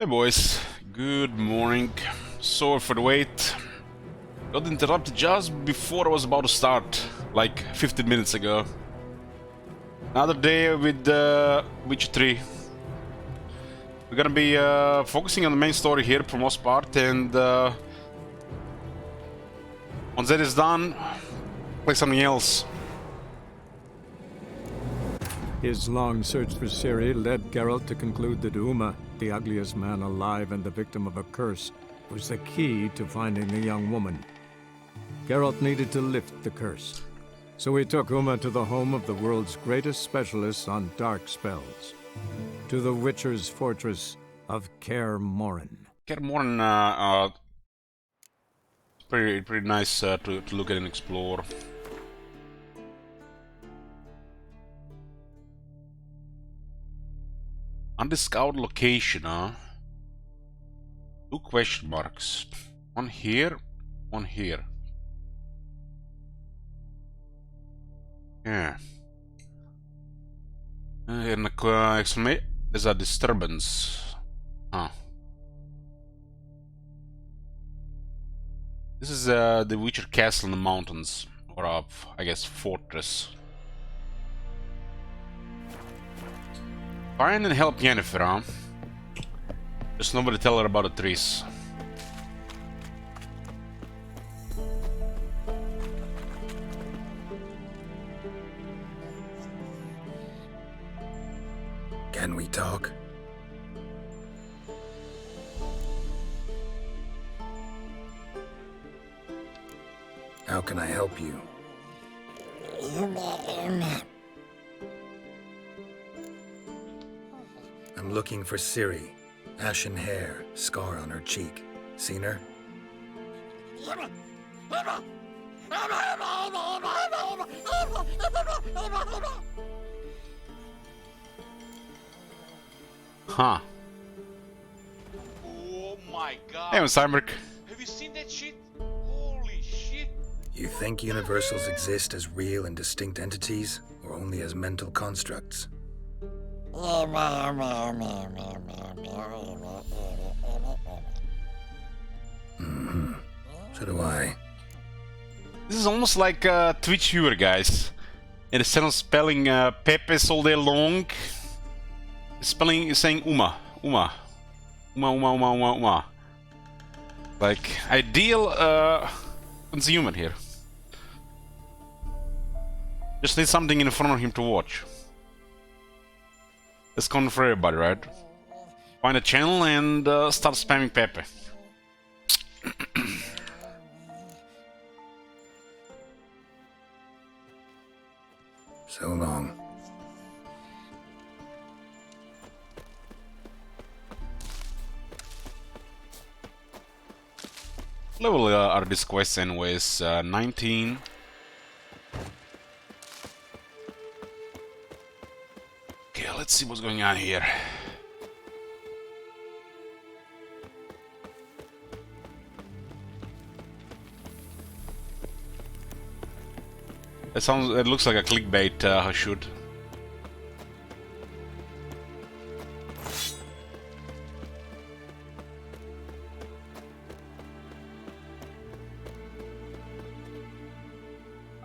Hey boys, good morning. Sorry for the wait. Got interrupted just before I was about to start, like 15 minutes ago. Another day with Witcher 3. We're gonna be focusing on the main story here for most part, and once that is done, play something else. His long search for Ciri led Geralt to conclude that Uma, the ugliest man alive and the victim of a curse, was the key to finding the young woman. Geralt needed to lift the curse, so he took Uma to the home of the world's greatest specialist on dark spells, to the Witcher's fortress of Kaer Morhen. Kaer Morhen, pretty nice to look at and explore. Undiscovered location, huh? 2 question marks. One here, one here. Yeah. And exclamation, there's a disturbance. Huh. This is the Witcher castle in the mountains, or I guess fortress. Find and help Yennefer, huh? Just nobody tell her about the trees. Can we talk? How can I help you? I'm looking for Ciri. Ashen hair, scar on her cheek. Seen her? Huh. Oh my god. Hey, Cyberk. Have you seen that shit? Holy shit. You think universals exist as real and distinct entities, or only as mental constructs? Mm-hmm. So do I. This is almost like a Twitch viewer, guys. Instead of spelling Pepes all day long, spelling saying Uma. Uma. Uma, Uma, Uma, Uma, Uma. Like, ideal consumer here. Just need something in front of him to watch. That's common for everybody, right? Find a channel and start spamming Pepe. So long. Level are these quests anyways? 19. Okay, let's see what's going on here. It looks like a clickbait shoot.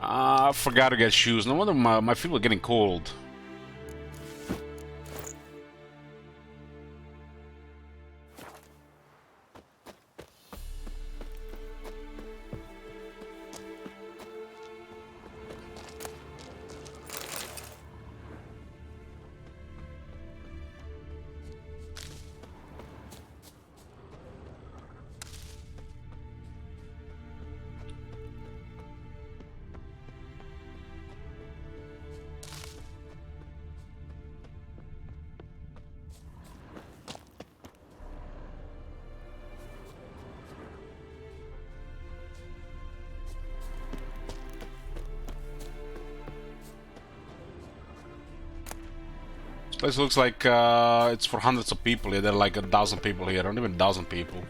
I forgot to get shoes. No wonder my feet were getting cold. This place looks like it's for hundreds of people here. There are like 1,000 people here, not even 1,000 people.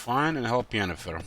find and help Yennefer.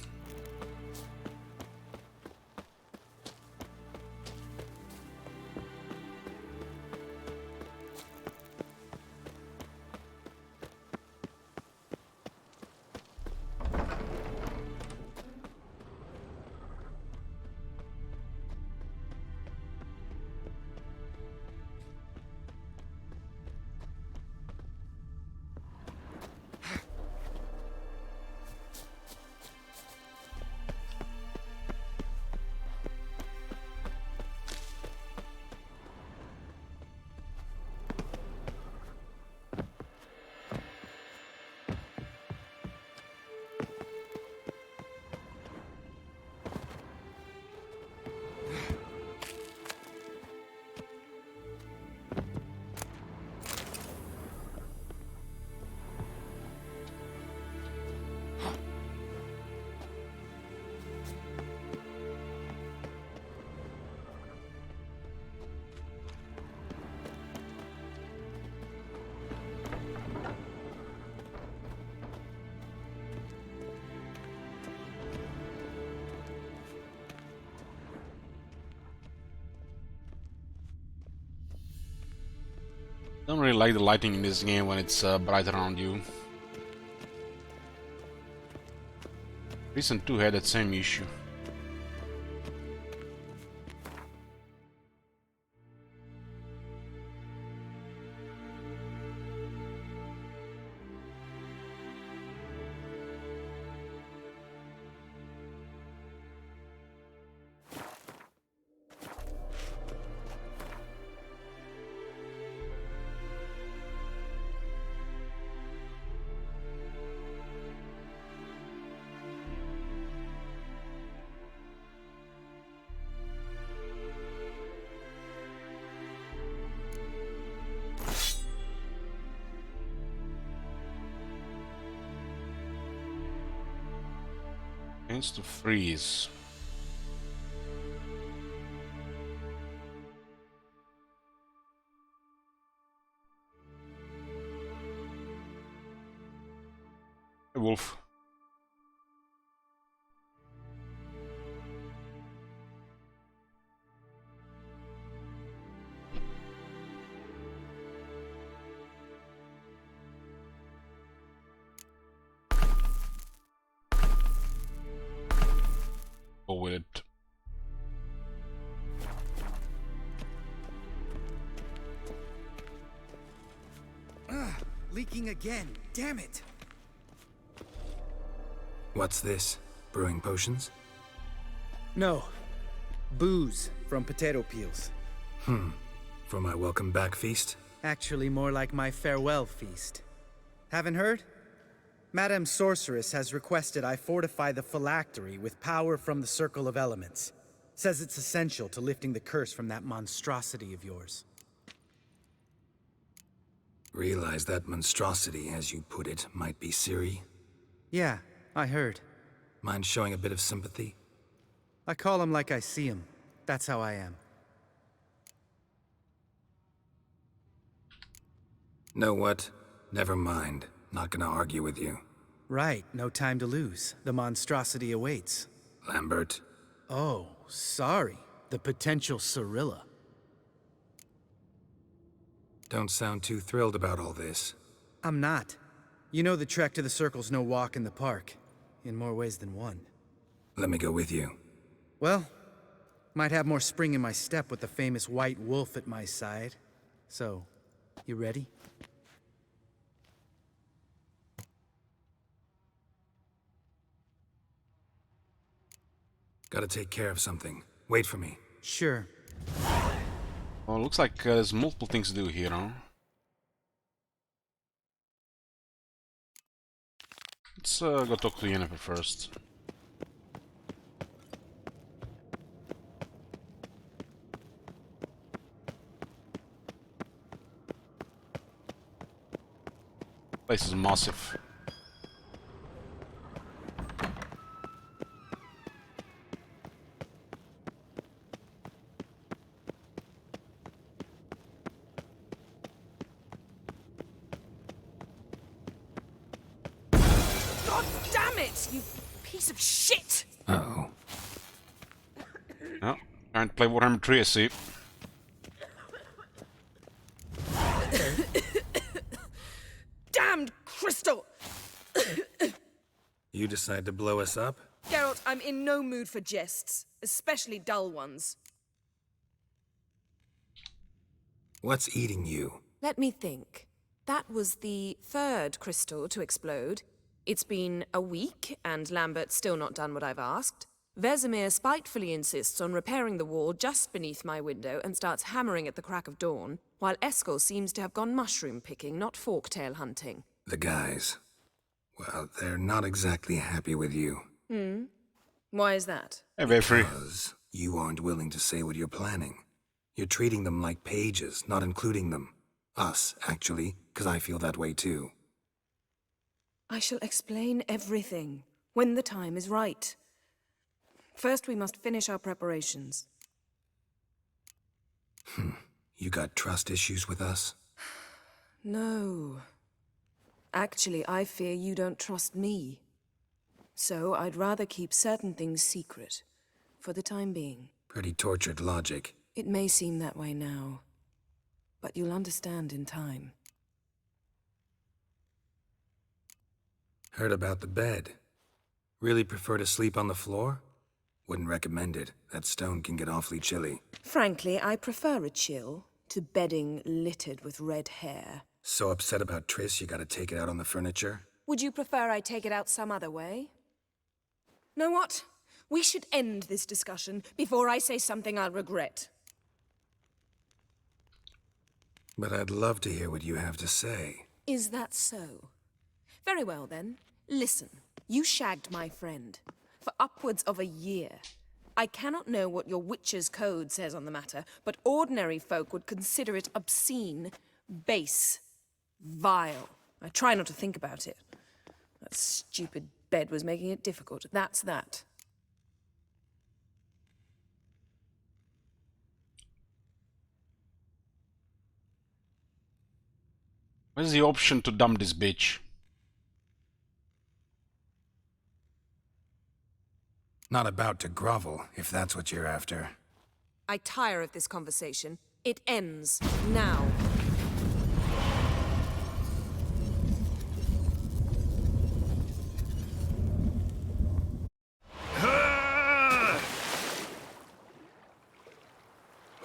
Don't really like the lighting in this game when it's bright around you. Recent 2 had that same issue. Chance to freeze. Hey, Wolf. Go with it. Leaking again. Damn it. What's this? Brewing potions? No. Booze from potato peels. For my welcome back feast? Actually more like my farewell feast. Haven't heard? Madame Sorceress has requested I fortify the phylactery with power from the Circle of Elements. Says it's essential to lifting the curse from that monstrosity of yours. Realize that monstrosity, as you put it, might be Ciri? Yeah, I heard. Mind showing a bit of sympathy? I call him like I see him. That's how I am. Know what? Never mind. Not gonna argue with you. Right, no time to lose. The monstrosity awaits. Lambert. Oh, sorry. The potential Cirilla. Don't sound too thrilled about all this. I'm not. You know the trek to the Circle's no walk in the park. In more ways than one. Let me go with you. Well, might have more spring in my step with the famous White Wolf at my side. So, you ready? Gotta take care of something. Wait for me. Sure. Well, looks like there's multiple things to do here, huh? Let's go talk to Yennefer first. Place is massive. God damn it, you piece of shit! Uh-oh. No, can't play Warhammer 3, I see. Damned crystal! You decide to blow us up? Geralt, I'm in no mood for jests, especially dull ones. What's eating you? Let me think. That was the third crystal to explode. It's been a week, and Lambert's still not done what I've asked. Vesemir spitefully insists on repairing the wall just beneath my window and starts hammering at the crack of dawn, while Eskel seems to have gone mushroom picking, not forktail hunting. The guys. Well, they're not exactly happy with you. Why is that? Hey, Vayfree. Because you aren't willing to say what you're planning. You're treating them like pages, not including them. Us, actually, because I feel that way too. I shall explain everything, when the time is right. First, we must finish our preparations. You got trust issues with us? No. Actually, I fear you don't trust me. So I'd rather keep certain things secret, for the time being. Pretty tortured logic. It may seem that way now, but you'll understand in time. Heard about the bed. Really prefer to sleep on the floor? Wouldn't recommend it. That stone can get awfully chilly. Frankly, I prefer a chill to bedding littered with red hair. So upset about Triss you gotta take it out on the furniture? Would you prefer I take it out some other way? Know what? We should end this discussion before I say something I'll regret. But I'd love to hear what you have to say. Is that so? Very well then. Listen, you shagged my friend for upwards of a year. I cannot know what your witch's code says on the matter, but ordinary folk would consider it obscene, base, vile. I try not to think about it. That stupid bed was making it difficult. That's that. Where's the option to dump this bitch? Not about to grovel, if that's what you're after. I tire of this conversation. It ends now.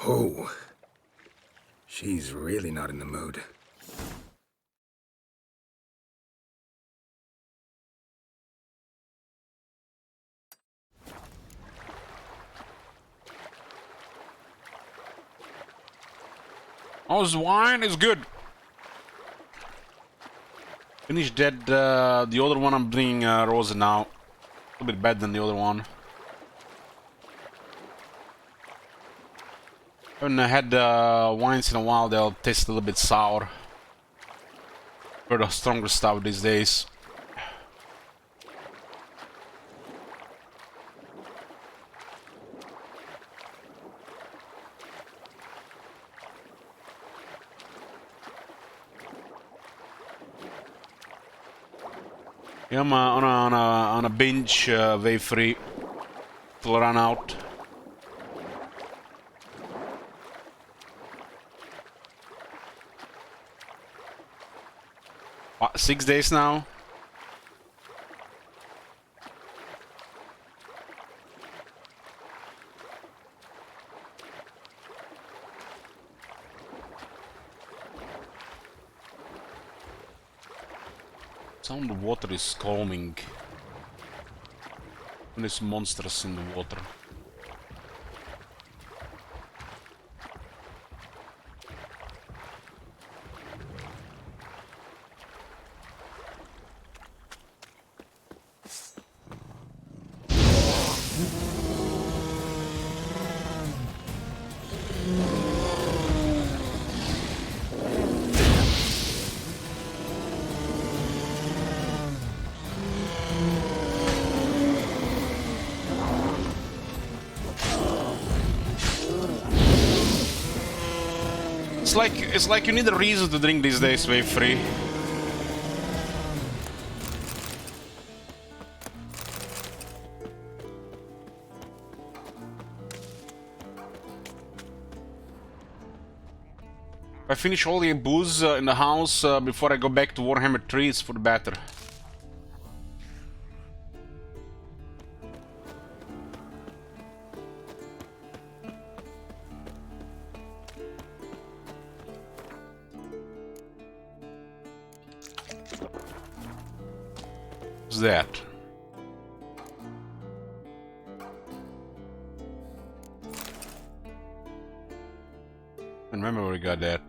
Oh. She's really not in the mood. Oh, this wine is good. Finished that, the other one I'm drinking Rosa now. A little bit better than the other one. Haven't had wines in a while, they'll taste a little bit sour. For the stronger stuff these days. Yeah, I'm on a binge, Vayfree, till I run out. What, 6 days now? Sound of water is calming. And there's monsters in the water. It's like you need a reason to drink these days, Vayfree. I finish all the booze in the house before I go back to Warhammer 3, it's for the better. What's that? I remember where we got that.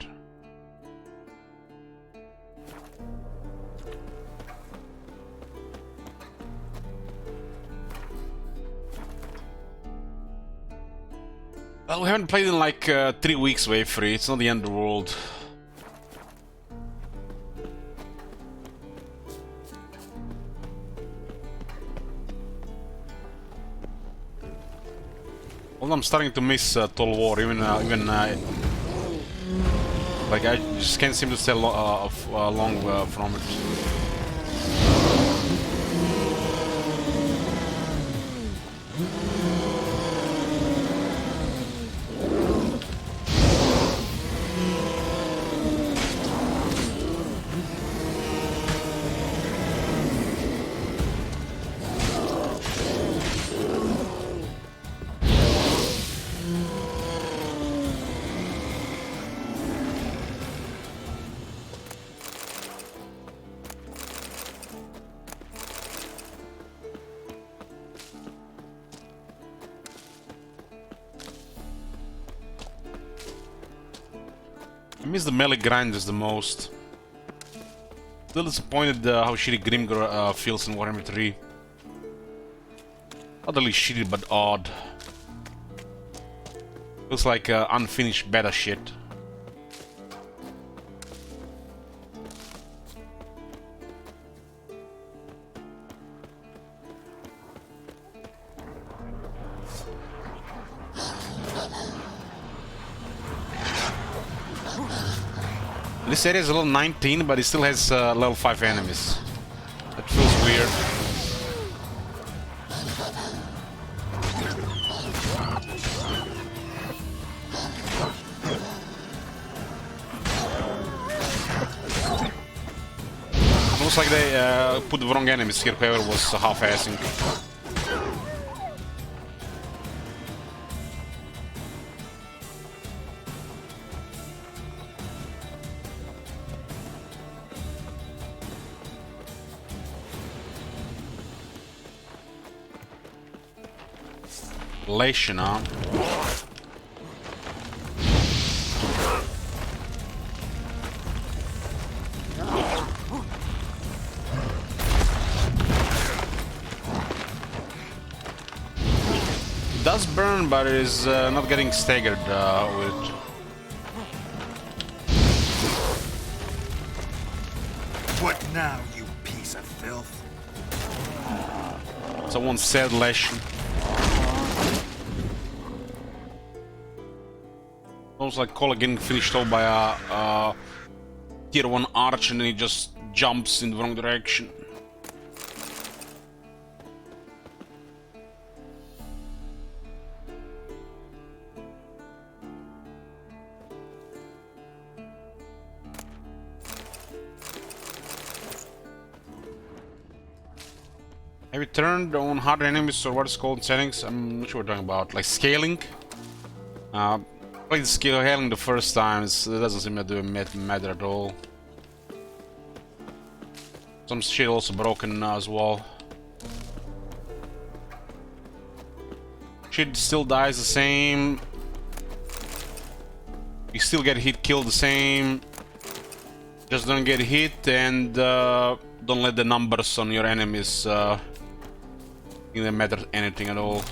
Well, we haven't played in like 3 weeks, Wave 3. It's not the end of the world. Well, I'm starting to miss Total War, even like I just can't seem to stay long from it. I miss the melee grinders the most. Still disappointed how shitty Grimgor feels in Warhammer 3. Not really shitty, but odd. Feels like unfinished beta shit. This area is a level 19, but it still has level 5 enemies. That feels weird. Looks like they put the wrong enemies here, whoever was half-assing. Leshina. It does burn, but it is not getting staggered with. What now, you piece of filth? Someone said Leshin. Almost like Kola getting finished off by a tier 1 arch and then he just jumps in the wrong direction. Have you turned on hard enemies or what it's called in settings? I'm not sure what we're talking about. Like scaling? Played scaling the first time, it doesn't seem to do matter at all. Some shit also broken as well. Shit still dies the same. You still get hit, killed the same. Just don't get hit and don't let the numbers on your enemies matter anything at all.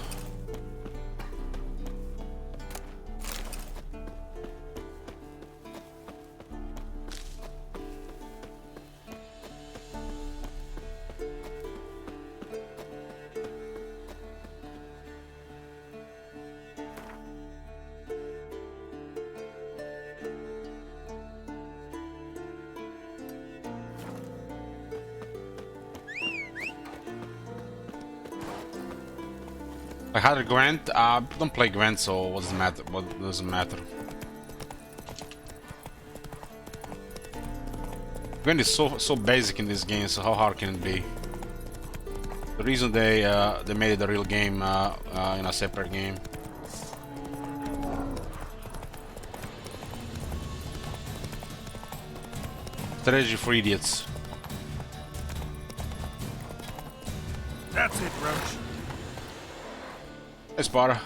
I had a Gwent. Don't play Gwent, so what does it matter? What does it matter? Gwent is so basic in this game, so how hard can it be? The reason they made it a real game in a separate game. Strategy for idiots. That's it, Roach. Hey, Sparta.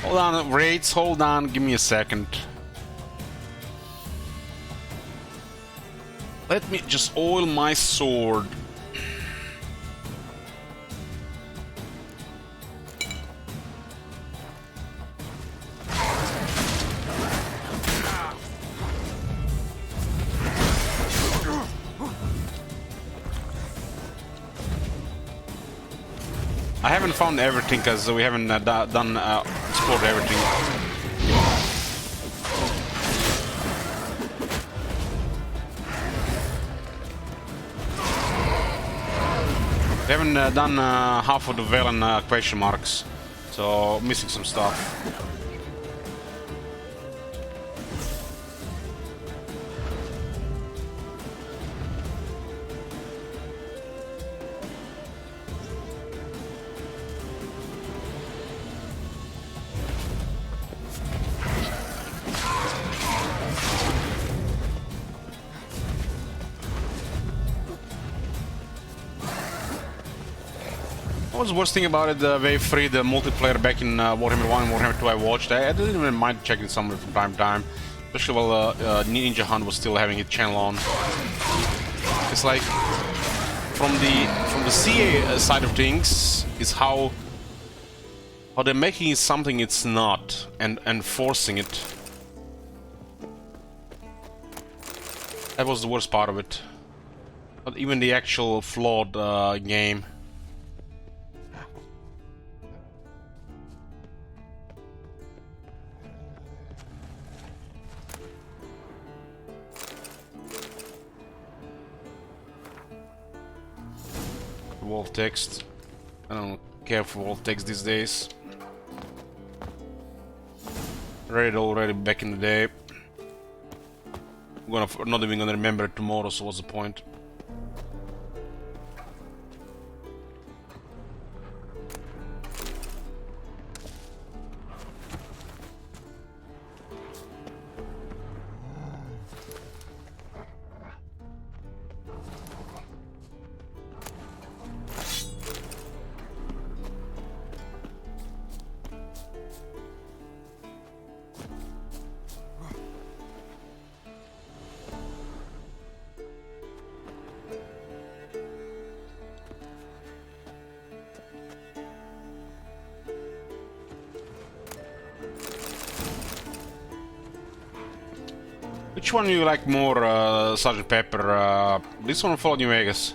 Hold on, Wraiths, hold on, give me a second. Let me just oil my sword. I haven't found everything because we haven't explored everything. We haven't done half of the Velen question marks, so missing some stuff. What was the worst thing about it, Wave 3, the multiplayer back in Warhammer 1 and Warhammer 2 I watched? I didn't even mind checking some of it from time to time, especially while Ninja Hunt was still having its channel on. It's like, from the CA side of things, is how they're making it something it's not, and forcing it. That was the worst part of it. But even the actual flawed game. Wolf text. I don't care for wolf text these days. Read it already back in the day. I'm not even gonna remember it tomorrow, so what's the point? Which one do you like more, Sgt. Pepper? This one or Fallout New Vegas?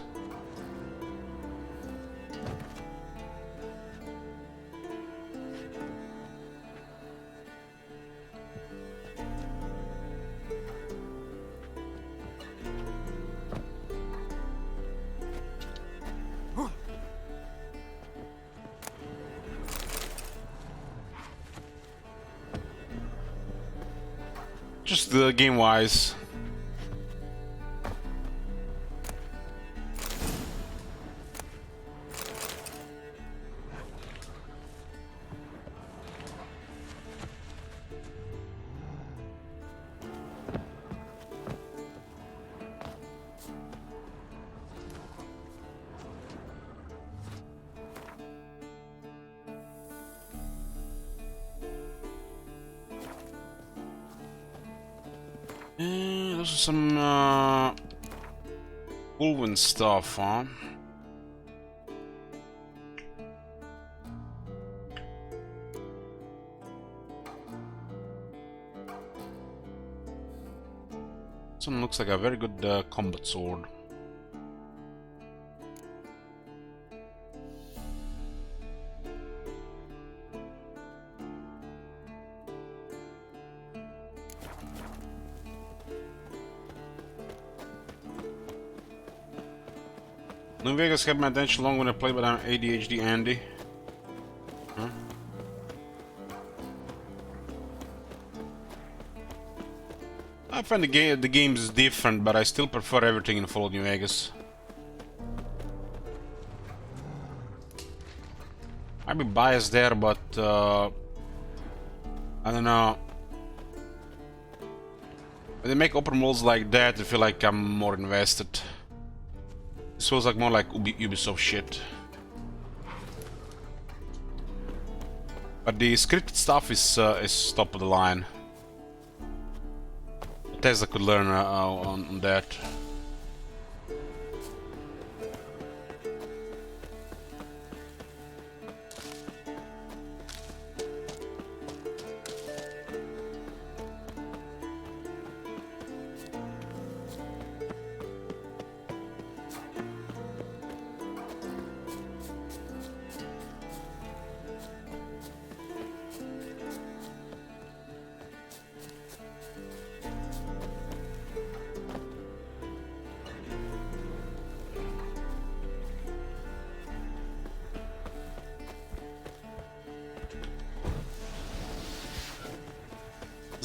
Just game-wise. Those are some Ulven stuff, huh? This one looks like a very good combat sword. New Vegas kept my attention long when I played with an ADHD Andy. Huh? I find the games is different, but I still prefer everything in Fallout New Vegas. I'd be biased there, but I don't know. When they make open worlds like that, I feel like I'm more invested. This feels like more like Ubisoft shit. But the scripted stuff is top of the line. Bethesda could learn on that.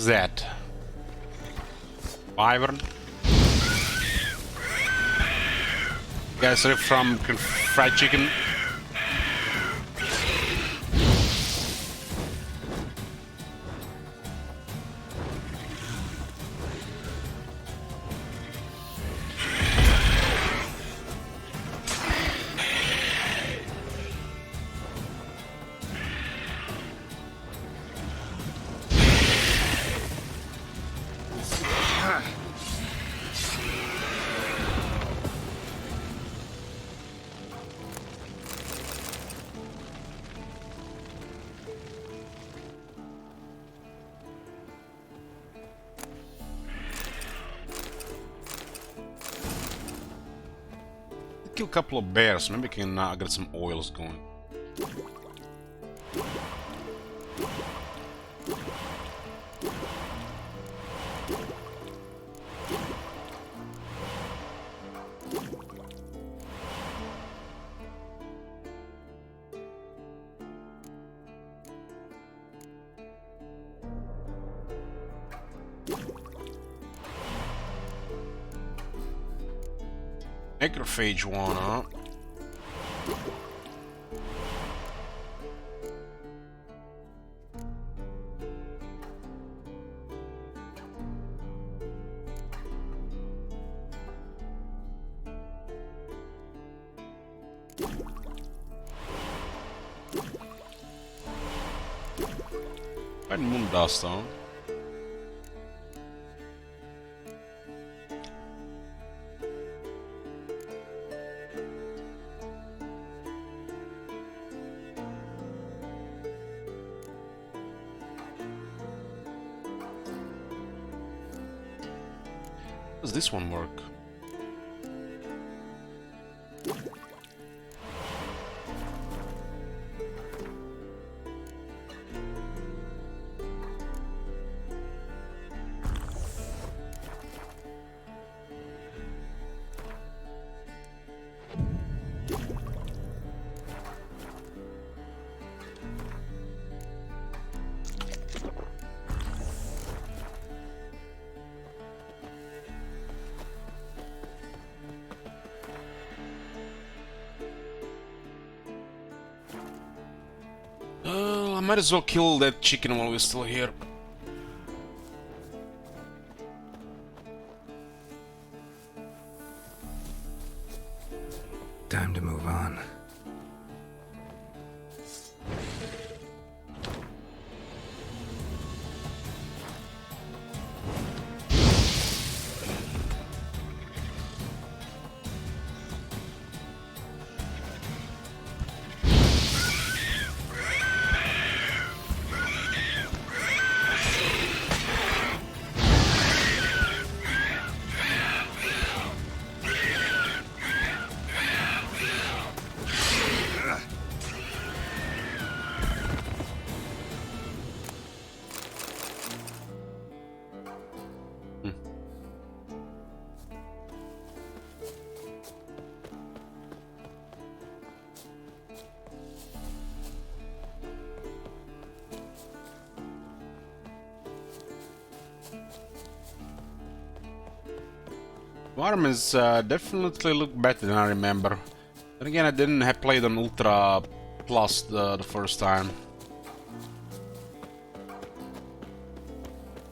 That Wyvern. Guys are from fried chicken. Kill a couple of bears, maybe we can get some oils going. Necrophage one, huh? And moon dust, huh? Does this one work? I might as well kill that chicken while we're still here. Time to move on. Varmins definitely look better than I remember. Then again, I didn't have played on Ultra Plus the first time.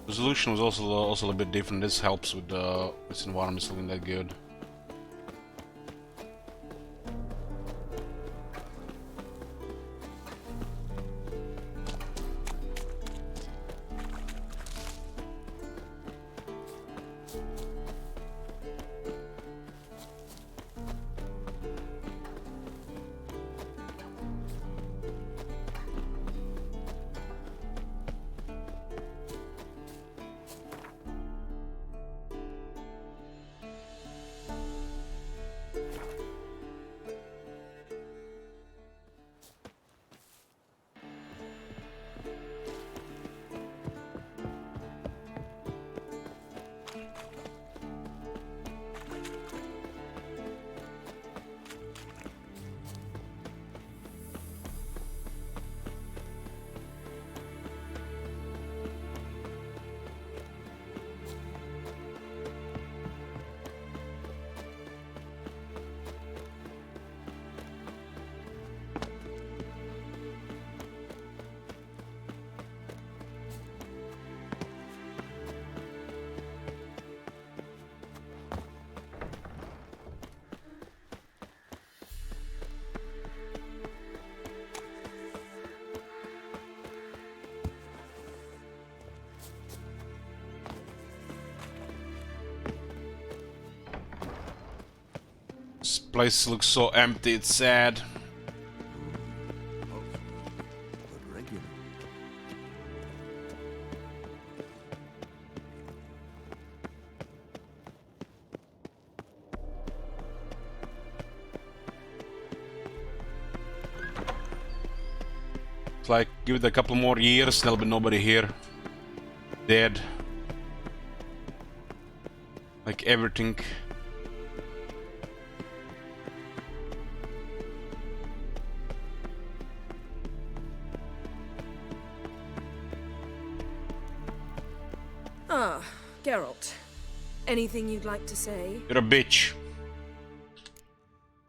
Resolution was also a bit different. This helps with its environments looking that good. This place looks so empty, it's sad. It's like, give it a couple more years, there'll be nobody here. Dead. Like everything. Ah, Geralt. Anything you'd like to say? You're a bitch.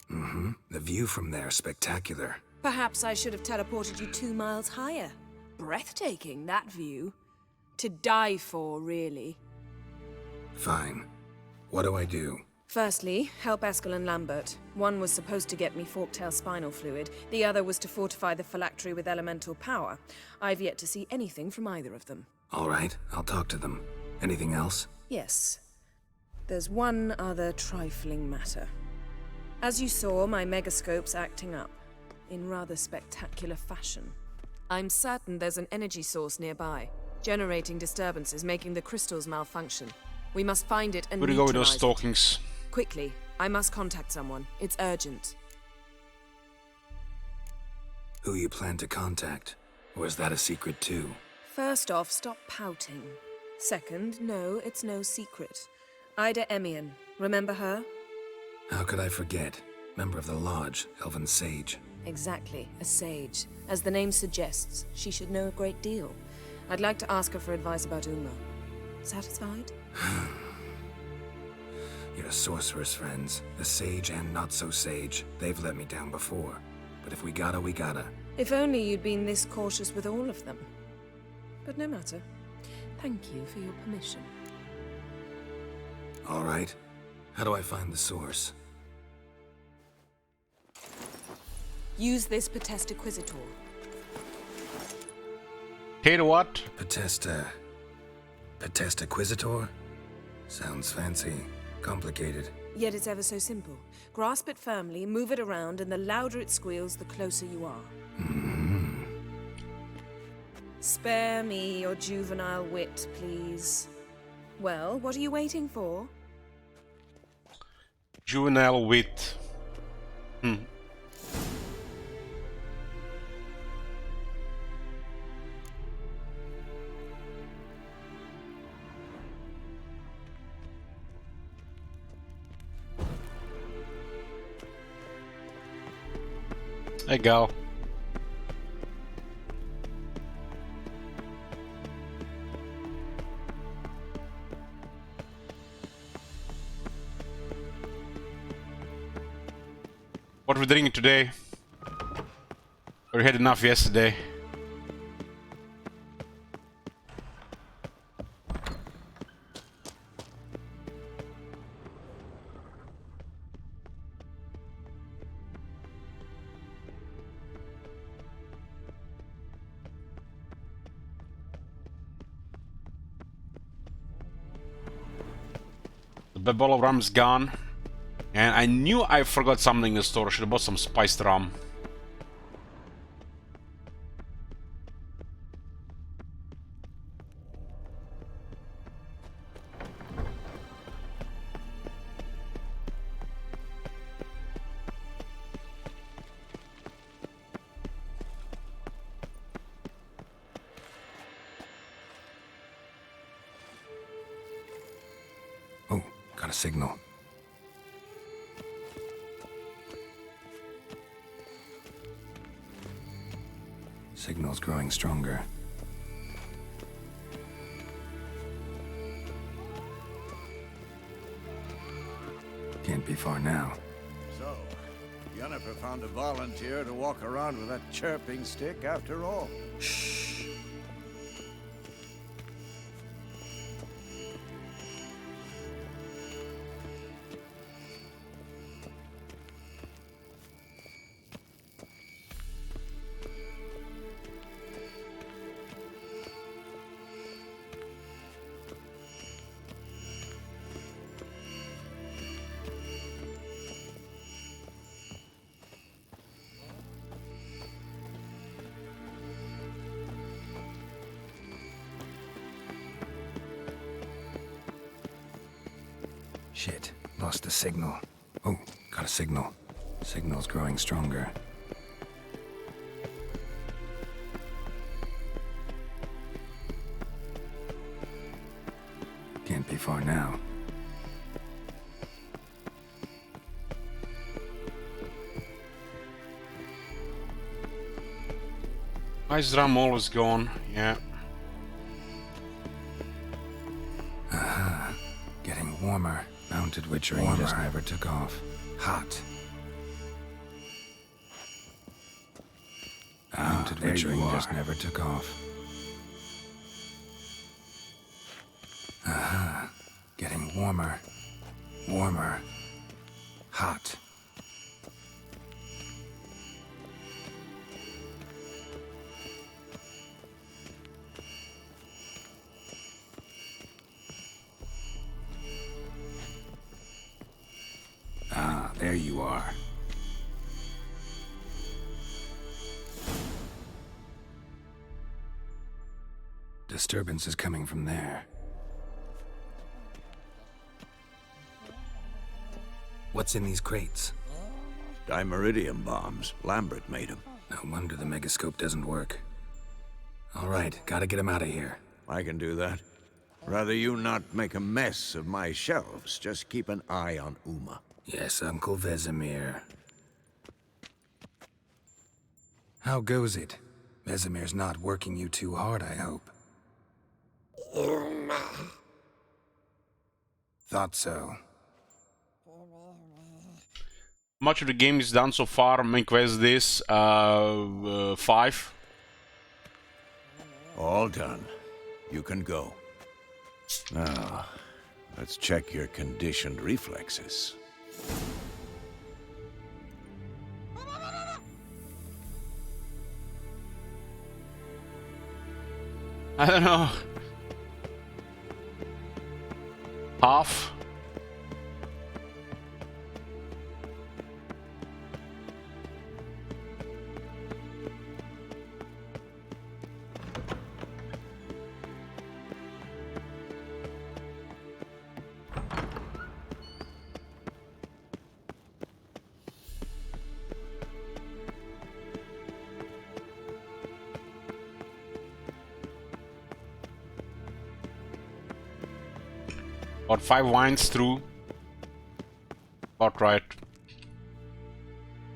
The view from there, spectacular. Perhaps I should have teleported you 2 miles higher. Breathtaking, that view. To die for, really. Fine. What do I do? Firstly, help Eskel and Lambert. One was supposed to get me forktail spinal fluid, the other was to fortify the phylactery with elemental power. I've yet to see anything from either of them. All right, I'll talk to them. Anything else? Yes. There's one other trifling matter. As you saw, my megascope's acting up, in rather spectacular fashion. I'm certain there's an energy source nearby, generating disturbances, making the crystals malfunction. We must find it and Where do you go with those neutralize it. stalkings? Quickly, I must contact someone. It's urgent. Who you plan to contact? Or is that a secret too? First off, stop pouting. Second, no, it's no secret. Ida Emian, remember her? How could I forget? Member of the Lodge, Elven Sage. Exactly, a sage. As the name suggests, she should know a great deal. I'd like to ask her for advice about Uma. Satisfied? Your sorceress friends, the sage and not so sage, they've let me down before. But if we gotta, we gotta. If only you'd been this cautious with all of them. But no matter. Thank you for your permission. All right. How do I find the source? Use this Potestaquizitor. Hate what? Potestaquizitor? Sounds fancy. Complicated. Yet it's ever so simple. Grasp it firmly, move it around, and the louder it squeals, the closer you are. Spare me your juvenile wit, please. Well, what are you waiting for? Juvenile wit. Hey, go. What we drinking today? We had enough yesterday. The bottle of rum is gone. And I knew I forgot something in the store. I should have bought some spiced rum. Oh, got a signal. Signal's growing stronger. Can't be far now. So, Yennefer found a volunteer to walk around with that chirping stick after all. Shh. Shit, lost the signal. Oh, got a signal. Signal's growing stronger. Can't be far now. Why is drum always gone? Yeah. Getting warmer. Mounted witchering just never took off. Hot. Mounted witchering just never took off. Getting warmer. Warmer. Hot. There you are. Disturbance is coming from there. What's in these crates? Dimeridium bombs. Lambert made them. No wonder the megascope doesn't work. All right, gotta get him out of here. I can do that. Rather you not make a mess of my shelves. Just keep an eye on Uma. Yes, Uncle Vesemir. How goes it? Vesemir's not working you too hard, I hope. Thought so. Much of the game is done so far. Main quest this 5. All done. You can go. Now, let's check your conditioned reflexes. I don't know. Half. About 5 wines through. About right.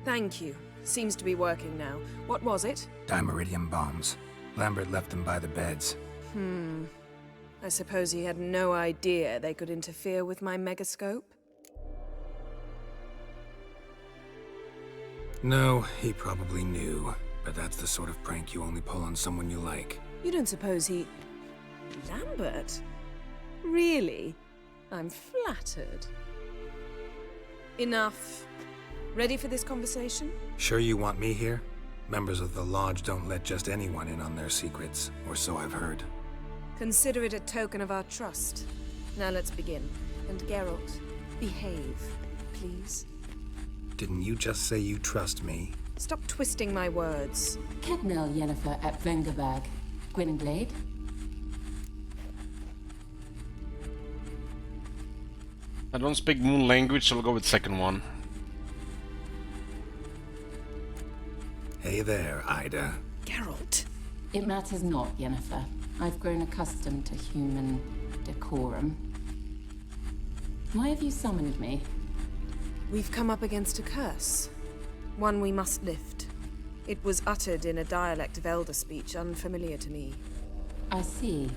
Thank you. Seems to be working now. What was it? Dimeridium bombs. Lambert left them by the beds. I suppose he had no idea they could interfere with my megascope? No, he probably knew. But that's the sort of prank you only pull on someone you like. You don't suppose he... Lambert? Really? I'm flattered. Enough. Ready for this conversation? Sure you want me here? Members of the Lodge don't let just anyone in on their secrets, or so I've heard. Consider it a token of our trust. Now let's begin. And Geralt, behave, please. Didn't you just say you trust me? Stop twisting my words. Kednel Yennefer at Vengerberg. Gwynblade? I don't speak moon language, so I'll go with second one. Hey there, Ida. Geralt. It matters not, Yennefer. I've grown accustomed to human decorum. Why have you summoned me? We've come up against a curse. One we must lift. It was uttered in a dialect of Elder speech unfamiliar to me. I see.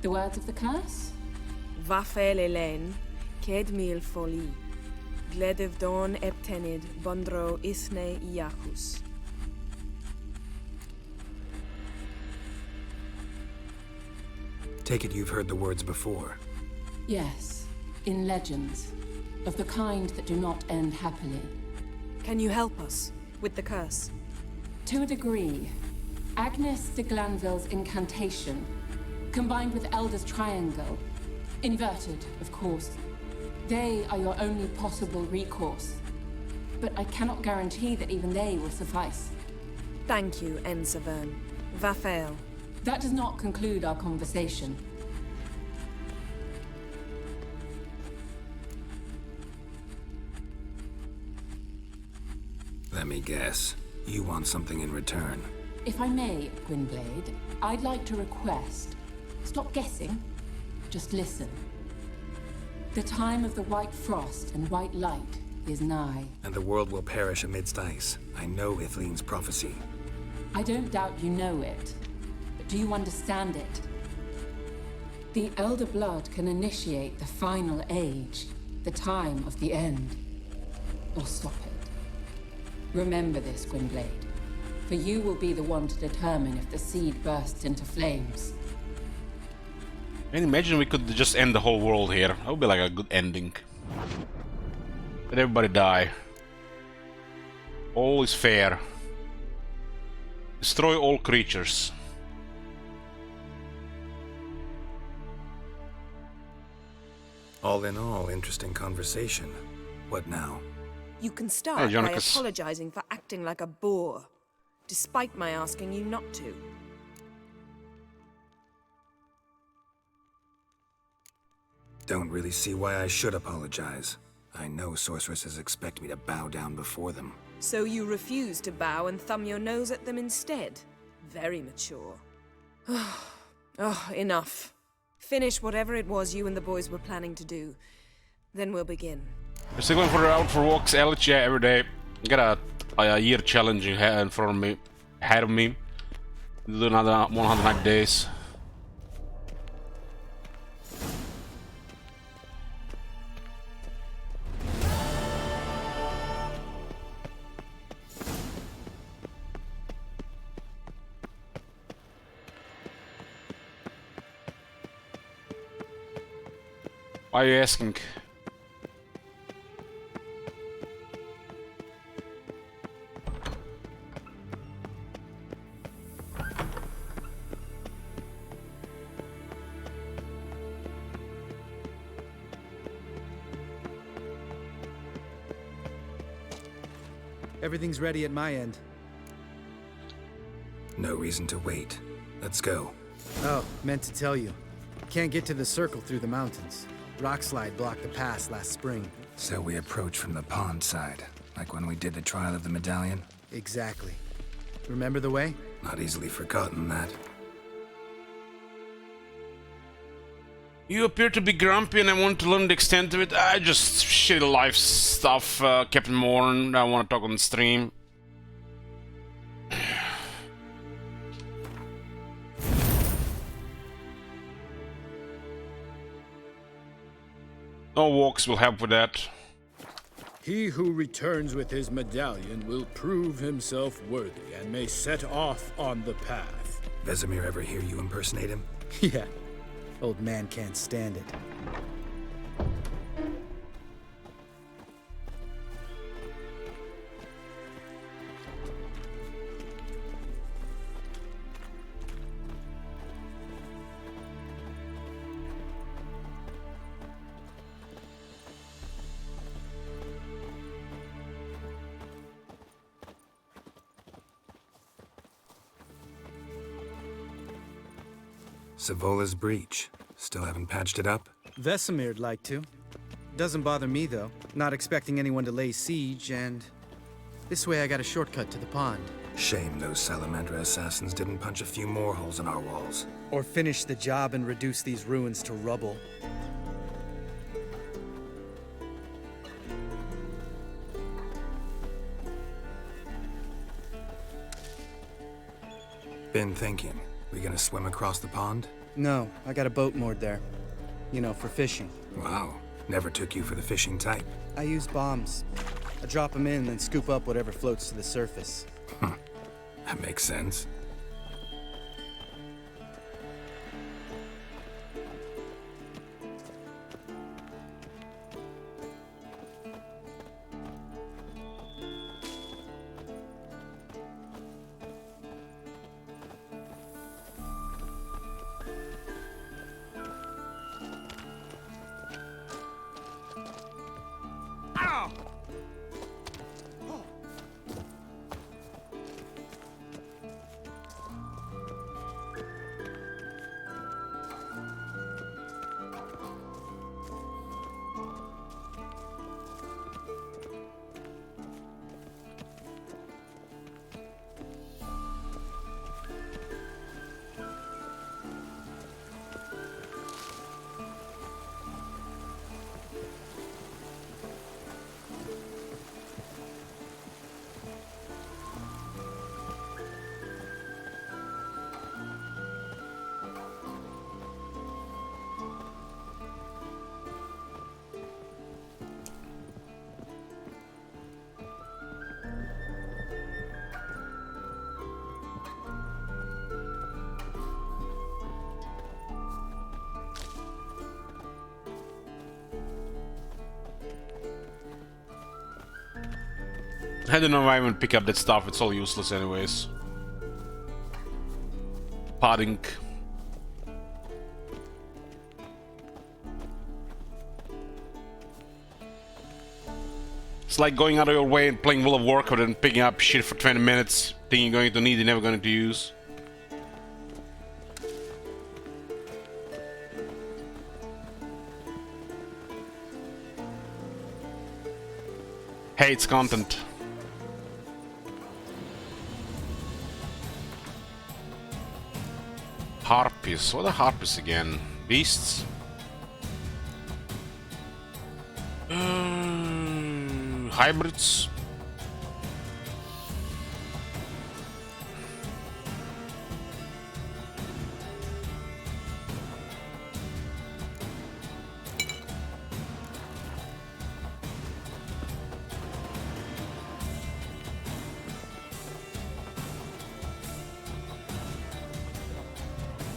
The words of the curse? Vafel Elaine, Ked mil foli, Gledev don eptenid, Bondro isne iacus. Take it you've heard the words before. Yes. In legends. Of the kind that do not end happily. Can you help us with the curse? To a degree. Agnes de Glanville's incantation, combined with Elder's triangle, inverted, of course. They are your only possible recourse. But I cannot guarantee that even they will suffice. Thank you, Ensavern. Vafel. That does not conclude our conversation. Let me guess. You want something in return. If I may, Gwynblade, I'd like to request. Stop guessing. Just listen. The time of the white frost and white light is nigh. And the world will perish amidst ice. I know Ithleen's prophecy. I don't doubt you know it. But do you understand it? The Elder Blood can initiate the final age, the time of the end. Or stop it. Remember this, Gwynblade. For you will be the one to determine if the seed bursts into flames. And imagine we could just end the whole world here. That would be like a good ending. Let everybody die. All is fair. Destroy all creatures. All in all, interesting conversation. What now? You can Hey, start by Jonicus. apologizing for acting like a boor, despite my asking you not to. Don't really see why I should apologize. I know sorceresses expect me to bow down before them. So you refuse to bow and thumb your nose at them instead? Very mature. Oh, enough. Finish whatever it was you and the boys were planning to do. Then we'll begin. We're still going for out for walks, Elch, yeah, every day. Got a year challenge in front of me, ahead of me. Do another 190 days. Why are you asking? Everything's ready at my end. No reason to wait. Let's go. Oh, meant to tell you. Can't get to the circle through the mountains. Rockslide blocked the pass last spring. So we approach from the pond side, like when we did the trial of the medallion? Exactly. Remember the way? Not easily forgotten, that. You appear to be grumpy and I want to learn the extent of it. I just shitty life stuff, Captain Morn. I want to talk on the stream. No walks will help with that. He who returns with his medallion will prove himself worthy and may set off on the path. Vesemir ever hear you impersonate him? Yeah. Old man can't stand it. Savola's breach. Still haven't patched it up? Vesemir'd like to. Doesn't bother me, though. Not expecting anyone to lay siege, and this way I got a shortcut to the pond. Shame those Salamandra assassins didn't punch a few more holes in our walls. Or finish the job and reduce these ruins to rubble. Been thinking. We gonna swim across the pond? No, I got a boat moored there. You know, for fishing. Wow. Never took you for the fishing type. I use bombs. I drop them in, then scoop up whatever floats to the surface. That makes sense. I don't know why I even pick up that stuff, it's all useless anyways. Padding. It's like going out of your way and playing World of Warcraft and picking up shit for 20 minutes, thinking you're going to need, you're never going to use. Hates content. Harpies. What are harpies again? Beasts? Hybrids?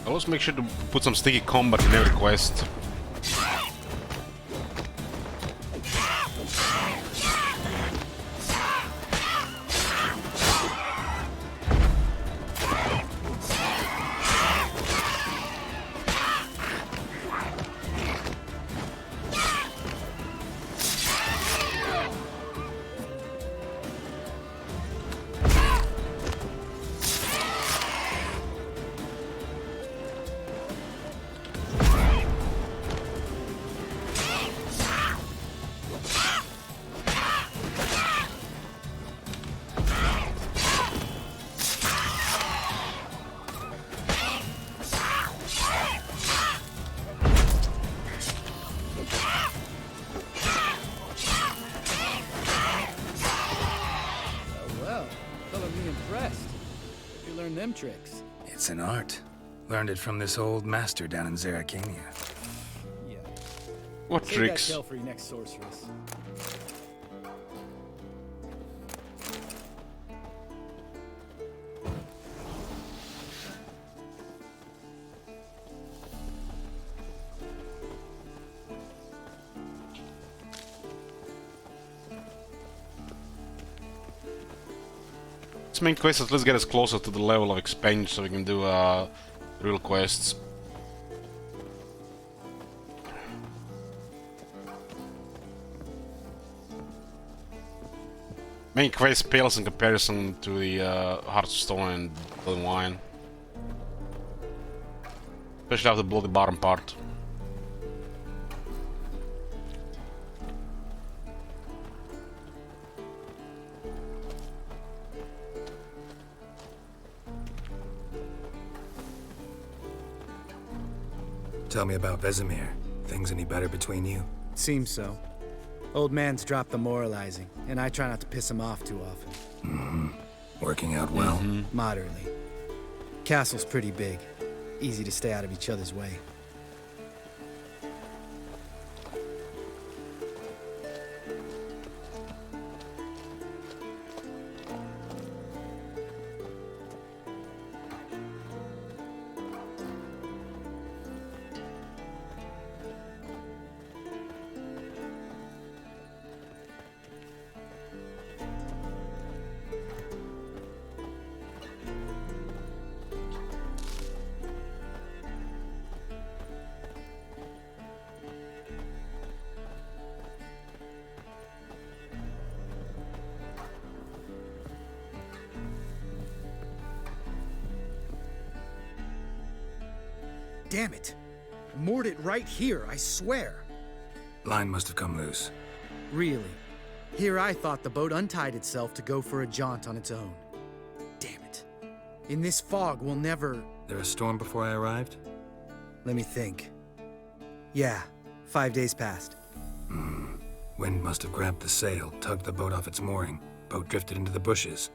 Always make sure to put some sticky combat in every quest. Them tricks. It's an art. Learned it from this old master down in Zerrikania. Yeah. What Save tricks? that tale for your next sorceress. Let's main quest. Let's get us closer to the level of expansion so we can do real quests. Main quest pales in comparison to the Hearthstone and Blood and Wine. Especially after the bloody bottom part. Tell me about Vesemir. Things any better between you? Seems so. Old man's dropped the moralizing, and I try not to piss him off too often. Working out well? Moderately. Castle's pretty big. Easy to stay out of each other's way. Damn it! I moored it right here, I swear. Line must have come loose. Really? Here I thought the boat untied itself to go for a jaunt on its own. Damn it. In this fog, we'll never... There a storm before I arrived? Let me think. Yeah, 5 days passed. Wind must have grabbed the sail, tugged the boat off its mooring. Boat drifted into the bushes.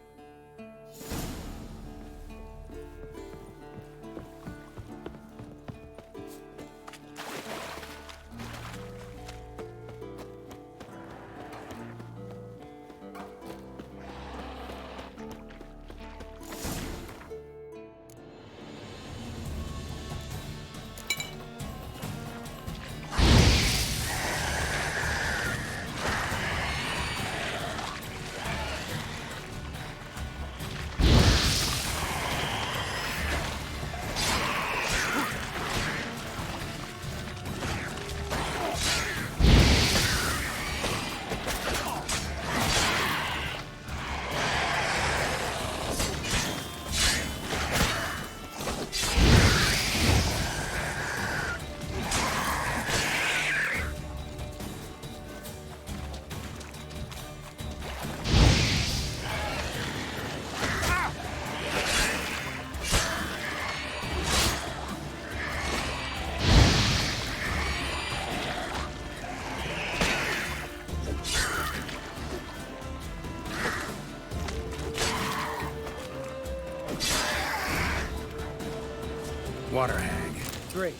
Water hag. Great.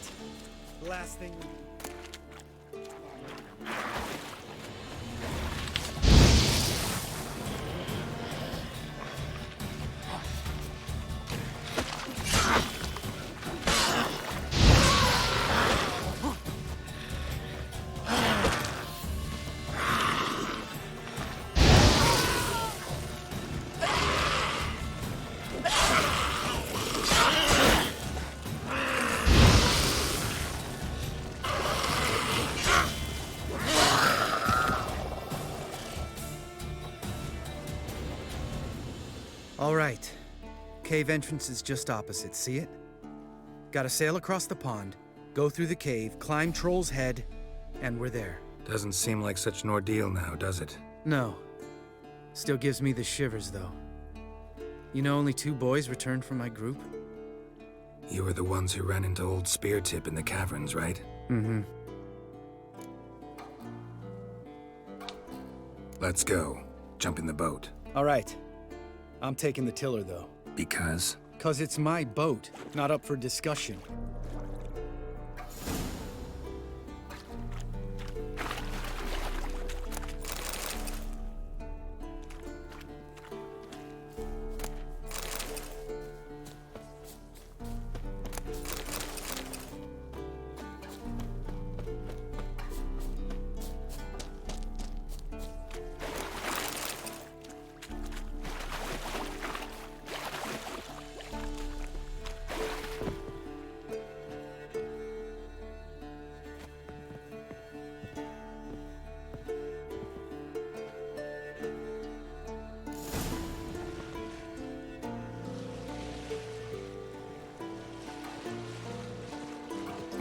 Last thing we need. All right. Cave entrance is just opposite, see it? Gotta sail across the pond, go through the cave, climb Troll's Head, and we're there. Doesn't seem like such an ordeal now, does it? No. Still gives me the shivers, though. You know only 2 boys returned from my group? You were the ones who ran into old Speartip in the caverns, right? Mm-hmm. Let's go. Jump in the boat. All right. I'm taking the tiller, though. Because? 'Cause it's my boat, not up for discussion.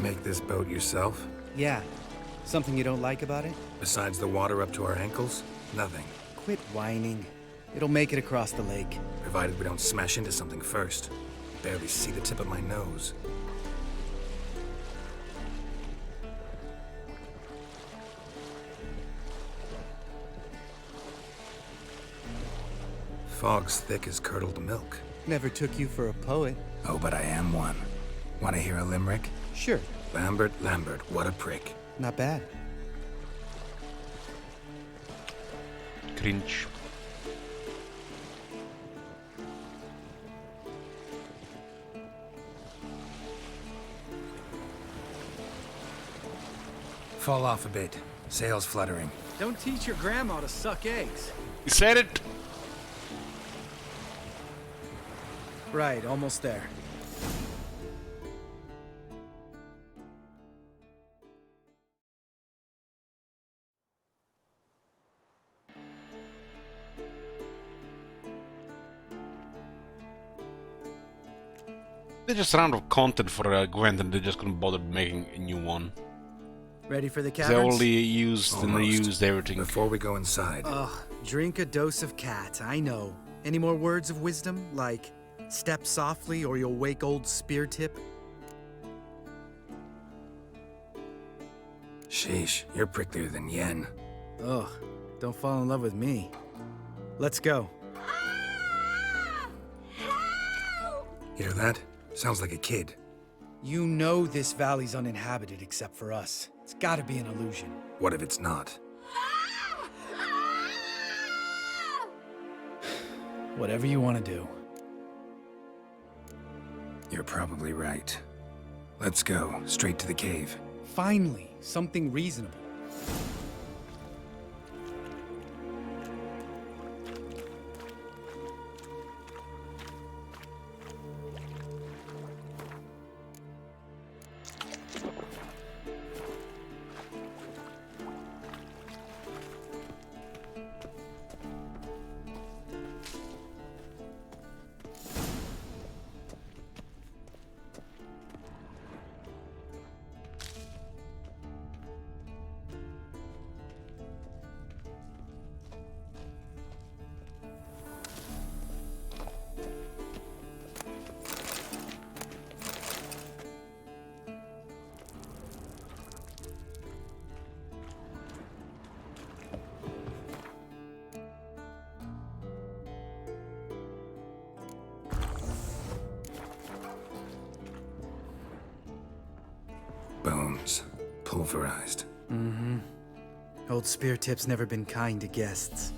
Make this boat yourself? Yeah. Something you don't like about it? Besides the water up to our ankles? Nothing. Quit whining. It'll make it across the lake. Provided we don't smash into something first. Barely see the tip of my nose. Fog's thick as curdled milk. Never took you for a poet. Oh, but I am one. Want to hear a limerick? Sure. Lambert, Lambert, what a prick. Not bad. Cringe. Fall off a bit. Sails fluttering. Don't teach your grandma to suck eggs. You said it. Right, almost there. They just ran out of content for Gwent and they just couldn't bother making a new one. Ready for the They caverns? only used and Almost. reused everything. Before we go inside, Ugh, drink a dose of cat, I know. Any more words of wisdom? Like, step softly or you'll wake old Spear Tip? sheesh, you're pricklier than Yen. Ugh, don't fall in love with me. Let's go. Hear that? Sounds like a kid. You know this valley's uninhabited except for us. It's gotta be an illusion. What if it's not? Whatever you want to do. You're probably right. Let's go, straight to the cave. Finally, something reasonable. Bones. Pulverized. Mm-hmm. Old Spear Tip's never been kind to guests.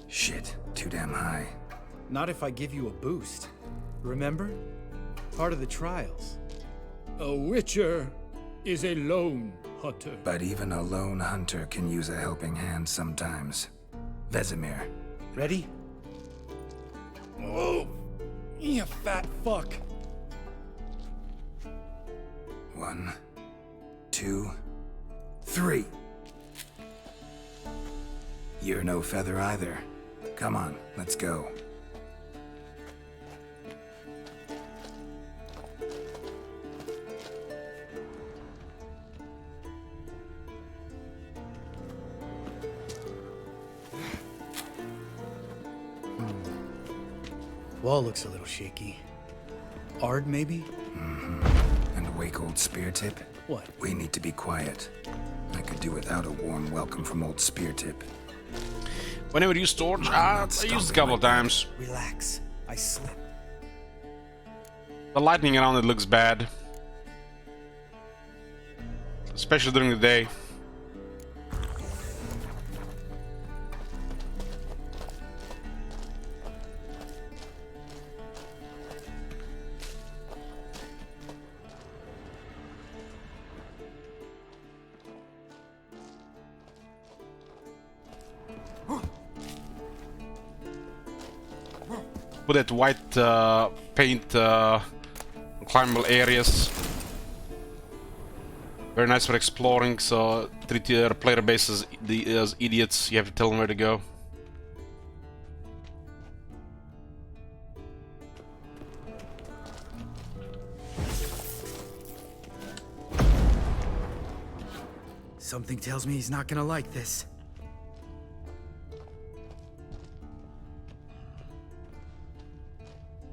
Shit, too damn high. Not if I give you a boost. Remember? Part of the trials. A witcher is a lone hunter. But even a lone hunter can use a helping hand sometimes. Vesemir. Ready? Oh, you fat fuck. 1, 2, 3. You're no feather either. Come on, let's go. Wall looks a little shaky. Ard, maybe? And wake old Spear Tip? What? We need to be quiet. I could do without a warm welcome from old Spear Tip. Whenever you used torch, I used a stopping couple like of times. Relax. I slipped. The lightning around it looks bad. Especially during the day. put that white paint climbable areas. Very nice for exploring, so treat your player base as idiots. You have to tell them where to go. Something tells me he's not gonna like this.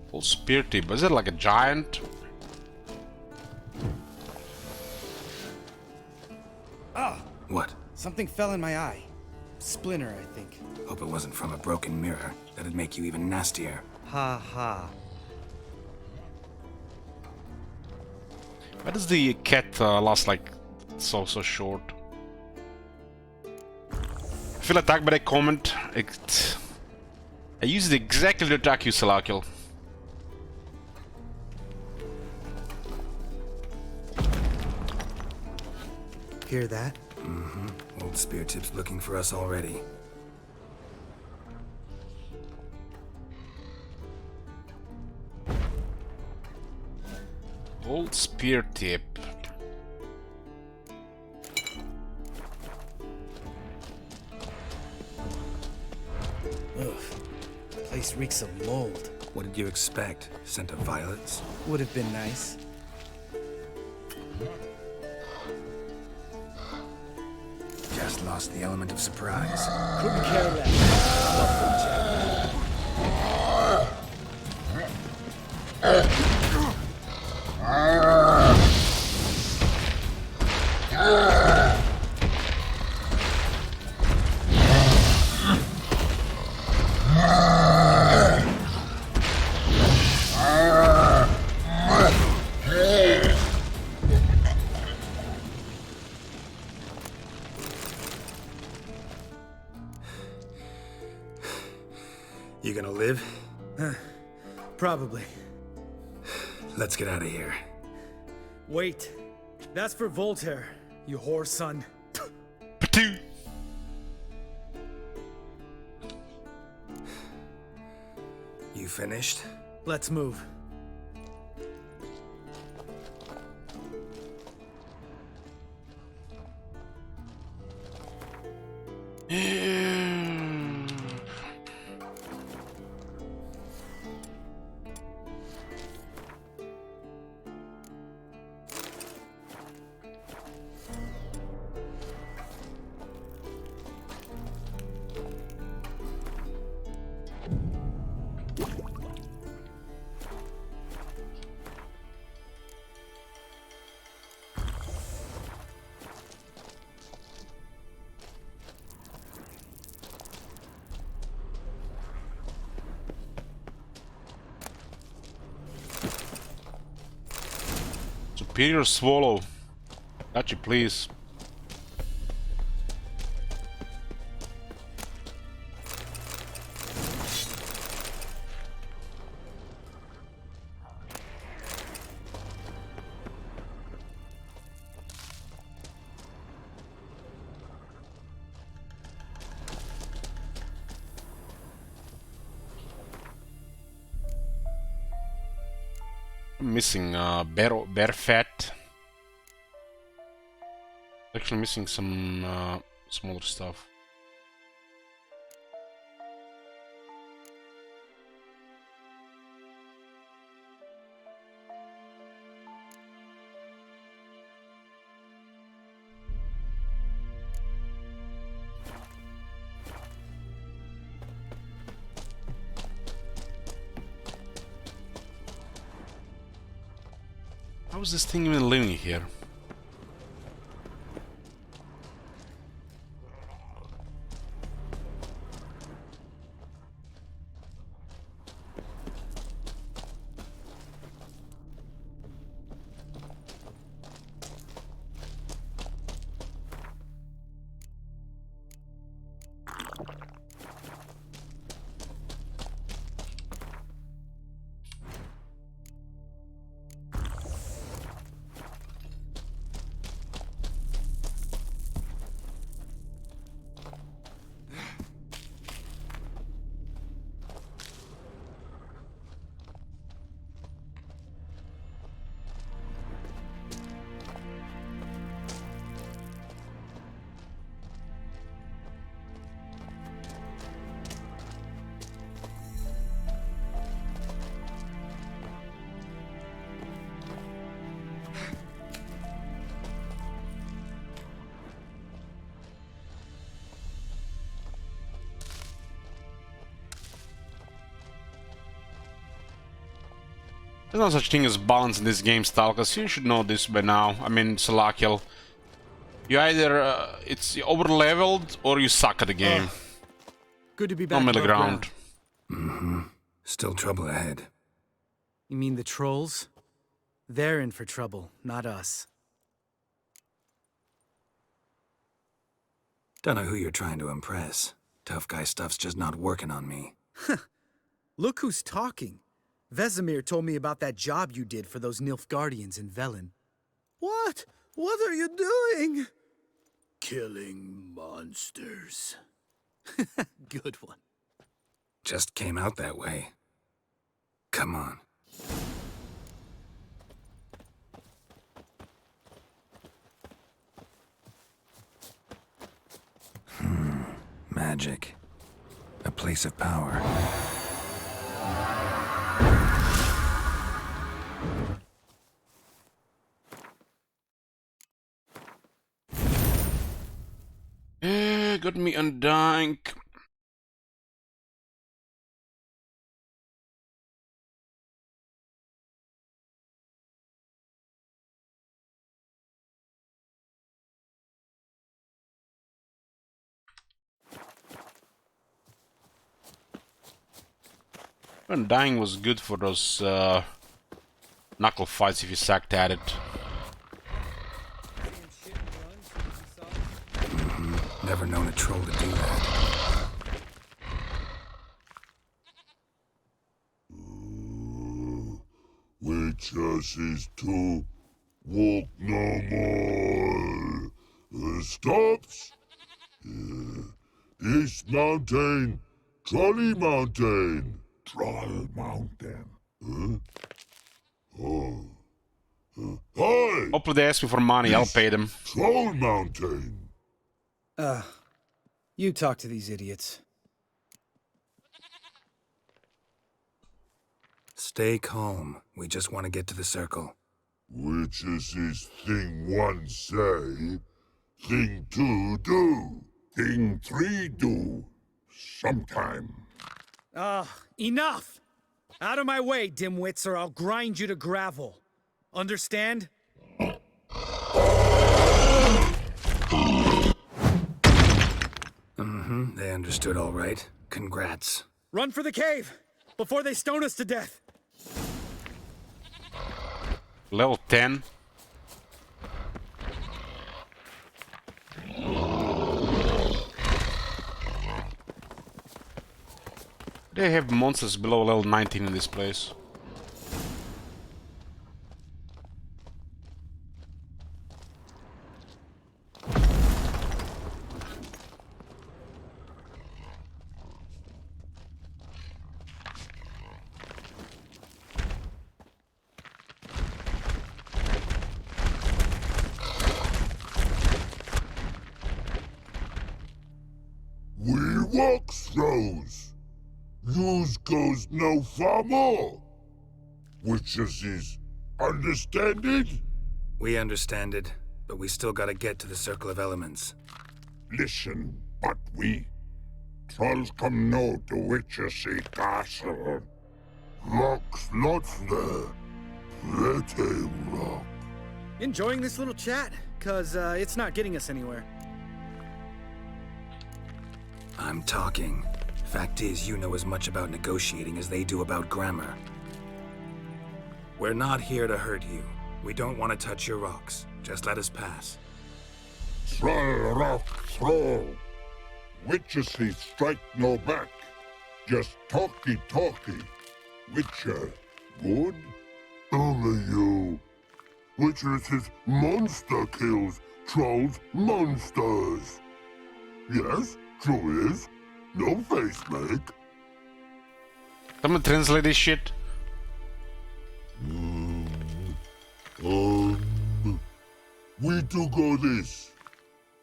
Full spear tip. Is it like a giant? Ah! What? Something fell in my eye. Splinter, I think. Hope it wasn't from a broken mirror. That'd make you even nastier. Ha ha. Why does the cat last like so short? I feel attacked by that comment. I used it exactly to attack you, Salakil. Hear that? Mm-hmm. Old spear tip's looking for us already. Old spear tip. Ugh. Place reeks of mold. What did you expect? Scent of violets? Would have been nice. Just lost the element of surprise. Couldn't care less. You gonna live? Probably. Let's get out of here. Wait. That's for Voltaire, you whore son. Patoo! You finished? Let's move. Superior Swallow. Got you, please. I'm missing bear fat. Actually missing some other stuff. How is this thing even living here? There's no such thing as balance in this game, Stalkers. You should know this by now. I mean, Salakiel. You either it's over-leveled or you suck at the game. Good to be back No middle above ground. Mm-hmm. Still trouble ahead. You mean the trolls? They're in for trouble, not us. Don't know who you're trying to impress. Tough guy stuff's just not working on me. Look who's talking. Vesemir told me about that job you did for those Nilfgaardians in Velen. What? What are you doing? Killing monsters. Good one. Just came out that way. Come on. Magic. A place of power. Got me undying. Undying was good for those knuckle fights if you sucked at it. Never known a troll to do that. Witches is to walk no more. Stops. East Mountain, Trolley Mountain. Troll Mountain. Hi! Hopefully they ask me for money, I'll pay them. Troll Mountain. You talk to these idiots. Stay calm. We just want to get to the circle. Witches is thing one say, thing two do, thing three do, sometime. Enough! Out of my way, dimwits, or I'll grind you to gravel. Understand? They understood all right. Congrats. Run for the cave! Before they stone us to death! Level 10. They have monsters below level 19 in this place. We walk throws. Yous goes no far more. Witches is understand it? We understand it, but we still gotta get to the Circle of Elements. Listen, but we trolls come no to Witchessy Castle. Rocks lots there. Pretty rock. Enjoying this little chat? Cause, it's not getting us anywhere. I'm talking. Fact is, you know as much about negotiating as they do about grammar. We're not here to hurt you. We don't want to touch your rocks. Just let us pass. Troll rock throw. Witchessy strike no back. Just talky. Witcher, good? Only you. Witchess's monster kills trolls monsters. Yes, true is. No face make. Someone translate this shit. We do go this.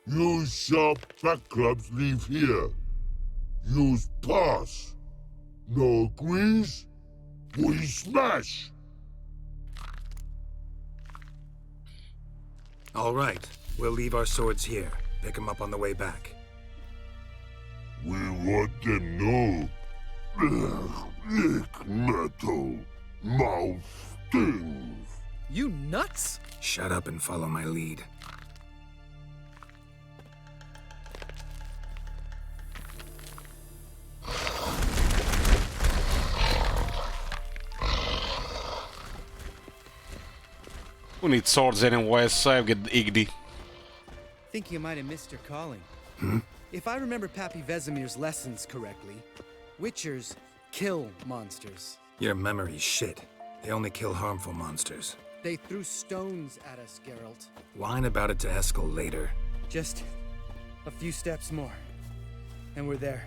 Use sharp back clubs leave here. Use pass. No agrees? We smash. All right. We'll leave our swords here. Pick them up on the way back. We want them know. Lick metal. Mouth. things. You nuts? Shut up and follow my lead. Who needs swords anyway, so I get Igdy. Think you might have missed your calling. If I remember Pappy Vesemir's lessons correctly, Witchers kill monsters. Your memory's shit. They only kill harmful monsters. They threw stones at us, Geralt. Whine about it to Eskel later. Just a few steps more, and we're there.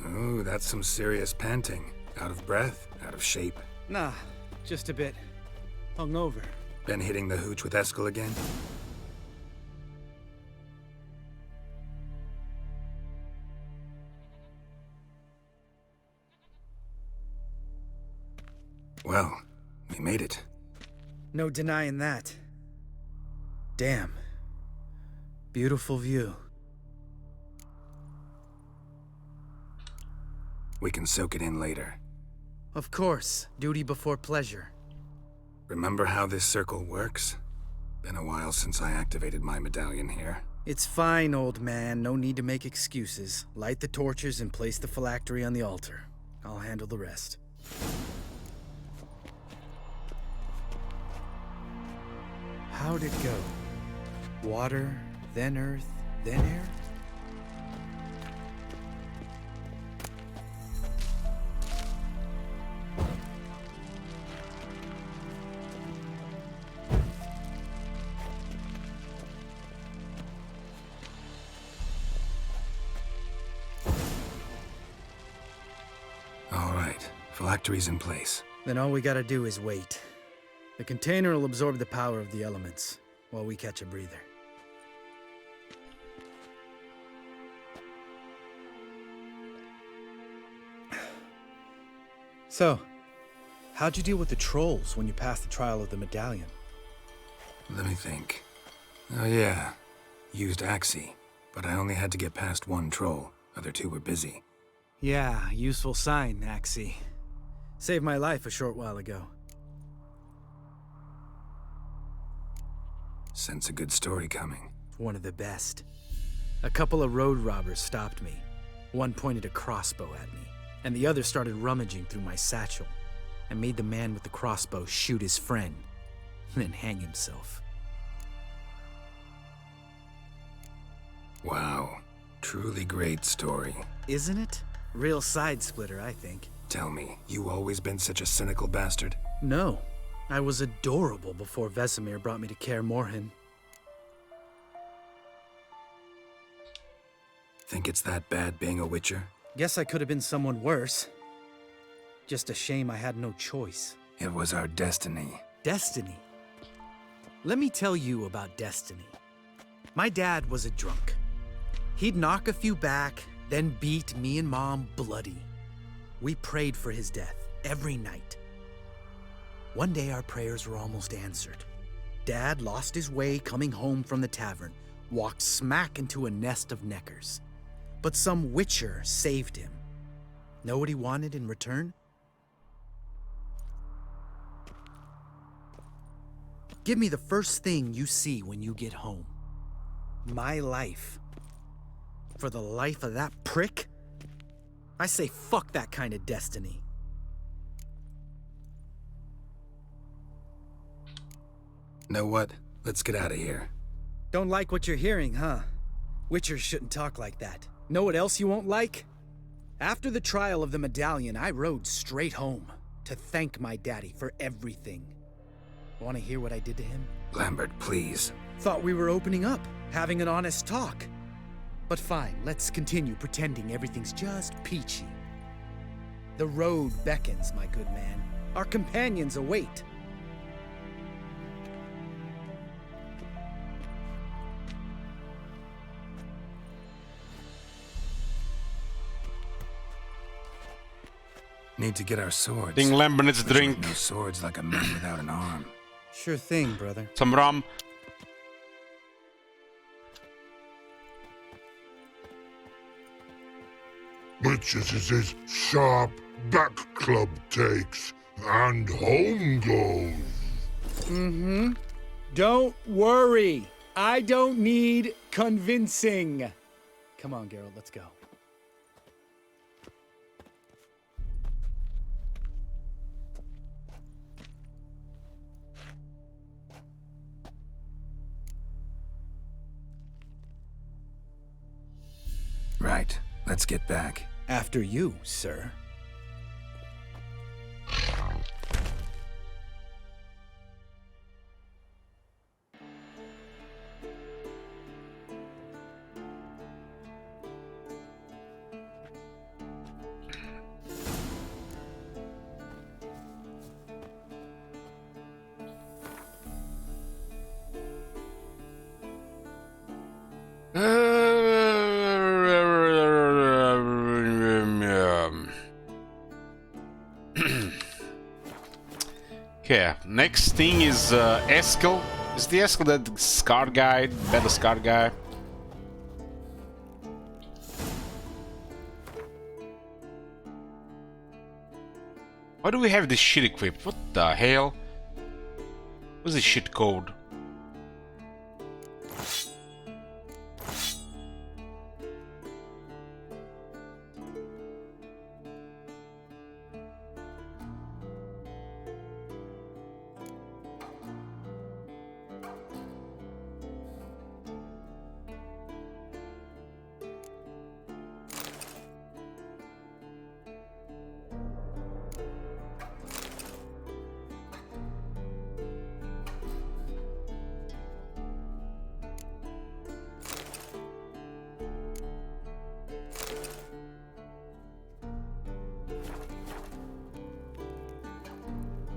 Ooh, that's some serious panting. Out of breath, out of shape. Nah, just a bit hungover. Been hitting the hooch with Eskel again? Well, we made it. No denying that. Damn. Beautiful view. We can soak it in later. Of course, duty before pleasure. Remember how this circle works? Been a while since I activated my medallion here. It's fine, old man. No need to make excuses. Light the torches and place the phylactery on the altar. I'll handle the rest. How'd it go? Water, then earth, then air? All right, phylactery's in place. Then all we gotta do is wait. The container will absorb the power of the elements, while we catch a breather. So, how'd you deal with the trolls when you passed the trial of the medallion? Let me think. Oh yeah, used Axii, but I only had to get past one troll. Other two were busy. Yeah, useful sign, Axii. Saved my life a short while ago. Sense a good story coming. One of the best. A couple of road robbers stopped me. One pointed a crossbow at me, and the other started rummaging through my satchel. I made the man with the crossbow shoot his friend, then hang himself. Wow, truly great story. Isn't it? Real side splitter, I think. Tell me, you always been such a cynical bastard? No. I was adorable before Vesemir brought me to Kaer Morhen. Think it's that bad being a Witcher? Guess I could have been someone worse. Just a shame I had no choice. It was our destiny. Destiny? Let me tell you about destiny. My dad was a drunk. He'd knock a few back, then beat me and Mom bloody. We prayed for his death every night. One day our prayers were almost answered. Dad lost his way coming home from the tavern, walked smack into a nest of neckers. But some Witcher saved him. Know what he wanted in return? Give me the first thing you see when you get home. My life. For the life of that prick? I say fuck that kind of destiny. Know what? Let's get out of here. Don't like what you're hearing, huh? Witchers shouldn't talk like that. Know what else you won't like? After the trial of the medallion, I rode straight home to thank my daddy for everything. Want to hear what I did to him? Lambert, please. Thought we were opening up, having an honest talk. But fine, let's continue pretending everything's just peachy. The road beckons, my good man. Our companions await. Need to get our swords. Think Lambert needs a drink. No swords like a man without an arm. Sure thing, brother. Some rum. Witches is his sharp back club takes, and home goes. Don't worry. I don't need convincing. Come on, Geralt, let's go. Right. Let's get back. After you, sir. Okay, next thing is Eskel. Is the Eskel that scar guy, better scar guy? Why do we have this shit equipped? What the hell? What's this shit code?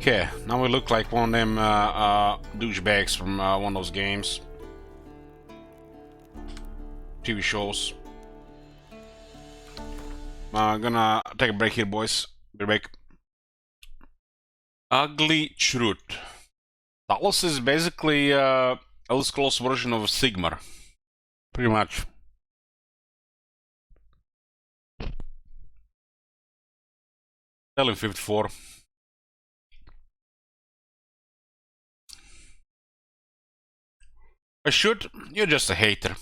Okay, now we look like one of them douchebags from one of those games. TV shows. Gonna take a break here, boys. Be back. Ugly Truth. Talos is basically a Elder Scrolls version of Sigmar. Pretty much. Tell him 54. I should. You're just a hater.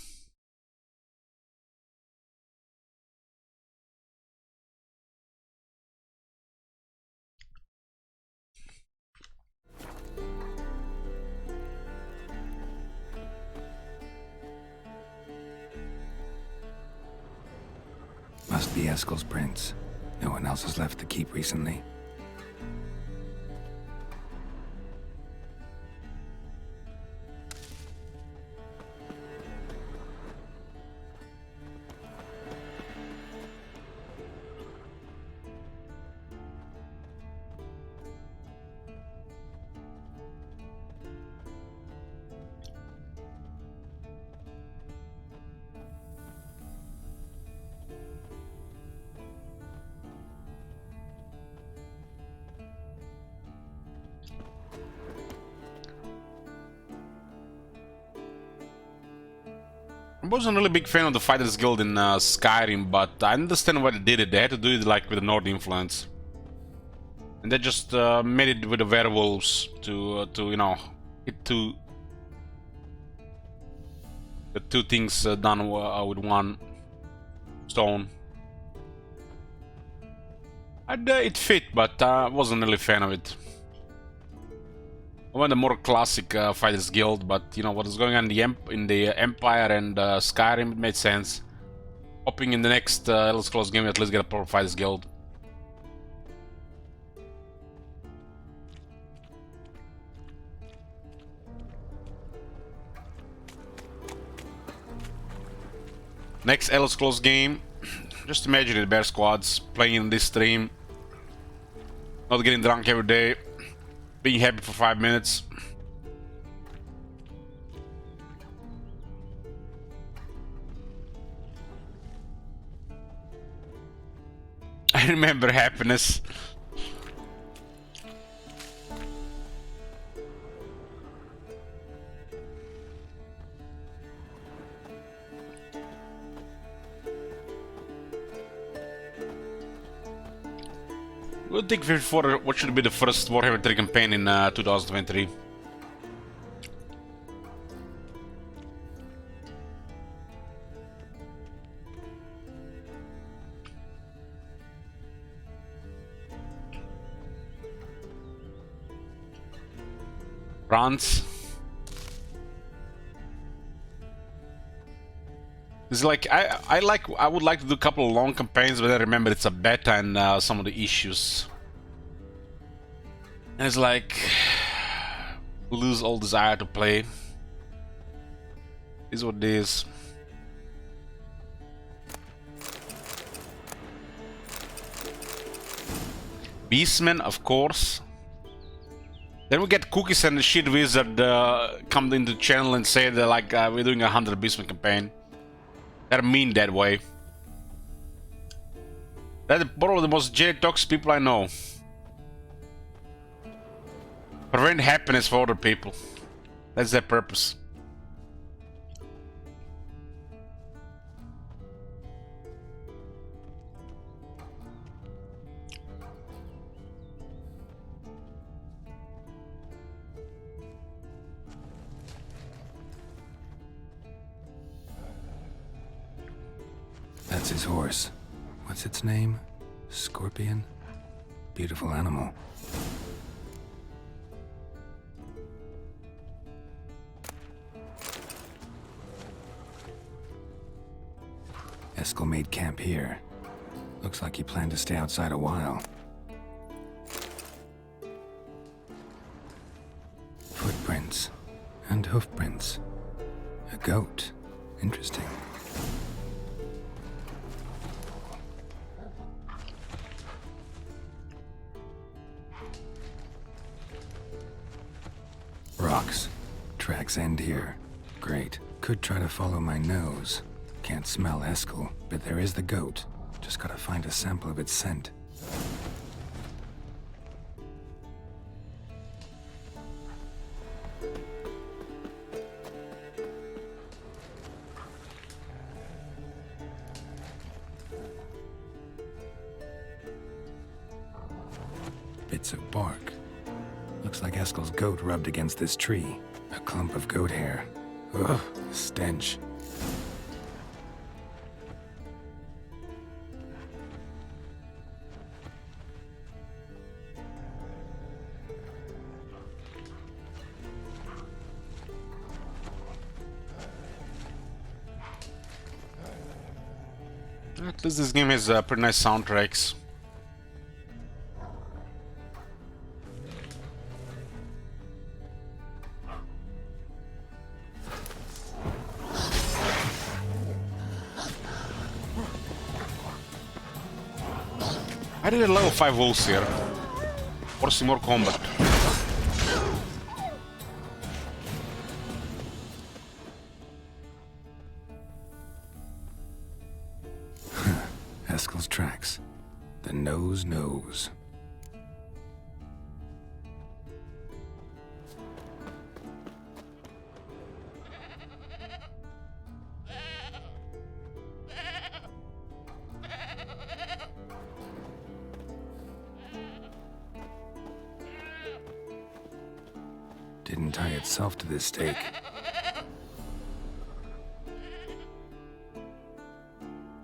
Must be Eskel's prints. No one else has left the keep recently. I wasn't really a big fan of the Fighters Guild in Skyrim, but I understand why they did it. They had to do it like with the Nord influence, and they just made it with the werewolves to you know, hit the two things done with one stone. And it fit, but I wasn't really a fan of it. I went a more classic Fighters Guild, but you know what is going on in the Empire and Skyrim, it made sense. Hoping in the next Elder Scrolls game we at least get a proper Fighters Guild. Next Elder Scrolls game, just imagine it, bear squads playing in this stream, not getting drunk every day. Being happy for 5 minutes. I remember happiness. We'll take 54. What should be the first Warhammer 3 campaign in 2023? France. It's like I would like to do a couple of long campaigns, but I remember it's a beta and some of the issues. And it's like lose all desire to play. Is what it is. Beastmen, of course. Then we get Cookies and the Shit Wizard come into the channel and say that like we're doing a 100 Beastmen campaign. They're mean that way. They're probably the most toxic people I know. Prevent happiness for other people. That's their purpose. That's his horse. What's its name? Scorpion? Beautiful animal. Eskel made camp here. Looks like he planned to stay outside a while. Footprints. And hoofprints. A goat. Interesting. Rocks. Tracks end here. Great. Could try to follow my nose. Can't smell Eskel, but there is the goat. Just gotta find a sample of its scent. Bits of bark. Looks like Eskel's goat rubbed against this tree. A clump of goat hair. Ugh, stench. At least this game has pretty nice soundtracks. I did a level 5 wolves here. Forcing more combat. Eskel's tracks. The nose knows. Didn't tie itself to this stake.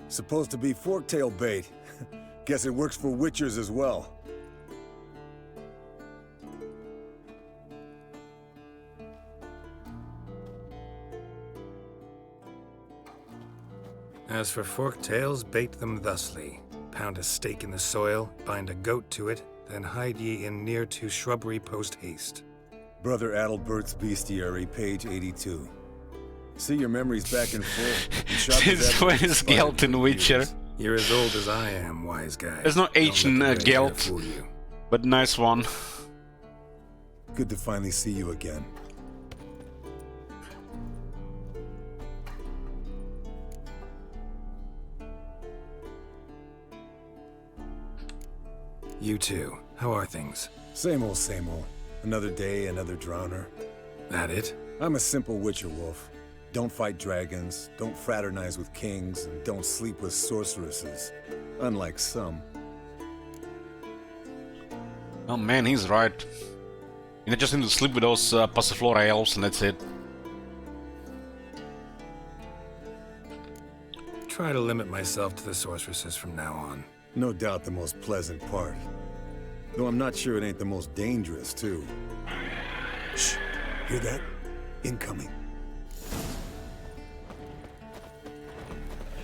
Supposed to be forktail bait. Guess it works for witchers as well. As for forktails, bait them thusly. Pound a stake in the soil, bind a goat to it, then hide ye in near to shrubbery post haste. Brother Adalbert's Bestiary, page 82. See your memories back and forth. Since when is Gelt in Witcher? You're as old as I am, wise guy. There's no H in Gelt, but nice one. Good to finally see you again. You too. How are things? Same old, same old. Another day, another drowner. That it? I'm a simple witcher wolf. Don't fight dragons, don't fraternize with kings, and don't sleep with sorceresses. Unlike some. Oh man, he's right. You just need to sleep with those Passiflora elves and that's it. Try to limit myself to the sorceresses from now on. No doubt the most pleasant part. Though I'm not sure it ain't the most dangerous, too. Shh. Hear that? Incoming.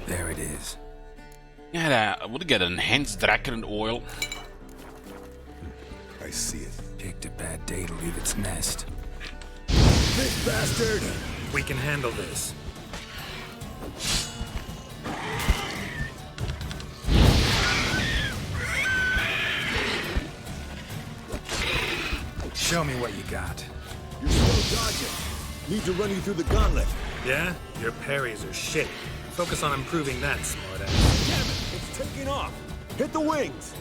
There it is. Yeah, I would get enhanced Draken oil. I see it. Picked a bad day to leave its nest. Big bastard! We can handle this. Show me what you got. You're slow dodging. Need to run you through the gauntlet. Yeah? Your parries are shit. Focus on improving that, smartass. Damn it! It's taking off! Hit the wings!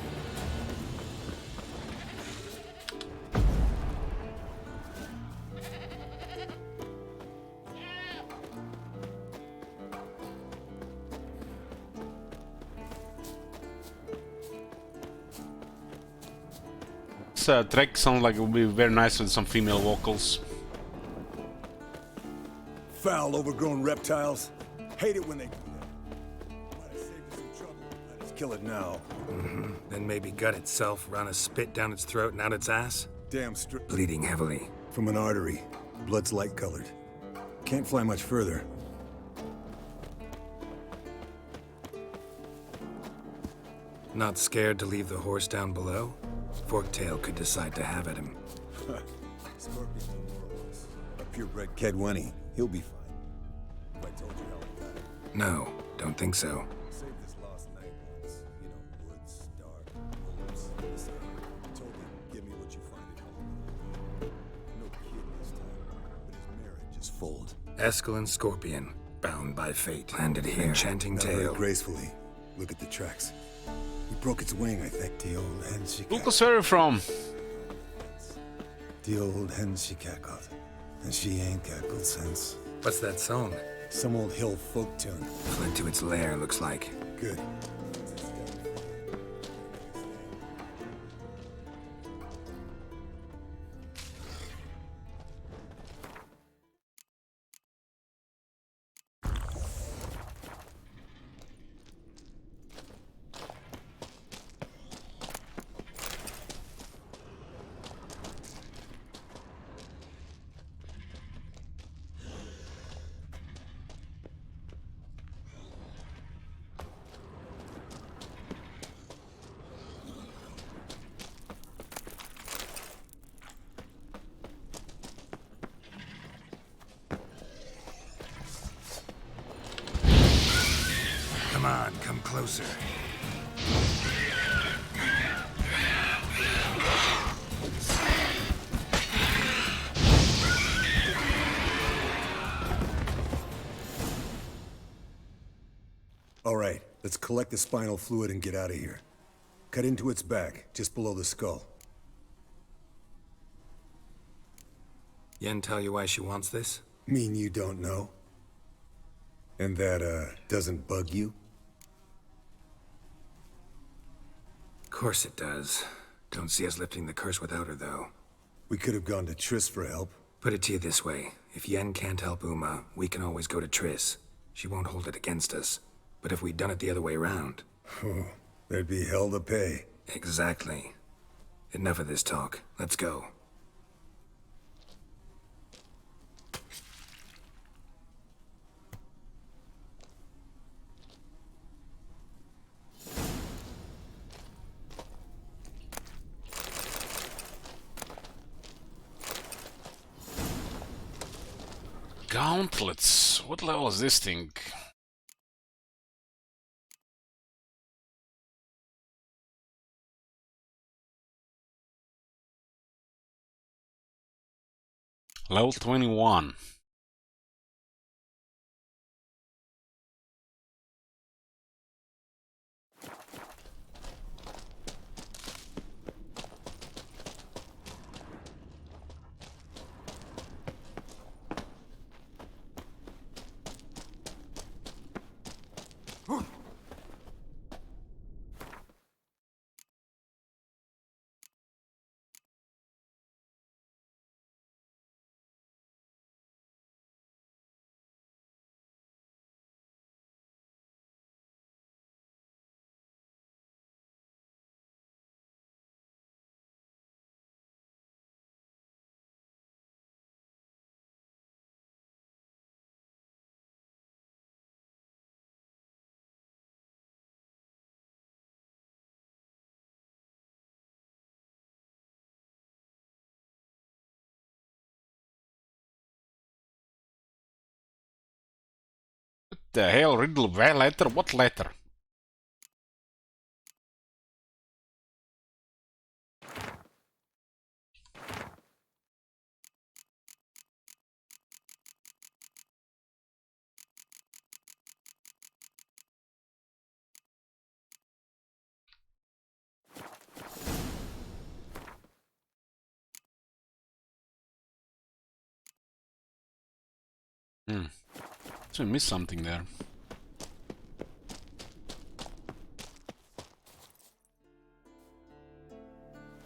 This track sounds like it would be very nice with some female vocals. Foul, overgrown reptiles. Hate it when they do that. Might have saved us some trouble. Let us kill it now. Then maybe gut itself, run a spit down its throat and out its ass? Damn straight. Bleeding heavily. From an artery. Blood's light colored. Can't fly much further. Not scared to leave the horse down below? Forktail could decide to have at him. Scorpion demoralized. A purebred Kedwenny. He'll be fine. If I told you how I got it. No, don't think so. Saved this lost night once. You know, woods, dark, wolves. Listen, told him, give me what you find at home. No kid this time, but his marriage is fulled. Eskel and Scorpion, bound by fate. Landed here. Enchanting Not very tale. gracefully. Look at the tracks. We broke its wing, I think. The old hen she Lucas, where are you from? The old hen she cackled. And she ain't cackled since. What's that song? Some old hill folk tune. Fled to its lair, looks like. Good. Come on, come closer. All right, let's collect the spinal fluid and get out of here. Cut into its back, just below the skull. Yen tell you why she wants this? Mean you don't know? And that, doesn't bug you? Of course it does. Don't see us lifting the curse without her, though. We could have gone to Triss for help. Put it to you this way. If Yen can't help Uma, we can always go to Triss. She won't hold it against us. But if we'd done it the other way around... Oh, there'd be hell to pay. Exactly. Enough of this talk. Let's go. Gauntlets. What level is this thing? Level 21. the hell, Riddle? Where letter? What letter? So I missed something there.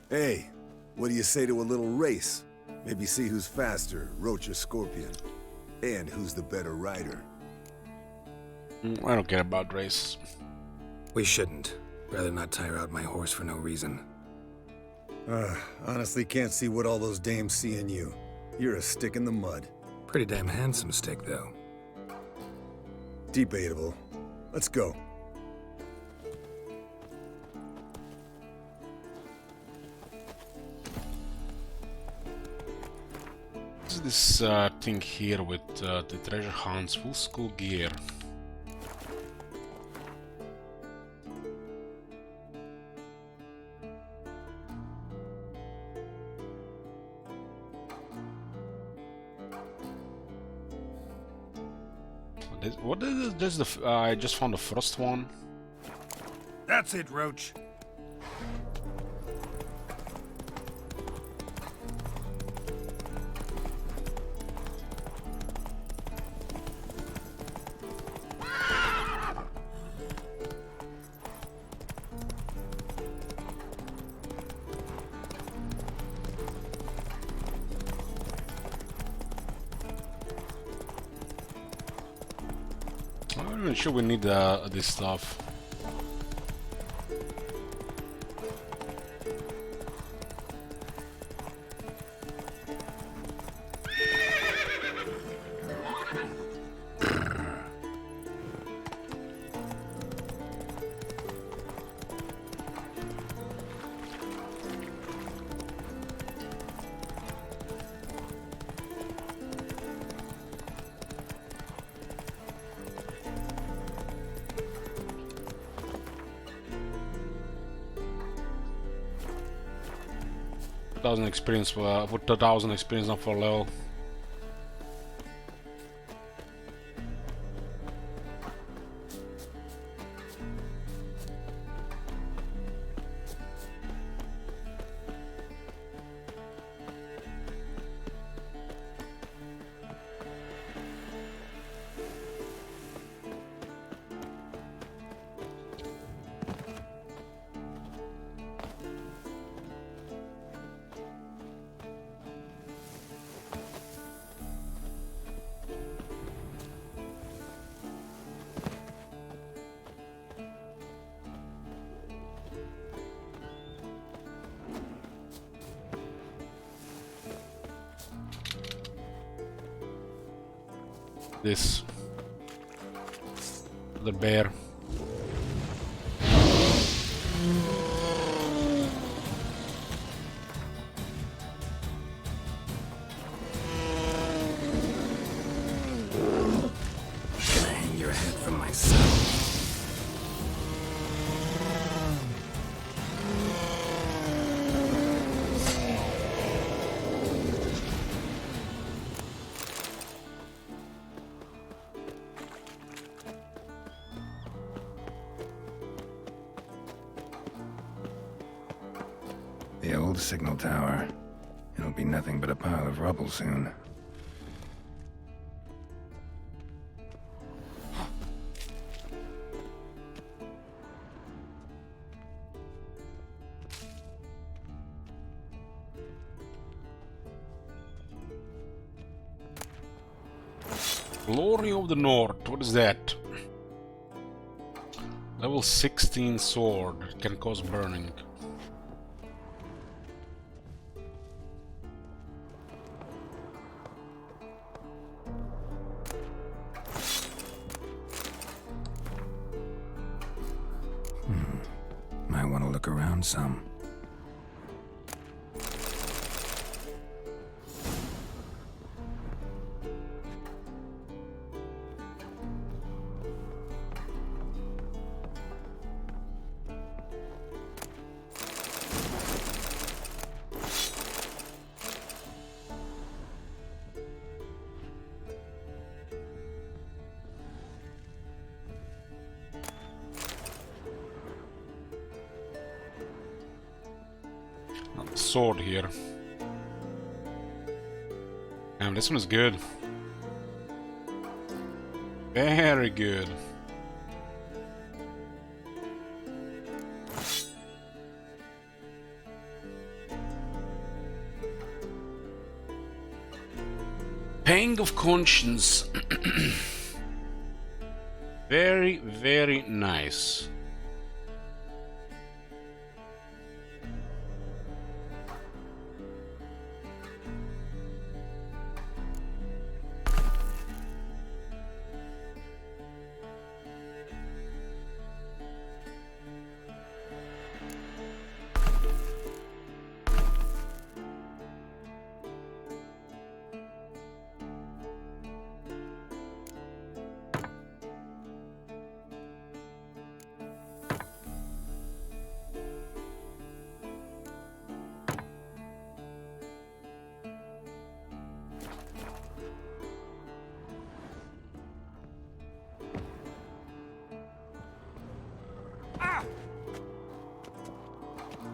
Hey, what do you say to a little race? Maybe see who's faster, Roach or Scorpion. And who's the better rider. I don't care about race. We shouldn't. Rather not tire out my horse for no reason. Honestly can't see what all those dames see in you. You're a stick in the mud. Pretty damn handsome stick, though. Debatable. Let's go. What is this thing here with the treasure hunts, full school gear? What is this? I just found the first one. That's it, Roach. I'm not even sure we need this stuff. Experience for put 2,000 experience on for level. This the bear. Gonna hang your head from myself. The old signal tower. It'll be nothing but a pile of rubble soon. Glory of the North. What is that? Level 16 sword. Can cause burning. Might want to look around some. sword here. Damn, this one is good. Very good. Pang of Conscience. Very, very nice.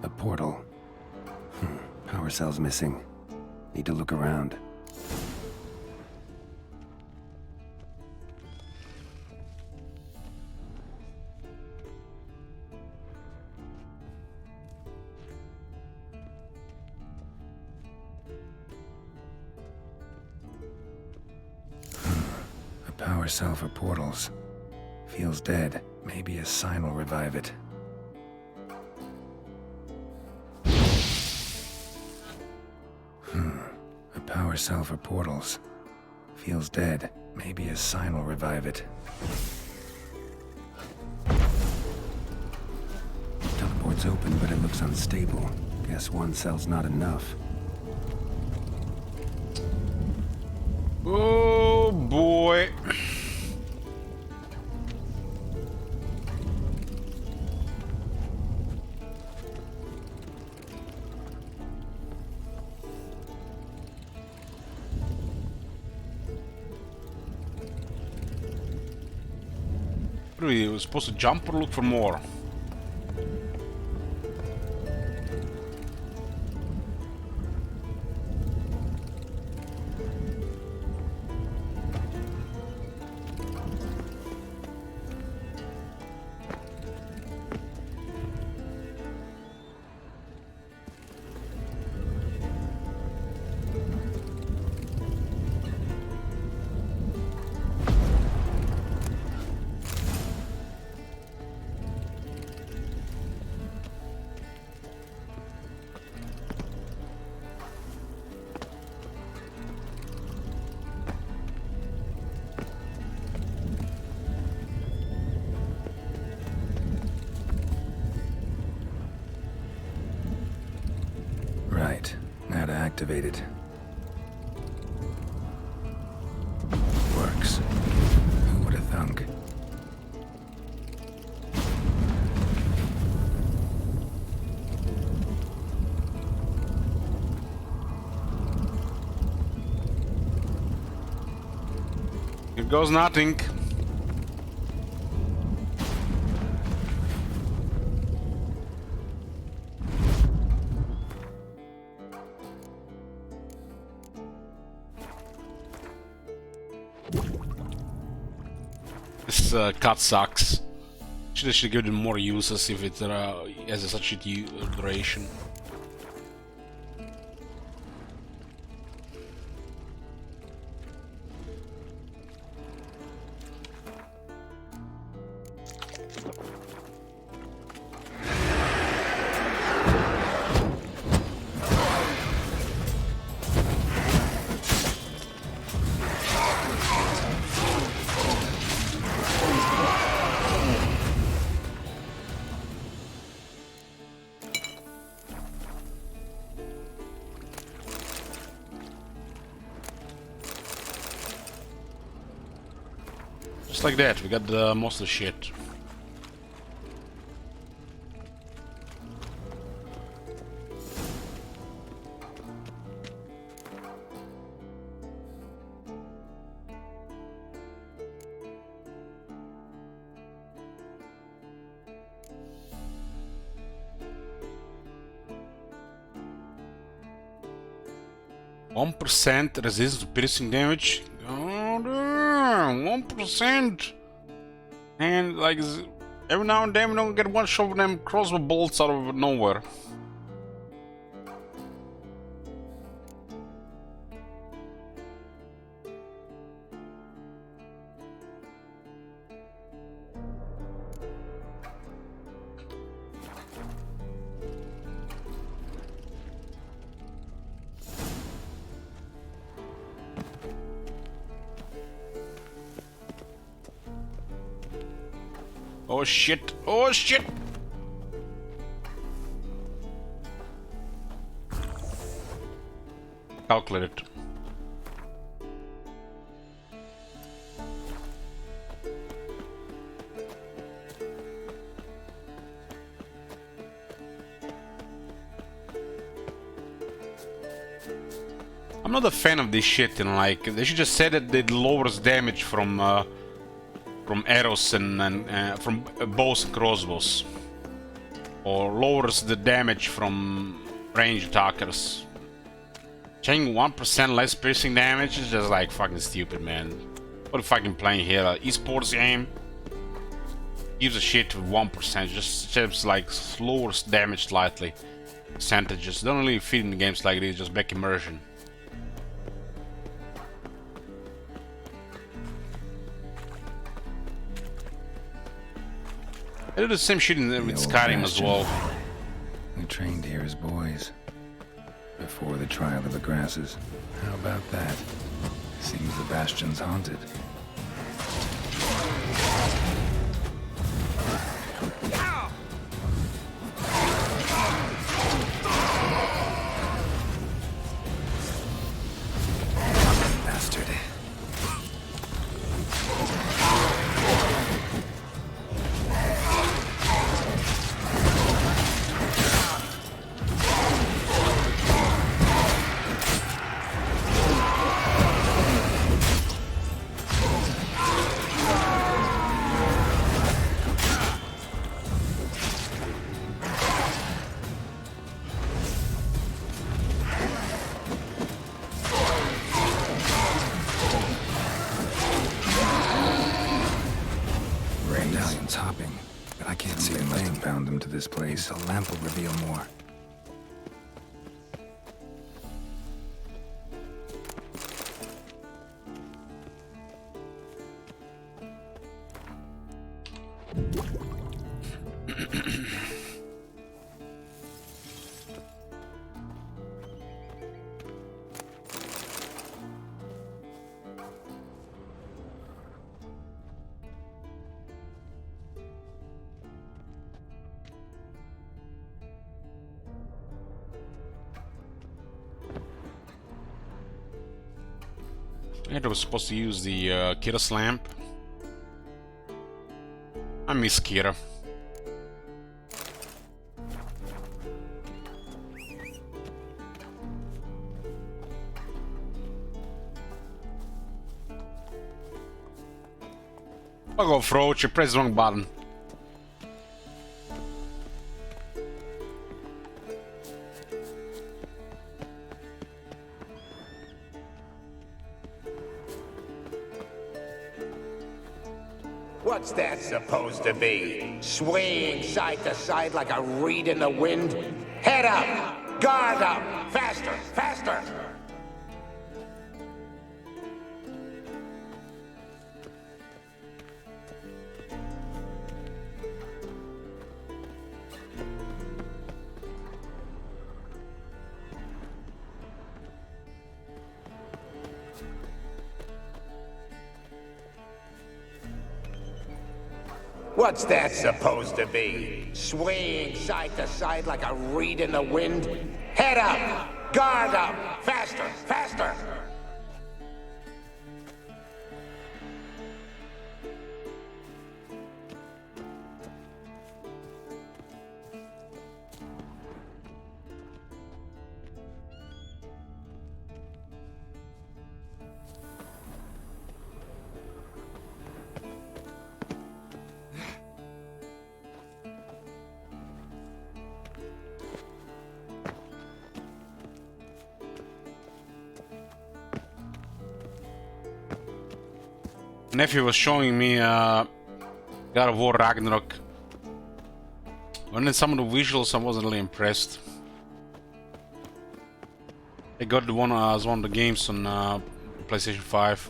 A portal. Power cell's missing. Need to look around. A power cell for portals. Feels dead. Maybe a sign will revive it. A power cell for portals. Feels dead. Maybe a sign will revive it. Teleport's open, but it looks unstable. Guess one cell's not enough. Oh boy. What are we supposed to jump or look for more? Right. Now to activate it. Works. Who would have thunk? Here goes nothing. This cut sucks. Should give it more uses if it has such a duration. Just like that, we got the most of the shit. 1% resistance to piercing damage. Oh damn, 1%. And like every now and then we don't get one shot of them crossbow bolts out of nowhere. Oh shit! Oh shit! Calculate it. I'm not a fan of this shit, and like they should just say that it lowers damage from arrows and from bows and crossbows, or lowers the damage from ranged attackers. Changing 1% less piercing damage is just like fucking stupid, man. What if I can play here? Esports game gives a shit with 1%, just like lowers damage slightly. Percentages don't really fit in games like this, just back immersion. I do the same shit with Skyrim as well. We trained here as boys. Before the trial of the grasses. How about that? Seems the bastion's haunted. Bastard. Hopping, but I can't see a thing. Found them to this place. A lamp will reveal more. I was supposed to use the Kira's lamp. I miss Kira. Fuck off, Roach, you pressed the wrong button. What's that supposed to be? Swaying side to side like a reed in the wind? Head up! Guard up! Faster! Faster! What's that supposed to be? Swaying side to side like a reed in the wind? Head up! Guard up! Faster! Faster! nephew was showing me God of War Ragnarok. When in some of the visuals, I wasn't really impressed. I got the one as one of the games on PlayStation 5.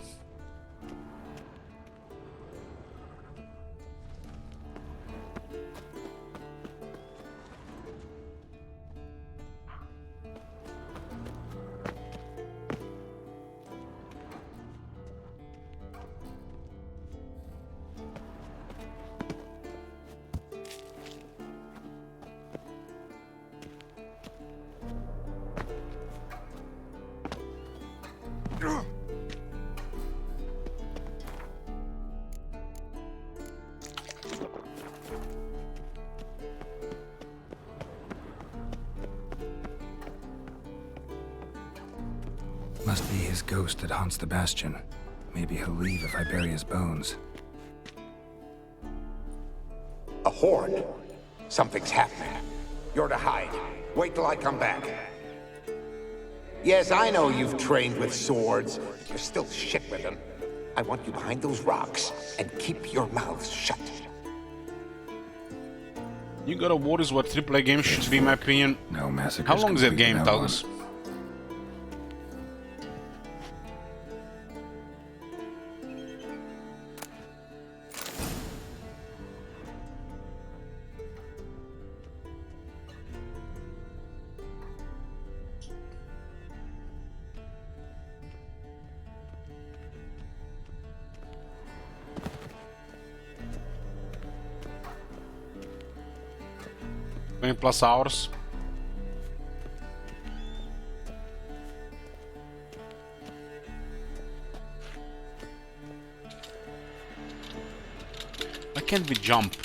Must be his ghost that haunts the Bastion. Maybe he'll leave if I bury his bones. A horde. Something's happening. You're to hide. Wait till I come back. Yes, I know you've trained with swords. You're still shit with them. I want you behind those rocks and keep your mouth shut. You God of War is what AAA games should be, in my opinion. No massacre. How long is that game, Douglas? Plus hours. Why can't we jump?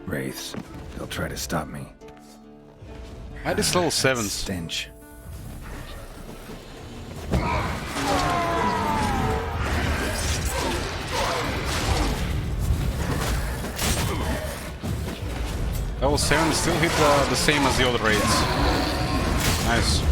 Wraiths. They'll try to stop me. Why this level 7s? Stench. Level 7 still hit the same as the other raids. Nice.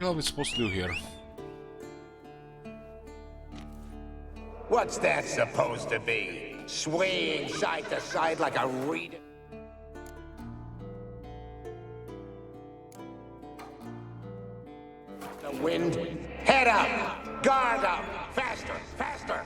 What are we supposed to do here? What's that supposed to be? Swaying side to side like a reed? The wind? Head up! Guard up! Faster! Faster!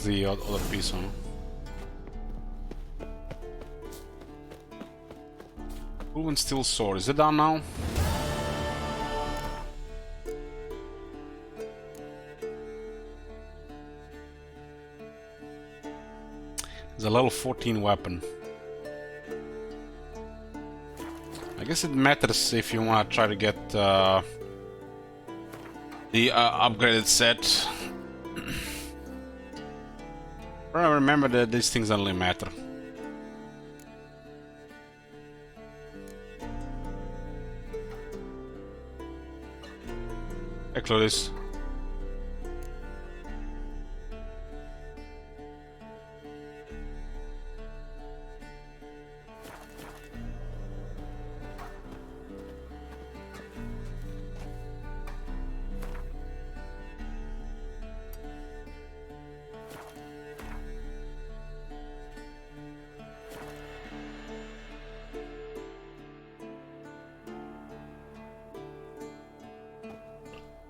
The other piece on. Proven steel sword. Is it done now? It's a level 14 weapon. I guess it matters if you want to try to get the upgraded set. I remember that these things only matter. Hey, Claudius.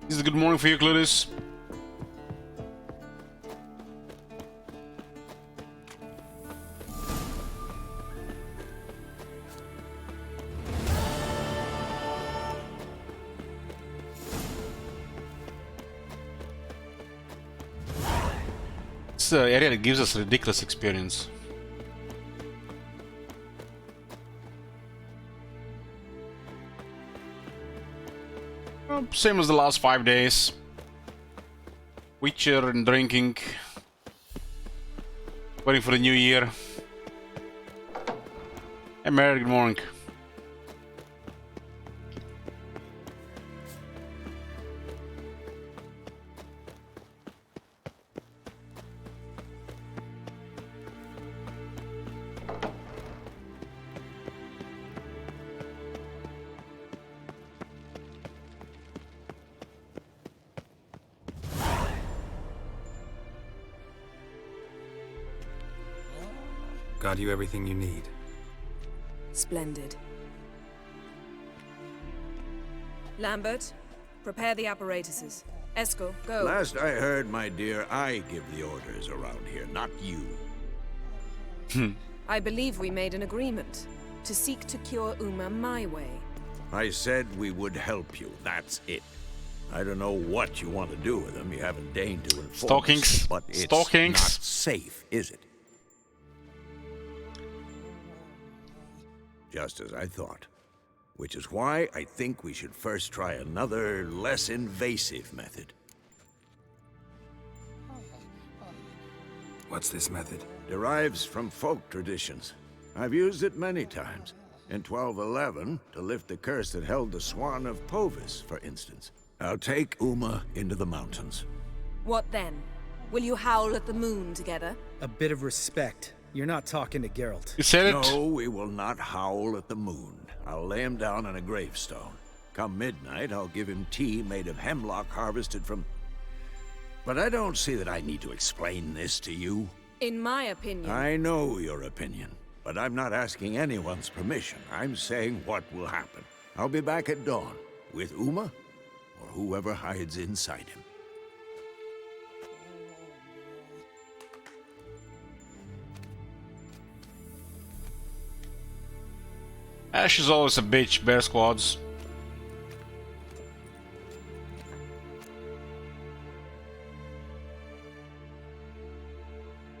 This is a good morning for you, Claudius. This area gives us ridiculous experience. Well, same as the last 5 days. Witcher and drinking. Waiting for the new year. Hey Mary, good morning. Got you everything you need. Splendid. Lambert, prepare the apparatuses. Esco, go. Last I heard, my dear, I give the orders around here, not you. I believe we made an agreement to seek to cure Uma my way. I said we would help you, that's it. I don't know what you want to do with them, you haven't deigned to inform us, but it's not safe, is it? Just as I thought. Which is why I think we should first try another, less invasive method. What's this method? Derives from folk traditions. I've used it many times. In 1211, to lift the curse that held the Swan of Povis, for instance. I'll take Uma into the mountains. What then? Will you howl at the moon together? A bit of respect. You're not talking to Geralt. You said it? No, we will not howl at the moon. I'll lay him down on a gravestone. Come midnight, I'll give him tea made of hemlock harvested from... But I don't see that I need to explain this to you. In my opinion... I know your opinion, but I'm not asking anyone's permission. I'm saying what will happen. I'll be back at dawn, with Uma, or whoever hides inside him. Ash is always a bitch, bear squads.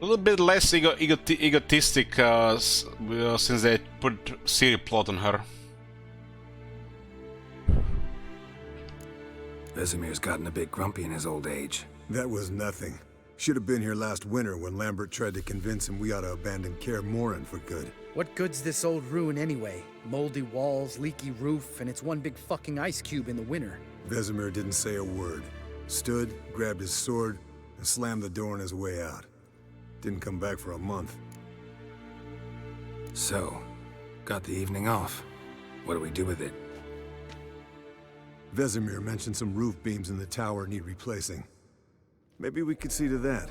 A little bit less egotistic since they put Ciri plot on her. Vesemir's gotten a bit grumpy in his old age. That was nothing. Should have been here last winter when Lambert tried to convince him we ought to abandon Kaer Morhen for good. What good's this old ruin anyway? Moldy walls, leaky roof, and it's one big fucking ice cube in the winter. Vesemir didn't say a word. Stood, grabbed his sword, and slammed the door on his way out. Didn't come back for a month. So, got the evening off. What do we do with it? Vesemir mentioned some roof beams in the tower need replacing. Maybe we could see to that.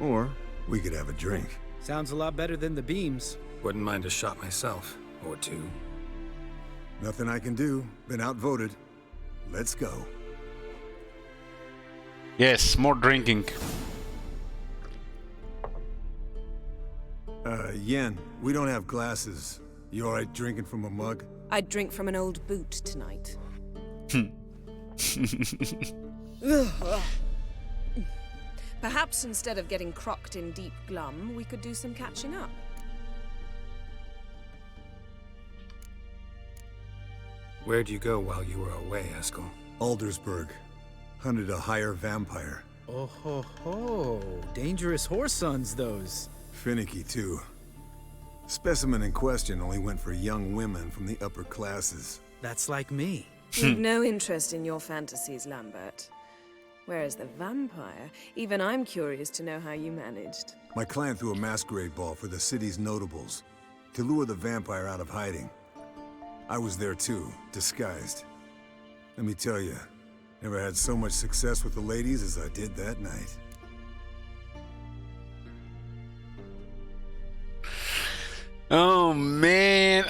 Or we could have a drink. Sounds a lot better than the beams. Wouldn't mind a shot myself, or two. Nothing I can do. Been outvoted. Let's go. Yes, more drinking. Yen, we don't have glasses. You alright drinking from a mug? I'd drink from an old boot tonight. Perhaps instead of getting crocked in deep glum, we could do some catching up. Where'd you go while you were away, Eskel? Aldersburg. Hunted a higher vampire. Oh ho ho. Dangerous horse sons, those. Finicky, too. Specimen in question only went for young women from the upper classes. That's like me. We've no interest in your fantasies, Lambert. Whereas the vampire, even I'm curious to know how you managed. My client threw a masquerade ball for the city's notables to lure the vampire out of hiding. I was there too, disguised. Let me tell you, never had so much success with the ladies as I did that night. Oh man,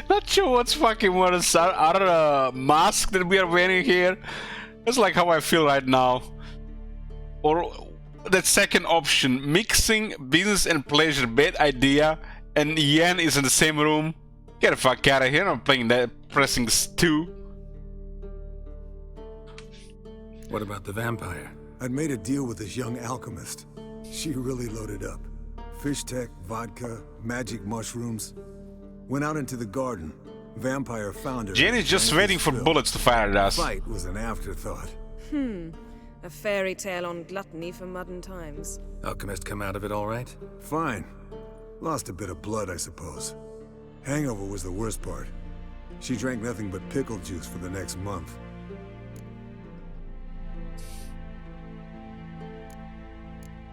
not sure what's fucking worse, our mask that we are wearing here. It's like how I feel right now. Or that second option, mixing business and pleasure, bad idea, and Yen is in the same room. Get the fuck out of here, I'm playing that, pressing 2. What about the vampire? I'd made a deal with this young alchemist. She really loaded up. Fish tech, vodka, magic mushrooms. Went out into the garden. Vampire found her. Jenny's just waiting for bullets to fire at us. The fight was an afterthought. A fairy tale on gluttony for modern times. Alchemist come out of it all right? Fine. Lost a bit of blood, I suppose. Hangover was the worst part. She drank nothing but pickle juice for the next month.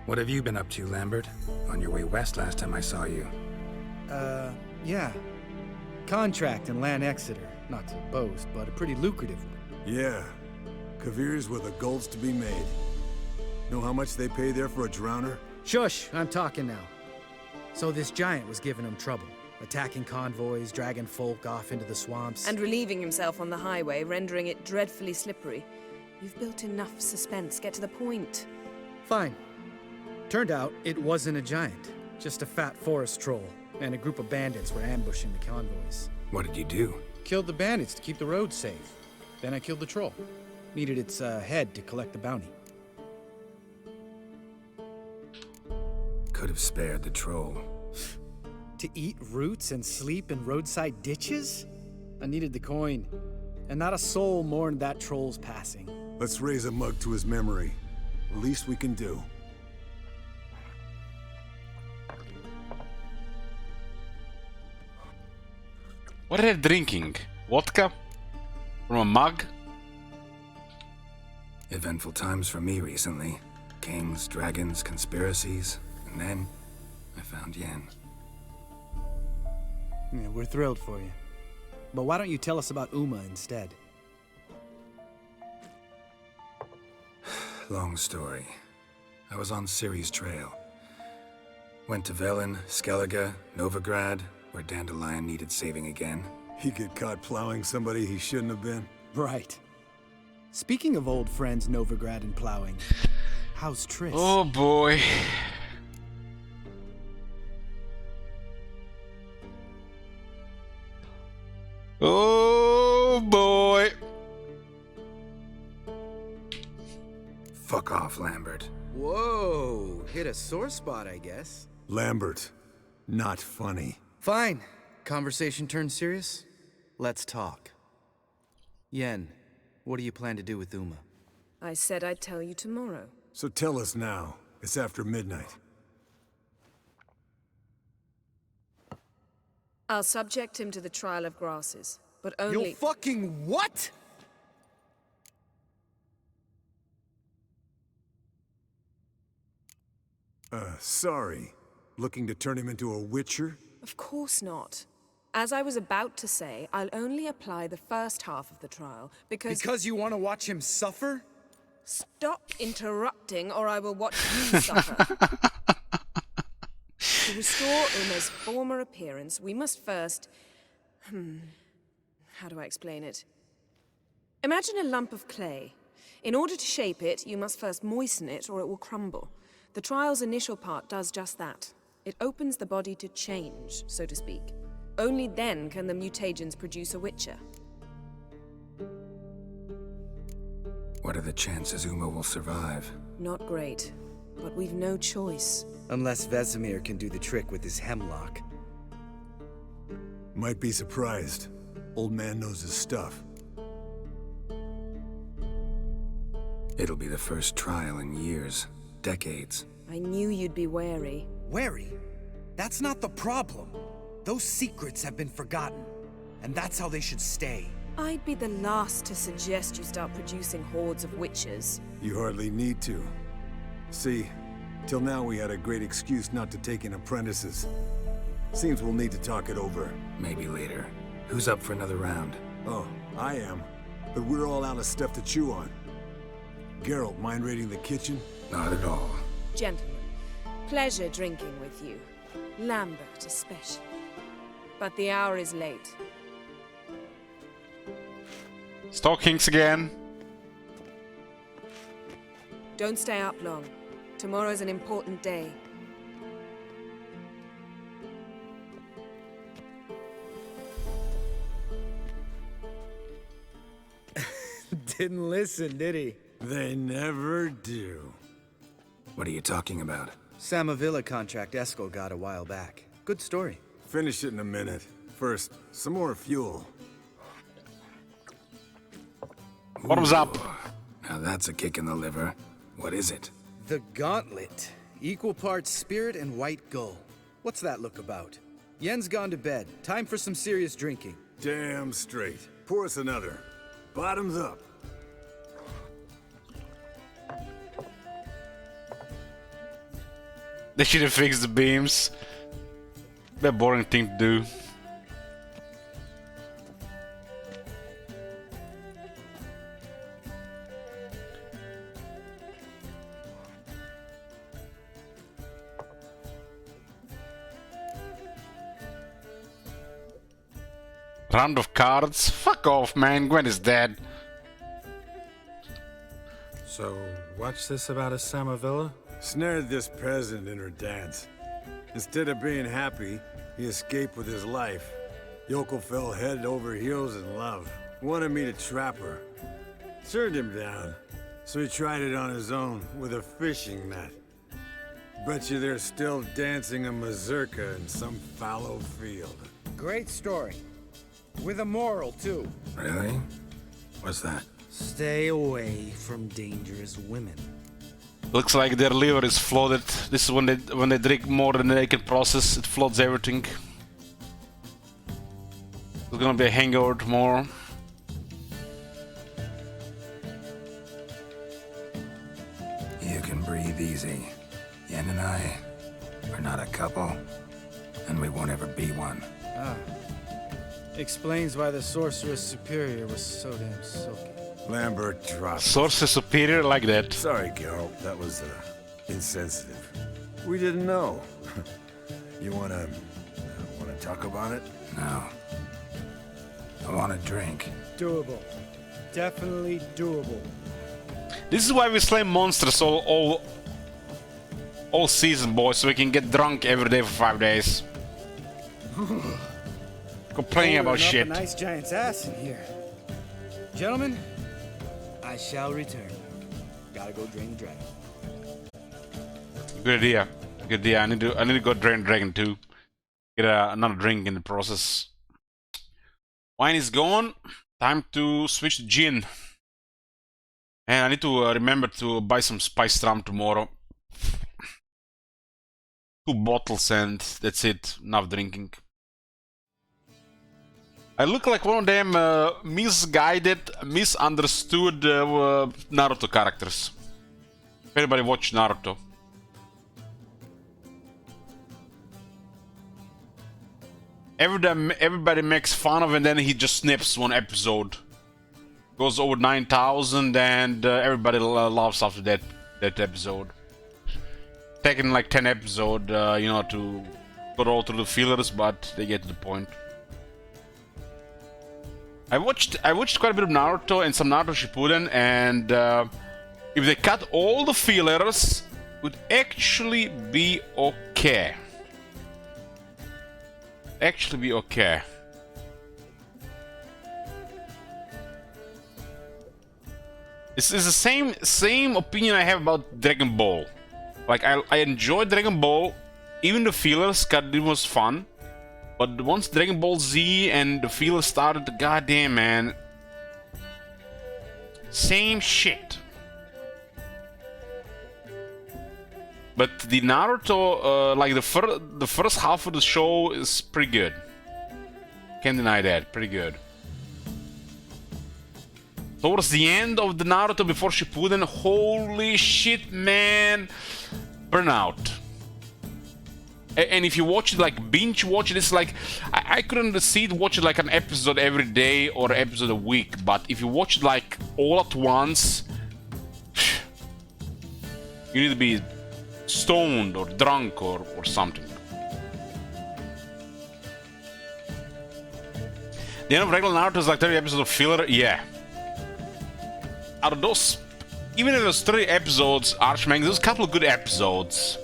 What have you been up to, Lambert? On your way west last time I saw you. Yeah. Contract in Lan Exeter. Not to boast, but a pretty lucrative one. Yeah. Kavir's were the goals to be made. Know how much they pay there for a drowner? Shush, I'm talking now. So this giant was giving him trouble. Attacking convoys, dragging folk off into the swamps. And relieving himself on the highway, rendering it dreadfully slippery. You've built enough suspense. Get to the point. Fine. Turned out it wasn't a giant. Just a fat forest troll. And a group of bandits were ambushing the convoys. What did you do? Killed the bandits to keep the roads safe. Then I killed the troll. Needed its head to collect the bounty. Could have spared the troll. To eat roots and sleep in roadside ditches? I needed the coin. And not a soul mourned that troll's passing. Let's raise a mug to his memory. The least we can do. What are they drinking? Vodka? From a mug? Eventful times for me recently. Kings, dragons, conspiracies. And then, I found Yen. Yeah, we're thrilled for you. But why don't you tell us about Uma instead? Long story. I was on Ciri's trail. Went to Velen, Skellige, Novigrad, where Dandelion needed saving again. He get caught plowing somebody he shouldn't have been? Right. Speaking of old friends Novigrad and plowing, how's Triss? Oh boy. Oh boy. Fuck off, Lambert. Whoa, hit a sore spot, I guess. Lambert, not funny. Fine. Conversation turned serious? Let's talk. Yen, what do you plan to do with Uma? I said I'd tell you tomorrow. So tell us now. It's after midnight. I'll subject him to the trial of grasses, but only— You'll fucking what? Sorry. Looking to turn him into a witcher? Of course not. As I was about to say, I'll only apply the first half of the trial, because— Because you want to watch him suffer? Stop interrupting, or I will watch you suffer. To restore Uma's former appearance, we must first— how do I explain it? Imagine a lump of clay. In order to shape it, you must first moisten it, or it will crumble. The trial's initial part does just that. It opens the body to change, so to speak. Only then can the mutagens produce a witcher. What are the chances Uma will survive? Not great, but we've no choice. Unless Vesemir can do the trick with his hemlock. Might be surprised. Old man knows his stuff. It'll be the first trial in years. Decades. I knew you'd be wary. Wary? That's not the problem. Those secrets have been forgotten. And that's how they should stay. I'd be the last to suggest you start producing hordes of witches. You hardly need to. See, till now we had a great excuse not to take in apprentices. Seems we'll need to talk it over. Maybe later. Who's up for another round? Oh, I am. But we're all out of stuff to chew on. Geralt, mind raiding the kitchen? Not at all. Gentlemen, pleasure drinking with you. Lambert especially. But the hour is late. Stockings again. Don't stay up long. Tomorrow's an important day. Didn't listen, did he? They never do. What are you talking about? Samavilla contract Eskel got a while back. Good story. Finish it in a minute. First, some more fuel. Bottoms up. Now that's a kick in the liver. What is it? The Gauntlet. Equal parts spirit and white gull. What's that look about? Yen's gone to bed. Time for some serious drinking. Damn straight. Pour us another. Bottoms up. They should have fixed the beams. That boring thing to do. Round of cards? Fuck off, man. Gwen is dead. So, what's this about a Samavilla? Snared this peasant in her dance. Instead of being happy, he escaped with his life. Yoko fell head over heels in love. Wanted me to trap her. Turned him down. So he tried it on his own with a fishing net. Bet you they're still dancing a mazurka in some fallow field. Great story. With a moral, too. Really? What's that? Stay away from dangerous women. Looks like their liver is flooded. This is when they drink more than they can process. It floods everything. There's gonna be a hangover tomorrow. You can breathe easy. Yen and I, we're not a couple, and we won't ever be one. Ah. Explains why the Sorceress Superior was so damn silky. Lambert dropped. Sorcerer Superior like that. Sorry, Geralt. That was insensitive. We didn't know. You wanna talk about it? No. I want a drink. Doable. Definitely doable. This is why we slay monsters all season, boys, so we can get drunk every day for 5 days. Complaining about shit. A nice giant's ass in here. Gentlemen, I shall return. Gotta go drain the dragon. Good idea. Good idea. I need to go drain the dragon too. Get another drink in the process. Wine is gone. Time to switch to gin. And I need to remember to buy some spiced rum tomorrow. 2 bottles and that's it. Enough drinking. I look like one of them misguided, misunderstood Naruto characters. If anybody watched Naruto. Everybody makes fun of, and then he just snips one episode. Goes over 9,000, and everybody laughs after that episode. Taking like 10 episodes, you know, to go all through the fillers, but they get to the point. I watched quite a bit of Naruto and some Naruto Shippuden, and if they cut all the fillers, it would actually be okay. Actually be okay. This is the same opinion I have about Dragon Ball. Like I enjoyed Dragon Ball, even the fillers, cause it was fun. But once Dragon Ball Z and the fillers started, goddamn man, same shit. But the Naruto, like the first half of the show is pretty good. Can't deny that, pretty good. Towards the end of the Naruto before Shippuden, holy shit, man, burnout. And if you watch it like binge watch it, it's like I couldn't watch it like an episode every day or episode a week. But if you watch it like all at once, you need to be stoned or drunk or something. The end of regular Naruto is like 30 episodes of filler, yeah. Out of those, even if there's 30 episodes, Archmang, there's a couple of good episodes.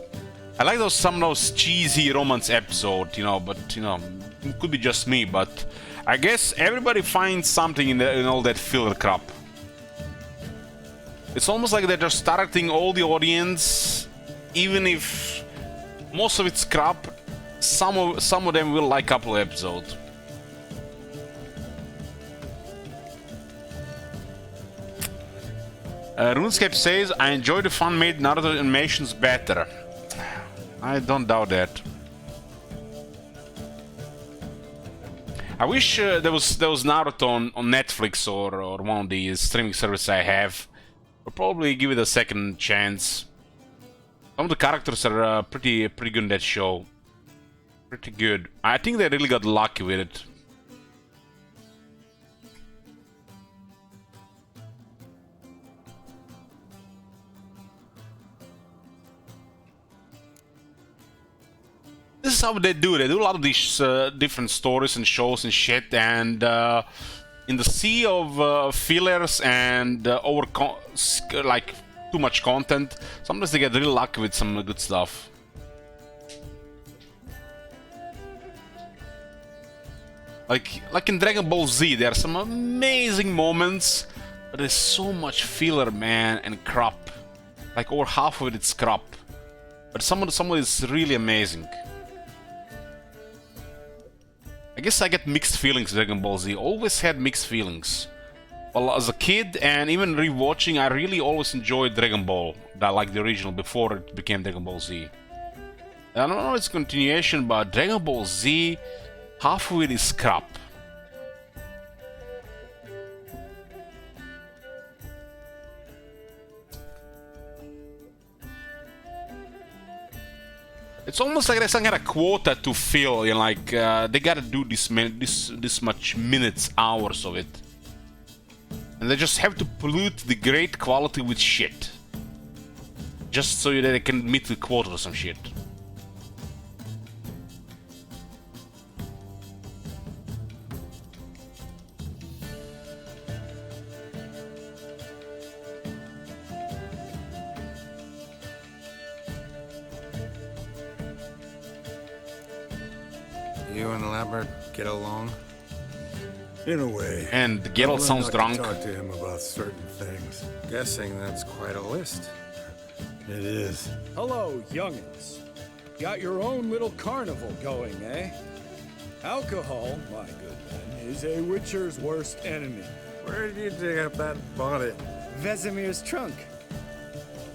I like some of those cheesy romance episodes, you know, but you know, it could be just me, but I guess everybody finds something in all that filler crap. It's almost like they're just targeting all the audience, even if most of it's crap. Some of them will like a couple of episodes. RuneScape says, I enjoy the fun made Naruto animations better. I don't doubt that. I wish there was Naruto on Netflix or one of the streaming services I have. I'll probably give it a second chance. Some of the characters are pretty good in that show. Pretty good. I think they really got lucky with it. This is how they do it. They do a lot of these different stories and shows and shit, and in the sea of fillers and like too much content, sometimes they get really lucky with some good stuff. Like in Dragon Ball Z, there are some amazing moments, but there's so much filler, man, and crap. Like over half of it's crap, but some of it is really amazing. I guess I get mixed feelings with Dragon Ball Z. Always had mixed feelings. Well, as a kid and even rewatching, I really always enjoyed Dragon Ball, like the original, before it became Dragon Ball Z. I don't know its continuation, but Dragon Ball Z, half of it is crap. It's almost like there's some kind of quota to fill, you know, like they gotta do this much minutes, hours of it. And they just have to pollute the great quality with shit. Just so that they can meet the quota or some shit. You and Lambert get along? In a way. And Geralt sounds drunk. Talk to him about certain things. Guessing that's quite a list. It is. Hello, youngins. Got your own little carnival going, eh? Alcohol, my good man, is a witcher's worst enemy. Where did you dig up that bonnet? Vesemir's trunk.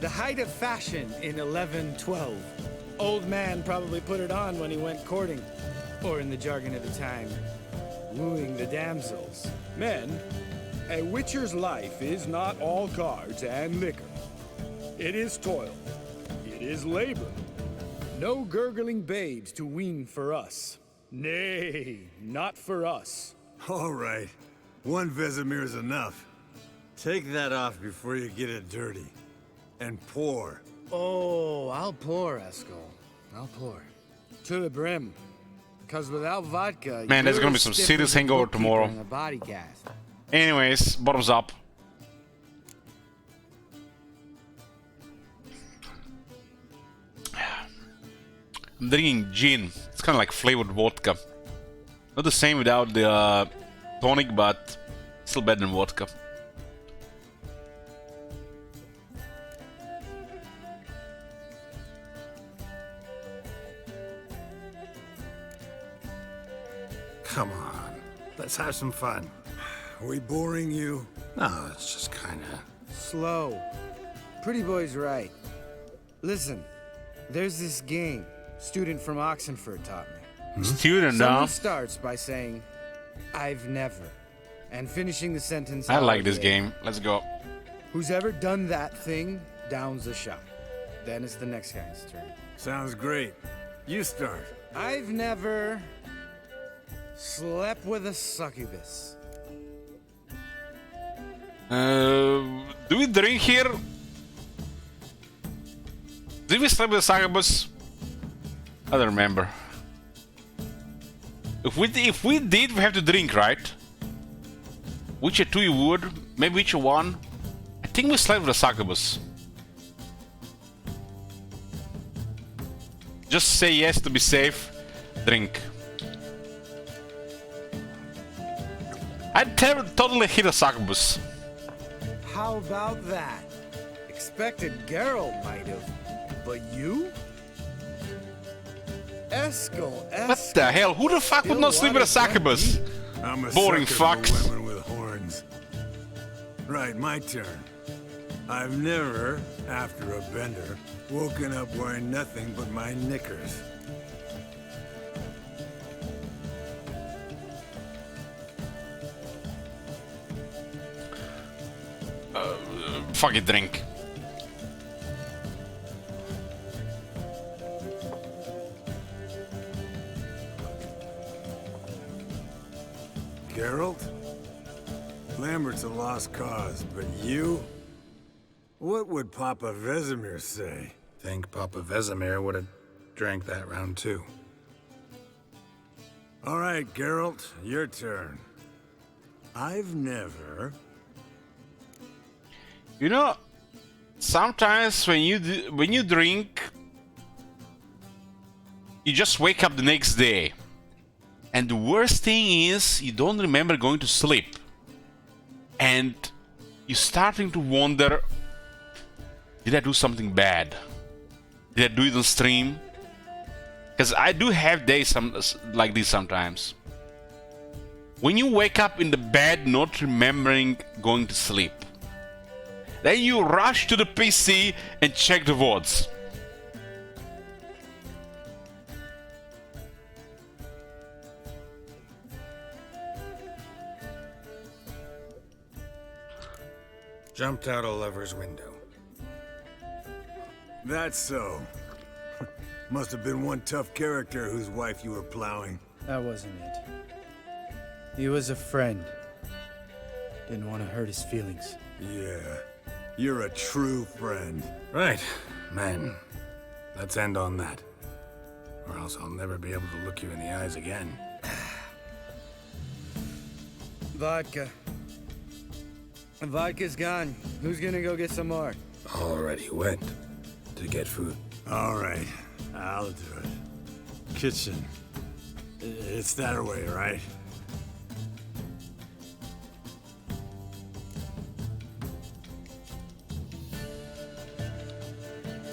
The height of fashion in 1112. Old man probably put it on when he went courting. Or in the jargon of the time, wooing the damsels. Men, a witcher's life is not all cards and liquor. It is toil. It is labor. No gurgling babes to wean for us. Nay, not for us. All right. One Vesemir is enough. Take that off before you get it dirty. And pour. Oh, I'll pour, Eskel. I'll pour. To the brim. Because without vodka, man, there's gonna be some serious hangover tomorrow. Body gas. Anyways, bottoms up. I'm drinking gin. It's kind of like flavored vodka. Not the same without the tonic, but still better than vodka. Come on, let's have some fun. Are we boring you? No, it's just kinda... Slow. Pretty boy's right. Listen, there's this game. Student from Oxenford taught me. Student, Someone starts by saying, I've never, and finishing the sentence. I like this game. Let's go. Who's ever done that thing downs a shot. Then it's the next guy's turn. Sounds great. You start. I've never slept with a succubus. Do we drink here? Did we sleep with a succubus? I don't remember. If we did, we have to drink, right? Witcher 2 you would, maybe Witcher 1. I think we slept with a succubus. Just say yes to be safe. Drink. I'd totally hit a succubus. How about that? expected Geralt might have. But you? Eskel, What the hell? Who the fuck would not sleep with a succubus? I'm a Boring sucker for fucks. women with horns. Right, my turn. I've never, after a bender, woken up wearing nothing but my knickers. Fuck it, drink. Geralt? Lambert's a lost cause, but you? What would Papa Vesemir say? Think Papa Vesemir would have drank that round too. All right, Geralt, your turn. I've never... You know, sometimes when you drink, you just wake up the next day, and the worst thing is you don't remember going to sleep, and you're starting to wonder, did I do something bad? Did I do it on stream? Because I do have days like this sometimes. When you wake up in the bed not remembering going to sleep, then you rush to the PC and check the VODs. Jumped out a lover's window. That's so. Must have been one tough character whose wife you were plowing. That wasn't it. He was a friend. Didn't want to hurt his feelings. Yeah. You're a true friend. Right, man. Let's end on that. Or else I'll never be able to look you in the eyes again. Vodka. Vodka's gone. Who's gonna go get some more? Already went to get food. All right, I'll do it. Kitchen. It's that way, right?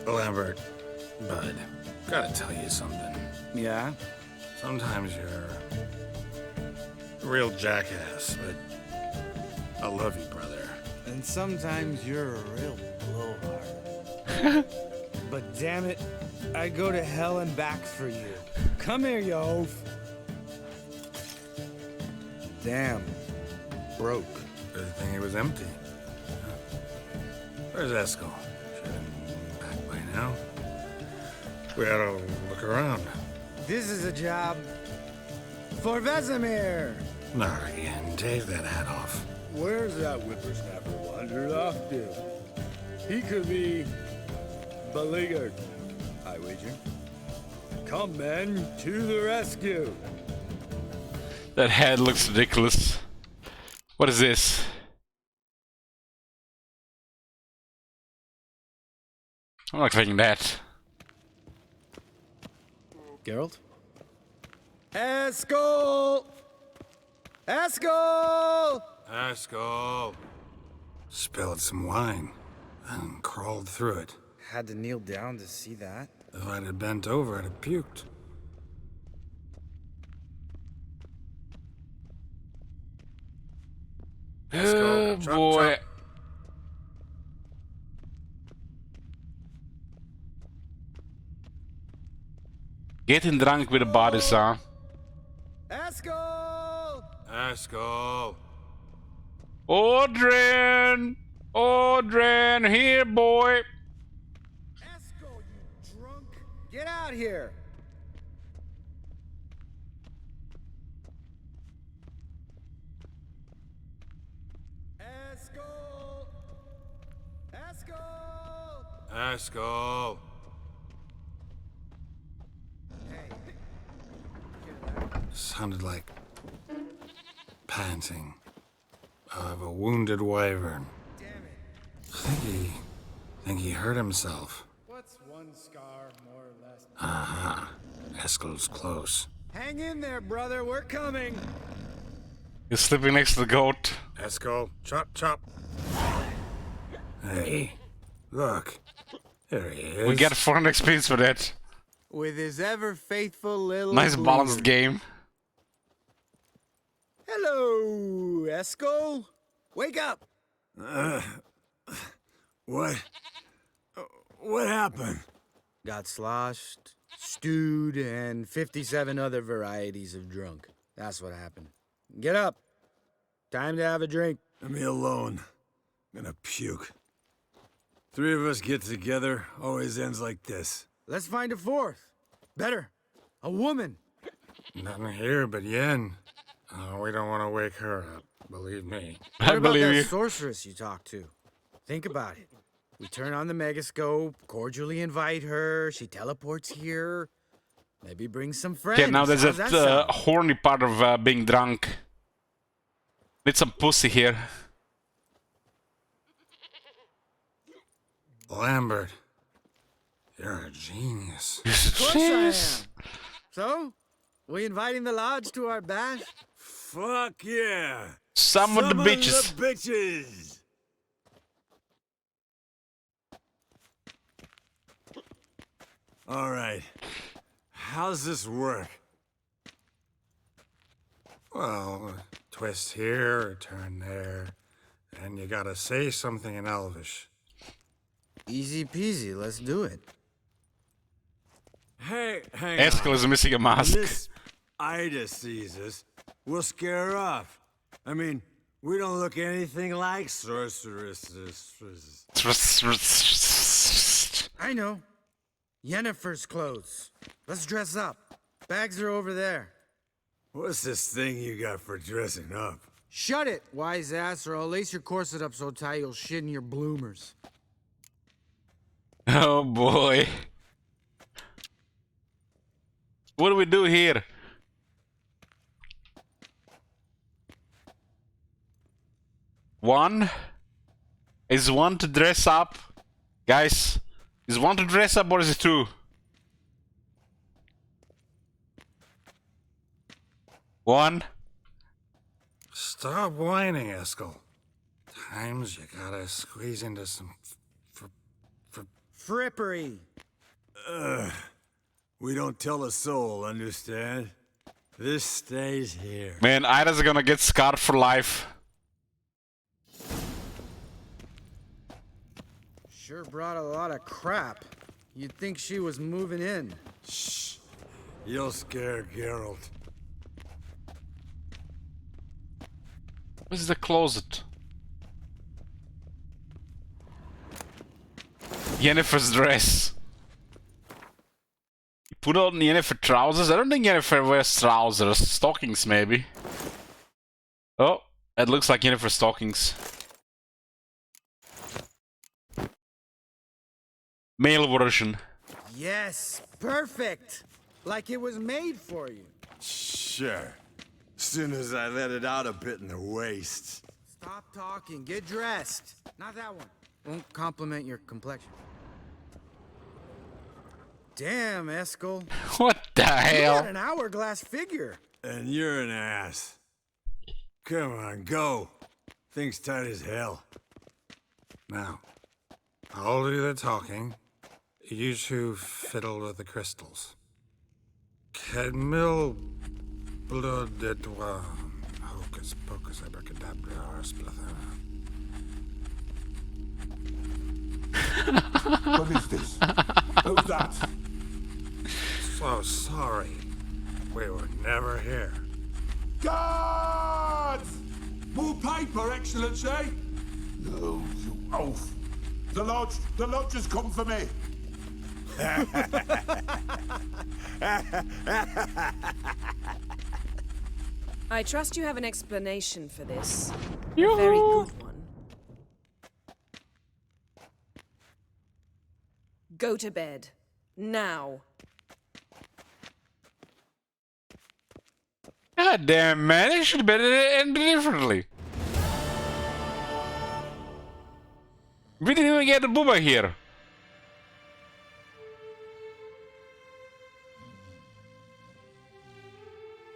Lambert, bud, gotta tell you something. Yeah? Sometimes you're a real jackass, but I love you, brother. And sometimes you're a real blowhard. But damn it, I go to hell and back for you. Come here, you oaf. Damn. Broke. Good thing it was empty. Where's Eskel? Should have been back by now. We ought to look around. This is a job for Vesemir. Not again. Take that hat off. Where's that whippersnapper wandered off to? He could be beleaguered, I wager. Come, men, to the rescue. That head looks ridiculous. What is this? I'm not expecting that. Geralt? Eskel! Eskel! Eskel! Spilled some wine and crawled through it. Had to kneel down to see that. If I'd have bent over, I'd have puked. Oh boy. Getting drunk with the bodies, huh? Eskel! Eskel! Audrin! Audrin, here, boy! Eskel, you drunk! Get out here! Eskel! Eskel! Eskel! Sounded like panting of a wounded wyvern. Damn it. Think he hurt himself. What's one scar more or less? Aha. Eskel's close. Hang in there, brother. We're coming. He's sleeping next to the goat. Eskel, chop, chop. Hey, Look. There he is. We get foreign experience for that. With his ever faithful little. Nice balanced gleamer. game. Hello, Eskel. Wake up. What? What happened? Got sloshed, stewed, and 57 other varieties of drunk. That's what happened. Get up. Time to have a drink. Let me alone. I'm gonna puke. Three of us get together, always ends like this. Let's find a fourth. Better. A woman. Nothing here but Yen. Oh, we don't want to wake her up, believe me. What I about believe that you. sorceress you talked to? Think about it. We turn on the megascope, cordially invite her, she teleports here. Maybe bring some friends. Okay, now there's How's that that sound? horny part of being drunk. Need some pussy here. Lambert, you're a genius. Of course I am. So, we inviting the lodge to our bash? Fuck yeah! Some of the bitches. The bitches! Alright. How's this work? Well, twist here, turn there, and you gotta say something in Elvish. Easy peasy, let's do it. Hey, hang Eskel on. is missing a When mask. this Ida sees us, we'll scare her off. I mean, we don't look anything like sorceresses. I know. Yennefer's clothes. Let's dress up. Bags are over there. What's this thing you got for dressing up? Shut it, wise ass, or I'll lace your corset up so tight you'll shit in your bloomers. Oh boy. What do we do here? One? Is one to dress up? Guys, is one to dress up or is it two? One? Stop whining, Eskel. Times you gotta squeeze into some Frippery. We don't tell a soul, understand? This stays here. Man, Ida's gonna get scarred for life. Sure brought a lot of crap. You'd think she was moving in. Shh. You'll scare Geralt. Where's the closet? Yennefer's dress. You put on Yennefer trousers? I don't think Yennefer wears trousers. Stockings, maybe. Oh, it looks like Yennefer stockings. Male version. Yes, perfect. Like it was made for you. Sure. Soon as I let it out a bit in the waist. Stop talking, get dressed. Not that one. Won't compliment your complexion. Damn, Eskel. What the You hell? got an hourglass figure. And you're an ass. Come on, go. Thing's tight as hell. Now, I'll do the talking. You two fiddle with the crystals. Cadmil blood de doigt. Hocus pocus abracadabra splather. What is this? Who's that? So sorry. We were never here. Guards! More paper, Excellency! No, you oaf! The lodge has come for me! I trust you have an explanation for this. A very good one. Go to bed. Now. God damn, man. It should have been ended differently. We didn't even get the booba here.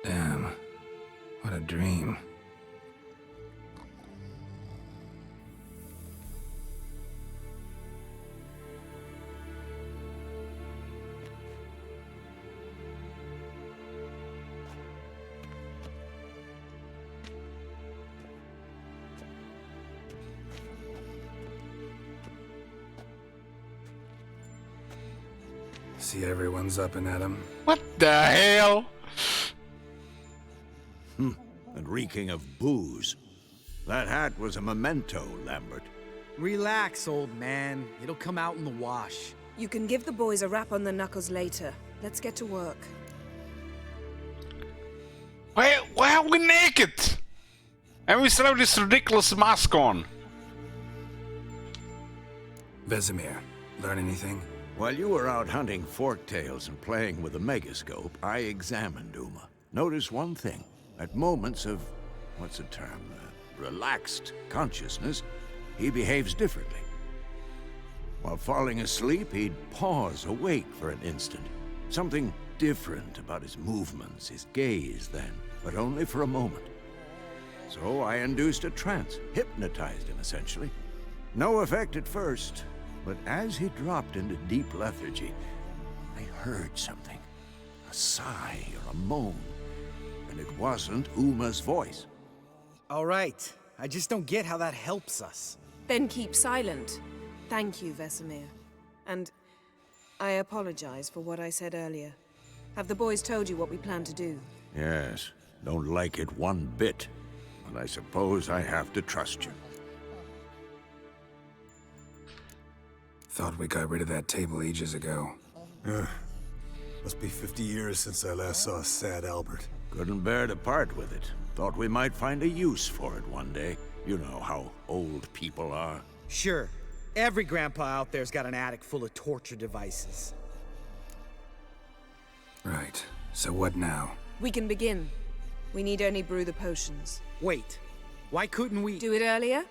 Damn. What a dream. See everyone's up and at 'em. What the hell? And reeking of booze. That hat was a memento, Lambert. Relax, old man. It'll come out in the wash. You can give the boys a rap on the knuckles later. Let's get to work. Why are we naked? And we still have this ridiculous mask on. Vesemir, learn anything? While you were out hunting forktails and playing with the megascope, I examined Uma. Notice one thing. At moments of, what's the term, relaxed consciousness, he behaves differently. While falling asleep, he'd pause, awake for an instant. Something different about his movements, his gaze then, but only for a moment. So I induced a trance, hypnotized him essentially. No effect at first, but as he dropped into deep lethargy, I heard something. A sigh or a moan. And it wasn't Uma's voice. All right. I just don't get how that helps us. Then keep silent. Thank you, Vesemir. And I apologize for what I said earlier. Have the boys told you what we plan to do? Yes, don't like it one bit. But I suppose I have to trust you. Thought we got rid of that table ages ago. Must be 50 years since I last saw sad Albert. Couldn't bear to part with it. Thought we might find a use for it one day. You know how old people are. Sure. Every grandpa out there's got an attic full of torture devices. Right. So what now? We can begin. We need only brew the potions. Wait. Why couldn't we... Do it earlier?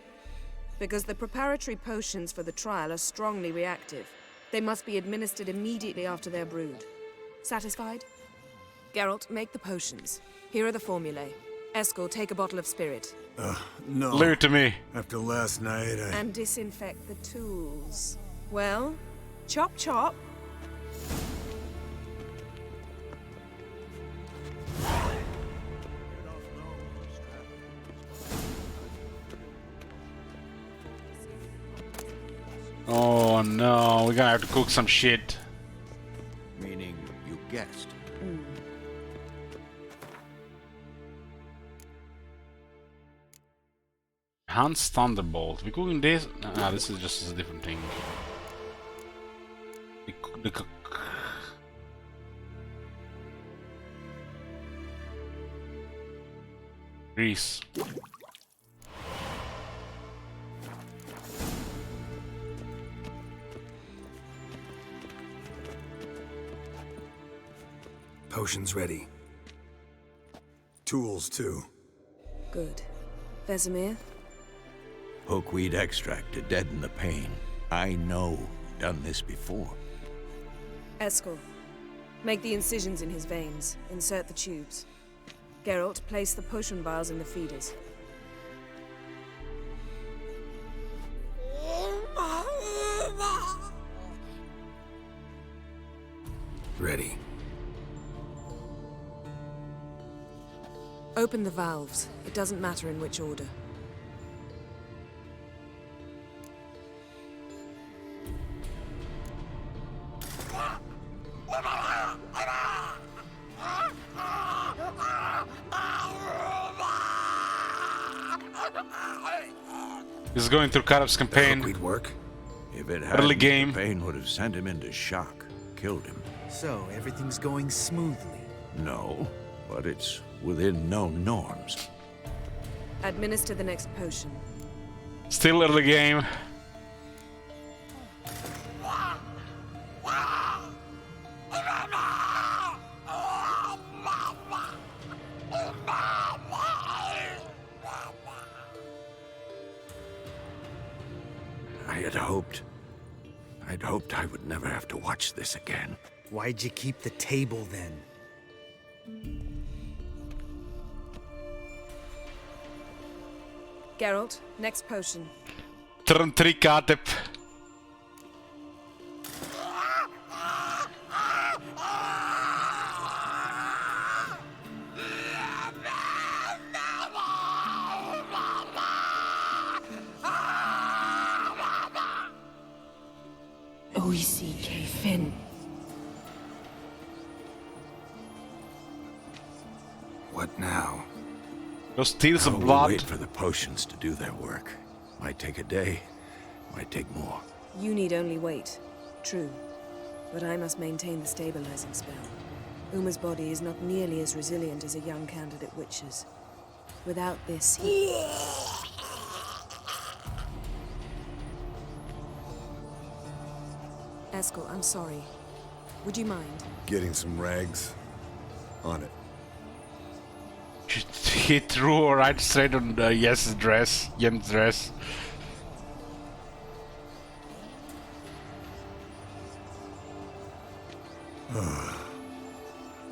Because the preparatory potions for the trial are strongly reactive. They must be administered immediately after they're brewed. Satisfied? Geralt, make the potions. Here are the formulae. Eskel, take a bottle of spirit. No. Leave it to me. After last night, And disinfect the tools. Well, chop chop. Oh no, we're gonna have to cook some shit. Meaning you guessed. Hans Thunderbolt. We cooking this? Nah, this is just a different thing. Grease. Potions ready. Tools, too. Good. Vesemir? Hookweed extract to deaden the pain. I know. Done this before. Eskel, make the incisions in his veins. Insert the tubes. Geralt, place the potion vials in the feeders. Ready. Open the valves. It doesn't matter in which order. He's going through Karab's campaign. We'd work. If it Early hadn't, game. the pain would have sent him into shock, killed him. So, everything's going smoothly. No, but it's within known norms. Administer the next potion. Still early game. I'd hoped I would never have to watch this again. Why'd you keep the table then? Geralt, next potion. Turn 3 Katep. Oisi K. Finn. Those tears How of we blood. wait for the potions to do their work. Might take a day, might take more. You need only wait. True. But I must maintain the stabilizing spell. Uma's body is not nearly as resilient as a young candidate witch's. Without this, Eskel, I'm sorry. Would you mind? Getting some rags. On it. He threw her right straight on Yen's dress.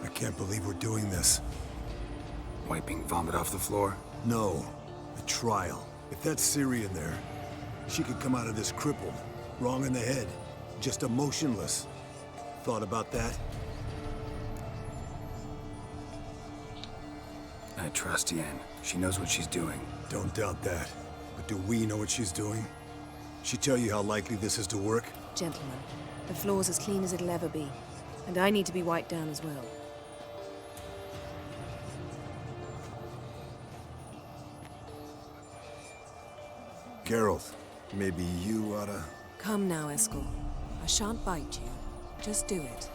I can't believe we're doing this. Wiping vomit off the floor? No. The trial. If that's Ciri in there, she could come out of this crippled. Wrong in the head. Just emotionless. Thought about that? I trust Yen. She knows what she's doing. Don't doubt that. But do we know what she's doing? She tell you how likely this is to work? Gentlemen, the floor's as clean as it'll ever be. And I need to be wiped down as well. Geralt, maybe you oughta... Come now, Eskel. I shan't bite you. Just do it.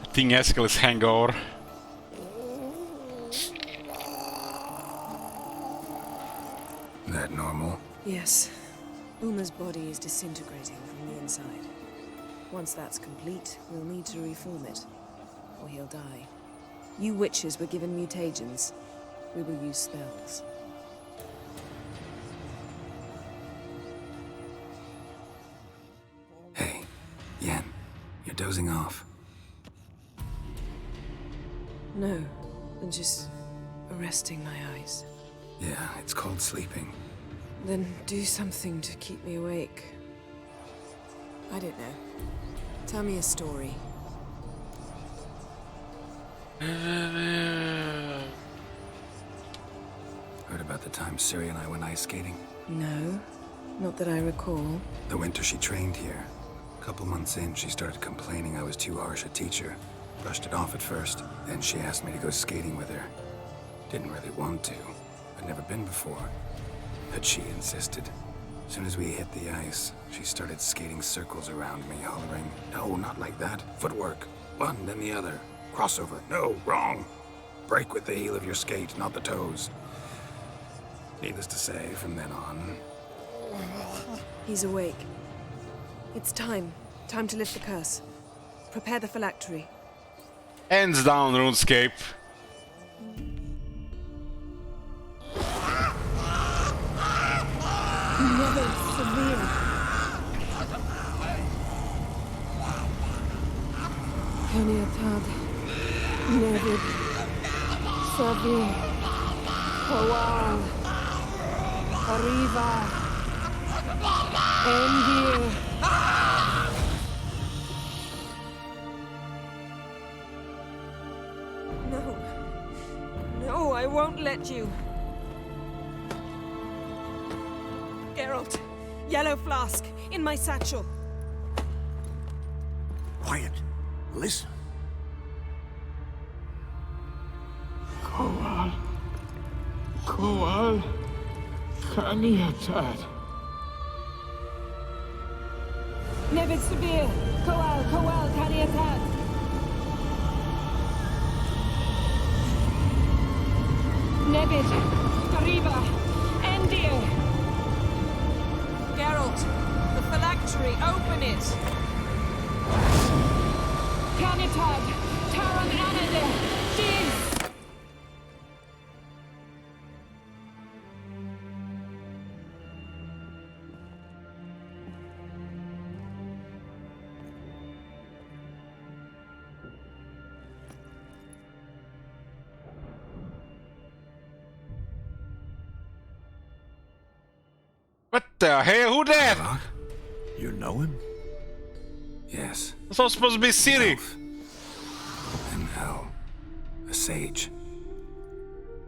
I think Eskel is hangover. That normal? Yes. Uma's body is disintegrating from the inside. Once that's complete, we'll need to reform it, or he'll die. You witches were given mutagens. We will use spells. Hey, Yen, you're dozing off. No, I'm just arresting my eyes. Yeah, it's called sleeping. Then do something to keep me awake. I don't know. Tell me a story. Heard about the time Ciri and I went ice skating? No, not that I recall. The winter she trained here. A couple months in, she started complaining I was too harsh a teacher. Brushed it off at first. Then she asked me to go skating with her. Didn't really want to. I'd never been before. But she insisted. As soon as we hit the ice, she started skating circles around me, hollering, "No, not like that. Footwork. One, then the other. Crossover. No, wrong. Break with the heel of your skate, not the toes." Needless to say, from then on... He's awake. It's time. Time to lift the curse. Prepare the phylactery. Hands down, RuneScape. Never severe. Kaniatad. Nevid. Savir. Kowal. Arriva. Endir. No. No, I won't let you. Geralt, yellow flask, in my satchel. Quiet. Listen. Kowal. Kowal. Kaniatad. Nevid Severe. Kowal. Kaniatad. Nevid. Arriva. Endir. Geralt, the phylactery, open it! Kanitad. Taran Anade. Diz. What the hell? Who that? You know him? Yes. It's all supposed to be Ciri. And Hel. A sage.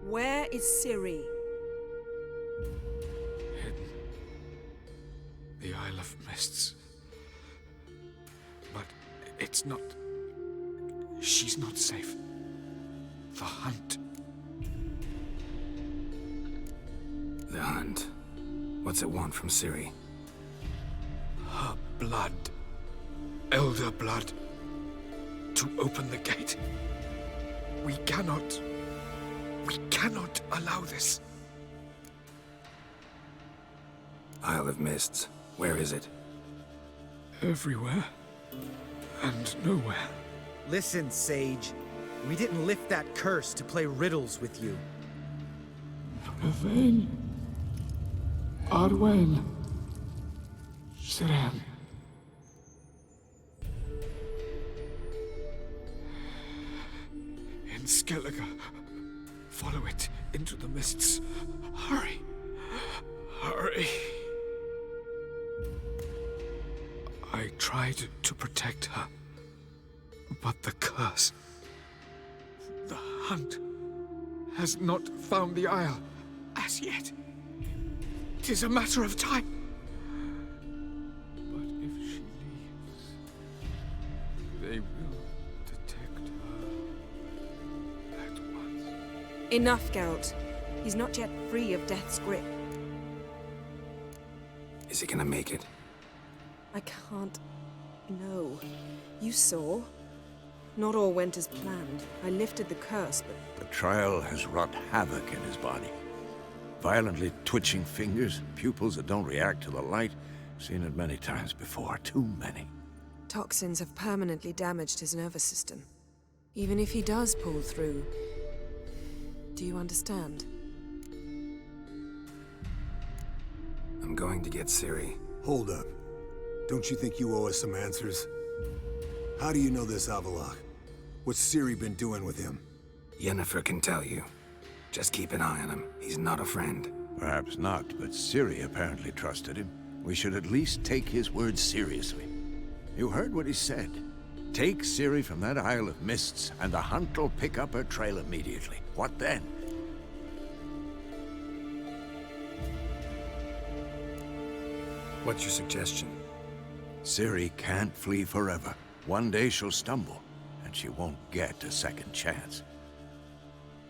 Where is Ciri? The Isle of Mists. But it's not... She's not safe. The hunt. The hunt. What's it want from Ciri? Her blood. Elder blood. To open the gate. We cannot allow this. Isle of Mists. Where is it? Everywhere. And nowhere. Listen, Sage. We didn't lift that curse to play riddles with you. Yvain. Arwen. Siren. In Skellige. Follow it into the mists. Hurry. Hurry. I tried to protect her. But the curse... The hunt has not found the Isle as yet. 'Tis a matter of time. But if she leaves, they will detect her at once. Enough, Geralt. He's not yet free of death's grip. Is he gonna make it? I can't... No. You saw. Not all went as planned. I lifted the curse, but... The trial has wrought havoc in his body. Violently twitching fingers, pupils that don't react to the light. Seen it many times before, too many. Toxins have permanently damaged his nervous system. Even if he does pull through... Do you understand? I'm going to get Ciri. Hold up. Don't you think you owe us some answers? How do you know this Avallac'h? What's Ciri been doing with him? Yennefer can tell you. Just keep an eye on him. He's not a friend. Perhaps not, but Ciri apparently trusted him. We should at least take his words seriously. You heard what he said. Take Ciri from that Isle of Mists, and the hunt will pick up her trail immediately. What then? What's your suggestion? Ciri can't flee forever. One day she'll stumble, and she won't get a second chance.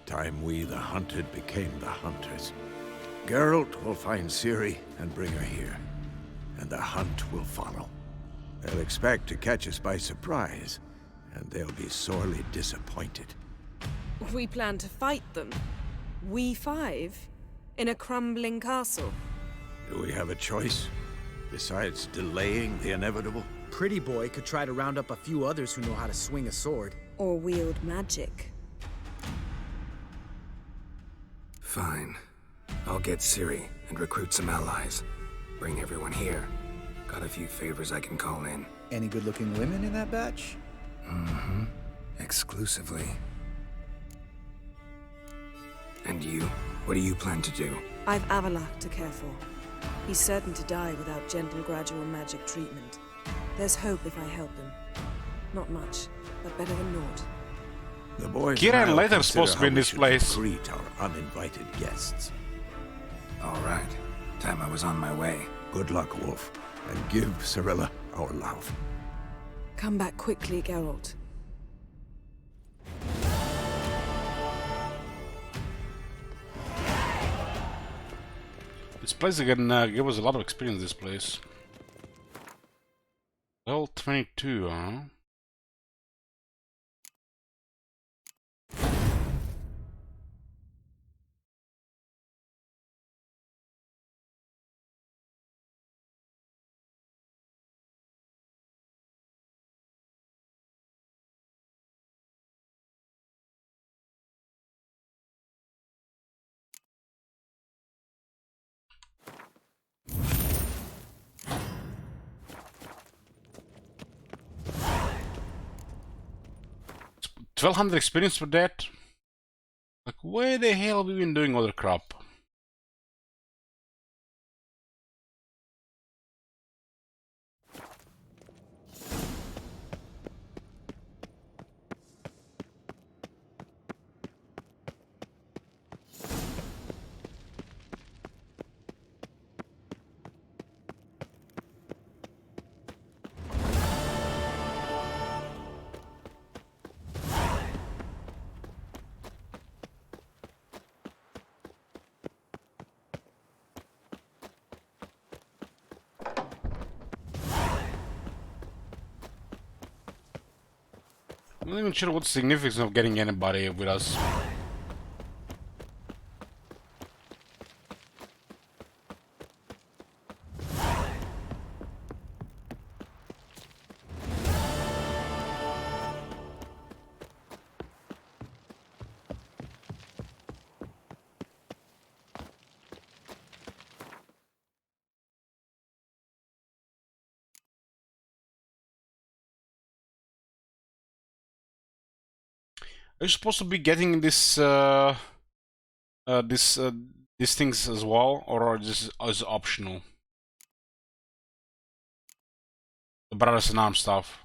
Time we, the hunted, became the hunters. Geralt will find Ciri and bring her here, and the hunt will follow. They'll expect to catch us by surprise, and they'll be sorely disappointed. We plan to fight them. We five? In a crumbling castle? Do we have a choice? Besides delaying the inevitable? Pretty Boy could try to round up a few others who know how to swing a sword. Or wield magic. Fine. I'll get Ciri and recruit some allies. Bring everyone here. Got a few favors I can call in. Any good-looking women in that batch? Mm-hmm. Exclusively. And you? What do you plan to do? I've Avallac'h to care for. He's certain to die without gentle, gradual magic treatment. There's hope if I help him. Not much, but better than naught. The boys Kiran now later consider supposed to be how in we this should place. Greet our uninvited guests. All right. Time I was on my way. Good luck, Wolf, and give Cirilla our love. Come back quickly, Geralt. This place can give us a lot of experience, this place. Level 22, huh? $1,200 experience for that? Like, where the hell have we been doing all the crap? Not even sure what's the significance of getting anybody with us. Are you supposed to be getting this these things as well, or are this is optional? The Brothers in Arms stuff.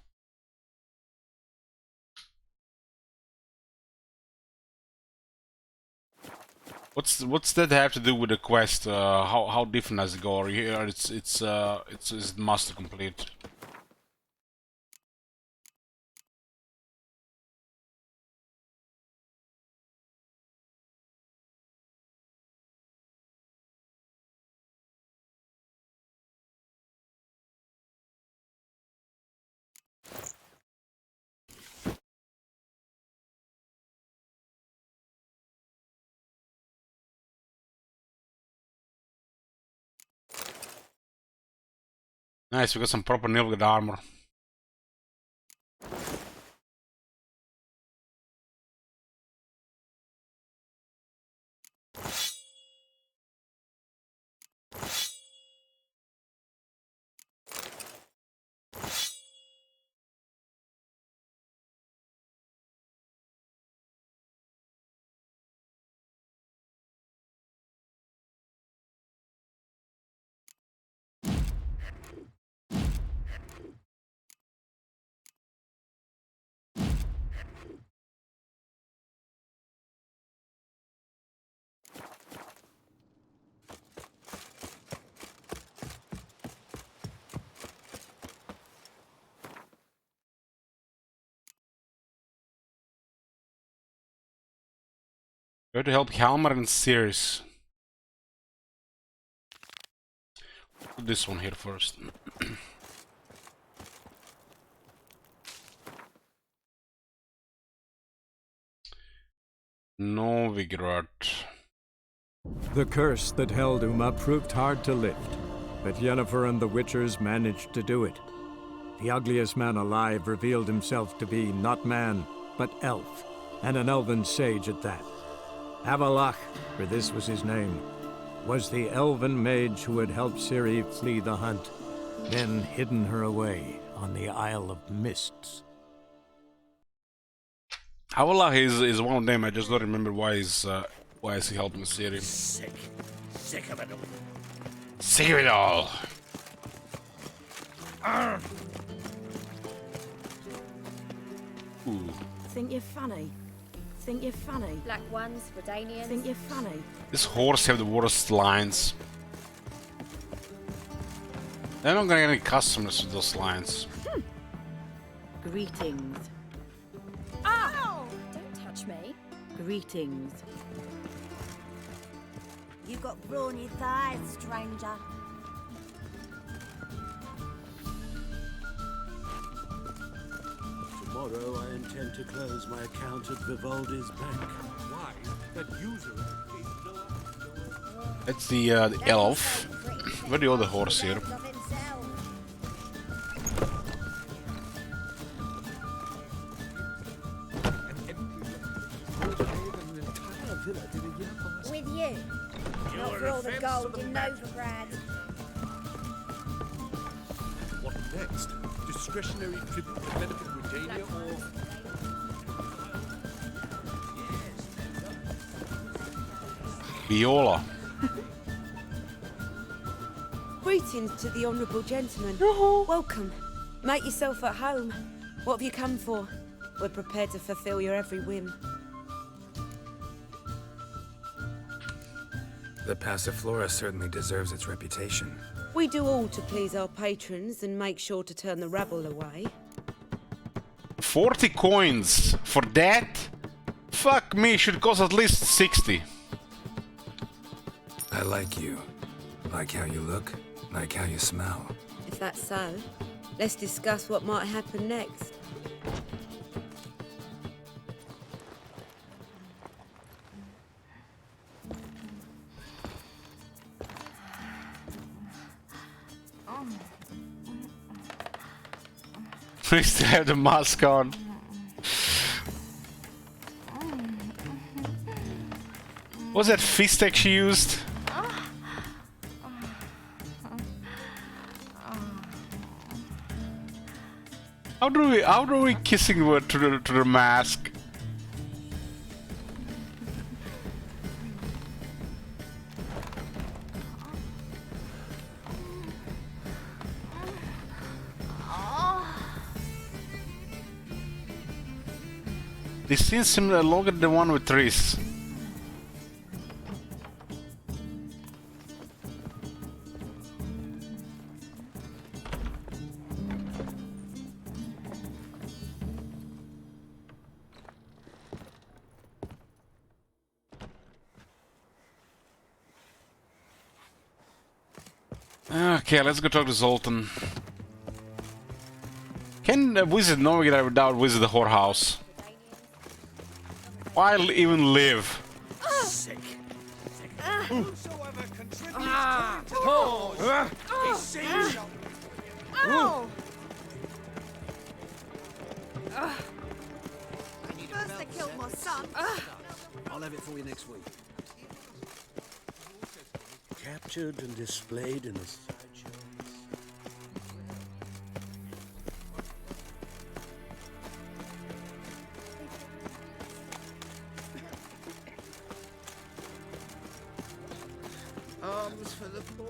What's that have to do with the quest? How different does it go? Or here it's must to complete. Nice, we got some proper Nilfgaard armor. Go to help Hjalmar and Circe. Put this one here first. Novigrad. The curse that held Uma proved hard to lift, but Yennefer and the Witchers managed to do it. The ugliest man alive revealed himself to be not man, but elf, and an elven sage at that. Avallac'h, for this was his name, was the elven mage who had helped Ciri flee the hunt, then hidden her away on the Isle of Mists. Avallac'h is one of them. I just don't remember why is he helping Ciri. Sick of it all. Sick of it all. Ooh. Think you're funny? Think you're funny? Black ones, Redanians. Think you're funny? This horse have the worst lines. They're not gonna get any customers with those lines. Greetings. Ow! Don't touch me. Greetings. You got brawny thighs, stranger. Tomorrow I intend to close my account at Vivaldi's bank. Why? That user That's the elf. Where the other horse here? With you. Not for all the gold in Novigrad. What next? Discretionary tribute to benefit Redania or... Viola. Greetings to the honourable gentleman. Welcome. Make yourself at home. What have you come for? We're prepared to fulfill your every whim. The Passiflora certainly deserves its reputation. We do all to please our patrons and make sure to turn the rabble away. 40 coins for that? Fuck me, should cost at least 60. I like you. Like how you look, like how you smell. If that's so, let's discuss what might happen next. We still have the mask on. What's that fist tech she used? How do we kissing word to the mask? This seems similar longer than the one with Triss. Okay, let's go talk to Zoltan. Can a wizard navigate without visit the whorehouse? Why even live? Sick. First they killed my son. I'll have it for you next week. Captured and displayed in a sideshow. Arms for the poor.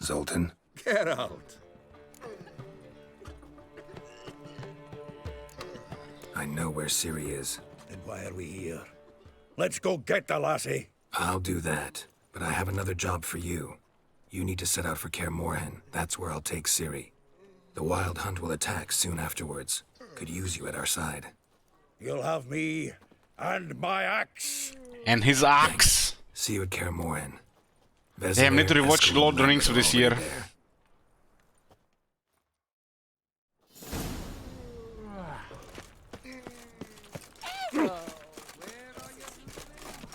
Zoltan? Get out. I know where Ciri is. Then why are we here? Let's go get the lassie. I'll do that, but I have another job for you. You need to set out for Kaer Morhen. That's where I'll take Ciri. The Wild Hunt will attack soon afterwards. Could use you at our side. You'll have me and my axe. And his axe. See you at Kaer Morhen. Damn, I need to rewatch Lord of the Rings for this year.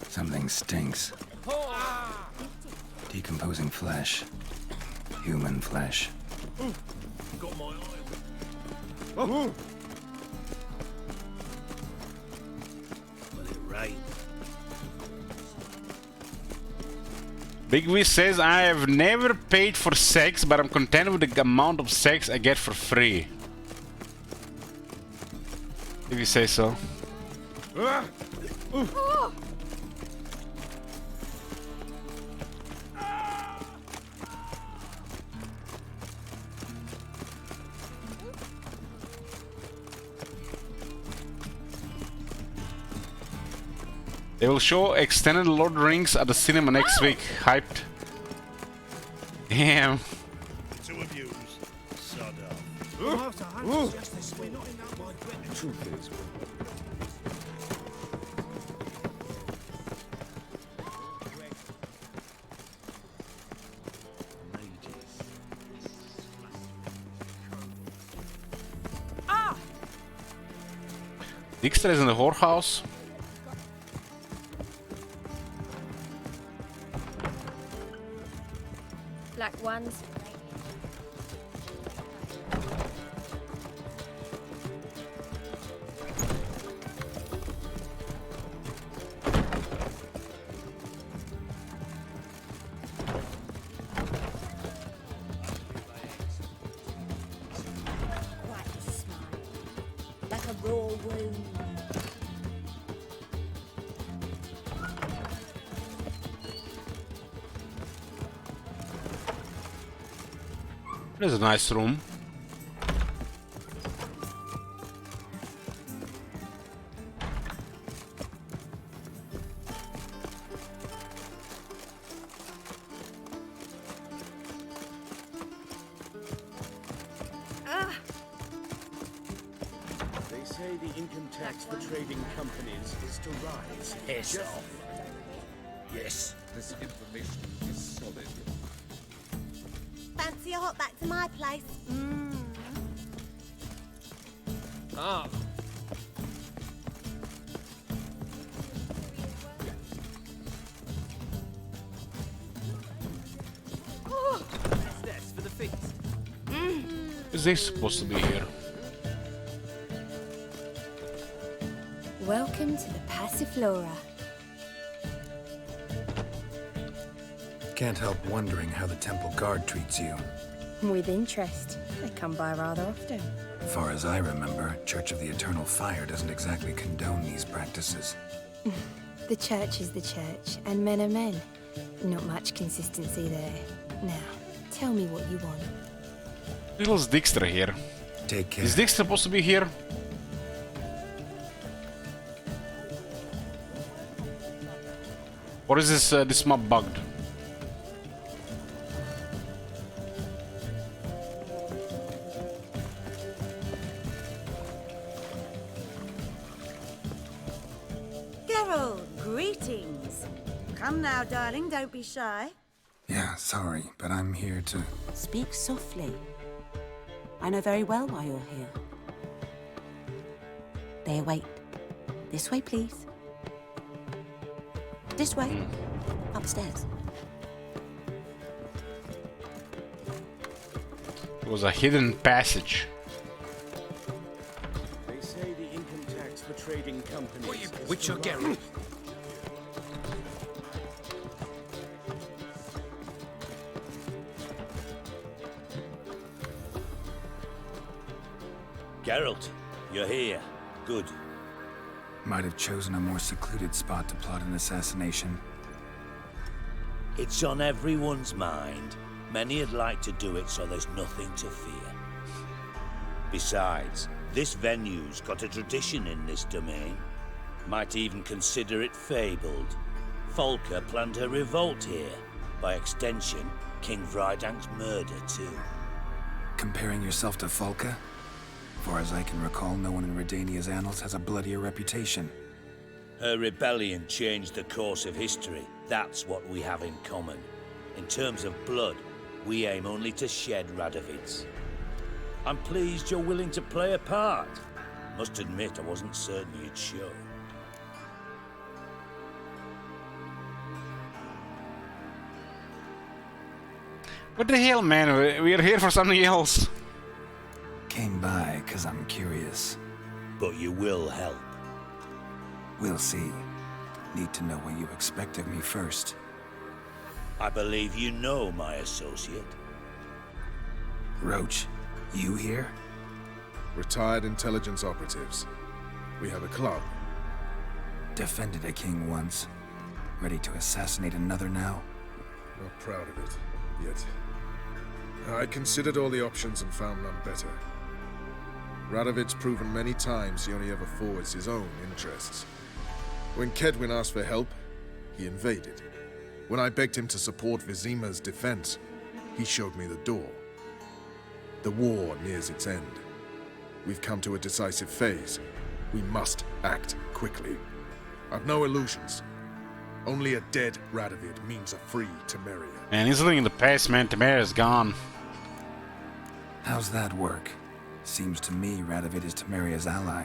Something stinks. Decomposing flesh. Human flesh. Got my eye. Well, it rained. Big V says, I have never paid for sex, but I'm content with the amount of sex I get for free. If you say so. They will show extended Lord of the Rings at the cinema next week. Hyped. Damn. To abuse. Sod off. Truth is. Dijkstra is in the whorehouse. Black ones. Quite a smile. Like a raw wound. There's a nice room. They say the income tax for trading companies is to rise. Piss off. Yes, this information is solid. Fancy a hot back to my place? Ah. What's this for the feast? Is this supposed to be here? Welcome to the Passiflora. Can't help wondering how the temple guard treats you. With interest. They come by rather often. As far as I remember, Church of the Eternal Fire doesn't exactly condone these practices. The church is the church, and men are men. Not much consistency there. Now, tell me what you want. Little Dijkstra here. Take care. Is Dijkstra supposed to be here? Or is this map bugged? Geralt, greetings. Come now, darling, don't be shy. Yeah, sorry, but I'm here to... Speak softly. I know very well why you're here. They await. This way, please. This way. Upstairs. It was a hidden passage. They say the income tax for trading companies. Witcher Geralt. Geralt, you're here. Good. Might have chosen a more secluded spot to plot an assassination. It's on everyone's mind. Many would like to do it, so there's nothing to fear. Besides, this venue's got a tradition in this domain. Might even consider it fabled. Folka planned her revolt here. By extension, King Vrydank's murder, too. Comparing yourself to Folka? Far as I can recall, no one in Redania's annals has a bloodier reputation. Her rebellion changed the course of history. That's what we have in common. In terms of blood, we aim only to shed Radovid's. I'm pleased you're willing to play a part. Must admit, I wasn't certain you'd show. What the hell, man? We're here for something else. Came by because I'm curious. But you will help. We'll see. Need to know what you expect of me first. I believe you know my associate. Roach, you here? Retired intelligence operatives. We have a club. Defended a king once. Ready to assassinate another now? Not proud of it, yet. I considered all the options and found none better. Radovid's proven many times he only ever forwards his own interests. When Kedwin asked for help, he invaded. When I begged him to support Vizima's defense, he showed me the door. The war nears its end. We've come to a decisive phase. We must act quickly. I've no illusions. Only a dead Radovid means a free Temeria. Man, he's living in the past, man. Temeria's gone. How's that work? Seems to me Radovid is Temeria's ally.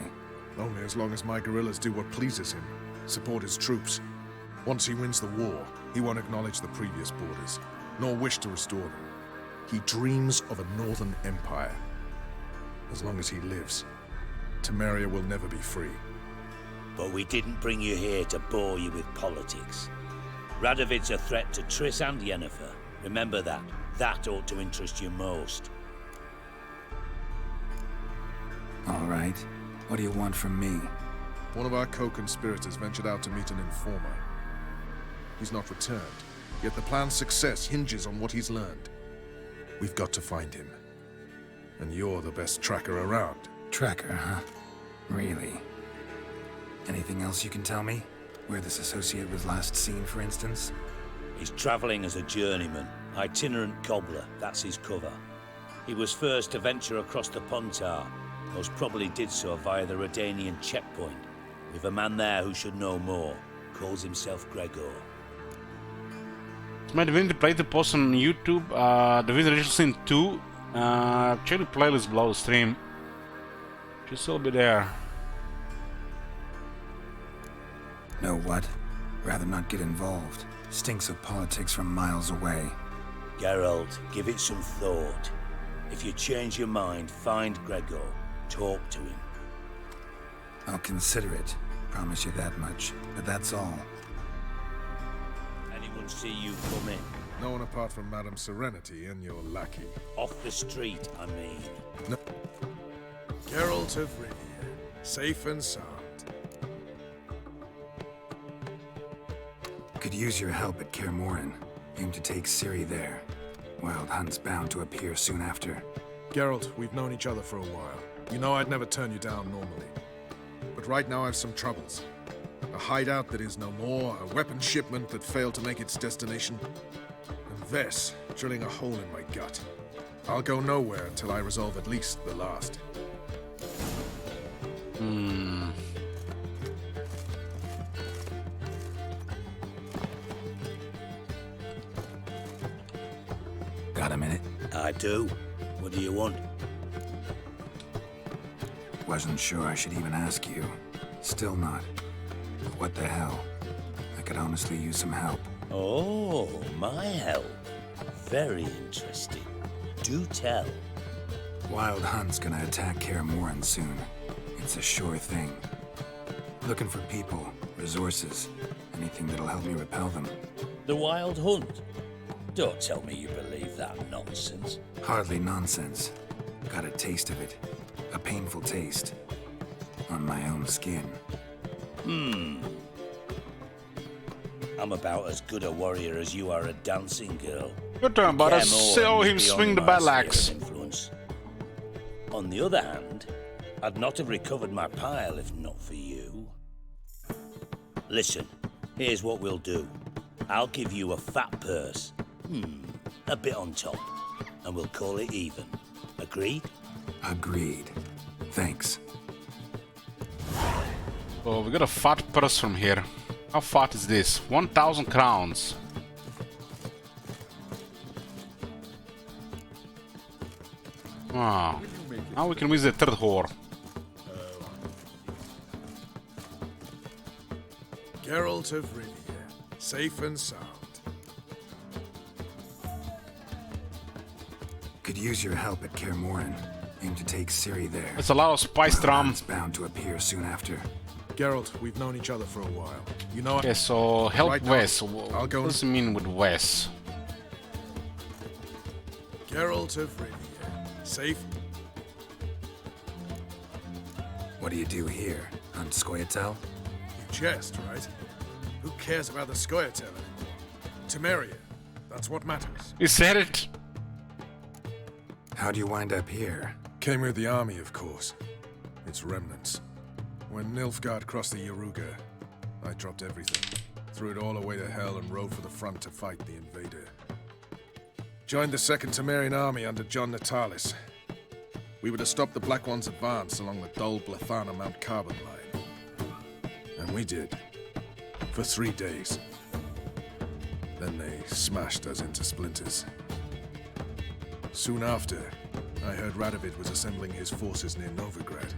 Only as long as my guerrillas do what pleases him. Support his troops. Once he wins the war, he won't acknowledge the previous borders, nor wish to restore them. He dreams of a northern empire. As long as he lives, Temeria will never be free. But we didn't bring you here to bore you with politics. Radovid's a threat to Triss and Yennefer. Remember that. That ought to interest you most. All right. What do you want from me? One of our co-conspirators ventured out to meet an informer. He's not returned, yet the plan's success hinges on what he's learned. We've got to find him. and you're the best tracker around. Tracker, huh? Really? Anything else you can tell me? Where this associate was last seen, for instance? He's travelling as a journeyman, itinerant cobbler, that's his cover. He was first to venture across the Pontar, most probably did so via the Redanian checkpoint. With a man there who should know more, calls himself Gregor. It's my Divinity Playthrough post on YouTube, Divinity Original Sin 2. Check the playlist below the stream. Should still be there. Know what? Rather not get involved. Stinks of politics from miles away. Geralt, give it some thought. If you change your mind, find Gregor. Talk to him. I'll consider it. Promise you that much. But that's all. Anyone see you come in? No one apart from Madame Serenity and your lackey. Off the street, I mean. No. Geralt of Rivia, safe and sound. Could use your help at Kaer Morhen. Aim to take Ciri there. Wild Hunt's bound to appear soon after. Geralt, we've known each other for a while. You know I'd never turn you down normally. But right now I've some troubles. A hideout that is no more, a weapon shipment that failed to make its destination, and Vess drilling a hole in my gut. I'll go nowhere until I resolve at least the last. Got a minute? I do. What do you want? Wasn't sure I should even ask you. Still not. But what the hell? I could honestly use some help. Oh, my help. Very interesting. Do tell. Wild Hunt's gonna attack Kaer Morhen soon. It's a sure thing. Looking for people, resources, anything that'll help me repel them. The Wild Hunt? Don't tell me you believe that nonsense. Hardly nonsense. Got a taste of it. A painful taste. On my own skin. I'm about as good a warrior as you are a dancing girl. Good turn, but I saw him swing the battle axe. On the other hand, I'd not have recovered my pile if not for you. Listen, here's what we'll do. I'll give you a fat purse. A bit on top. And we'll call it even. Agreed? Agreed. Thanks. Oh, we got a fat purse from here. How fat is this? 1,000 crowns. Wow. Now we can visit the third whore. Geralt of Rivia, safe and sound. Could use your help at Kaer Morhen. Aim to take Ciri there. It's a lot of spiced rum. It's bound to appear soon after. Geralt, we've known each other for a while. You know. Okay, so help right Wes. I'll What go. does it mean with Wes? Geralt of Rivia, safe. What do you do here? Hunt Scoia'tael? You jest, right? Who cares about the Scoia'tael anymore? Temeria. That's what matters. He said it. How'd you wind up here? Came with the army, of course. Its remnants. When Nilfgaard crossed the Yaruga, I dropped everything. Threw it all away to hell and rode for the front to fight the invader. Joined the Second Temerian army under John Natalis. We were to stop the Black One's advance along the Dol Blathana Mount Carbon line. And we did. For 3 days. Then they smashed us into splinters. Soon after, I heard Radovid was assembling his forces near Novigrad.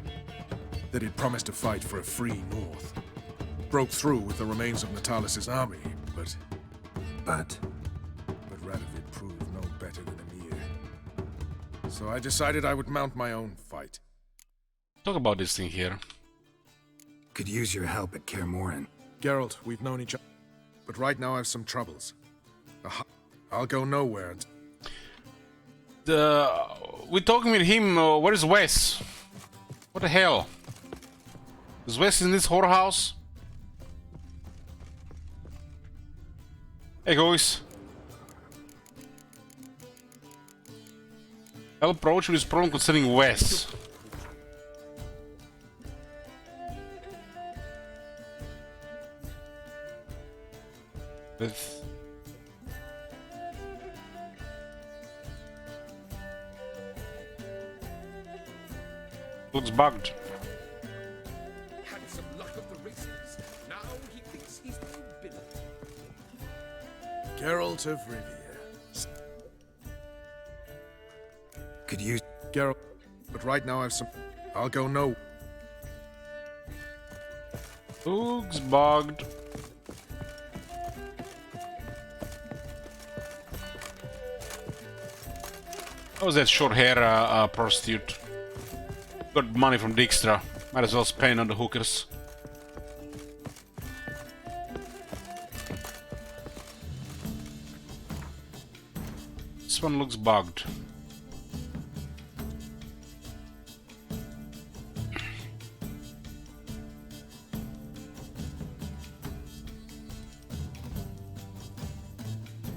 That he'd promised to fight for a free North. Broke through with the remains of Natalis' army, but Radovid proved no better than Emir. So I decided I would mount my own fight. Talk about this thing here. Could use your help at Kaer Morhen. Geralt, we've known each other, but right now I have some troubles. I'll go nowhere until... We're talking with him. Where is Wes? What the hell? Is Wes in this whorehouse? Hey guys. I'll approach with this problem concerning Wes. With looks bugged. Had some luck of the races. Now he thinks he's the villain. Geralt of Rivia. Could you... Geralt, but right now I've some... I'll go no. Looks bugged. How was that short hair prostitute? Got money from Dijkstra. Might as well spend on the hookers. This one looks bugged.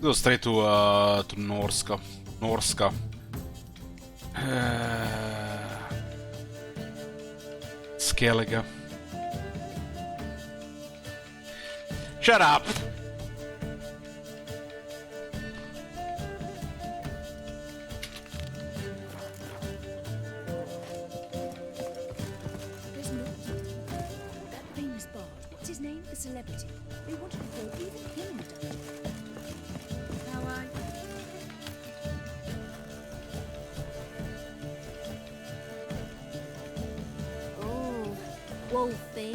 Go straight to Norska. Norska. Skellige. Shut up! There's no that famous bard. What's his name? The celebrity. They wanted to throw even him in the dungeon. How are you? Wolfie.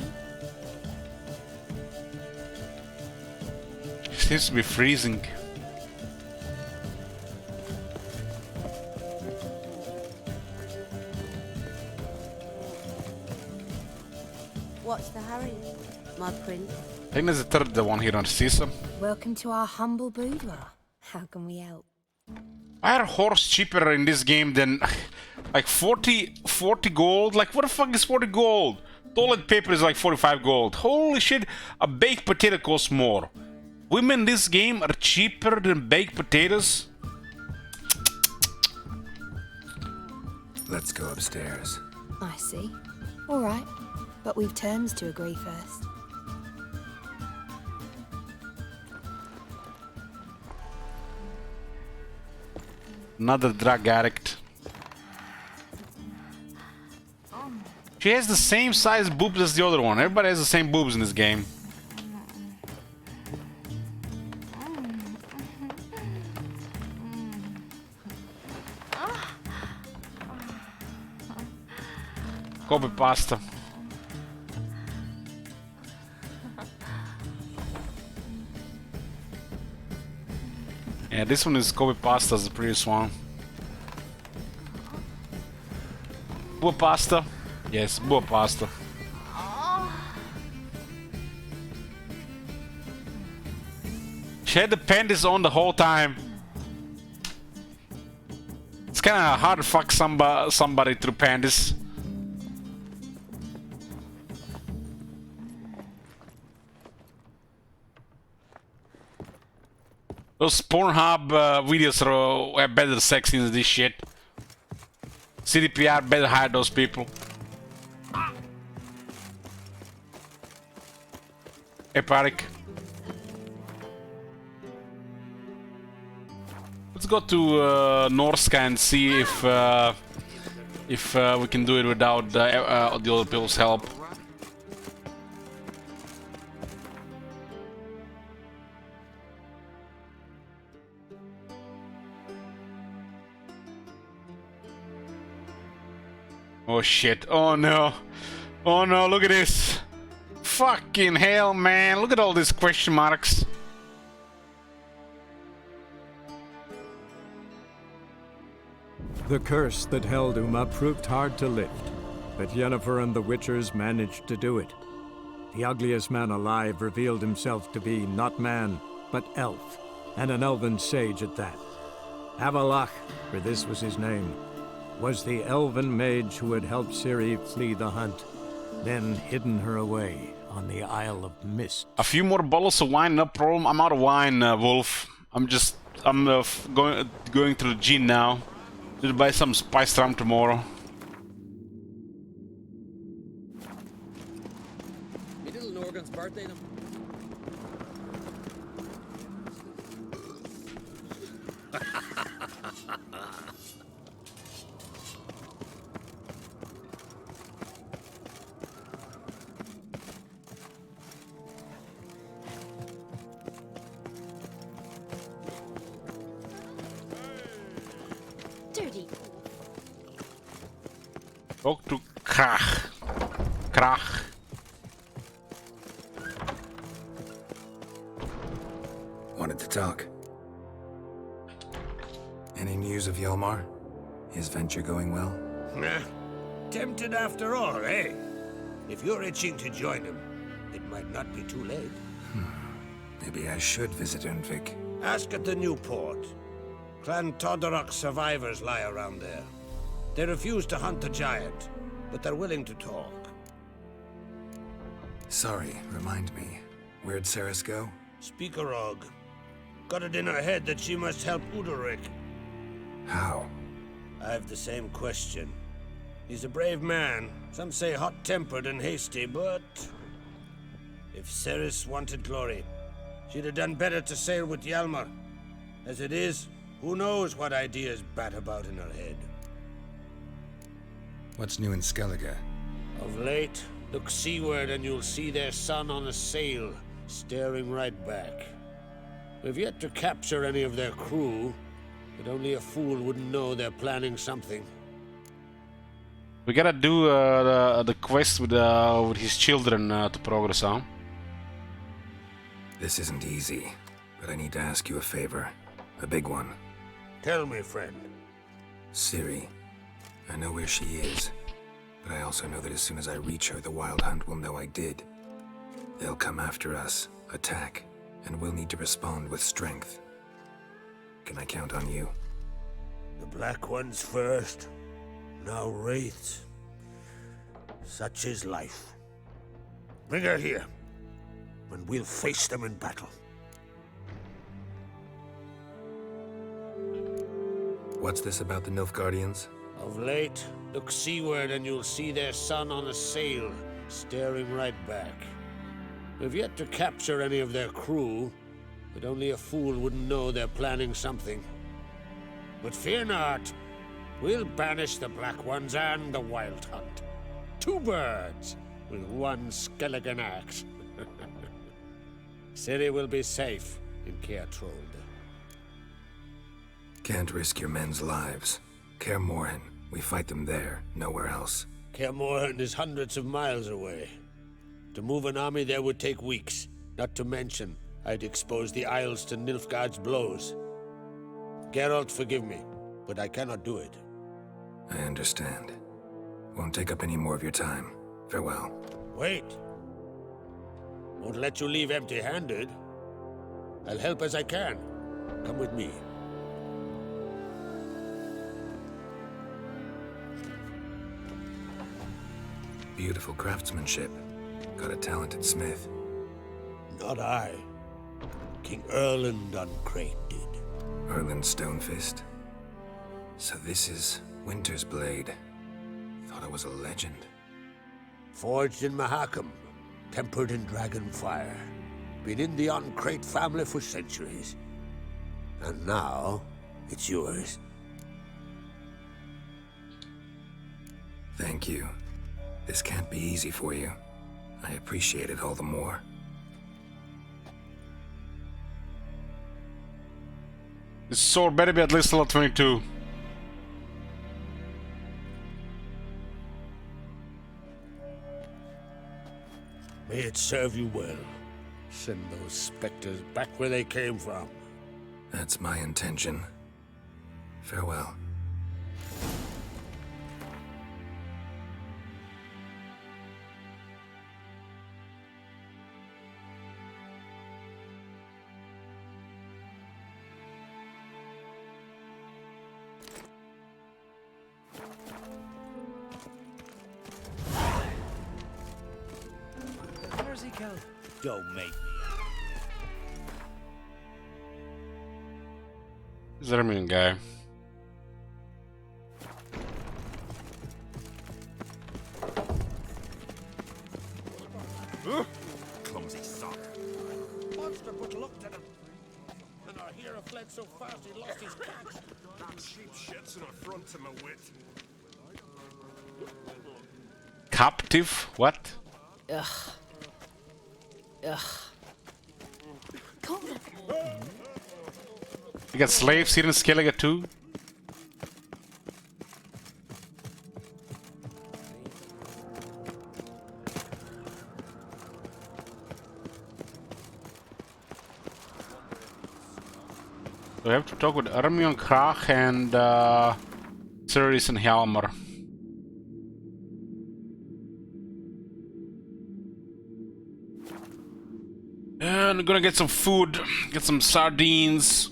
Seems to be freezing. What's the hurry, my prince? I think there's a third one here on Cisa. Welcome to our humble boudoir. How can we help? Why are horse cheaper in this game than like 40 gold? Like what the fuck is 40 gold? Toilet paper is like 45 gold. Holy shit, a baked potato costs more. Women in this game are cheaper than baked potatoes? Let's go upstairs. I see. All right. But we've terms to agree first. Another drug addict. She has the same size boobs as the other one. Everybody has the same boobs in this game. Kobe pasta. Yeah, this one is Kobe pasta as the previous one. Boa pasta. Yes, boa pasta. She had the panties on the whole time. It's kind of hard to fuck somebody through panties. Those Pornhub videos are better sex than this shit. CDPR better hire those people. Hey, Parik. Let's go to Norska and see if we can do it without the other people's help. Oh shit, oh no. Oh no, look at this. Fucking hell, man. Look at all these question marks. The curse that held Uma proved hard to lift, but Yennefer and the Witchers managed to do it. The ugliest man alive revealed himself to be not man, but elf, and an elven sage at that. Avalach, for this was his name, was the elven mage who had helped Ciri flee the hunt, then hidden her away on the Isle of Mist. A few more bottles of wine, no problem. I'm out of wine, Wolf. I'm going through the gin now. Need to buy some spice rum tomorrow. Me little Norgan's birthday. Dirty. Talk to Krach. Krach. Wanted to talk. Any news of Yelmar? His venture going well? Nah. Tempted after all, eh? If you're itching to join him, it might not be too late. Maybe I should visit Undvik. Ask at the new port. Clan Todorok survivors lie around there. They refuse to hunt the giant, but they're willing to talk. Sorry, remind me. Where'd Ceres go? Speakerog. Got it in her head that she must help Udalryk. How? I have the same question. He's a brave man. Some say hot-tempered and hasty, but... if Ceres wanted glory, she'd have done better to sail with Hjalmar. As it is, who knows what ideas bat about in her head. What's new in Skellige? Of late, look seaward and you'll see their sun on a sail, staring right back. We've yet to capture any of their crew, but only a fool wouldn't know they're planning something. We gotta do the quest with his children to progress, huh? This isn't easy, but I need to ask you a favor. A big one. Tell me, friend. Ciri. I know where she is, but I also know that as soon as I reach her, the Wild Hunt will know I did. They'll come after us, attack, and we'll need to respond with strength. Can I count on you? The Black Ones first, now Wraiths. Such is life. Bring her here, and we'll face them in battle. What's this about the Nilfgaardians? Of late, look seaward and you'll see their sun on a sail, staring right back. We've yet to capture any of their crew, but only a fool wouldn't know they're planning something. But fear not, we'll banish the Black Ones and the Wild Hunt. Two birds with one Skelligan axe. Ciri will be safe in Kaer Trolde. Can't risk your men's lives. Kaer Morhen, we fight them there, nowhere else. Kaer Morhen is hundreds of miles away. To move an army there would take weeks, not to mention I'd expose the Isles to Nilfgaard's blows. Geralt, forgive me, but I cannot do it. I understand. Won't take up any more of your time. Farewell. Wait. Won't let you leave empty-handed. I'll help as I can. Come with me. Beautiful craftsmanship. Got a talented smith. Not I. King Erland Uncrate did. Erland Stonefist. So this is Winter's Blade. Thought I was a legend. Forged in Mahakam, tempered in dragon fire. Been in the Uncrate family for centuries. And now, it's yours. Thank you. This can't be easy for you. I appreciate it all the more. This sword better be at least level 22. May it serve you well. Send those specters back where they came from. That's my intention. Farewell. Where's he go? Don't make me. Zermin guy. Clumsy sock. Monster put luck to them. And our hero fled so fast he lost his catch. Damn sheep shits in front to my wit. Captive? What? Ugh. Ugh. You got slaves here in Skellige too? We have to talk with Ermion Krach and Ceres and Hjalmar. And I'm gonna get some food, get some sardines.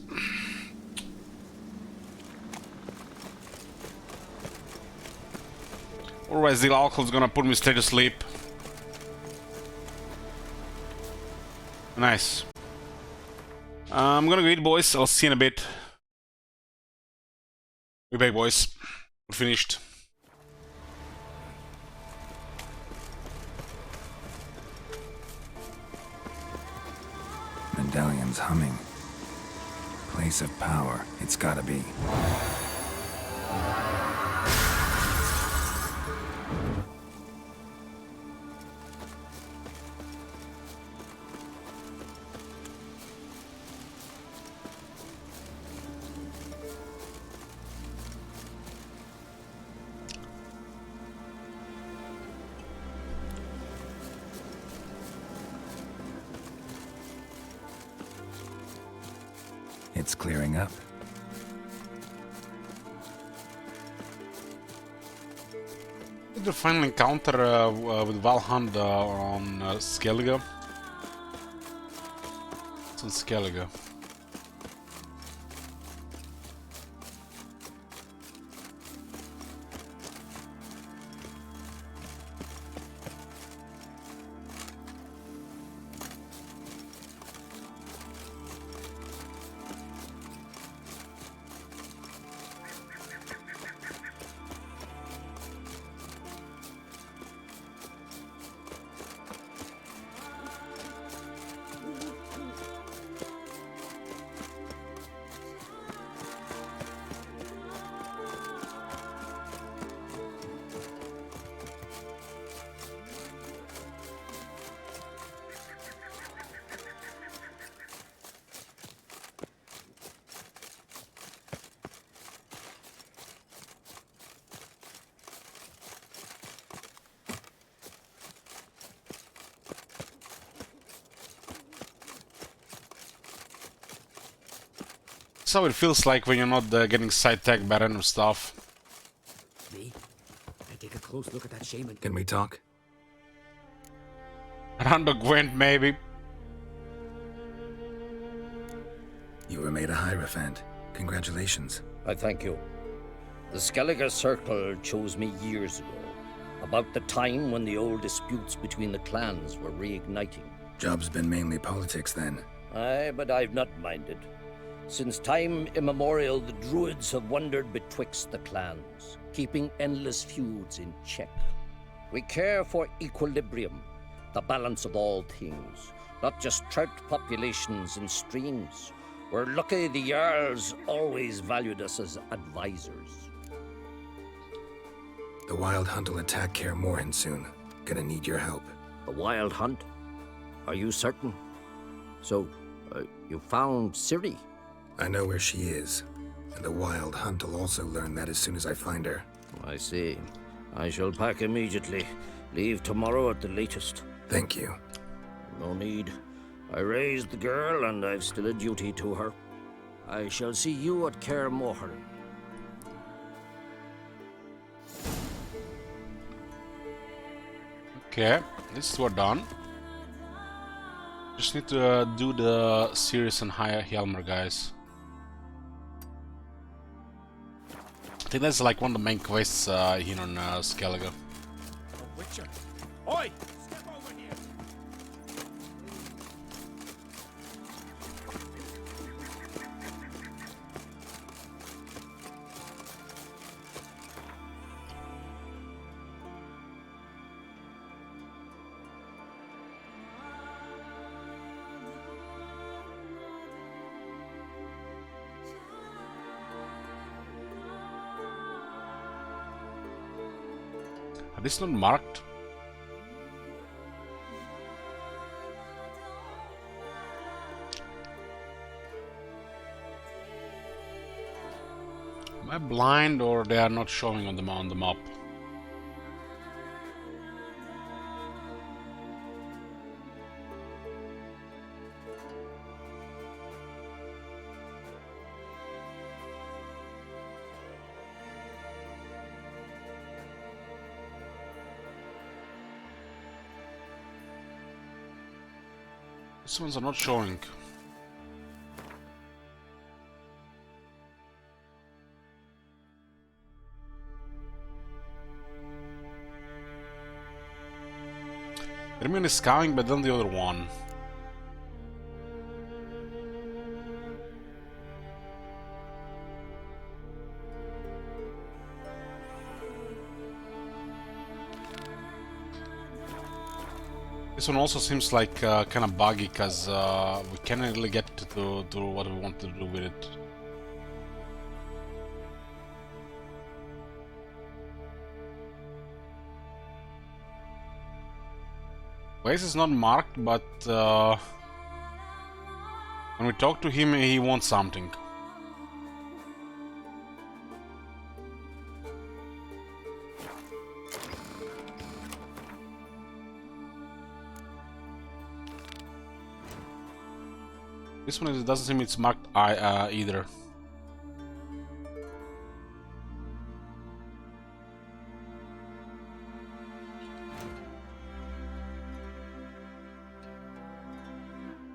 Otherwise the alcohol's gonna put me straight to sleep. Nice. I'm gonna go eat, boys. I'll see you in a bit. We're back, boys. We're finished. Medallion's humming. Place of power, it's gotta be. It's clearing up. Did the final encounter with Valhand on Skellige? It's on Skellige. That's how it feels like when you're not getting side-tagged by random stuff. Me? I take a close look at that shaman. Can we talk? Rando Gwent, maybe. You were made a Hierophant. Congratulations. I thank you. The Skellige Circle chose me years ago, about the time when the old disputes between the clans were reigniting. Job's been mainly politics then. Aye, but I've not minded. Since time immemorial, the Druids have wandered betwixt the clans, keeping endless feuds in check. We care for equilibrium, the balance of all things, not just trout populations and streams. We're lucky the Jarls always valued us as advisors. The Wild Hunt will attack Kaer Morhen soon. Gonna need your help. The Wild Hunt? Are you certain? So, you found Ciri? I know where she is, and the Wild Hunt will also learn that as soon as I find her. I see. I shall pack immediately. Leave tomorrow at the latest. Thank you. No need. I raised the girl, and I've still a duty to her. I shall see you at Kaer Morhen. Okay, this is what done. Just need to do the Ceres and Hjalmar guys. I think that's like one of the main quests here on Skellige. Witcher. Oi! Step over here! But it's not marked. Am I blind or they are not showing on the map? These ones are not showing. Hermione is coming, but then the other one. This one also seems like kind of buggy, because we can't really get to what we want to do with it. Place is not marked, but when we talk to him, he wants something. This one it doesn't seem it's marked either.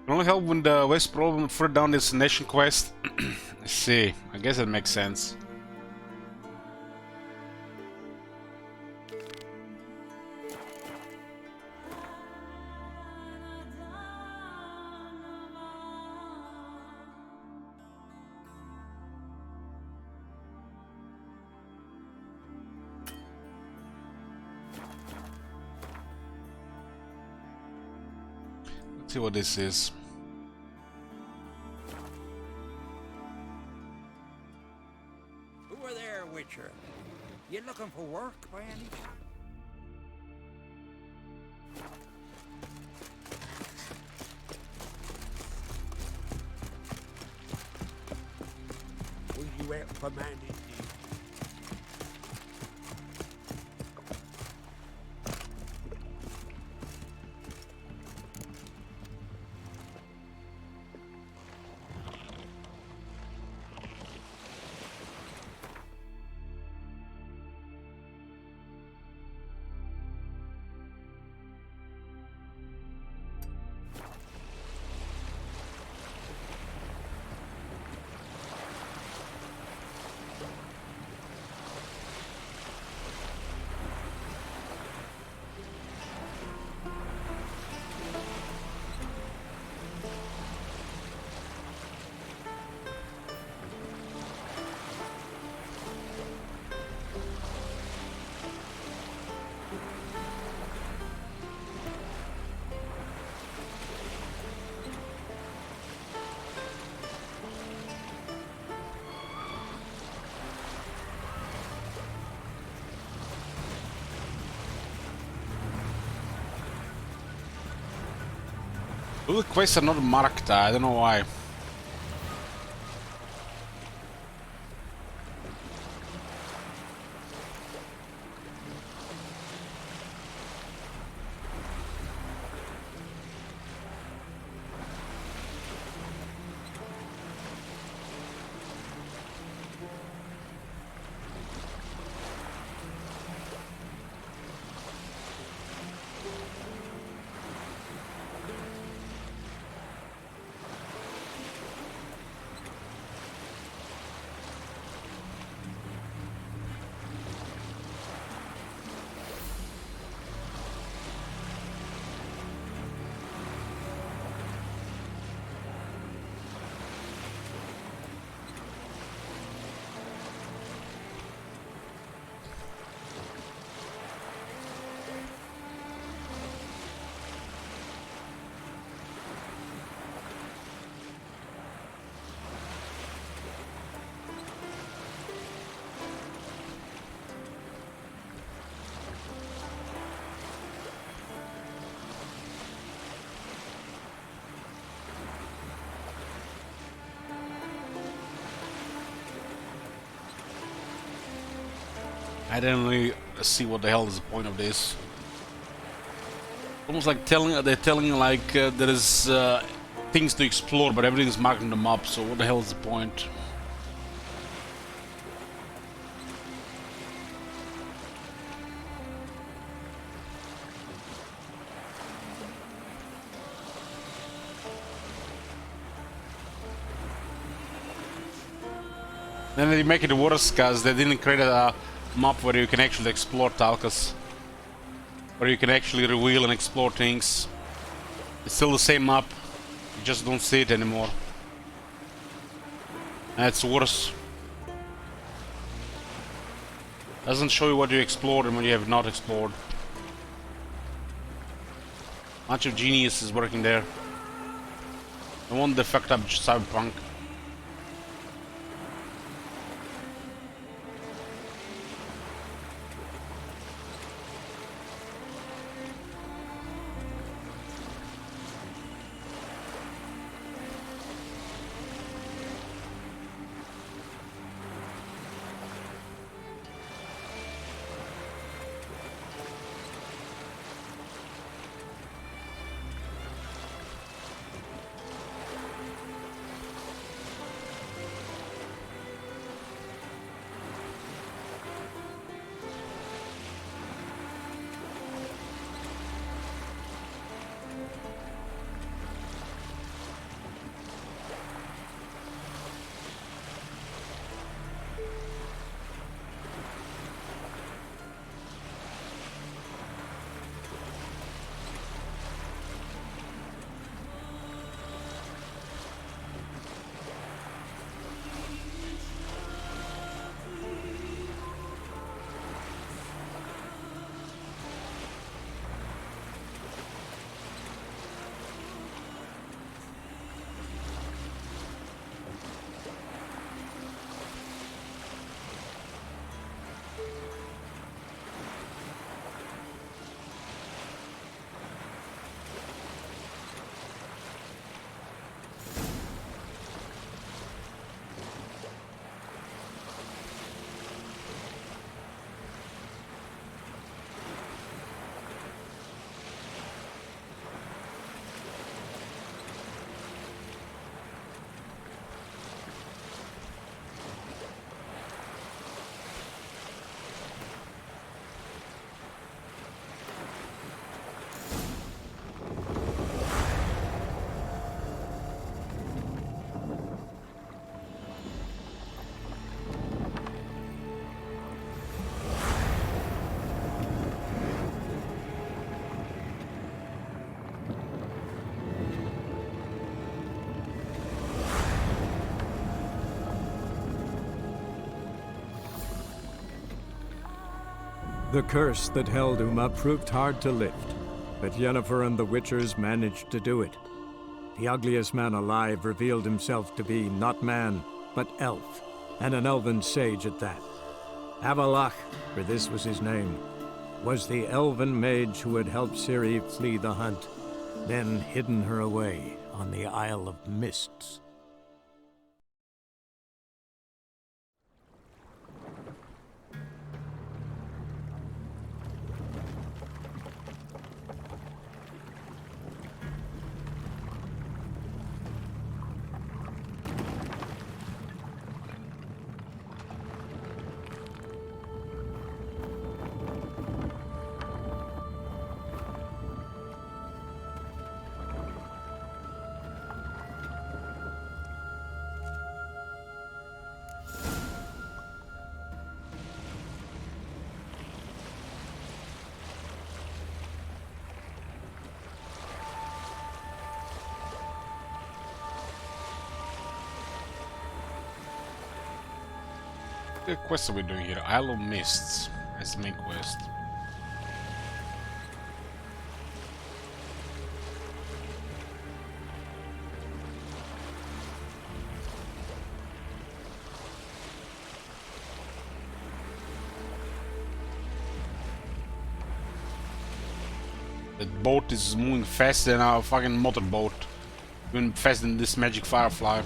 Can only help when the West problem further down destination quest. I see. I guess that makes sense. Let's see what this is. Who are there, Witcher? You looking for work by any chance? Will you help for man indeed? All the quests are not marked, I don't know why. I didn't really see what the hell is the point of this. Almost like they're telling like there is things to explore, but everything's marked on the map, so what the hell is the point? Then they make it worse because they didn't create a map where you can actually explore Talcas. Where you can actually reveal and explore things. It's still the same map, you just don't see it anymore. And it's worse. Doesn't show you what you explored and what you have not explored. Bunch of genius is working there. I want the fucked up cyberpunk. The curse that held Uma proved hard to lift, but Yennefer and the Witchers managed to do it. The ugliest man alive revealed himself to be not man, but elf, and an elven sage at that. Avallac'h, for this was his name, was the elven mage who had helped Ciri flee the hunt, then hidden her away on the Isle of Mists. The quest are we doing here? Isle of Mists. That's the main quest. That boat is moving faster than our fucking motorboat. Even faster than this magic firefly.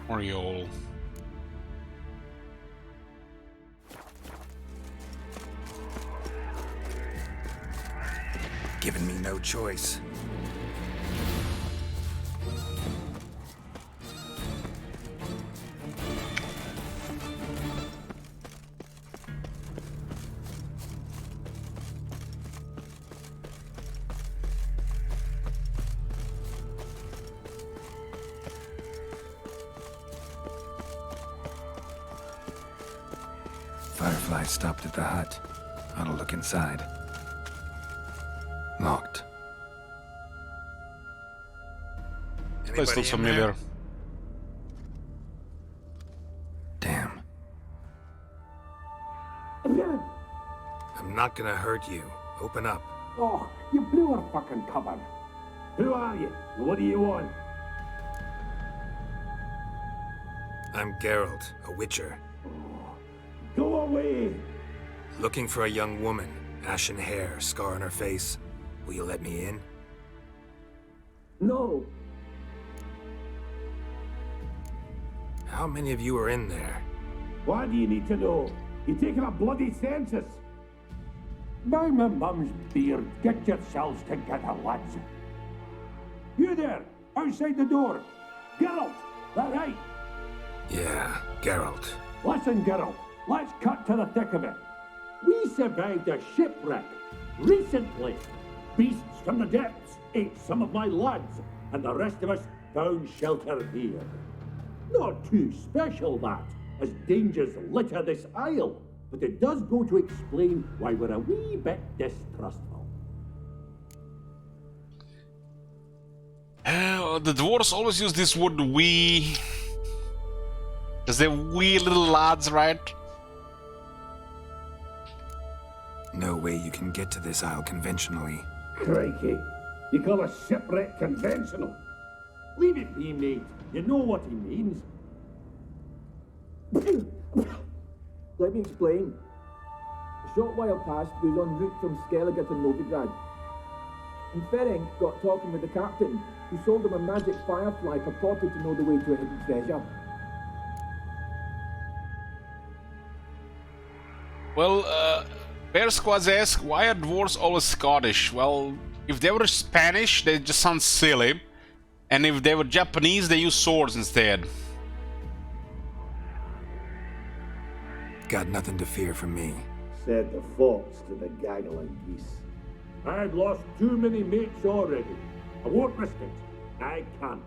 Oriole. Giving me no choice. Firefly stopped at the hut. I'll look inside. Locked. Place looks familiar. Damn. I'm not gonna hurt you. Open up. Oh, you blew our fucking cover. Who are you? What do you want? I'm Geralt, a witcher. Go away! Looking for a young woman. Ashen hair, scar on her face. Will you let me in? No. How many of you are in there? Why do you need to know? You're taking a bloody census. By my mum's beard, get yourselves together, lads. You there, outside the door. Geralt, that right? Yeah, Geralt. Listen, Geralt, let's cut to the thick of it. We survived a shipwreck recently. Beasts from the depths ate some of my lads, and the rest of us found shelter here. Not too special, that, as dangers litter this isle, but it does go to explain why we're a wee bit distrustful. The dwarves always use this word "we," because they're wee little lads, right? No way you can get to this isle conventionally. Crikey, you call a shipwreck conventional? Leave it be, mate. You know what he means. Let me explain. A short while past, we was en route from Skellige to Novigrad. And Ferenc got talking with the captain, who sold him a magic firefly purported to know the way to a hidden treasure. Well, Bear Squads ask, why are dwarves always Scottish? Well, if they were Spanish, they just sound silly. And if they were Japanese, they use swords instead. Got nothing to fear from me. Said the fox to the gaggling geese. I've lost too many mates already. I won't risk it. I can't.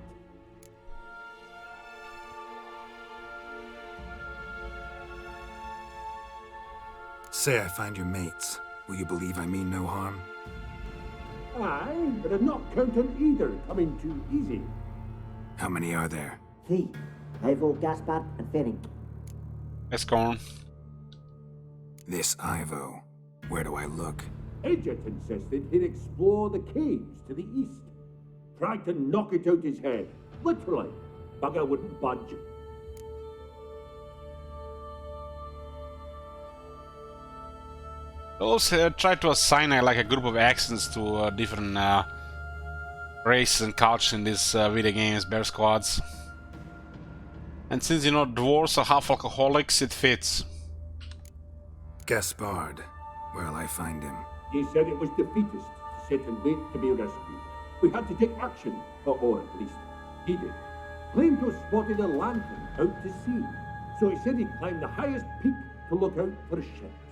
Say I find your mates. Will you believe I mean no harm? Aye, but I'm not counting either coming too easy. How many are there? 3. Ivo, Gaspard, and Ferenc. Escorn. This Ivo. Where do I look? Edget insisted he'd explore the caves to the east. Tried to knock it out his head. Literally. Bugger wouldn't budge. Also try to assign like a group of accents to different races and cultures in these video games, Bear Squads. And since you know dwarves are half alcoholics, it fits. Gaspard. Where'll I find him? He said it was defeatist to sit and wait to be rescued. We had to take action, or at least he did. Claimed to have spotted a lantern out to sea, so he said he'd climb the highest peak to look out for ships.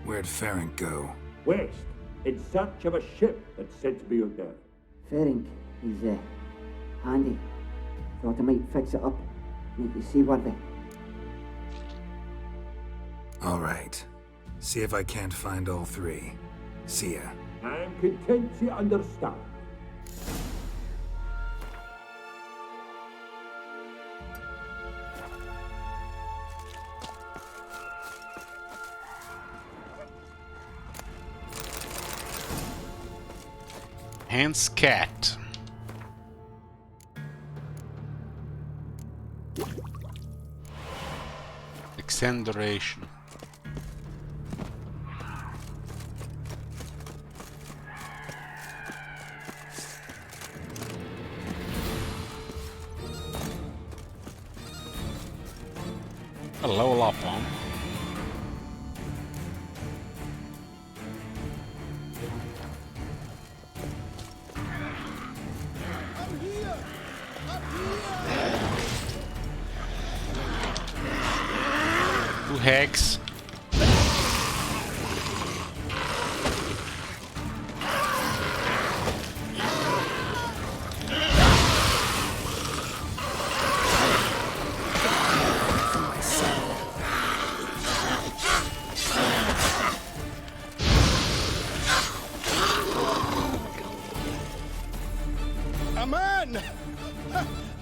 Where'd Ferenc go? West, in search of a ship that's said to be out there. Ferenc, he's handy. Thought I might fix it up. Make you seaworthy. All right. See if I can't find all 3. See ya. I'm content to understand. Hans Cat. Extend duration. A level up, huh? Two hacks. Aman!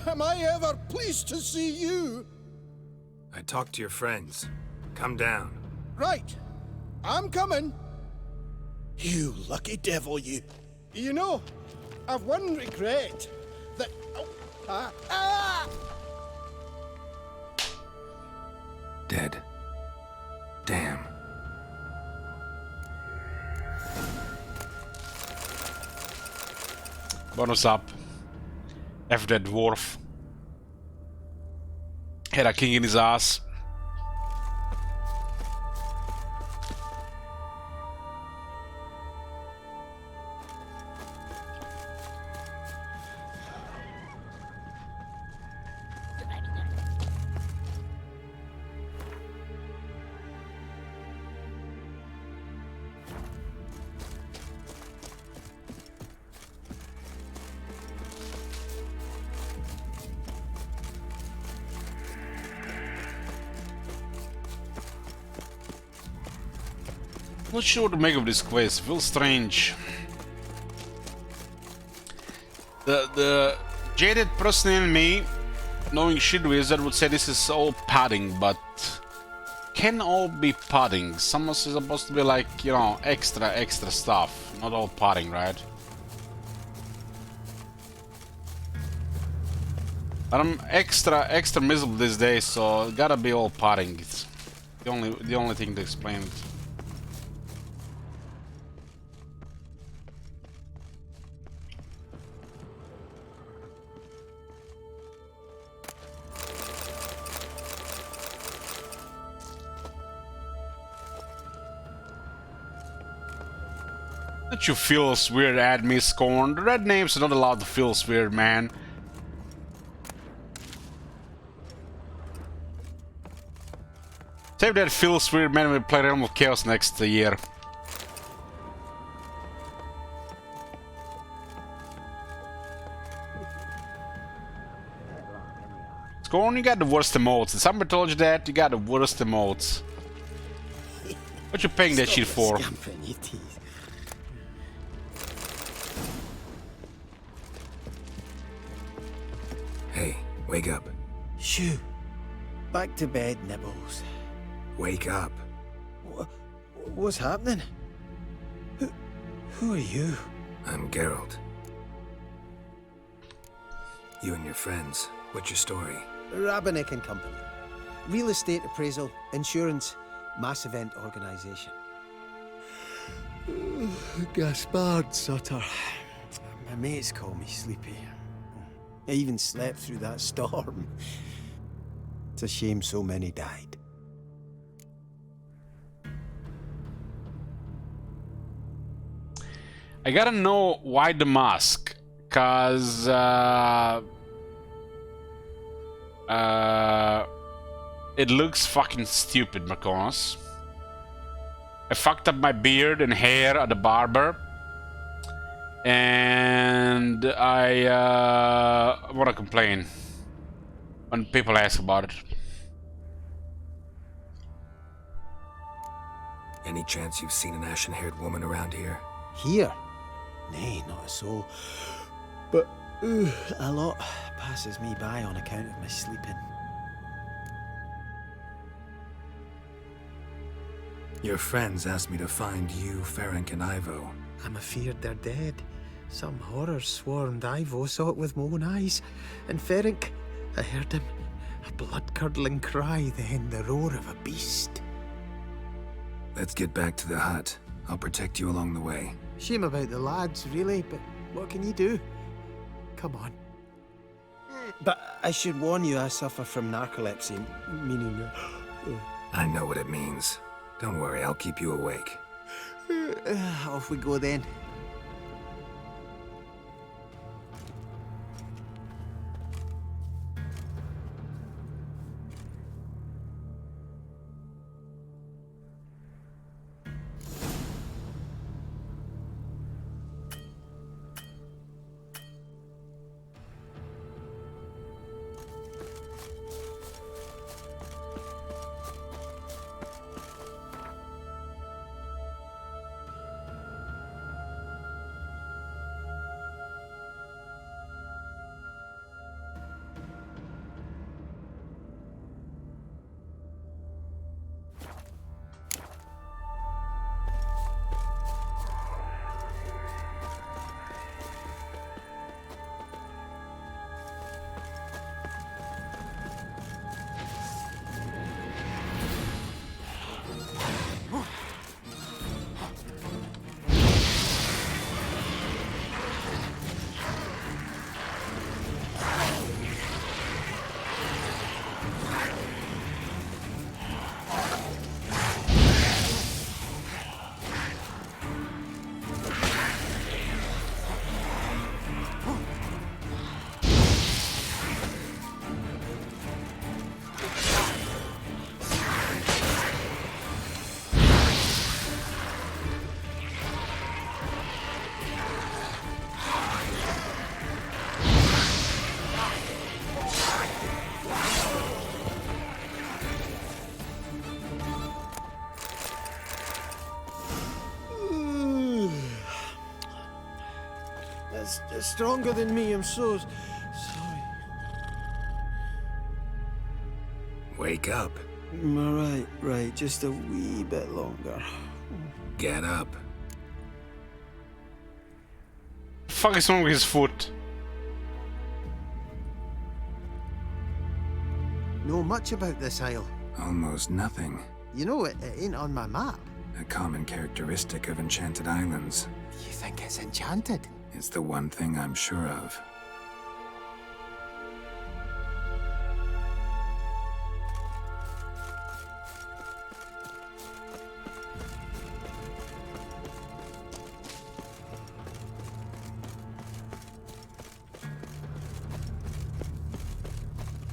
Am I ever pleased to see you? I talked to your friends. Come down. Right. I'm coming. You lucky devil, you. You know, I've one regret. That... Dead. Damn. Bonus up. F that dwarf. Had a king in his ass. Not sure what to make of this quest. Feels strange. The jaded person in me, knowing shit wizard, would say this is all padding, but can all be padding? Some is supposed to be like, you know, extra stuff. Not all padding, right? But I'm extra miserable these days, so it gotta be all padding. It's the only thing to explain it. Don't you feel weird at me, Scorn? The red names are not allowed to feel weird, man. Save that feels weird, man, when we play Realm of Chaos next year. Scorn, you got the worst emotes. Did somebody told you that? You got the worst emotes. What you paying that shit for? Hey, wake up. Shoo. Back to bed, Nibbles. Wake up. What's happening? Who are you? I'm Geralt. You and your friends. What's your story? Rabenik and Company. Real estate appraisal, insurance, mass event organisation. Gaspard Sutter. My mates call me Sleepy. I even slept through that storm. It's a shame so many died. I gotta know why the mask, cause it looks fucking stupid, Marconis. I fucked up my beard and hair at the barber, and I wanna complain when people ask about it. Any chance you've seen an ashen-haired woman around here? Here? Nay, not a soul. But a lot passes me by on account of my sleeping. Your friends asked me to find you, Ferenc, and Ivo. I'm afeard they're dead. Some horrors swarmed Ivo, saw it with my own eyes. And Ferenc, I heard him. A blood-curdling cry, then the roar of a beast. Let's get back to the hut. I'll protect you along the way. Shame about the lads, really, but what can you do? Come on. But I should warn you, I suffer from narcolepsy, meaning I know what it means. Don't worry, I'll keep you awake. Off we go then. That's stronger than me, I'm so sorry. Wake up. Right, just a wee bit longer. Get up. Fuck is wrong with his foot? Know much about this isle? Almost nothing. You know, it ain't on my map. A common characteristic of enchanted islands. You think it's enchanted? It's the one thing I'm sure of.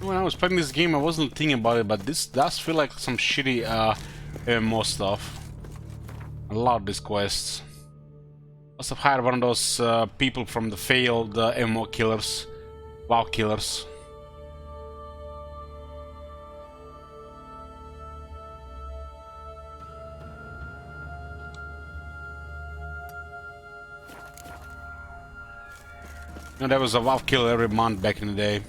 When I was playing this game, I wasn't thinking about it, but this does feel like some shitty MMO stuff. I love these quests. Must have hired one of those people from the failed MMO killers, WoW killers. You know, there was a WoW killer every month back in the day.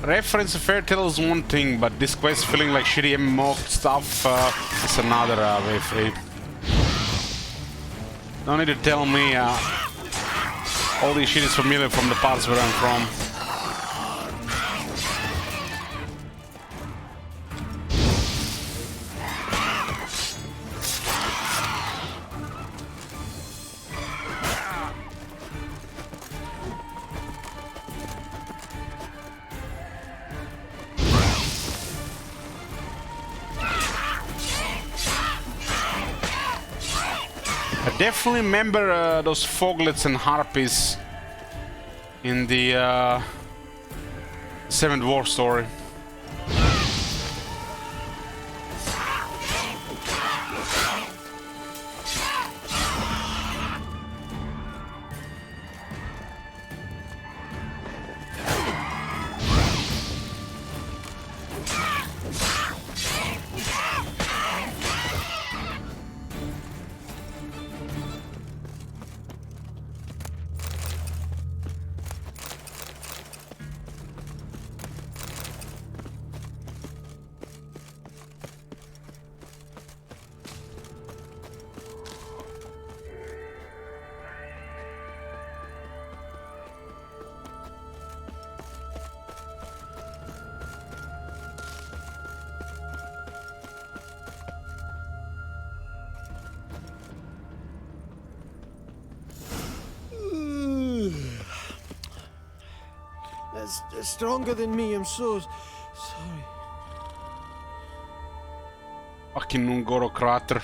Reference Fairy Tail is one thing, but this quest feeling like shitty MMO stuff is another way free. Don't need to tell me all this shit is familiar from the parts where I'm from. I definitely remember those foglets and harpies in the Seven Dwarfs story. It's stronger than me, I'm so sorry. Fucking Ungoro Crater.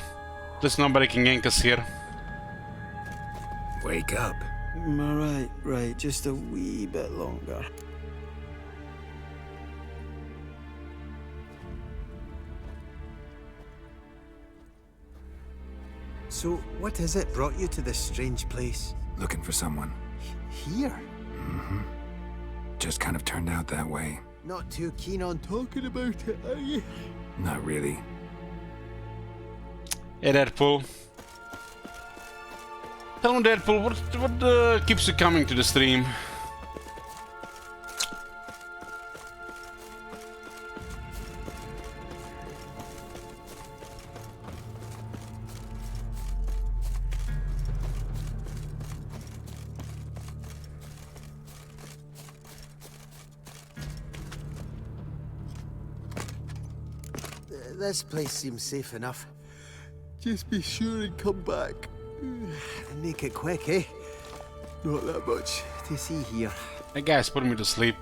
There's nobody can gank us here. Wake up. Right, just a wee bit longer. So, what is it brought you to this strange place? Looking for someone. Here? Mm-hmm. Just kind of turned out that way. Not too keen on talking about it, are you? Not really. Hey Deadpool. Tell me Deadpool, what keeps you coming to the stream? This place seems safe enough. Just be sure and come back. And make it quick, eh? Not that much to see here. That guy's putting me to sleep.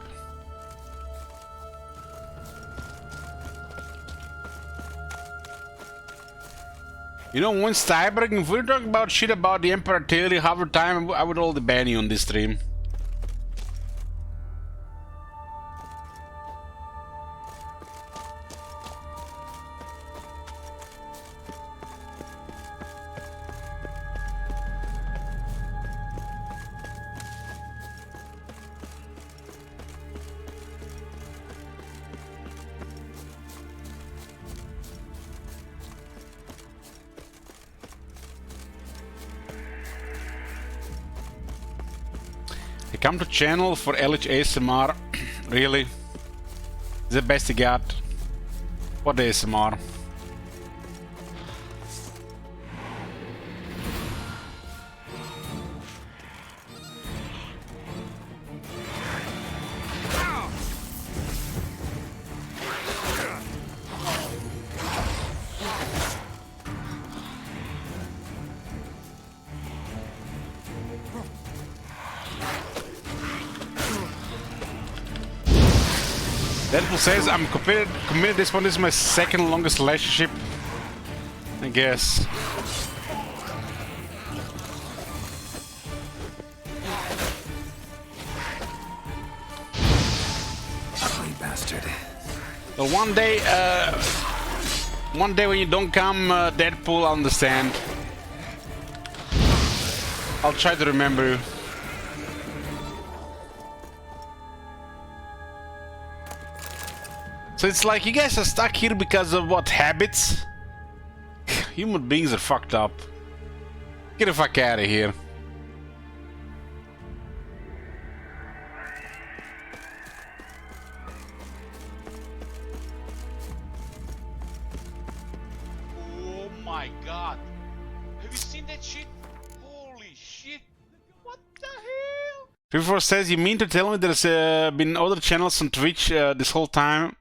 You know, once Steinberg, if we're talking about shit about the Emperor Taylor half the time, I would already ban you on this stream. Come to channel for LH ASMR. Really? The best you got? What ASMR? Deadpool says I'm committed. This one is my second longest relationship, I guess. Ugly bastard. Well, one day when you don't come, Deadpool, I'll understand. I'll try to remember you. So it's like you guys are stuck here because of what? Habits? Human beings are fucked up. Get the fuck out of here. Oh my god. Have you seen that shit? Holy shit. What the hell? 54 says, you mean to tell me there's been other channels on Twitch this whole time?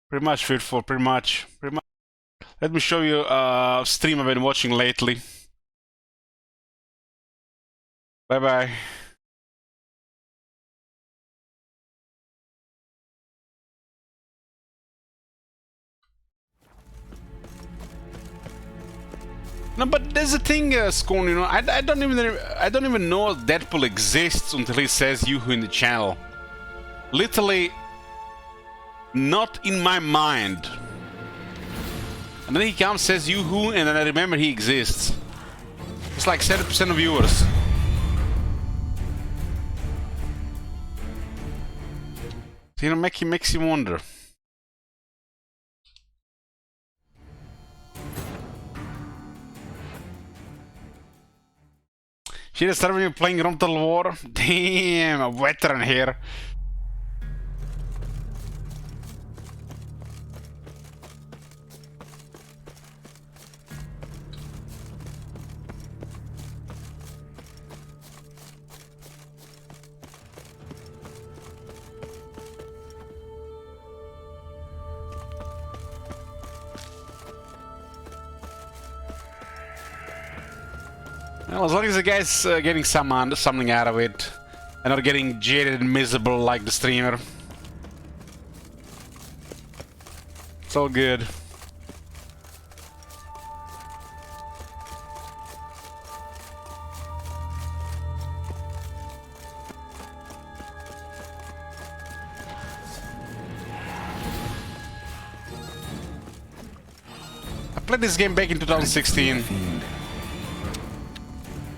Pretty much, Fearful, pretty much. Let me show you a stream I've been watching lately. Bye-bye. No, but there's a thing, Scorn, you know, I don't even know Deadpool exists until he says Yoo-hoo in the channel. Literally, not in my mind. And then he comes, says Yoo-hoo, and then I remember he exists. It's like 70% of viewers. So, you know, makes you wonder. She just started when you're playing Rome Total War. Damn, a veteran here. Well, as long as the guy's getting something out of it, and not getting jaded and miserable like the streamer. It's all good. I played this game back in 2016.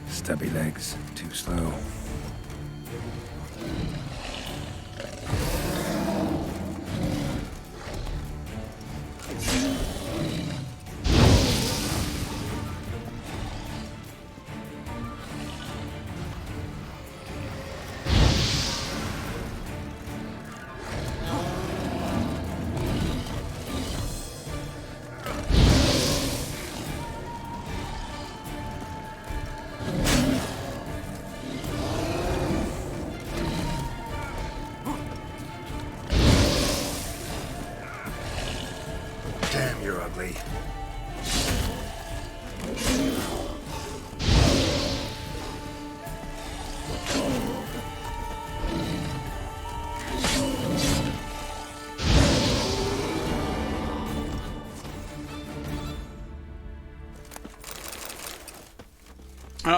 Stubby legs, too slow. Damn, you're ugly.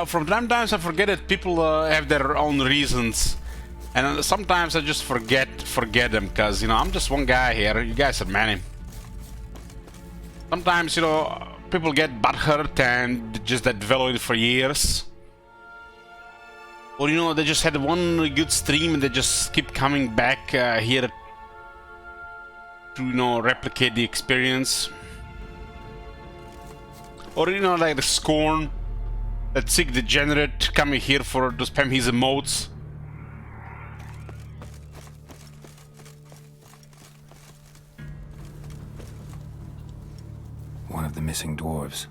From time to time I forget that people have their own reasons, and sometimes I just forget them, because, you know, I'm just one guy here, you guys are many. Sometimes, you know, people get butthurt and just that dwell on it for years. Or, you know, they just had one good stream and they just keep coming back here to, you know, replicate the experience. Or, you know, like the Scorn, that sick degenerate coming here to spam his emotes. One of the missing dwarves.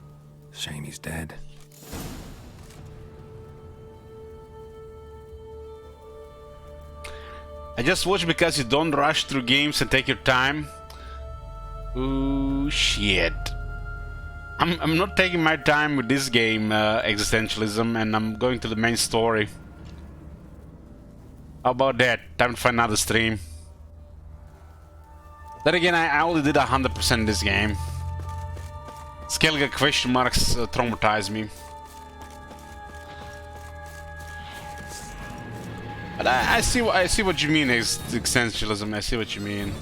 Shame he's dead. I just watch because you don't rush through games and take your time. Ooh, shit. I'm not taking my time with this game, Existentialism, and I'm going to the main story. How about that? Time to find another stream. Then again, I only did 100% this game. Skellige question marks traumatized me. But I see what you mean, Existentialism. I see what you mean.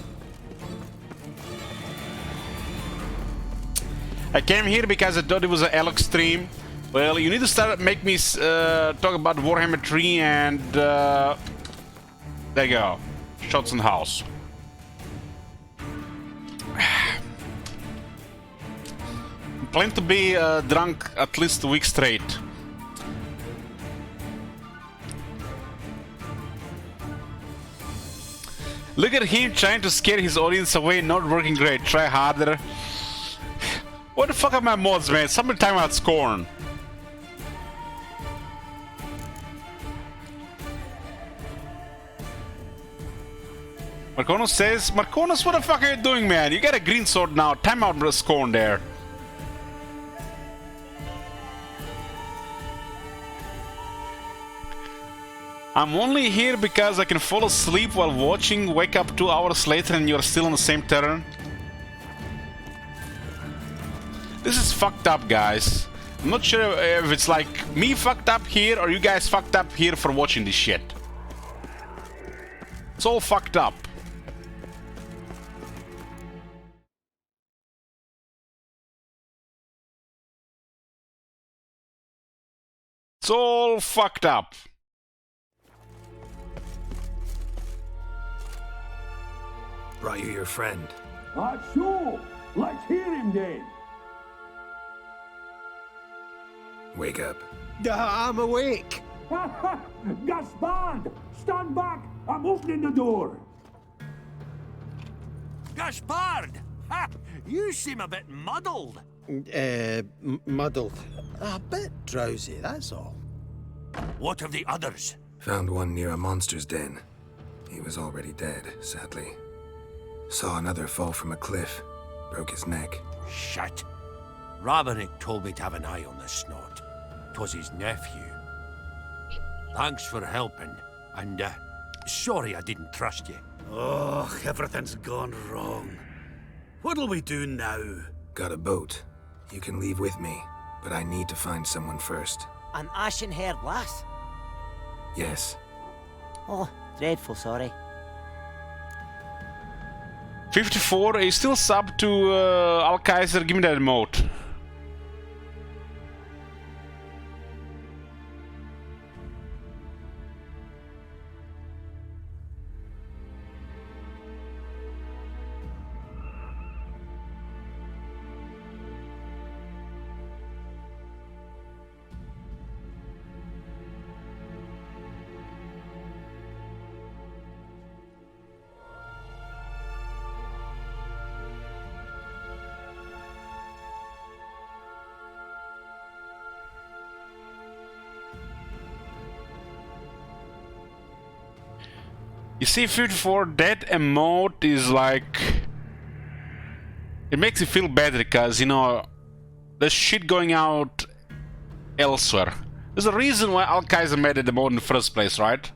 I came here because I thought it was an Alex stream. Well, you need to start make me talk about Warhammer 3 and there you go. Shots in the house. Plan to be drunk at least a week straight. Look at him trying to scare his audience away, not working great. Try harder. What the fuck are my mods, man? Somebody time out Scorn. Marconos says, Marconos, what the fuck are you doing, man? You got a green sword now. Time out Scorn there. I'm only here because I can fall asleep while watching, wake up 2 hours later and you're still on the same turn. This is fucked up, guys. I'm not sure if it's like me fucked up here or you guys fucked up here for watching this shit. It's all fucked up. It's all fucked up. Brought you your friend. Sure. Let's hear him then. Wake up. I'm awake. Gaspard! Stand back! I'm opening the door. Gaspard! Ha! You seem a bit muddled. Muddled. A bit drowsy, that's all. What of the others? Found one near a monster's den. He was already dead, sadly. Saw another fall from a cliff. Broke his neck. Shit. Raverick told me to have an eye on the snot. 'Twas his nephew. Thanks for helping. And, sorry I didn't trust you. Oh, everything's gone wrong. What'll we do now? Got a boat. You can leave with me, but I need to find someone first. An ashen-haired lass? Yes. Oh, dreadful sorry. 54 is still sub to Alkaiser. Give me that emote. You see, 54, that emote is like... It makes you feel better because, you know, there's shit going out elsewhere. There's a reason why Alkaiser made it emote in the first place, right?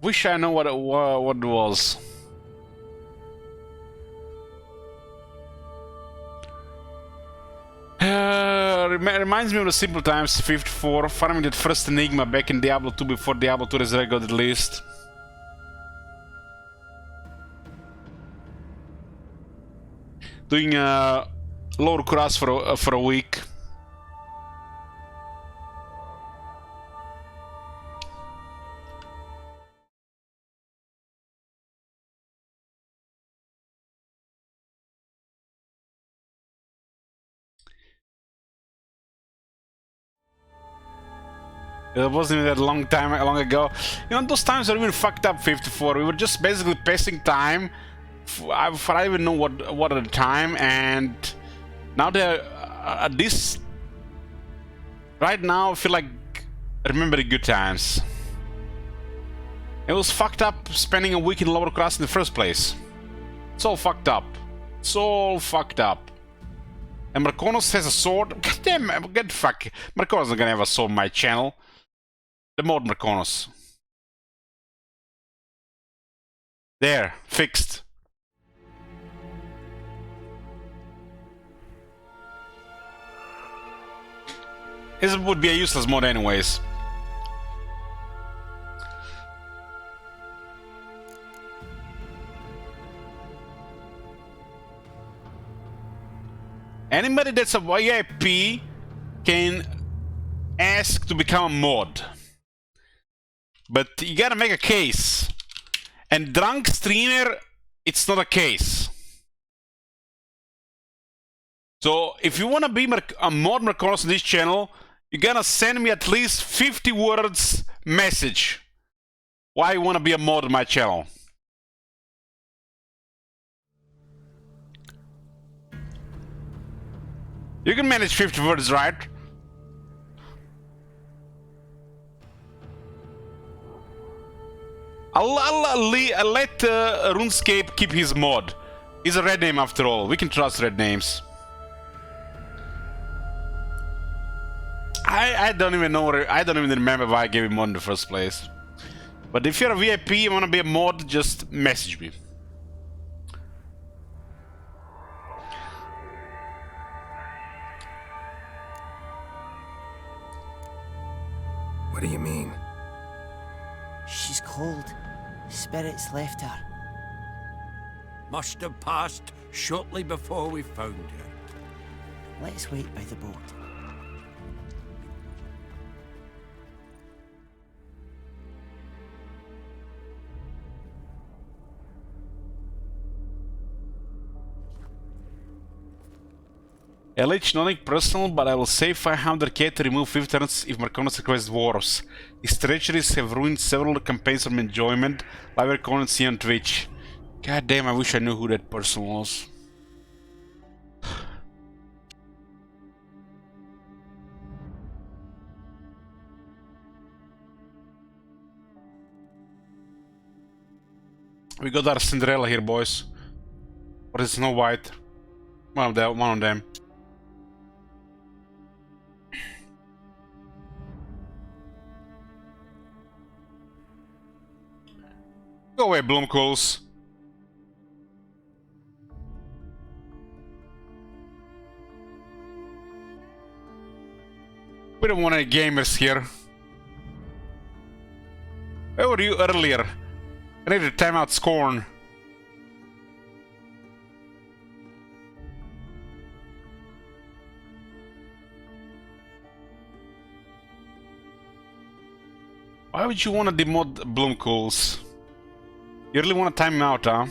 Wish I know what it was. Reminds me of the simple times, 54, farming that first Enigma back in Diablo 2 before Diablo 2 Resurrected got released. Doing lower cross for a week. It wasn't even that long ago. You know, those times are even fucked up. 54. We were just basically passing time. I don't even know what at the time, and now they're at this. Right now, I feel like remembering good times. It was fucked up spending a week in lower class in the first place. It's all fucked up. It's all fucked up. And Marconos has a sword. God damn, get fuck. Marconos not gonna have a sword on my channel. The mod Marconos. There, fixed. This would be a useless mod anyways. Anybody that's a VIP can ask to become a mod. But you gotta make a case. And drunk streamer, it's not a case. So if you wanna be a mod Marconos on this channel, you gotta send me at least 50 words message why you wanna be a mod on my channel. You can manage 50 words, right? I'll let RuneScape keep his mod. He's a red name after all. We can trust red names. I don't even know. I don't even remember why I gave him mod in the first place. But if you're a VIP, you want to be a mod, just message me. What do you mean? She's cold. Spirits left her. Must have passed shortly before we found her. Let's wait by the boat. LH, nothing personal, but I will save 500k to remove 50 turns if Marconos requests wars. His treacheries have ruined several campaigns from enjoyment, like Marconos see on Twitch. God damn, I wish I knew who that person was. We got our Cinderella here, boys. Or is Snow White? One of them. Go away, Bloomcools. We don't want any gamers here. Where were you earlier? I need to time out Scorn. Why would you want to demod Bloomcools? You really want to time him out, huh?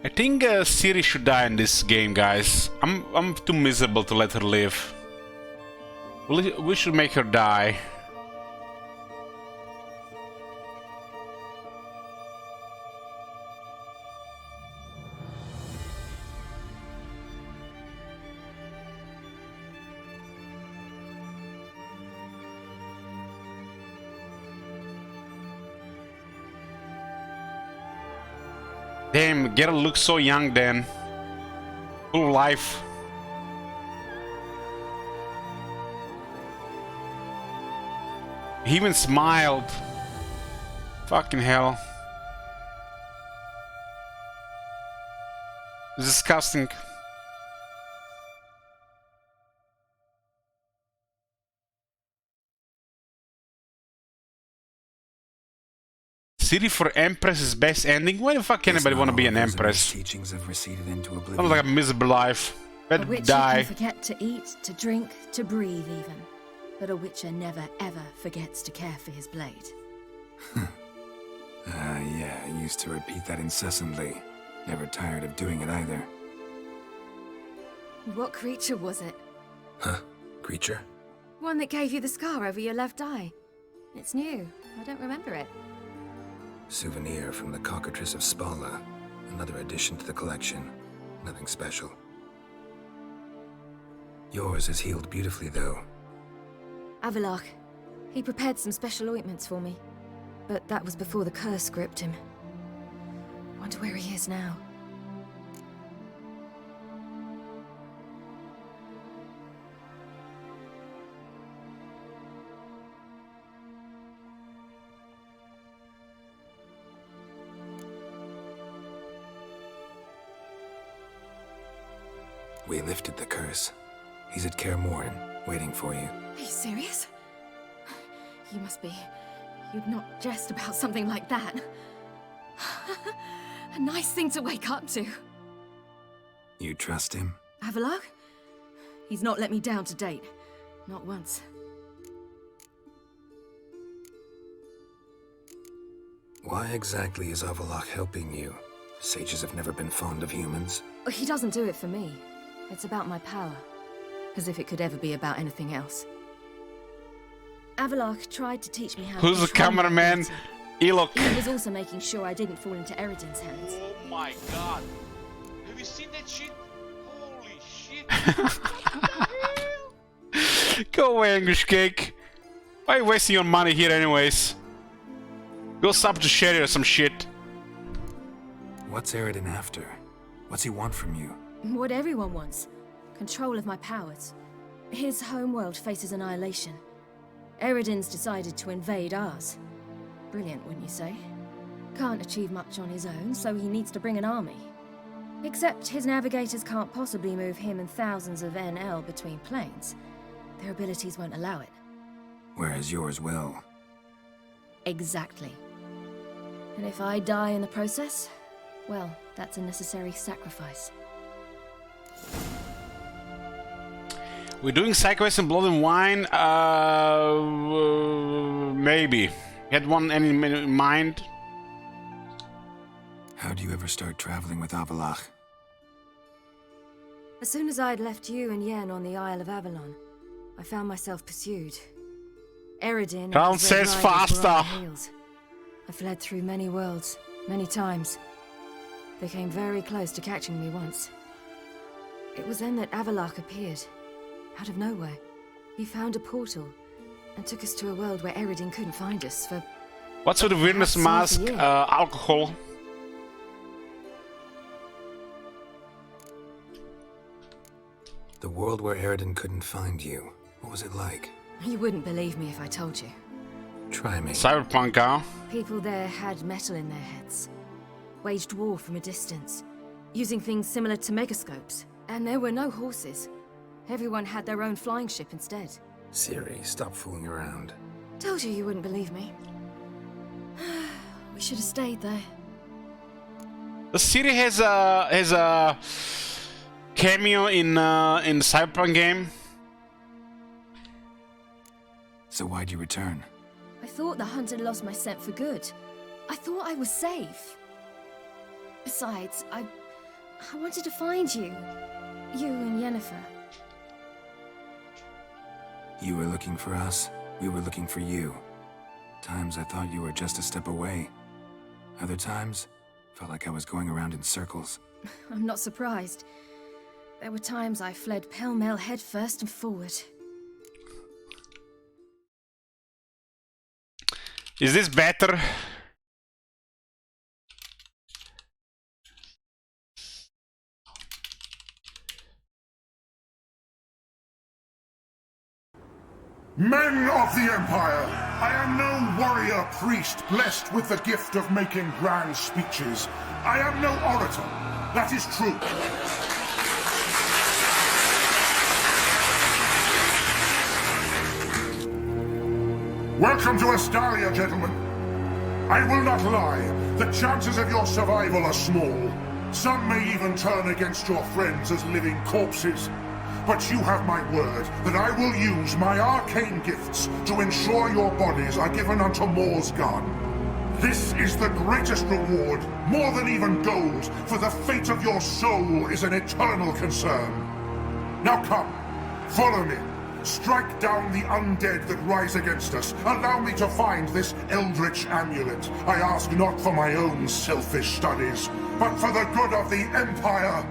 I think Ciri should die in this game, guys. I'm too miserable to let her live. We should make her die. Damn, Geralt looks so young then. Full of life. He even smiled. Fucking hell. It's disgusting. Ciri for Empress is best ending? Why the fuck can anybody want to be an Empress? Teachings have receded into oblivion. Sounds like a miserable life. A Better witcher die. can forget to eat, to drink, to breathe even. But a witcher never ever forgets to care for his blade. Yeah, I used to repeat that incessantly. Never tired of doing it either. What creature was it? Huh? Creature? One that gave you the scar over your left eye. It's new. I don't remember it. Souvenir from the Cockatrice of Spala. Another addition to the collection. Nothing special. Yours is healed beautifully, though. Avallac'h. He prepared some special ointments for me. But that was before the curse gripped him. Wonder where he is now. We lifted the curse. He's at Kaer Morhen, waiting for you. Are you serious? You must be. You'd not jest about something like that. A nice thing to wake up to. You trust him? Avallac'h? He's not let me down to date. Not once. Why exactly is Avallac'h helping you? Sages have never been fond of humans. He doesn't do it for me. It's about my power. As if it could ever be about anything else. Avallac'h tried to teach me how Who's to the cameraman? Elok. He was also making sure I didn't fall into Eredin's hands. Oh my god. Have you seen that shit? Holy shit. Go away, English cake. Why are you wasting your money here anyways? Go sub to Sherry or some shit. What's Eredin after? What's he want from you? What everyone wants. Control of my powers. His homeworld faces annihilation. Eredin's decided to invade ours. Brilliant, wouldn't you say? Can't achieve much on his own, so he needs to bring an army. Except his navigators can't possibly move him and thousands of NL between planes. Their abilities won't allow it. Whereas yours will. Exactly. And if I die in the process, well, that's a necessary sacrifice. We're doing side quests in Blood and Wine? Maybe. Had one any in mind? How do you ever start traveling with Avallac'h? As soon as I'd left you and Yen on the Isle of Avalon, I found myself pursued. Eredin. Count says faster. I fled through many worlds, many times. They came very close to catching me once. It was then that Avalok appeared, out of nowhere. He found a portal and took us to a world where Eredin couldn't find us for... What's with the weirdness mask? Alcohol. The world where Eredin couldn't find you. What was it like? You wouldn't believe me if I told you. Try me. Cyberpunk, huh? People there had metal in their heads, waged war from a distance, using things similar to megascopes. And there were no horses. Everyone had their own flying ship instead. Ciri, stop fooling around. Told you you wouldn't believe me. We should have stayed there. The city has a cameo in the Cyberpunk game. So why'd you return? I thought the hunt had lost my scent for good. I thought I was safe. Besides, I wanted to find you. You and Yennefer. You were looking for us, we were looking for you. Times I thought you were just a step away. Other times, felt like I was going around in circles. I'm not surprised. There were times I fled pell-mell head first and forward. Is this better? Men of the Empire, I am no warrior priest blessed with the gift of making grand speeches. I am no orator, that is true. Welcome to Estalia, gentlemen. I will not lie, the chances of your survival are small. Some may even turn against your friends as living corpses. But you have my word that I will use my arcane gifts to ensure your bodies are given unto Morsgard. This is the greatest reward, more than even gold, for the fate of your soul is an eternal concern. Now come, follow me. Strike down the undead that rise against us. Allow me to find this eldritch amulet. I ask not for my own selfish studies, but for the good of the Empire.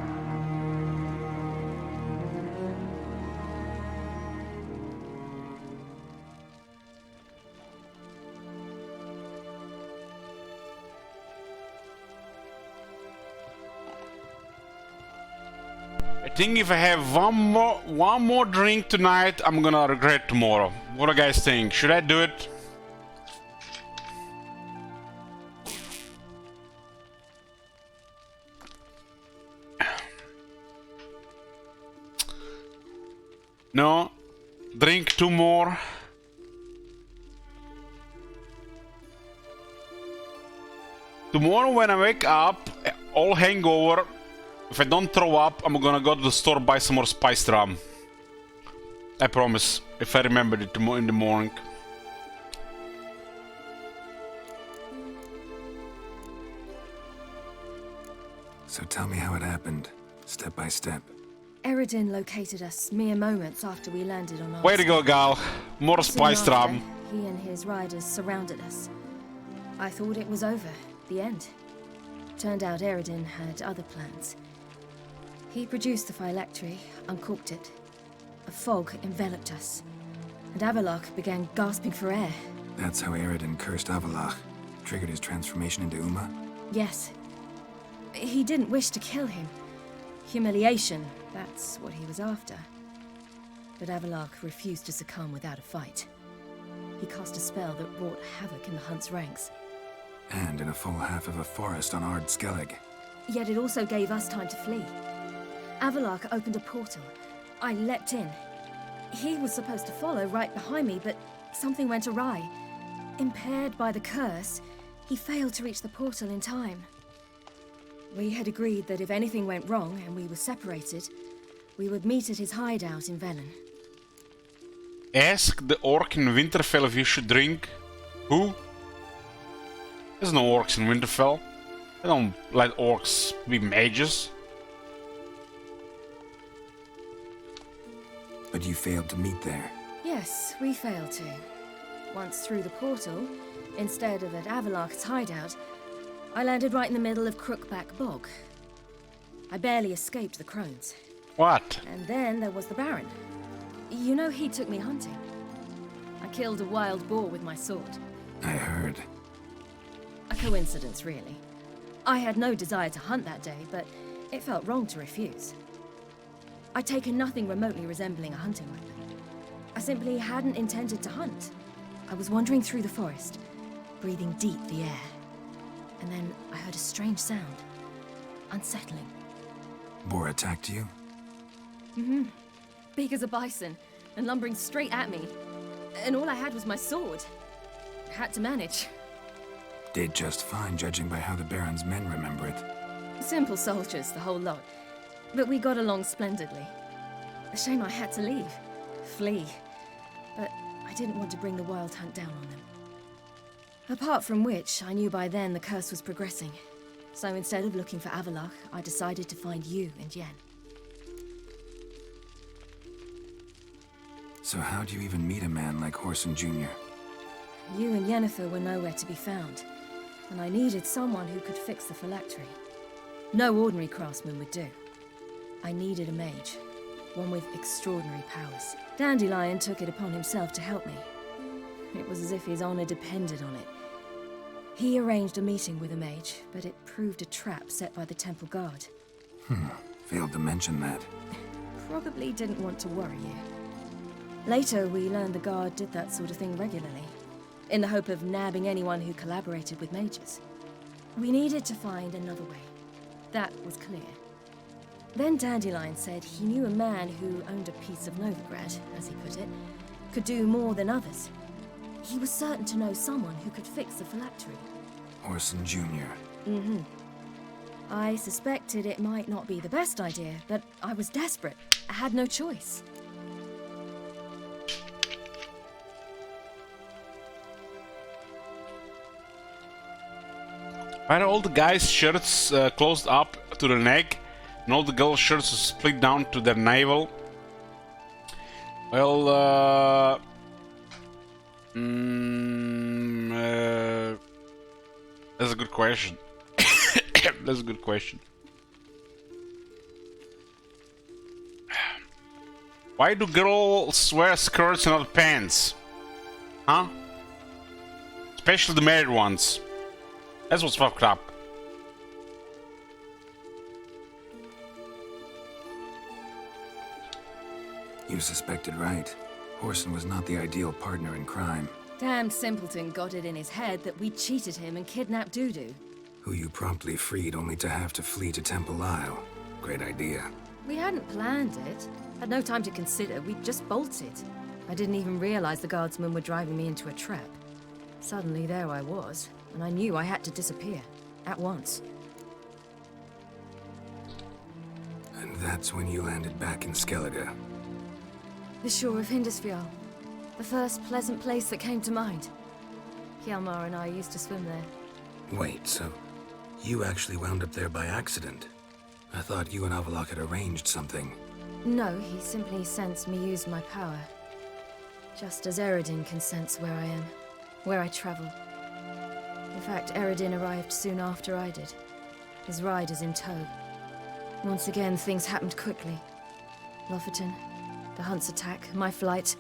I think if I have one more drink tonight, I'm gonna regret tomorrow. What do you guys think? Should I do it? No? Drink two more? Tomorrow when I wake up, all hangover, if I don't throw up, I'm gonna go to the store buy some more spiced rum. I promise, if I remember it in the morning. So tell me how it happened, step by step. Eredin located us mere moments after we landed on our... Way to go, gal. More Soon spiced after, rum. He and his riders surrounded us. I thought it was over, the end. Turned out Eredin had other plans. He produced the phylactery, uncorked it. A fog enveloped us, and Avalok began gasping for air. That's how Eredin cursed Avalok, triggered his transformation into Uma? Yes. He didn't wish to kill him. Humiliation, that's what he was after. But Avalok refused to succumb without a fight. He cast a spell that wrought havoc in the Hunt's ranks. And in a full half of a forest on Ard Skellig. Yet it also gave us time to flee. Avalok opened a portal. I leapt in. He was supposed to follow right behind me, but something went awry. Impaired by the curse, he failed to reach the portal in time. We had agreed that if anything went wrong and we were separated, we would meet at his hideout in Velen. Ask the orc in Winterfell if you should drink. Who? There's no orcs in Winterfell. They don't let orcs be mages. But you failed to meet there. Yes, we failed to. Once through the portal, instead of at Avalok's hideout, I landed right in the middle of Crookback Bog. I barely escaped the crones. What? And then there was the Baron. You know, he took me hunting. I killed a wild boar with my sword. I heard. A coincidence, really. I had no desire to hunt that day, but it felt wrong to refuse. I'd taken nothing remotely resembling a hunting weapon. I simply hadn't intended to hunt. I was wandering through the forest, breathing deep the air. And then I heard a strange sound. Unsettling. Boar attacked you? Mm-hmm. Big as a bison, and lumbering straight at me. And all I had was my sword. I had to manage. Did just fine, judging by how the Baron's men remember it. Simple soldiers, the whole lot. But we got along splendidly. A shame I had to leave. Flee. But I didn't want to bring the Wild Hunt down on them. Apart from which, I knew by then the curse was progressing. So instead of looking for Avallac'h, I decided to find you and Yen. So how'd you even meet a man like Whoreson Jr.? You and Yennefer were nowhere to be found, and I needed someone who could fix the phylactery. No ordinary craftsman would do. I needed a mage, one with extraordinary powers. Dandelion took it upon himself to help me. It was as if his honor depended on it. He arranged a meeting with a mage, but it proved a trap set by the Temple Guard. Failed to mention that. Probably didn't want to worry you. Later, we learned the Guard did that sort of thing regularly, in the hope of nabbing anyone who collaborated with mages. We needed to find another way. That was clear. Then Dandelion said he knew a man who owned a piece of Novigrad, as he put it, could do more than others. He was certain to know someone who could fix the phylactery. Whoreson Jr. Mm-hmm. I suspected it might not be the best idea, but I was desperate. I had no choice. Why are all the guys' shirts closed up to the neck, and all the girls' shirts are split down to their navel? Well, that's a good question. That's a good question. Why do girls wear skirts and not pants? Huh? Especially the married ones. That's what's fucked up. You suspected right. Whoreson was not the ideal partner in crime. Damned simpleton got it in his head that we cheated him and kidnapped Dudu. Who you promptly freed only to have to flee to Temple Isle. Great idea. We hadn't planned it. Had no time to consider. We just bolted. I didn't even realize the guardsmen were driving me into a trap. Suddenly there I was, and I knew I had to disappear. At once. And that's when you landed back in Skellige. The shore of Hindisfjall. The first pleasant place that came to mind. Hjalmar and I used to swim there. Wait, so you actually wound up there by accident? I thought you and Avallac'h had arranged something. No, he simply sensed me use my power. Just as Eredin can sense where I am, where I travel. In fact, Eredin arrived soon after I did. His riders in tow. Once again, things happened quickly. Lofoten, the Hunt's attack, my flight.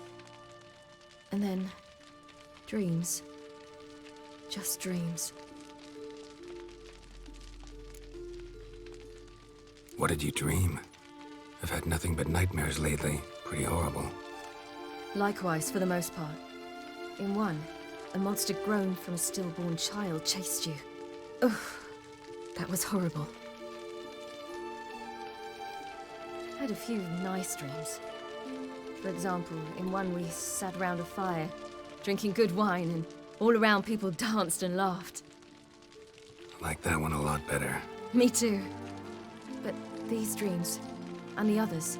And then, dreams. Just dreams. What did you dream? I've had nothing but nightmares lately. Pretty horrible. Likewise, for the most part. In one, a monster grown from a stillborn child chased you. Ugh, that was horrible. I had a few nice dreams. For example, in one we sat around a fire, drinking good wine, and all around people danced and laughed. Like that one a lot better. Me too. But these dreams, and the others,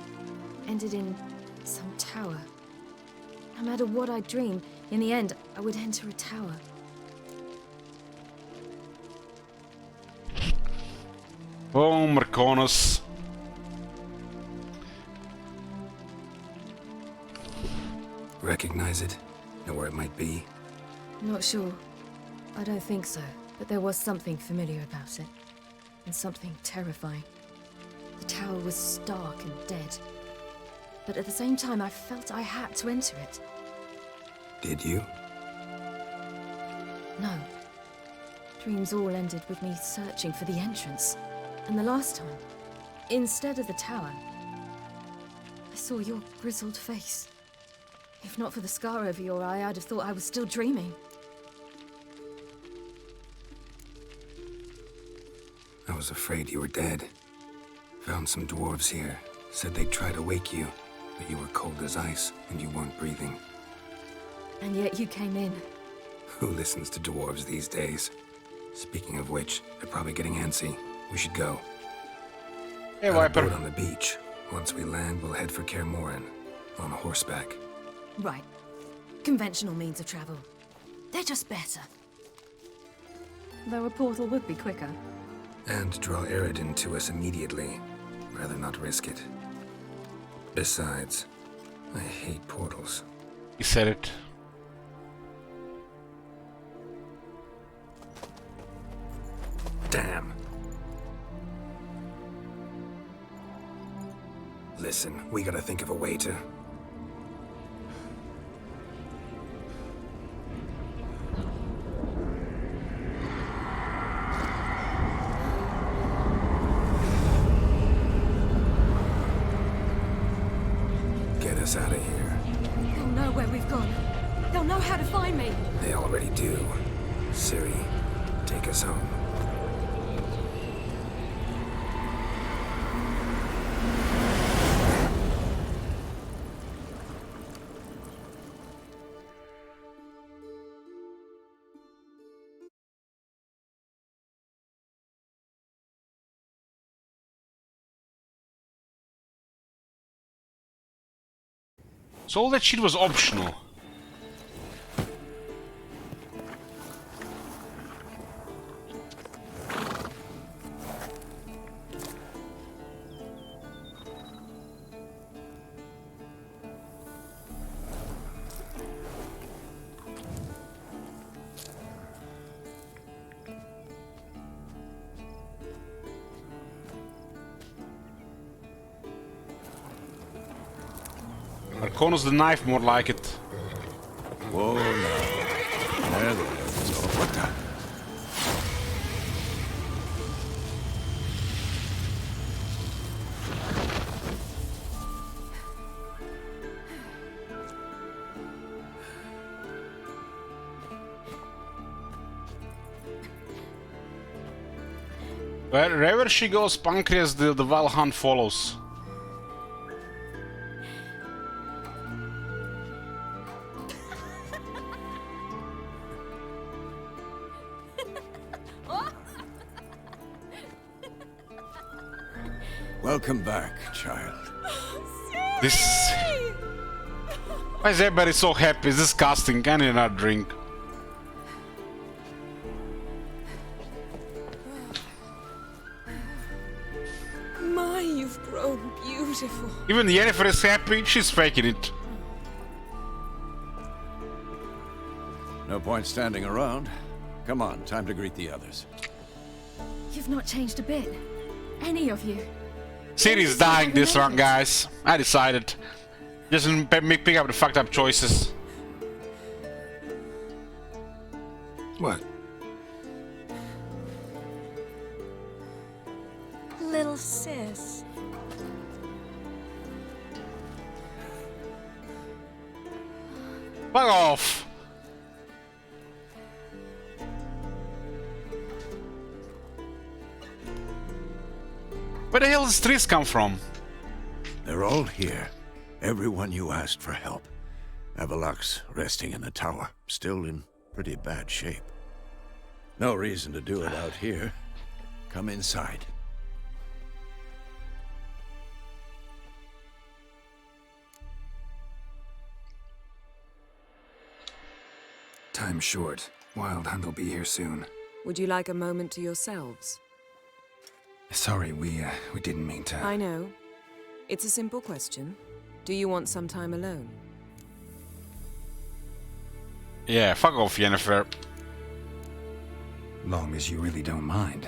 ended in some tower. No matter what I dreamed, in the end, I would enter a tower. Oh, Marconus. Recognize it? Know where it might be? Not sure. I don't think so. But there was something familiar about it, and something terrifying. The tower was stark and dead, but at the same time I felt I had to enter it. Did you? No. Dreams all ended with me searching for the entrance. And the last time, instead of the tower, I saw your grizzled face. If not for the scar over your eye, I'd have thought I was still dreaming. I was afraid you were dead. Found some dwarves here. Said they'd try to wake you, but you were cold as ice and you weren't breathing. And yet you came in. Who listens to dwarves these days? Speaking of which, they're probably getting antsy. We should go. Hey, Got a Viper. boat on the beach. Once we land, we'll head for Kaer Morhen. On horseback. Right. Conventional means of travel. They're just better. Though a portal would be quicker. And draw Eredin to us immediately. Rather not risk it. Besides, I hate portals. He said it. Damn. Listen, we gotta think of a way to... get us out of here. They'll know where we've gone. They'll know how to find me. They already do. Ciri, take us home. So all that shit was optional. Arconos the knife, more like it. Whoa, now. There. So what the... Wherever she goes, Pancreas the Valhan follows. Welcome back, child. This... Why is everybody so happy? It's disgusting. Can you not drink? My, you've grown beautiful. Even Yennefer is happy. She's faking it. No point standing around. Come on, time to greet the others. You've not changed a bit. Any of you. Ciri's dying this round, guys. I decided. Just pick up the fucked up choices. What? Little sis. Fuck off. Where the hell does Triss come from? They're all here. Everyone you asked for help. Avallac'h's resting in the tower, still in pretty bad shape. No reason to do it out here. Come inside. Time's short. Wild Hunt will be here soon. Would you like a moment to yourselves? Sorry, we didn't mean to... I know. It's a simple question. Do you want some time alone? Yeah, fuck off, Yennefer. Long as you really don't mind.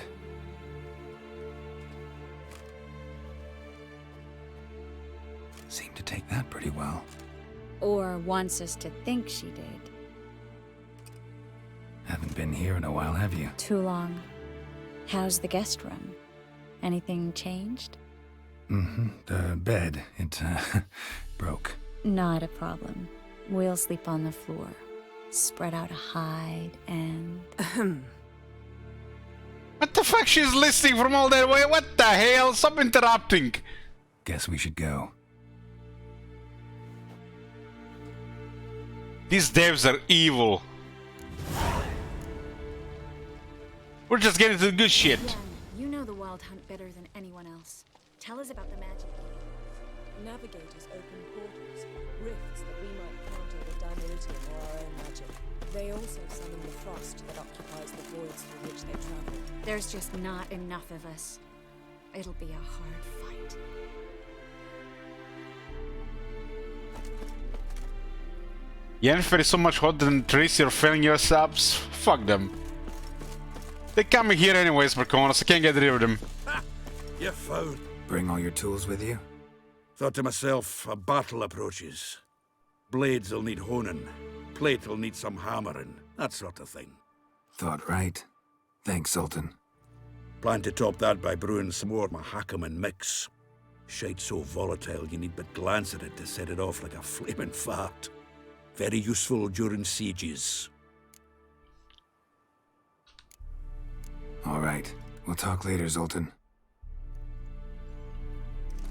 Seemed to take that pretty well. Or wants us to think she did. Haven't been here in a while, have you? Too long. How's the guest room? Anything changed? Mm-hmm. The bed, it, broke. Not a problem. We'll sleep on the floor. Spread out a hide and... What the fuck? She's listening from all that way. What the hell? Stop interrupting. Guess we should go. These devs are evil. We're just getting to the good shit. Yen, you know the Wild Hunt better than anyone else. Tell us about the magic. Navigators open portals, rifts that we might counter with Dimeritium or our own magic. They also summon the frost that occupies the voids through which they travel. There's just not enough of us. It'll be a hard fight. Yennefer is so much hotter than Tracy. You're failing your subs. Fuck them. They come here anyways, Marconis. I can't get rid of them. Ha! You found. Bring all your tools with you? Thought to myself, a battle approaches. Blades'll need honing. Plate'll need some hammering. That sort of thing. Thought right. Thanks, Sultan. Plan to top that by brewing some more Mahakaman mix. Shite so volatile you need but glance at it to set it off like a flaming fart. Very useful during sieges. All right. We'll talk later, Zoltan.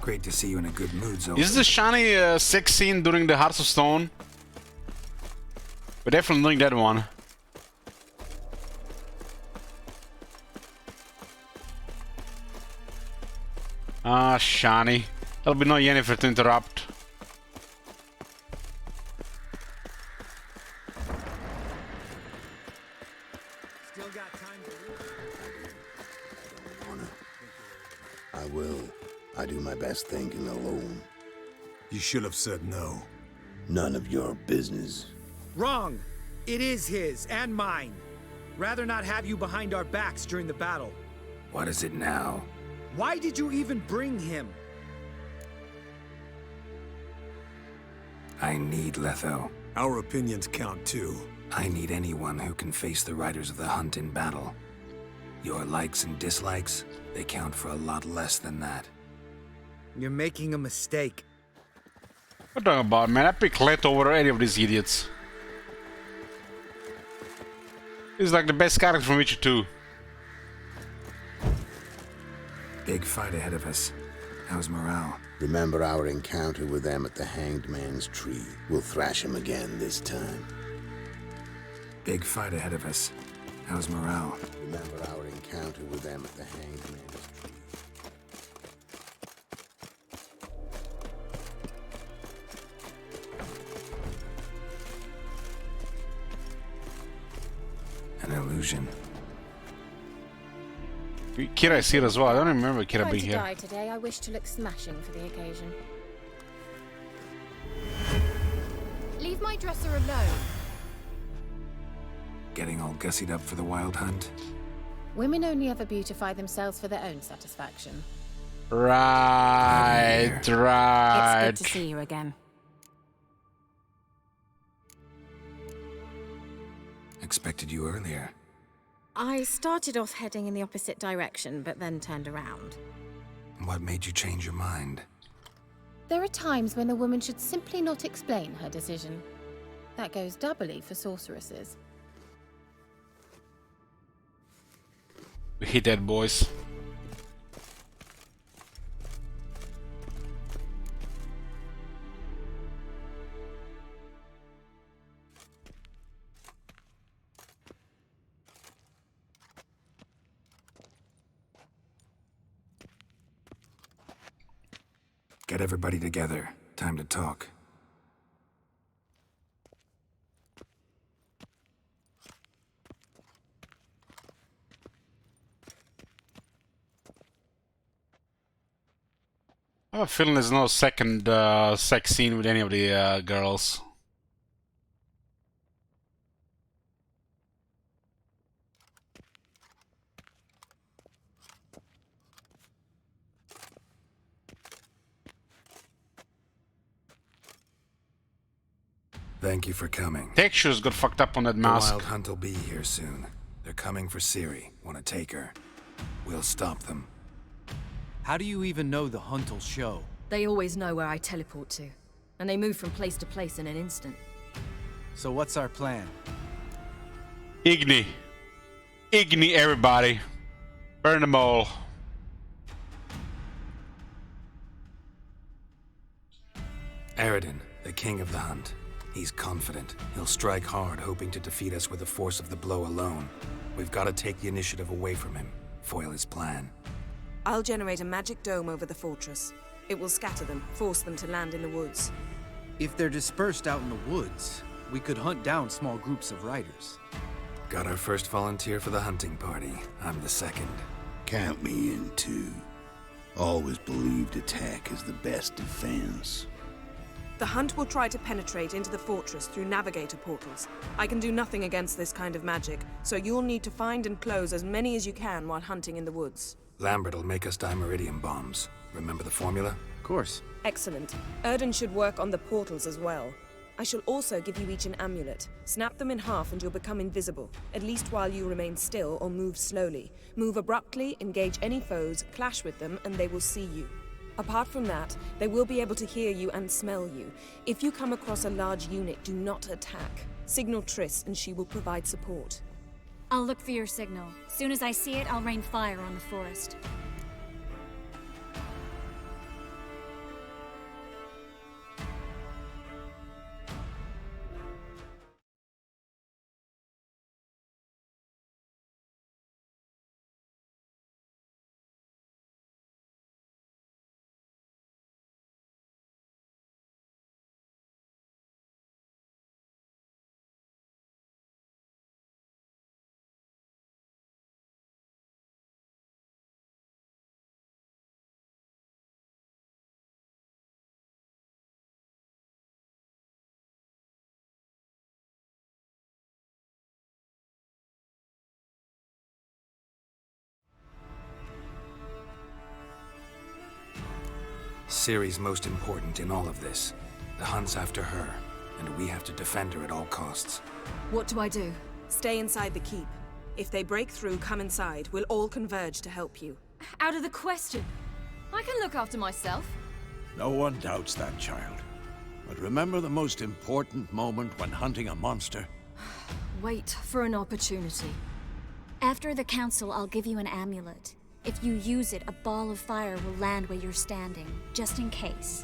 Great to see you in a good mood, Zoltan. Is the Shani sex scene during the Hearts of Stone? We're definitely doing that one. Ah, Shani. There'll be no Yennefer to interrupt. Still got time to I will. I do my best thinking alone. You should have said no. None of your business. Wrong! It is his, and mine. Rather not have you behind our backs during the battle. What is it now? Why did you even bring him? I need Letho. Our opinions count too. I need anyone who can face the Riders of the Hunt in battle. Your likes and dislikes, they count for a lot less than that. You're making a mistake. What are you talking about, man? I pick Leto over any of these idiots. He's like the best character from Witcher 2. Big fight ahead of us. How's morale? Remember our encounter with them at the Hanged Man's Tree. We'll thrash him again this time. Big fight ahead of us. How's morale? Remember our encounter with them at the Hanged Man's Tree. An illusion. Kira's here as well. I don't remember Kira Trying being to here. die today, I wish to look smashing for the occasion. Leave my dresser alone. Getting all gussied up for the Wild Hunt? Women only ever beautify themselves for their own satisfaction. Right, right. It's good to see you again. Expected you earlier. I started off heading in the opposite direction, but then turned around. What made you change your mind? There are times when a woman should simply not explain her decision. That goes doubly for sorceresses. We hit that, boys. Get everybody together. Time to talk. I have a feeling there's no second sex scene with any of the girls. Thank you for coming. Textures got fucked up on that The mask. Wild Hunt will be here soon. They're coming for Ciri. Want to take her? We'll stop them. How do you even know the Hunt will show? They always know where I teleport to, and they move from place to place in an instant. So what's our plan? Igni. Igni, everybody. Burn them all. Eredin, the king of the Hunt. He's confident. He'll strike hard, hoping to defeat us with the force of the blow alone. We've got to take the initiative away from him, foil his plan. I'll generate a magic dome over the fortress. It will scatter them, force them to land in the woods. If they're dispersed out in the woods, we could hunt down small groups of riders. Got our first volunteer for the hunting party. I'm the second. Count me in too. Always believed attack is the best defense. The Hunt will try to penetrate into the fortress through navigator portals. I can do nothing against this kind of magic, so you'll need to find and close as many as you can while hunting in the woods. Lambert will make us dimeridium bombs. Remember the formula? Of course. Excellent. Erden should work on the portals as well. I shall also give you each an amulet. Snap them in half and you'll become invisible, at least while you remain still or move slowly. Move abruptly, engage any foes, clash with them, and they will see you. Apart from that, they will be able to hear you and smell you. If you come across a large unit, do not attack. Signal Triss and she will provide support. I'll look for your signal. Soon as I see it, I'll rain fire on the forest. Ciri's most important in all of this. The Hunt's after her, and we have to defend her at all costs. What do I do? Stay inside the keep. If they break through, come inside. We'll all converge to help you. Out of the question. I can look after myself. No one doubts that, child. But remember the most important moment when hunting a monster? Wait for an opportunity. After the council, I'll give you an amulet. If you use it, a ball of fire will land where you're standing, just in case.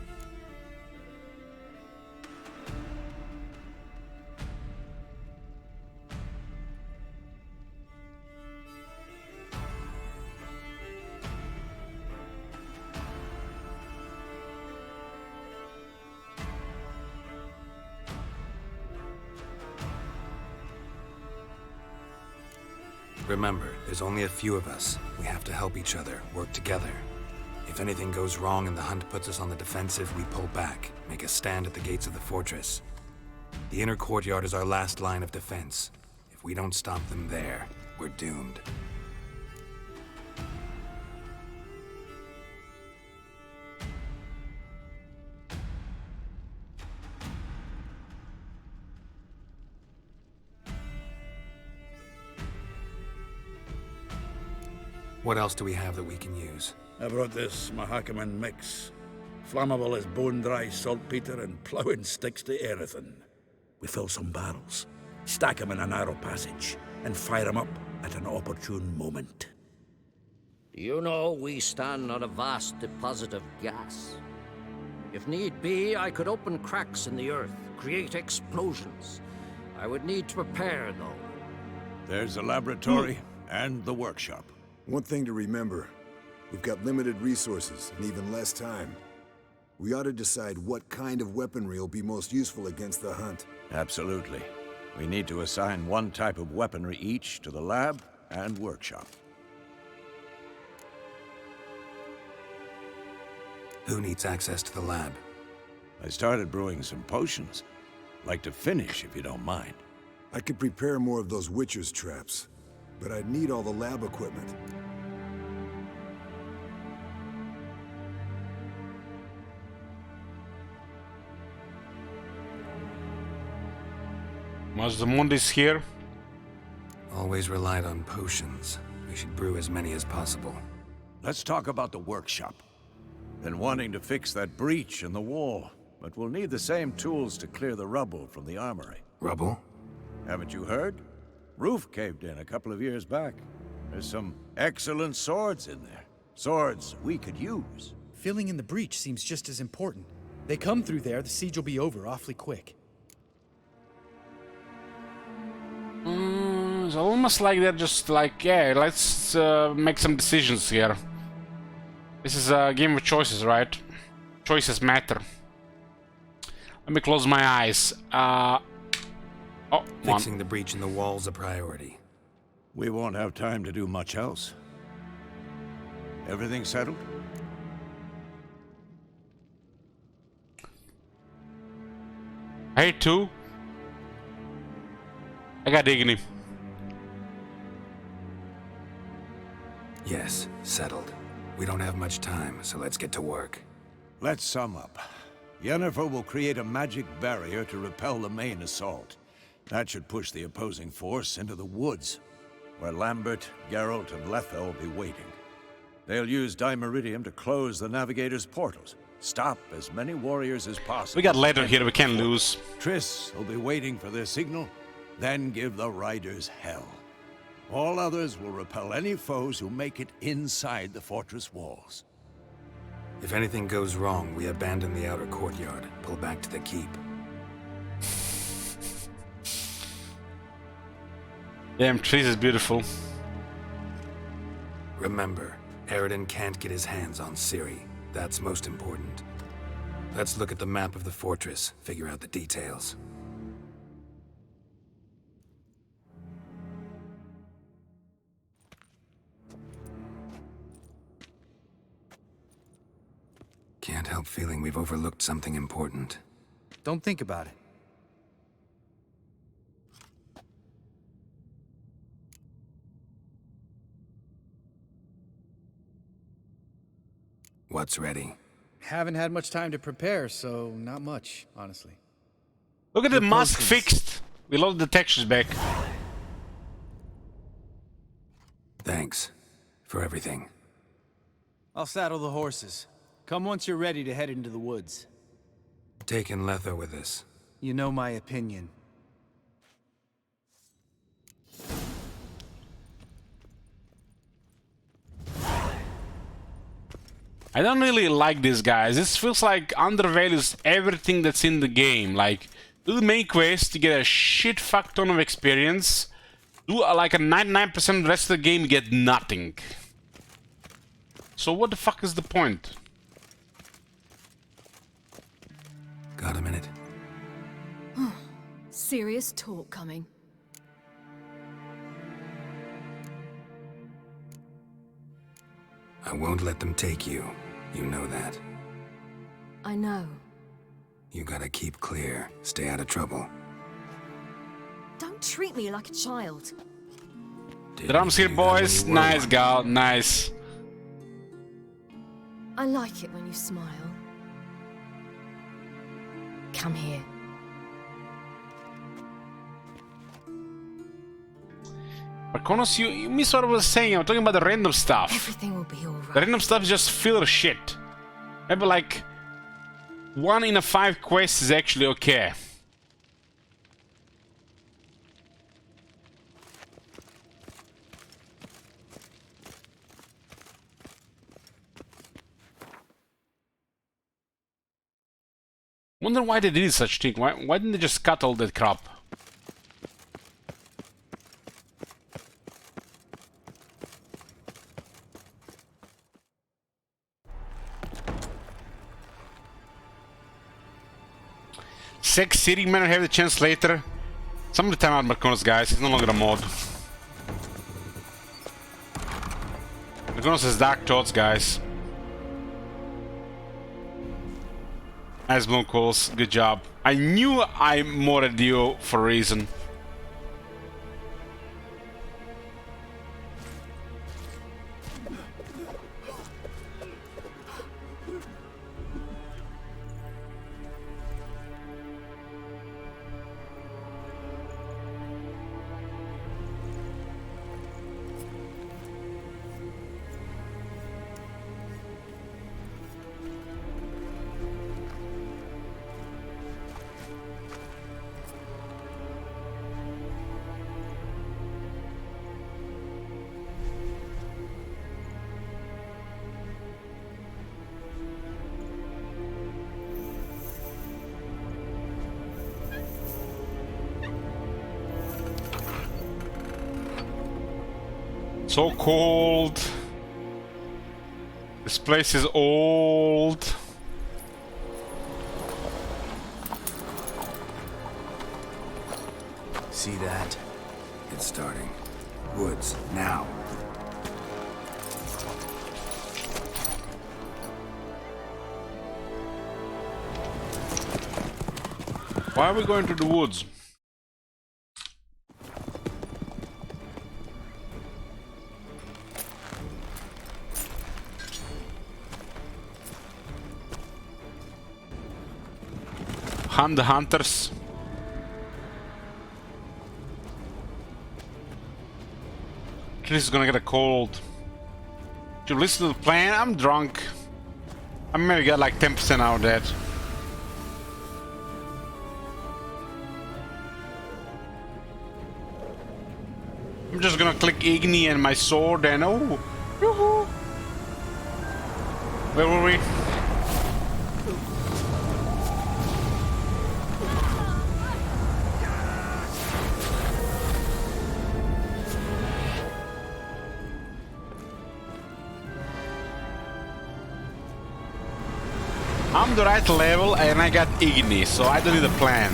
Remember, there's only a few of us. We have to help each other, work together. If anything goes wrong and the Hunt puts us on the defensive, we pull back, make a stand at the gates of the fortress. The inner courtyard is our last line of defense. If we don't stop them there, we're doomed. What else do we have that we can use? I brought this Mahakaman mix. Flammable as bone-dry saltpeter and plowing sticks to anything. We fill some barrels, stack them in a narrow passage, and fire them up at an opportune moment. You know, we stand on a vast deposit of gas. If need be, I could open cracks in the earth, create explosions. I would need to prepare, though. There's a laboratory and the workshop. One thing to remember, we've got limited resources and even less time. We ought to decide what kind of weaponry will be most useful against the Hunt. Absolutely. We need to assign one type of weaponry each to the lab and workshop. Who needs access to the lab? I started brewing some potions. Like to finish, if you don't mind. I could prepare more of those Witcher's traps, but I'd need all the lab equipment. Mazdamundi's here. Always relied on potions. We should brew as many as possible. Let's talk about the workshop. Been wanting to fix that breach in the wall, but we'll need the same tools to clear the rubble from the armory. Rubble? Haven't you heard? Roof caved in a couple of years back. There's some excellent swords in there. Swords we could use. Filling in the breach seems just as important. They come through there, the siege will be over awfully quick. It's almost like they're just like, yeah, let's make some decisions here. This is a game of choices, right? Choices matter. Let me close my eyes. Fixing the breach in the wall's a priority. We won't have time to do much else. Everything settled? Hey, too. I got digging him. Yes, settled. We don't have much time, so let's get to work. Let's sum up. Yennefer will create a magic barrier to repel the main assault. That should push the opposing force into the woods, where Lambert, Geralt, and Letha will be waiting. They'll use Dimeridium to close the Navigator's portals. Stop as many warriors as possible. We got Leto here, we can't lose. Triss will be waiting for their signal, then give the riders hell. All others will repel any foes who make it inside the fortress walls. If anything goes wrong, we abandon the outer courtyard, pull back to the keep. Damn, Triss is beautiful. Remember, Eredin can't get his hands on Ciri. That's most important. Let's look at the map of the fortress, figure out the details. Can't help feeling we've overlooked something important. Don't think about it. What's ready? Haven't had much time to prepare, so not much, honestly. Look at the mask fixed. We loaded the textures back. Thanks for everything. I'll saddle the horses. Come once you're ready to head into the woods. Taking Letha with us. You know my opinion. I don't really like these guys. This feels like undervalues everything that's in the game. Like, do the main quest to get a shit fuck ton of experience. Do like a 99% of the rest of the game, get nothing. So what the fuck is the point? Got a minute? Serious talk coming. I won't let them take you. You know that. I know. You gotta keep clear. Stay out of trouble. Don't treat me like a child. Drums here, boys. Nice, gal. Nice. I like it when you smile. Come here. Marconos, you missed what I was saying. I'm talking about the random stuff. Everything will be alright. The random stuff is just filler shit. Maybe like 1 in 5 quests is actually okay. Wonder why they did such thing. Why didn't they just cut all that crap? Sex City man, have the chance later. Some of the time out Marconos, guys. He's no longer a mod. Marconos has dark thoughts, guys. Nice blown calls. Good job. I knew I modded you for a reason. So cold. This place is old. See that? It's starting. Woods, now. Why are we going to the woods? Hunt the hunters. This is gonna get a cold. To listen to the plan, I'm drunk. I maybe got like 10% out of that. I'm just gonna click Igni and my sword and oh, yoo-hoo. Where were we? I'm the right level and I got Igni, so I don't need a plan.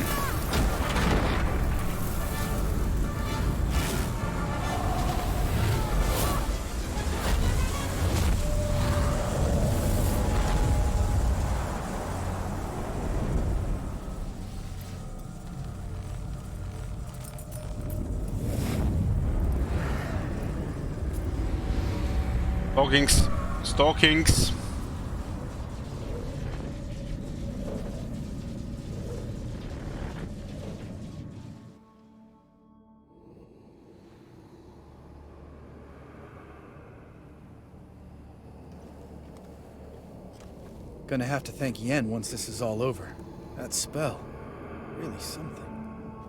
Stalkings. Stalkings. Gonna have to thank Yen once this is all over. That spell, really something.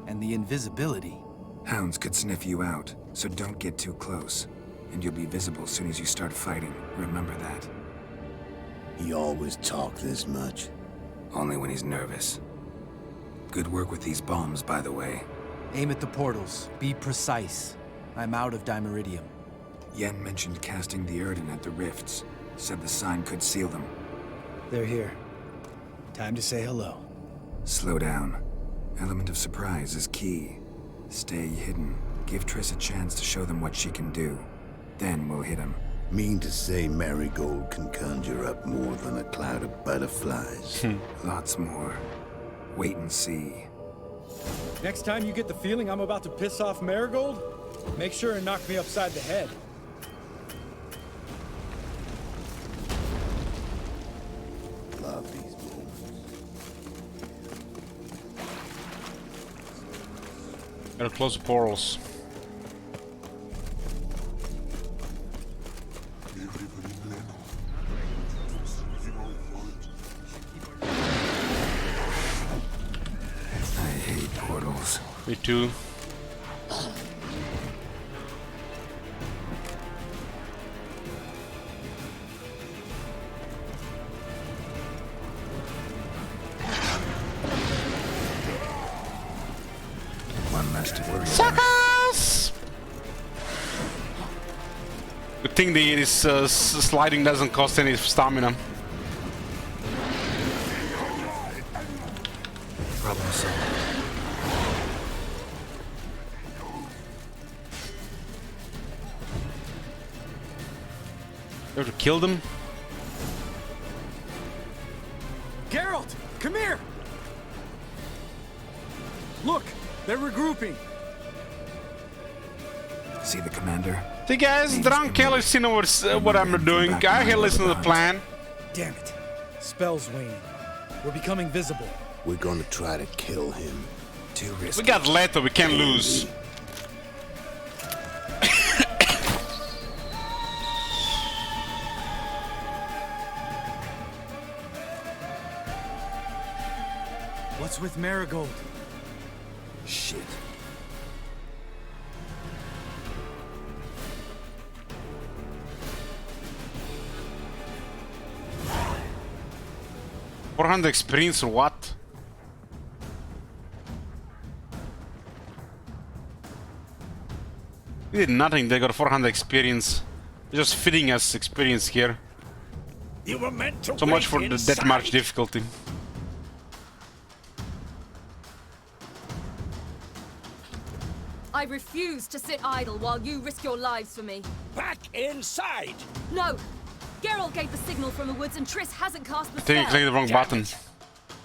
And the invisibility. Hounds could sniff you out, so don't get too close. And you'll be visible as soon as you start fighting. Remember that. He always talk this much? Only when he's nervous. Good work with these bombs, by the way. Aim at the portals. Be precise. I'm out of Dimeridium. Yen mentioned casting the Erdin at the rifts. Said the sign could seal them. They're here. Time to say hello. Slow down. Element of surprise is key. Stay hidden. Give Triss a chance to show them what she can do. Then we'll hit him. Mean to say Marigold can conjure up more than a cloud of butterflies? Lots more. Wait and see. Next time you get the feeling I'm about to piss off Marigold, make sure and knock me upside the head. Love these moments. Gotta close the portals. Me too. One less to worry about. Suckers! Good thing this sliding doesn't cost any stamina. Problem solved. You have to kill them? Geralt, come here! Look, they're regrouping. See the commander? The guy's drunk. Kelly, see what I'm doing. I can listen to the plan. Damn it. Spell's waning. We're becoming visible. We're gonna try to kill him. Too risky. We got Leto, we can't lose. What's with Marigold? Shit. $400 experience or what? We did nothing. They got 400 experience. They're just feeding us experience here. You were meant to So much for the inside. deathmatch difficulty. I refuse to sit idle while you risk your lives for me. Back inside! No! Geralt gave the signal from the woods and Triss hasn't cast the I think I spell. clicked the wrong button.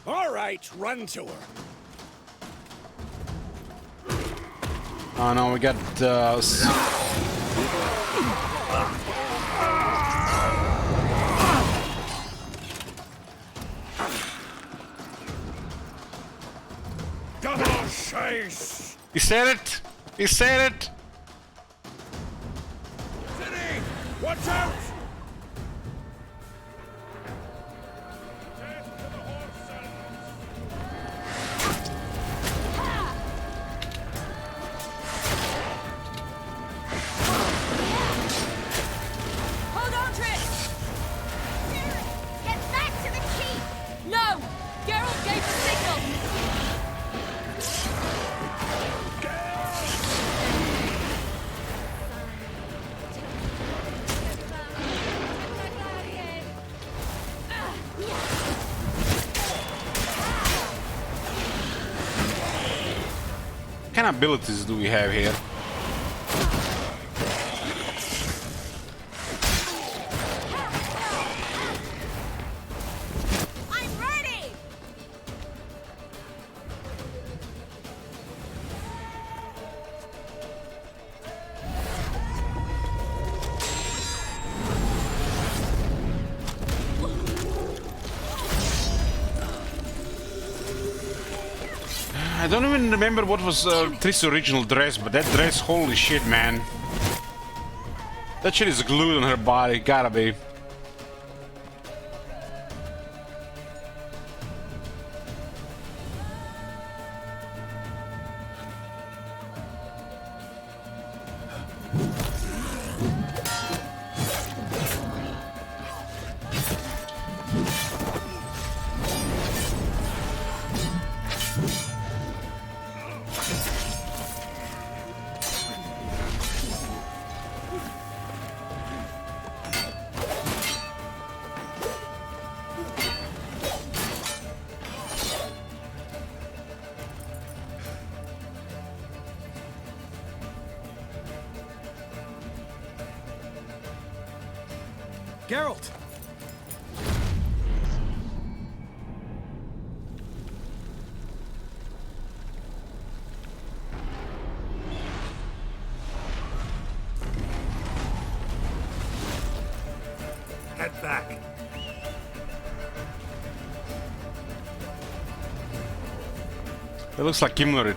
All right, run to her. Oh no, we got Double chase! He said it! He said it! City! Watch out! Hold on, Triss! Get back to the keep! No! Geralt gave the signal! What kind of abilities do we have here? I'm ready! I don't even remember what was Triss' original dress, but that dress, holy shit, man. That shit is glued on her body, gotta be. Geralt! Head back. It looks like Gimlerit.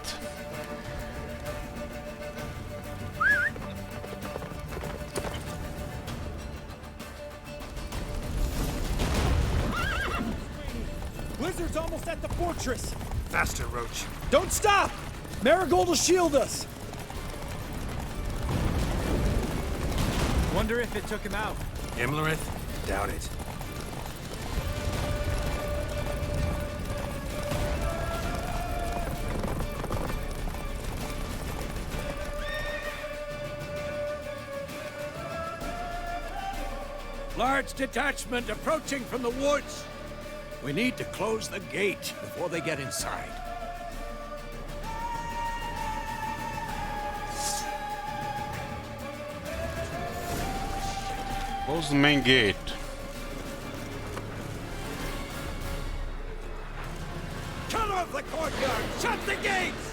Blizzard's almost at the fortress. Faster, Roach. Don't stop! Marigold will shield us. Wonder if it took him out. Imlerith? Doubt it. Large detachment approaching from the woods. We need to close the gate before they get inside. Close the main gate. Cut off the courtyard! Shut the gates!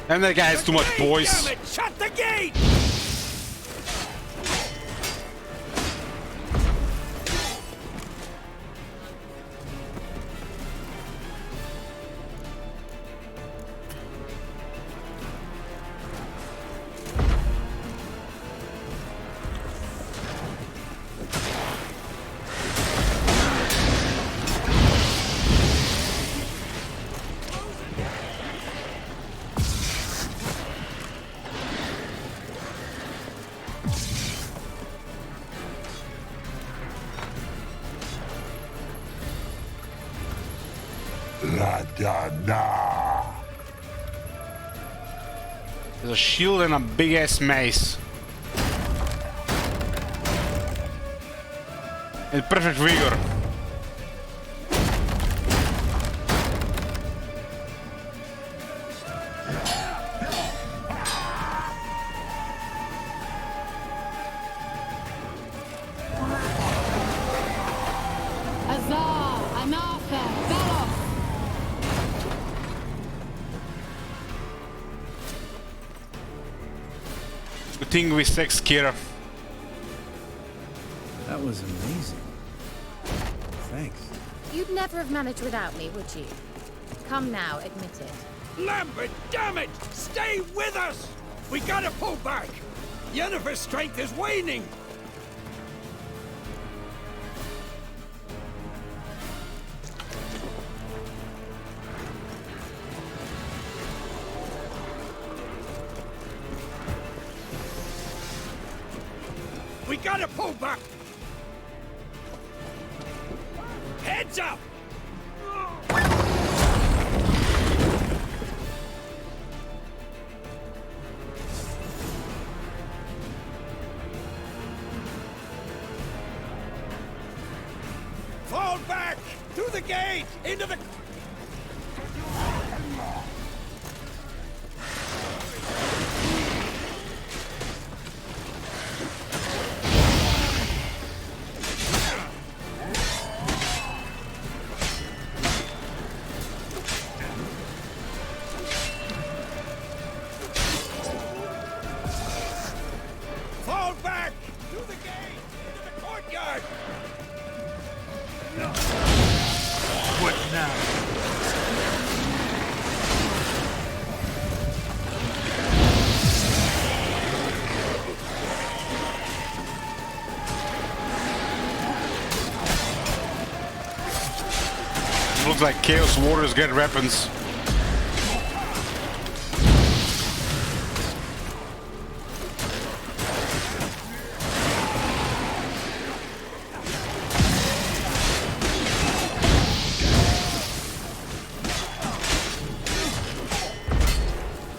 And that guy has too much voice. Damn it! Shut the gate! La da da. There's a shield and a big ass mace. In perfect vigor. Good thing we sex Kira. That was amazing. Thanks. You'd never have managed without me, would you? Come now, admit it. Lambert, damn it! Stay with us! We gotta pull back! Yennefer's strength is waning! We gotta pull back! Heads up! Fall back! Through the gate! Into the... Fall back! Through the gate! Into the courtyard! What now? Looks like Chaos Warriors get weapons.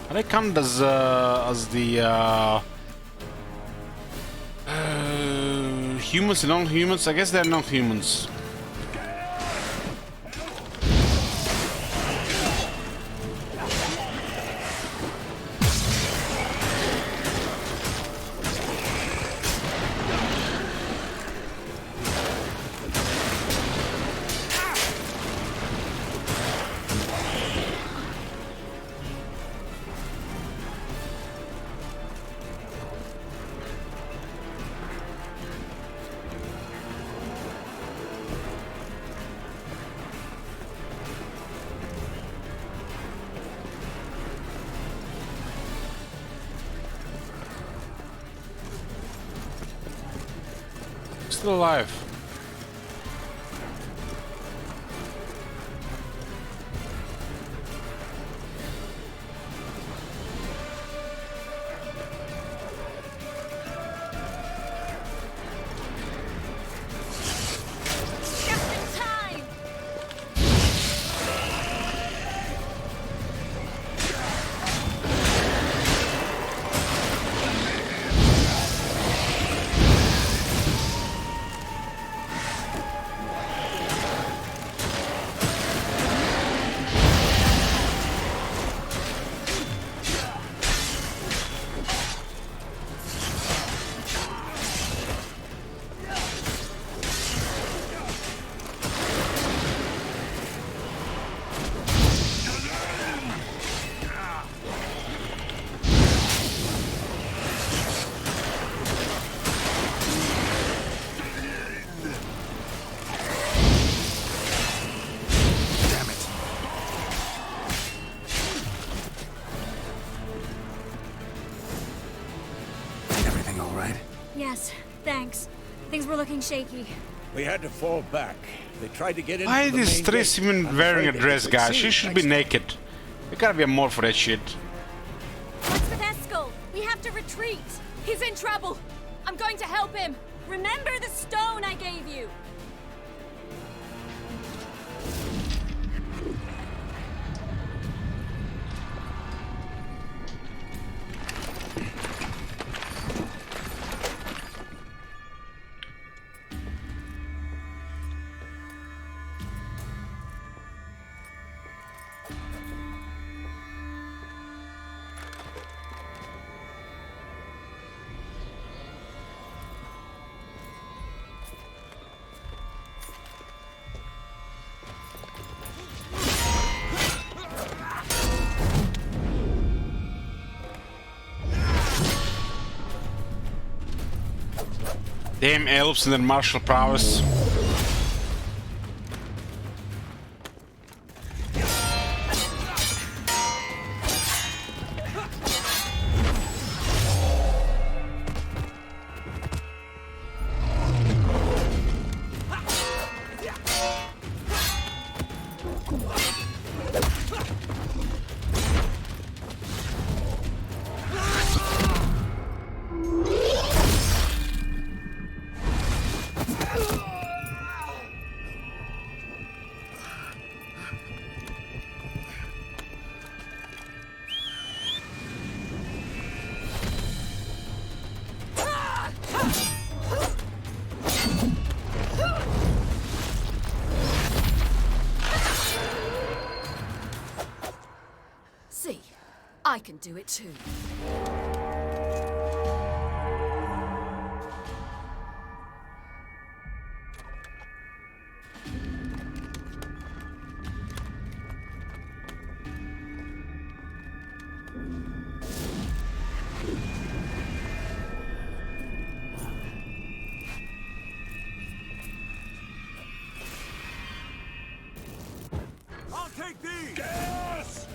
Are they counted as the humans and non-humans? I guess they're non-humans. Still alive. Yes, thanks. Things were looking shaky. We had to fall back. They tried to get in. Why is Triss even wearing a dress, guys? She should be naked. There gotta be a more for that shit. What's with Eskel? We have to retreat. He's in trouble. I'm going to help him. Remember the stone I gave you! Damn elves and their martial prowess. See, I can do it too. I'll take these! Gas!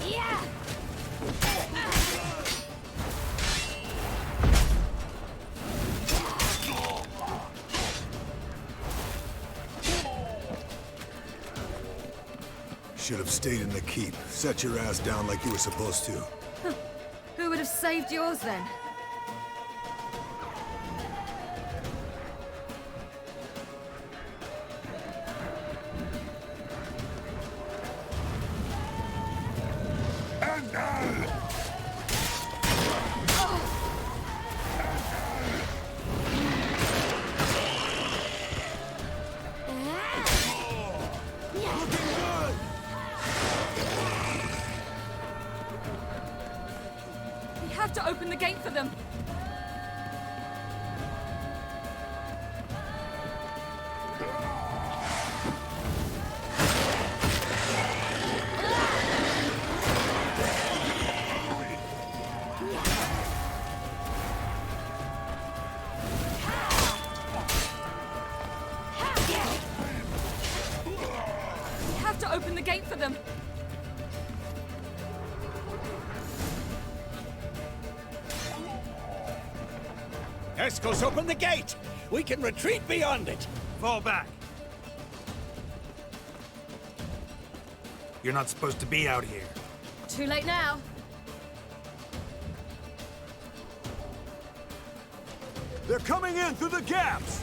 Yeah! Should have stayed in the keep. Set your ass down like you were supposed to. Who would have saved yours then? We have to open the gate for them. We have to open the gate for them. Escos, open the gate! We can retreat beyond it! Fall back. You're not supposed to be out here. Too late now. They're coming in through the gaps!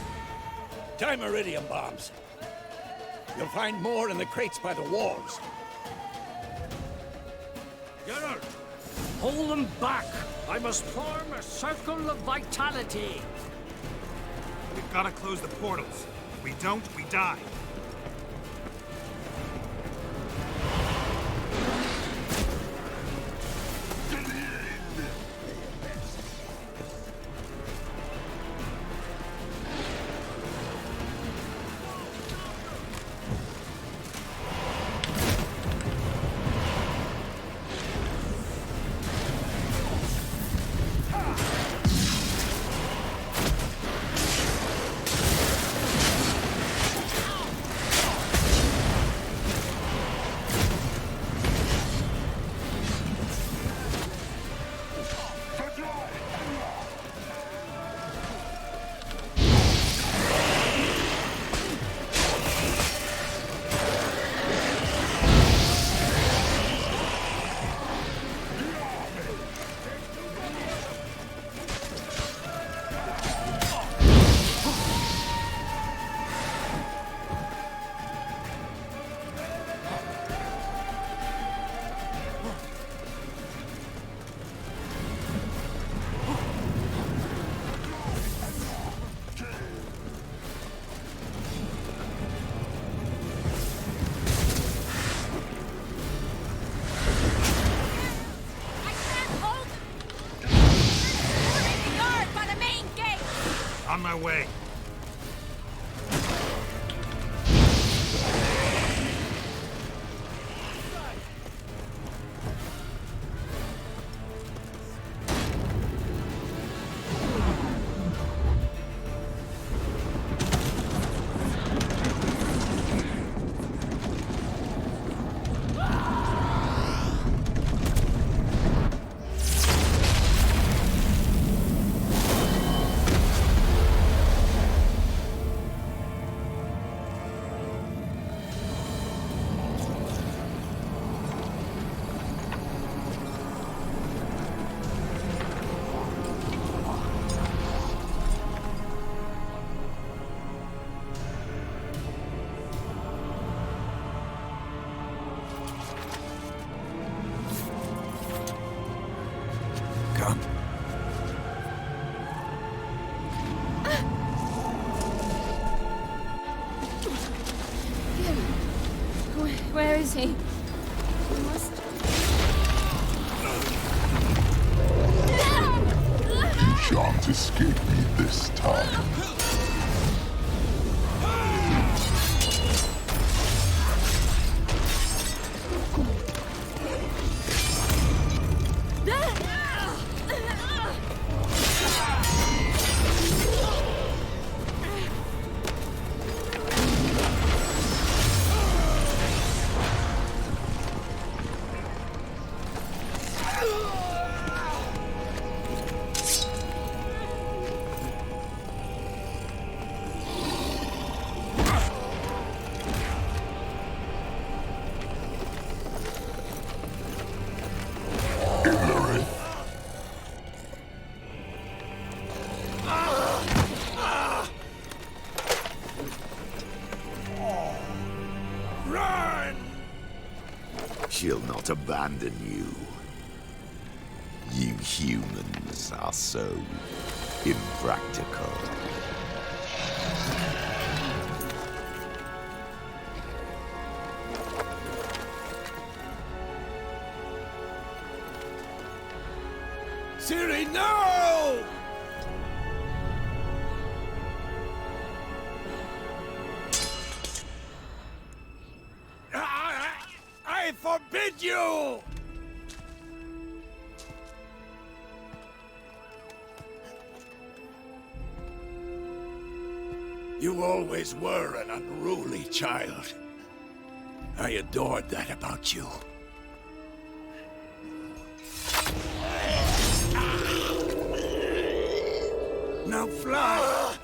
Time iridium bombs. You'll find more in the crates by the walls. Geralt, hold them back. I must form a circle of vitality. We've got to close the portals. If we don't, we die. On my way. he? He must... You shan't escape me this time. She'll not abandon you. You humans are so impractical. Ciri, no! I forbid you! You always were an unruly child. I adored that about you. Now fly!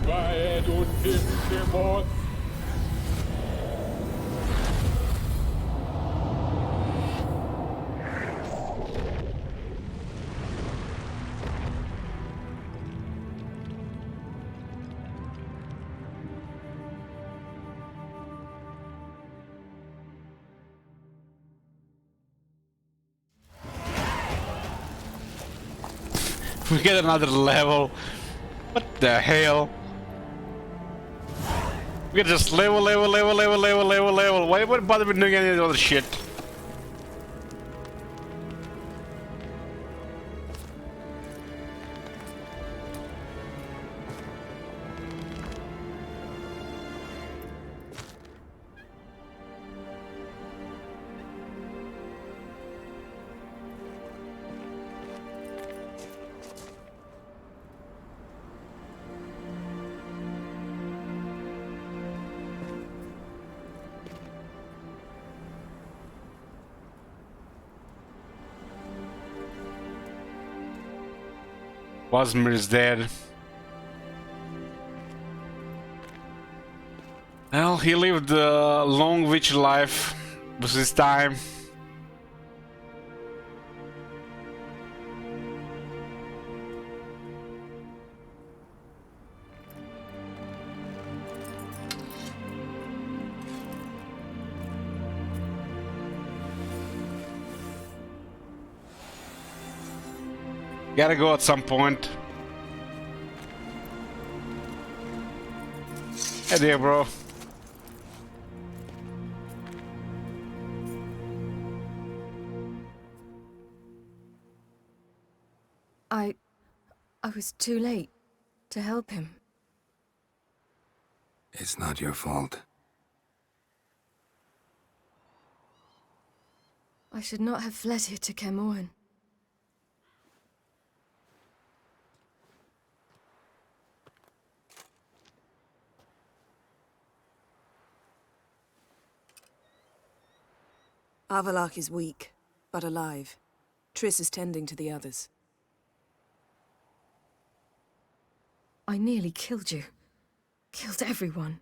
Weihet und himmlische Mord. We get another level. What the hell? We can just level. Why would bother with doing any other shit? Wasmir is dead. Well, he lived a long witch life. It was his time. Gotta go at some point. Hey there, bro. I was too late to help him. It's not your fault. I should not have fled here to Kaer Morhen. Avallac'h is weak, but alive. Triss is tending to the others. I nearly killed you. Killed everyone.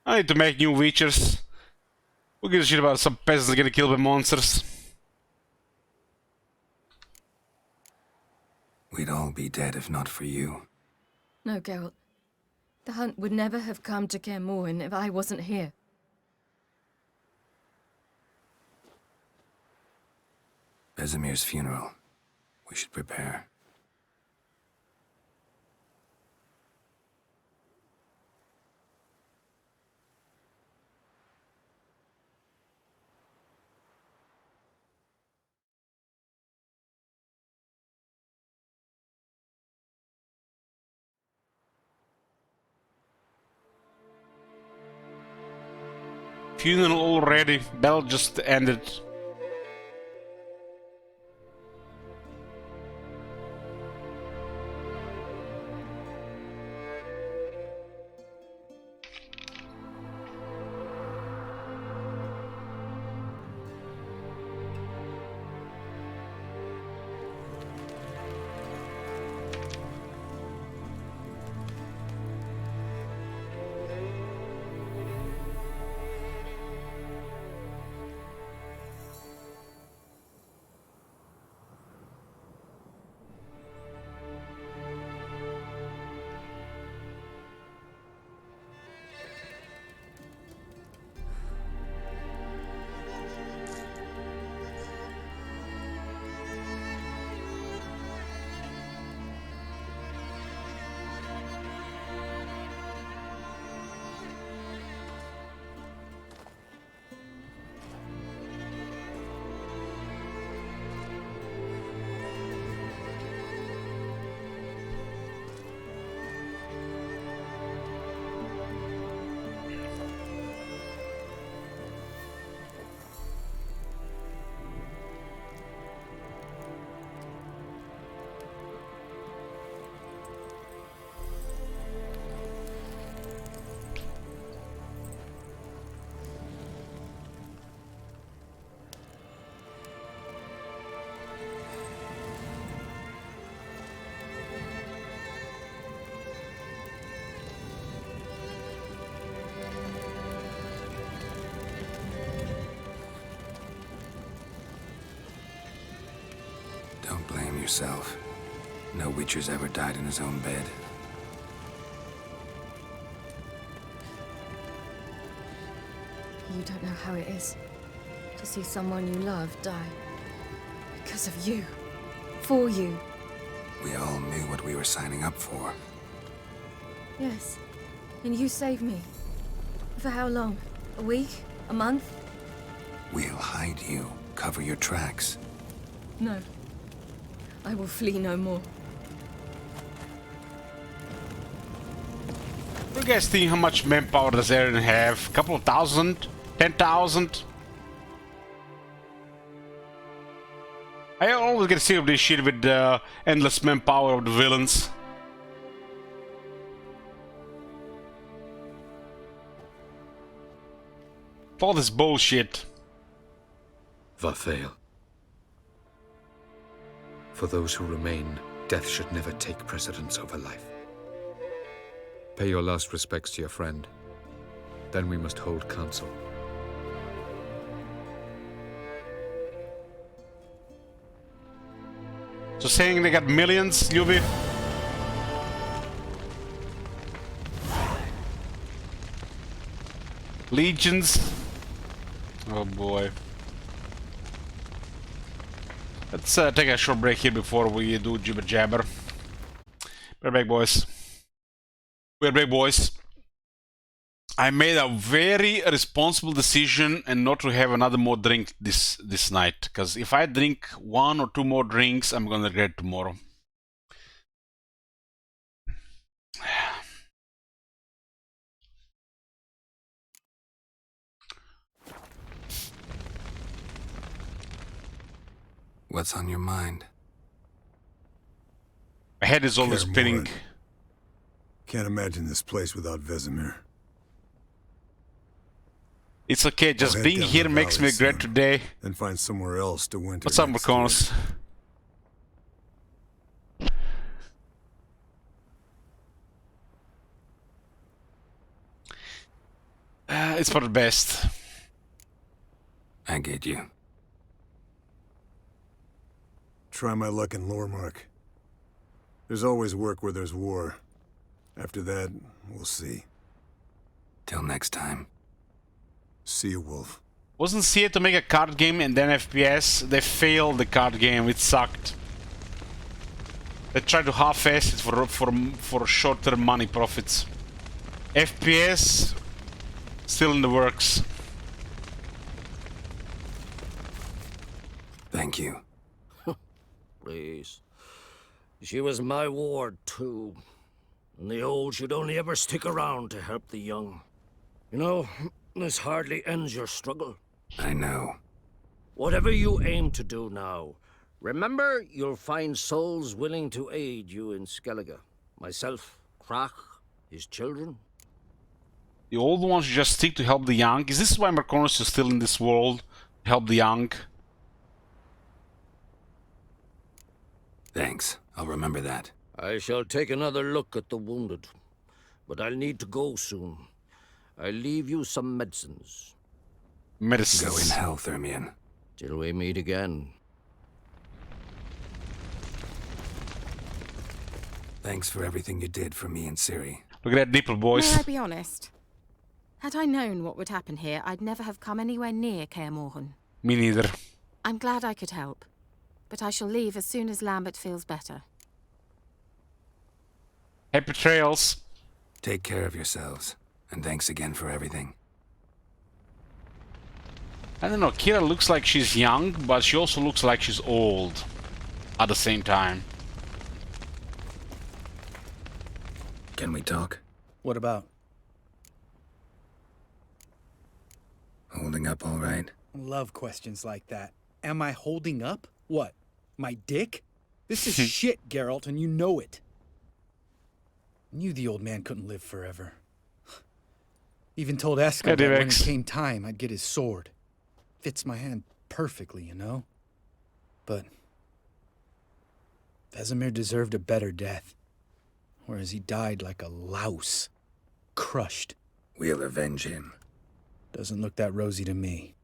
I need to make new Witchers. Who gives a shit about some peasants getting killed by monsters? We'd all be dead if not for you. No, Geralt. The hunt would never have come to Kaer Morhen if I wasn't here. Vesemir's funeral. We should prepare. Funeral already. Bell just ended. Don't blame yourself. No Witcher's ever died in his own bed. You don't know how it is to see someone you love die. Because of you. For you. We all knew what we were signing up for. Yes. And you saved me. For how long? A week? A month? We'll hide you. Cover your tracks. No. I will flee no more. What do you guys think? How much manpower does Eren have? A couple of thousand? 10,000? I always get sick of this shit with the endless manpower of the villains. All this bullshit. Vathael. For those who remain, death should never take precedence over life. Pay your last respects to your friend. Then we must hold council. So saying they got millions, Ljubi? Legions? Oh boy. Let's take a short break here before we do jibber jabber. We're back, boys. We're back, boys. I made a very responsible decision and not to have another more drink this night, because if I drink 1 or 2 more drinks, I'm gonna regret tomorrow. What's on your mind? My head is always spinning. Can't imagine this place without Vesemir. It's okay, just being here makes me regret today. Then find somewhere else to winter. What's up, Marconis? It's for the best. I get you. Try my luck in Lormark. There's always work where there's war. After that, we'll see. Till next time. See you, Wolf. Wasn't CA to make a card game and then FPS? They failed the card game, it sucked. They tried to half-ass it for short-term money profits. FPS, still in the works. Thank you. Please. She was my ward, too. And the old should only ever stick around to help the young. You know, this hardly ends your struggle. I know. Whatever you aim to do now, remember you'll find souls willing to aid you in Skellige. Myself, Crach, his children. The old ones just stick to help the young. Is this why Marconis is still in this world? Help the young? Thanks. I'll remember that. I shall take another look at the wounded. But I'll need to go soon. I'll leave you some medicines. Medicines. Go in hell, Thermian. Till we meet again. Thanks for everything you did for me and Ciri. Look at that nipple, boys. May I be honest? Had I known what would happen here, I'd never have come anywhere near Kaer Morhen. Me neither. I'm glad I could help. But I shall leave as soon as Lambert feels better. Happy trails. Take care of yourselves. And thanks again for everything. I don't know, Kira looks like she's young, but she also looks like she's old at the same time. Can we talk? What about? Holding up all right? Love questions like that. Am I holding up? What? My dick? This is shit, Geralt, and you know it. Knew the old man couldn't live forever. Even told Eskel that when it came time, I'd get his sword. Fits my hand perfectly, you know? But Vesemir deserved a better death. Whereas he died like a louse. Crushed. We'll avenge him. Doesn't look that rosy to me.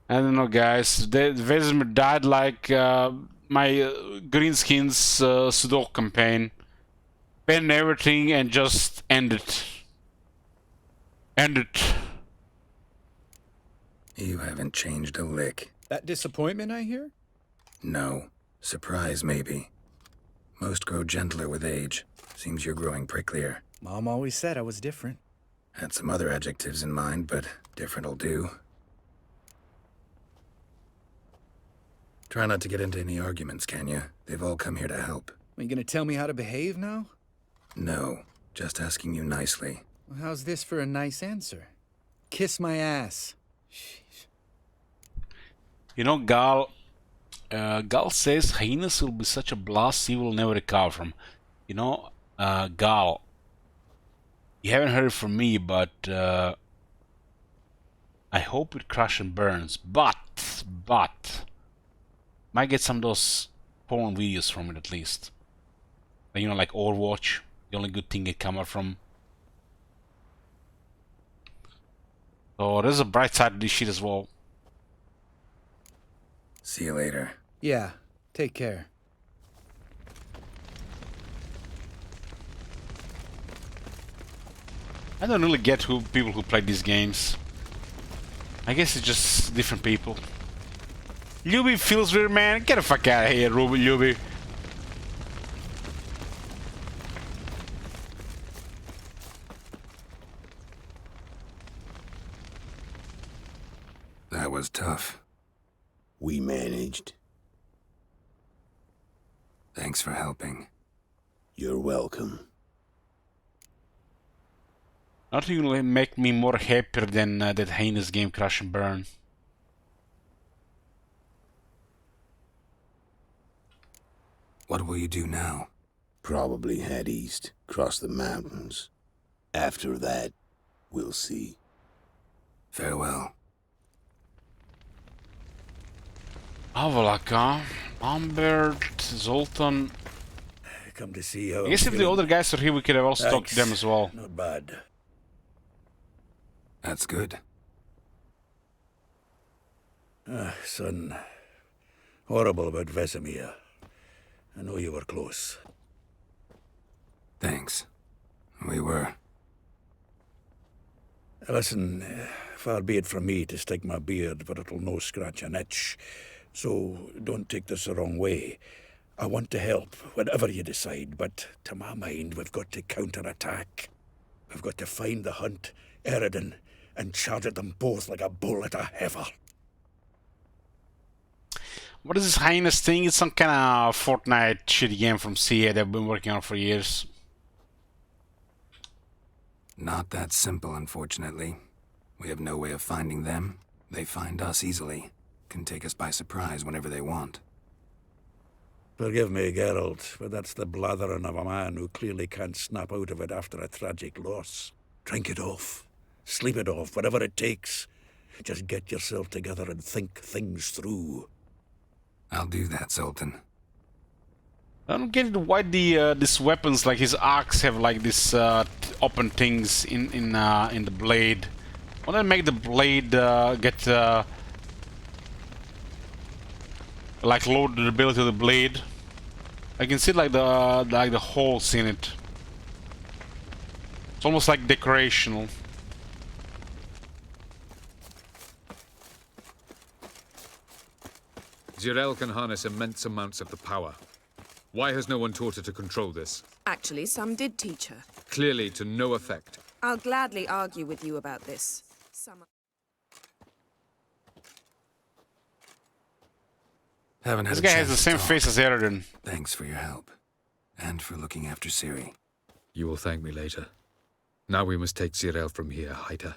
I don't know, guys. Vesemir died like my Greenskins Sudoku campaign. Banned everything and just end it. End it. You haven't changed a lick. That disappointment I hear? No. Surprise, maybe. Most grow gentler with age. Seems you're growing pricklier. Mom always said I was different. Had some other adjectives in mind, but different'll do. Try not to get into any arguments, can you? They've all come here to help. Are you gonna tell me how to behave now? No. Just asking you nicely. Well, how's this for a nice answer? Kiss my ass. You know, Gal says hyenas will be such a blast he will never recover from. You know, Gal, you haven't heard it from me, but I hope it crash and burns, but might get some of those porn videos from it at least. You know, like Overwatch, the only good thing it come out from. So there's a bright side to this shit as well. See you later. Yeah, take care. I don't really get who people who play these games. I guess it's just different people. Luby feels weird, man. Get the fuck out of here, Luby. That was tough. We managed. Thanks for helping. You're welcome. Nothing will make me more happier than that heinous game Crash and Burn. What will you do now? Probably head east, cross the mountains. After that, we'll see. Farewell. Avalaka, Lambert, Zoltan. Come to see how I guess if the other guys are here, we could have also talked to them as well. Not bad. That's good. Son. Horrible about Vesemir. I know you were close. Thanks. We were. Listen, far be it from me to stick my beard, but it'll no scratch an itch. So don't take this the wrong way. I want to help, whatever you decide, but to my mind, we've got to counterattack. We've got to find the Hunt, Eredin, and charge at them both like a bull at a heifer. What is this heinous thing? It's some kind of Fortnite shitty game from CA they've been working on for years. Not that simple, unfortunately. We have no way of finding them. They find us easily. Can take us by surprise whenever they want. Forgive me, Geralt, but that's the blathering of a man who clearly can't snap out of it after a tragic loss. Drink it off. Sleep it off, whatever it takes. Just get yourself together and think things through. I'll do that, Zoltan. I don't get it why these weapons like his axe have like this open things in the blade. Why don't make the blade get like loaded ability of the blade? I can see like the holes in it. It's almost like decorational. Zirael can harness immense amounts of the power. Why has no one taught her to control this? Actually, some did teach her. Clearly to no effect. I'll gladly argue with you about this. Haven't had This a guy chance has the to same talk. face as Eredin. Thanks for your help. And for looking after Ciri. You will thank me later. Now we must take Zirael from here, hide her,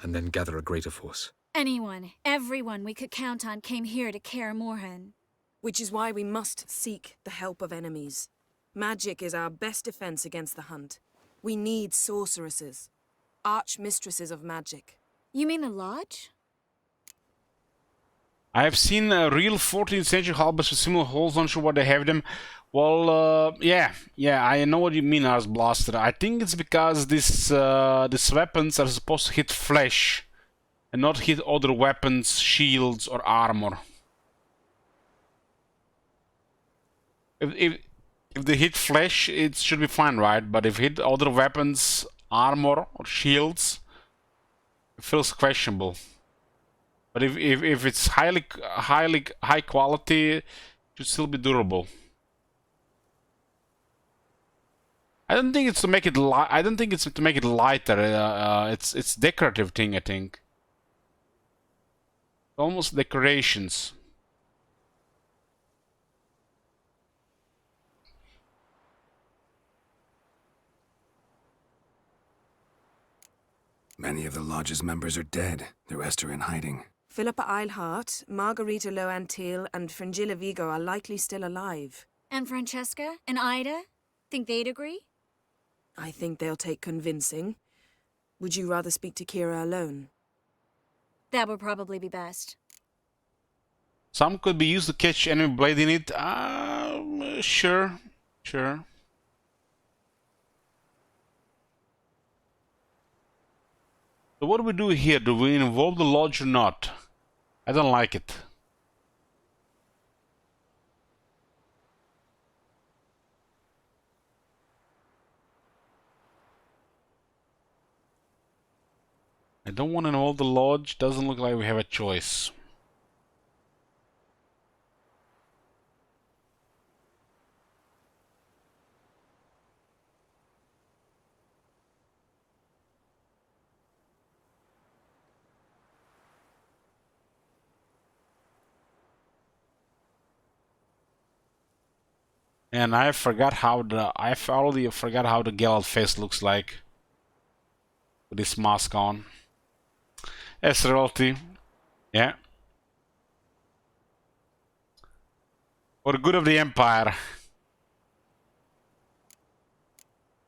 and then gather a greater force. Anyone, everyone we could count on came here to Kaer Morhen. Which is why we must seek the help of enemies. Magic is our best defense against the Hunt. We need sorceresses. Archmistresses of magic. You mean the Lodge? I have seen real 14th century halberds with similar holes. Not sure why they have them. Well, yeah, I know what you mean, Ars Blaster. I think it's because these weapons are supposed to hit flesh and not hit other weapons, shields, or armor. If they hit flesh, it should be fine, right? But if hit other weapons, armor, or shields, it feels questionable. But if it's high quality, it should still be durable. I don't think it's to make it I don't think it's to make it lighter. It's decorative thing, I think. Almost decorations. Many of the Lodge's members are dead. The rest are in hiding. Philippa Eilhart, Margarita Loantil, and Fringilla Vigo are likely still alive. And Francesca? And Ida? Think they'd agree? I think they'll take convincing. Would you rather speak to Kira alone? That would probably be best. Some could be used to catch enemy blade in it. Sure. Sure. So what do we do here? Do we involve the lodge or not? I don't like it. I don't want to involve the lodge. Doesn't look like we have a choice. And I forgot how the forgot how the Geralt face looks like with this mask on. Yes, royalty. Yeah. For the good of the Empire.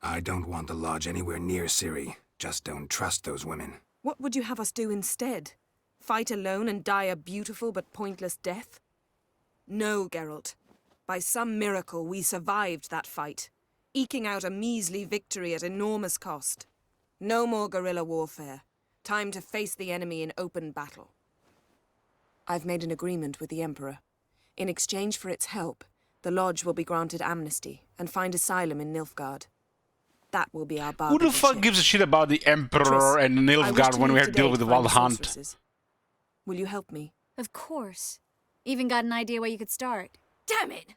I don't want the lodge anywhere near Ciri. Just don't trust those women. What would you have us do instead? Fight alone and die a beautiful but pointless death? No, Geralt. By some miracle, we survived that fight, eking out a measly victory at enormous cost. No more guerrilla warfare. Time to face the enemy in open battle. I've made an agreement with the Emperor. In exchange for its help, the Lodge will be granted amnesty and find asylum in Nilfgaard. That will be our bargain. Who the fuck gives a shit about the Emperor and Nilfgaard when we have to deal with the Wild Hunt? Will you help me? Of course. Even got an idea where you could start. Damn it!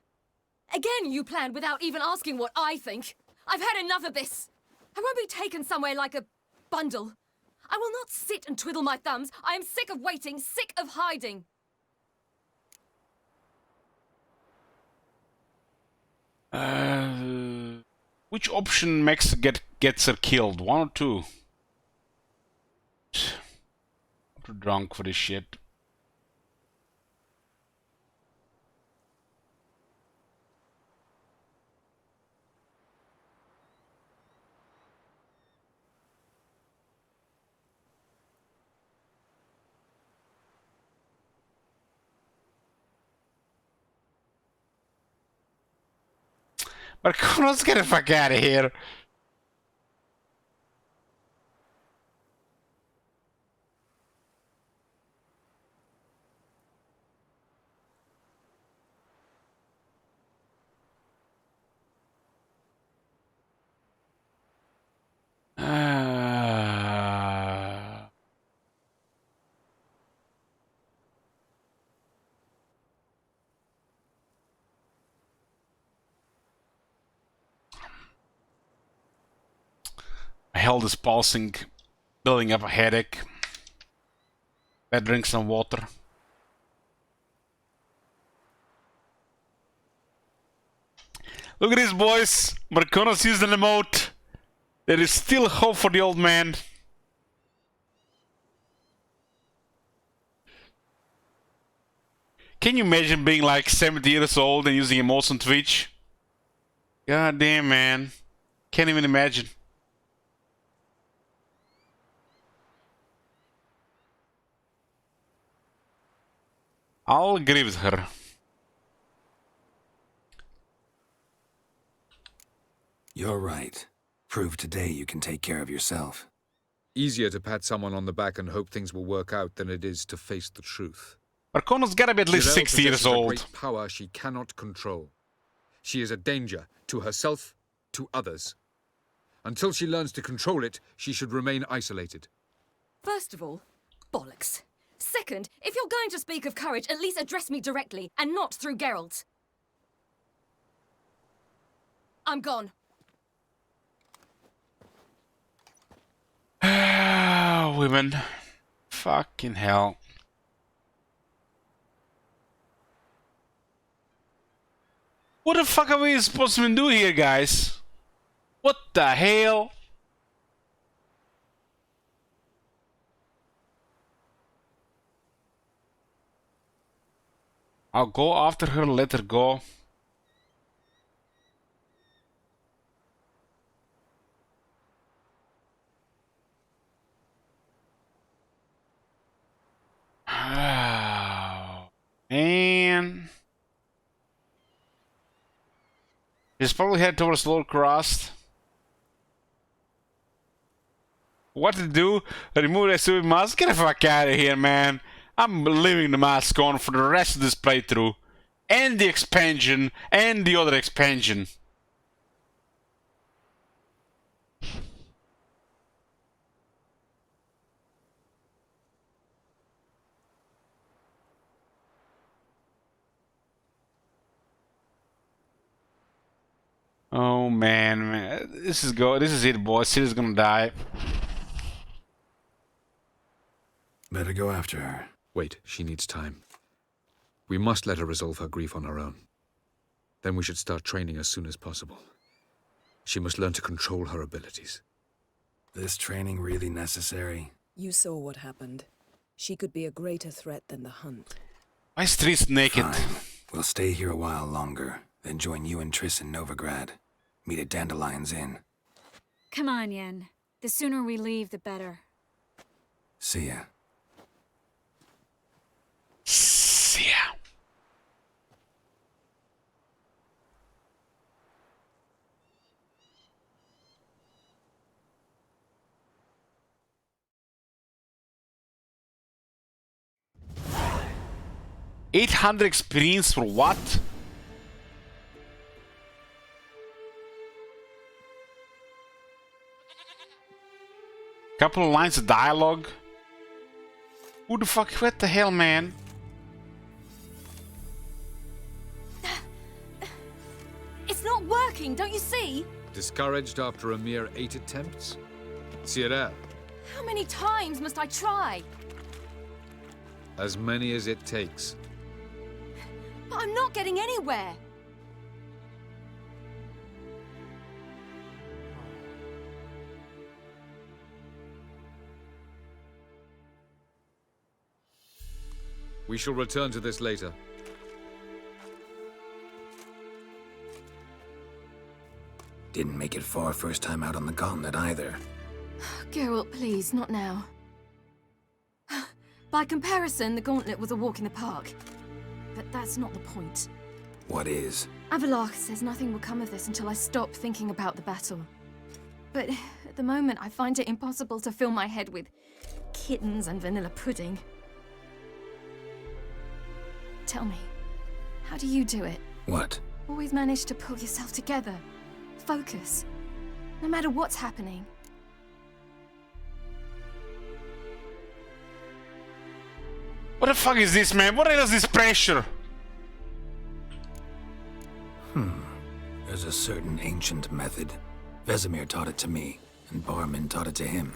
Again you planned without even asking what I think. I've had enough of this. I won't be taken somewhere like a bundle. I will not sit and twiddle my thumbs. I am sick of waiting, sick of hiding. Which option makes gets her killed? One or two? I'm too drunk for this shit. But let's get the fuck out of here. My health is pulsing, building up a headache. Better drink some water. Look at this, boys. Marconos used an emote. There is still hope for the old man. Can you imagine being like 70 years old and using emotes on Twitch? God damn, man. Can't even imagine. I'll agree with her. You're right. Prove today you can take care of yourself. Easier to pat someone on the back and hope things will work out than it is to face the truth. Marcono's gotta be at least 60 years old. A great power she cannot control. She is a danger to herself, to others. Until she learns to control it, she should remain isolated. First of all, bollocks. Second, if you're going to speak of courage, at least address me directly, and not through Geralt. I'm gone. Women. Fucking hell. What the fuck are we supposed to do here, guys? What the hell? I'll go after her, let her go. He's probably headed towards Lord Crossed. What to do? Remove the stupid mask? Get the fuck out of here, man. I'm leaving the mask on for the rest of this playthrough. And the expansion, and the other expansion. Oh man, this is it, boys. City's gonna die. Better go after her. Wait, she needs time. We must let her resolve her grief on her own. Then we should start training as soon as possible. She must learn to control her abilities. This training really necessary? You saw what happened. She could be a greater threat than the Hunt. Why is Triss naked? Fine. We'll stay here a while longer, then join you and Triss in Novigrad. Meet at Dandelion's Inn. Come on, Yen. The sooner we leave, the better. See ya. See ya. $800 experience for what? Couple of lines of dialogue. Who the fuck? What the hell, man? It's not working, don't you see? Discouraged after a mere 8 attempts? Cyril, How many times must I try? as many as it takes. But I'm not getting anywhere. We shall return to this later. Didn't make it far first time out on the gauntlet either. Geralt, please, not now. By comparison, the gauntlet was a walk in the park. But that's not the point. What is? Avallac'h says nothing will come of this until I stop thinking about the battle. But at the moment, I find it impossible to fill my head with kittens and vanilla pudding. Tell me, how do you do it? What? Always manage to pull yourself together. Focus. No matter what's happening. What the fuck is this, man? What is this pressure? There's a certain ancient method. Vesemir taught it to me, and Barman taught it to him.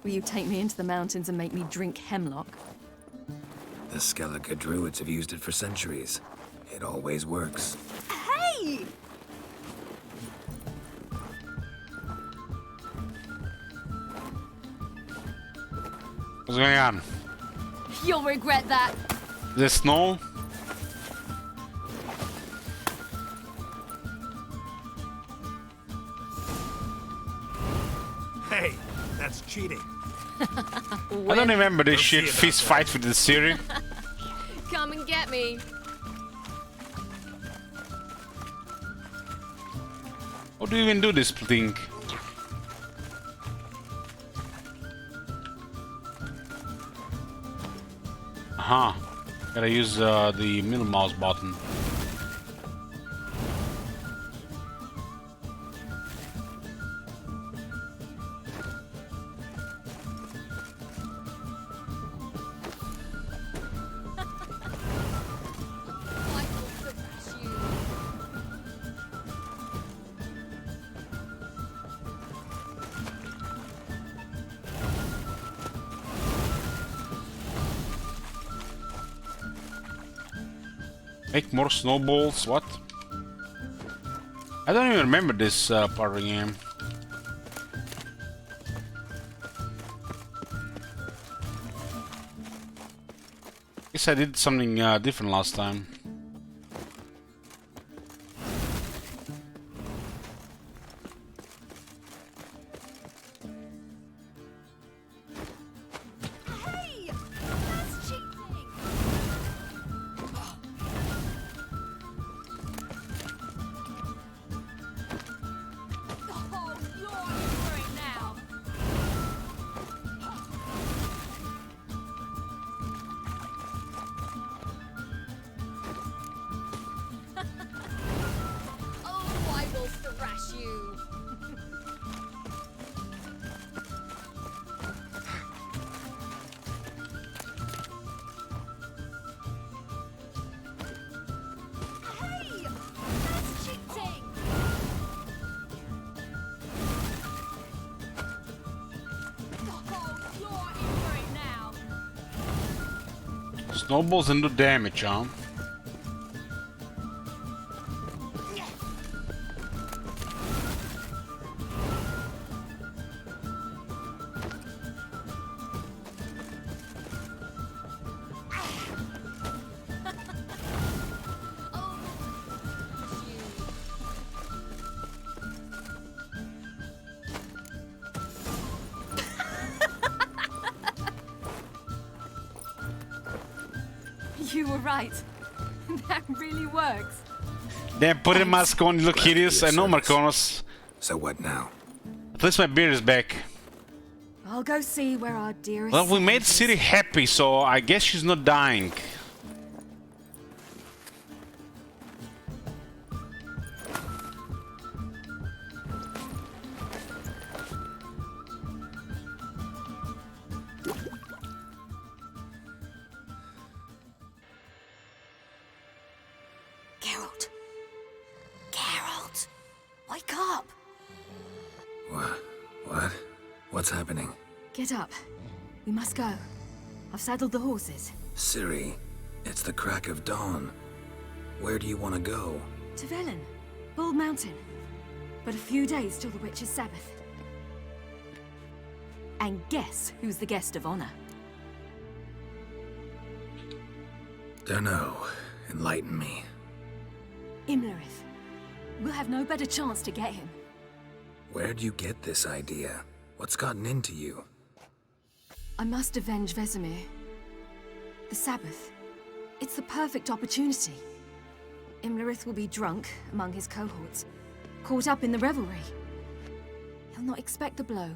Will you take me into the mountains and make me drink hemlock? The Skellige druids have used it for centuries. It always works. Hey! What's going on? You'll regret that. The snow? Hey, that's cheating. I don't remember this shit fist fight with the Siri. Come and get me. How do you even do this thing? Aha. Gotta use the middle mouse button. Make more snowballs, what? I don't even remember this part of the game. Guess I did something different last time. Snowballs and do damage, huh? You were right. That really works. Damn, put a mask on, you look hideous. I know, Marconis. So what now? At least my beard is back. I'll go see where our dearest... Well, we made Ciri happy, so I guess she's not dying. Geralt. Geralt. Wake up. What? What's happening? Get up. We must go. I've saddled the horses. Ciri, it's the crack of dawn. Where do you want to go? To Velen. Bald Mountain. But a few days till the Witch's Sabbath. And guess who's the guest of honor? Dunno. Enlighten me. Imlerith. We'll have no better chance to get him. Where'd you get this idea? What's gotten into you? I must avenge Vesemir. The Sabbath. It's the perfect opportunity. Imlerith will be drunk among his cohorts, caught up in the revelry. He'll not expect the blow.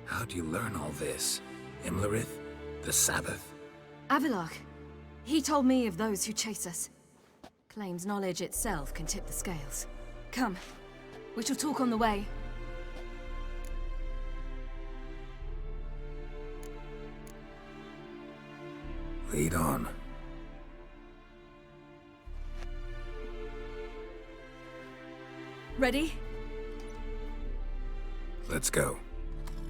How'd you learn all this? Imlerith? The Sabbath? Avilark. He told me of those who chase us. Claims knowledge itself can tip the scales. Come. We shall talk on the way. Lead on. Ready? Let's go.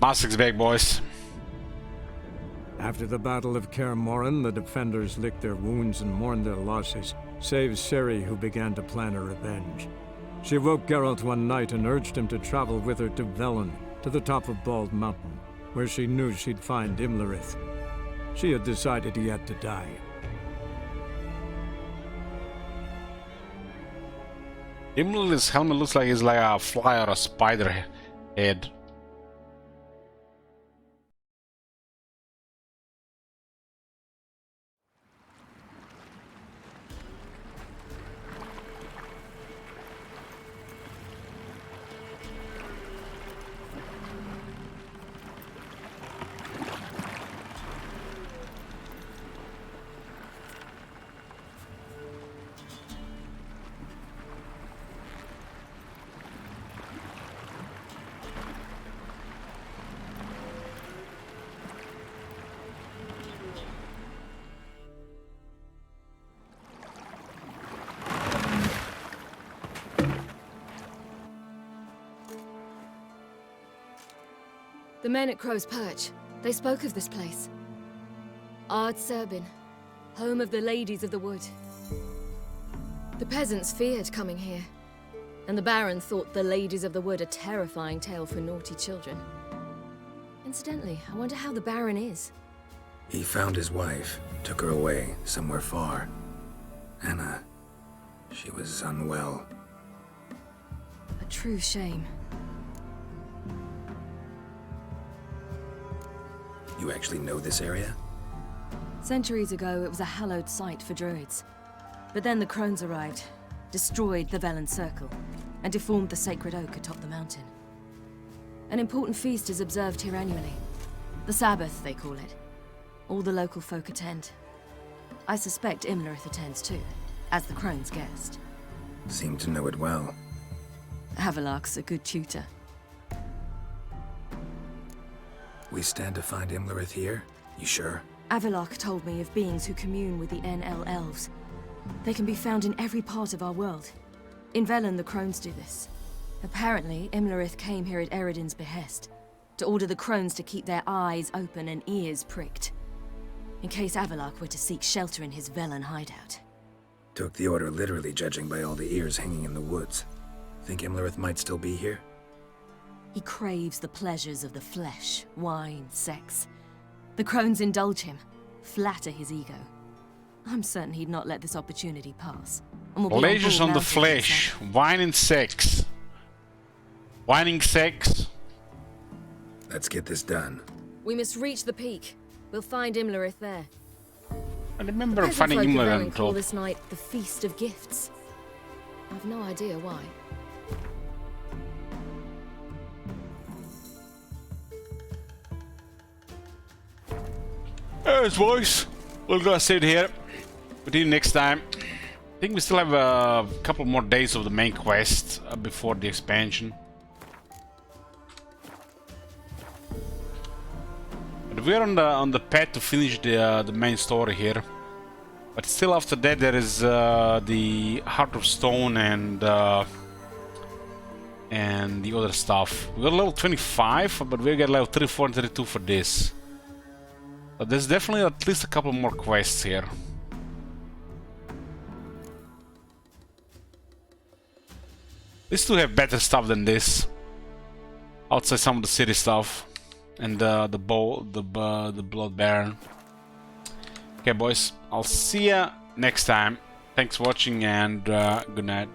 Mask's back, boys. After the Battle of Kaer Morhen, the defenders licked their wounds and mourned their losses, save Ciri, who began to plan a revenge. She woke Geralt one night and urged him to travel with her to Velen, to the top of Bald Mountain, where she knew she'd find Imlerith. She had decided he had to die. Imlerith's helmet looks like it's like a fly or a spider head. The men at Crow's Perch, they spoke of this place. Ard Serbin, home of the Ladies of the Wood. The peasants feared coming here, and the Baron thought the Ladies of the Wood a terrifying tale for naughty children. Incidentally, I wonder how the Baron is. He found his wife, took her away, somewhere far. Anna, she was unwell. A true shame. You actually know this area? Centuries ago, it was a hallowed site for druids. But then the crones arrived, destroyed the Velen Circle, and deformed the sacred oak atop the mountain. An important feast is observed here annually. The Sabbath, they call it. All the local folk attend. I suspect Imlerith attends too, as the crone's guest. Seem to know it well. Avilark's a good tutor. We stand to find Imlerith here? You sure? Avilark told me of beings who commune with the NL Elves. They can be found in every part of our world. In Velen, the crones do this. Apparently, Imlerith came here at Eredin's behest, to order the crones to keep their eyes open and ears pricked, in case Avallac'h were to seek shelter in his Velen hideout. Took the order literally, judging by all the ears hanging in the woods. Think Imlerith might still be here? He craves the pleasures of the flesh, wine, sex. The crones indulge him, flatter his ego. I'm certain he'd not let this opportunity pass. And will be Pleasures on the Mountain flesh, wine and sex. Whining sex. Let's get this done. We must reach the peak. We'll find Imlerith there. I remember Peasant finding folk of Imlerith Velen on call top. this night the Feast of Gifts. I've no idea why. As boys, we'll go sit here. We'll see you next time. I think we still have a couple more days of the main quest before the expansion. But we're on the path to finish the main story here. But still, after that, there is the Heart of Stone and the other stuff. We got level 25, but we got level 34 and 32 for this. But there's definitely at least a couple more quests here. These two have better stuff than this. Outside some of the city stuff. And the Blood Baron. Okay boys, I'll see ya next time. Thanks for watching and good night.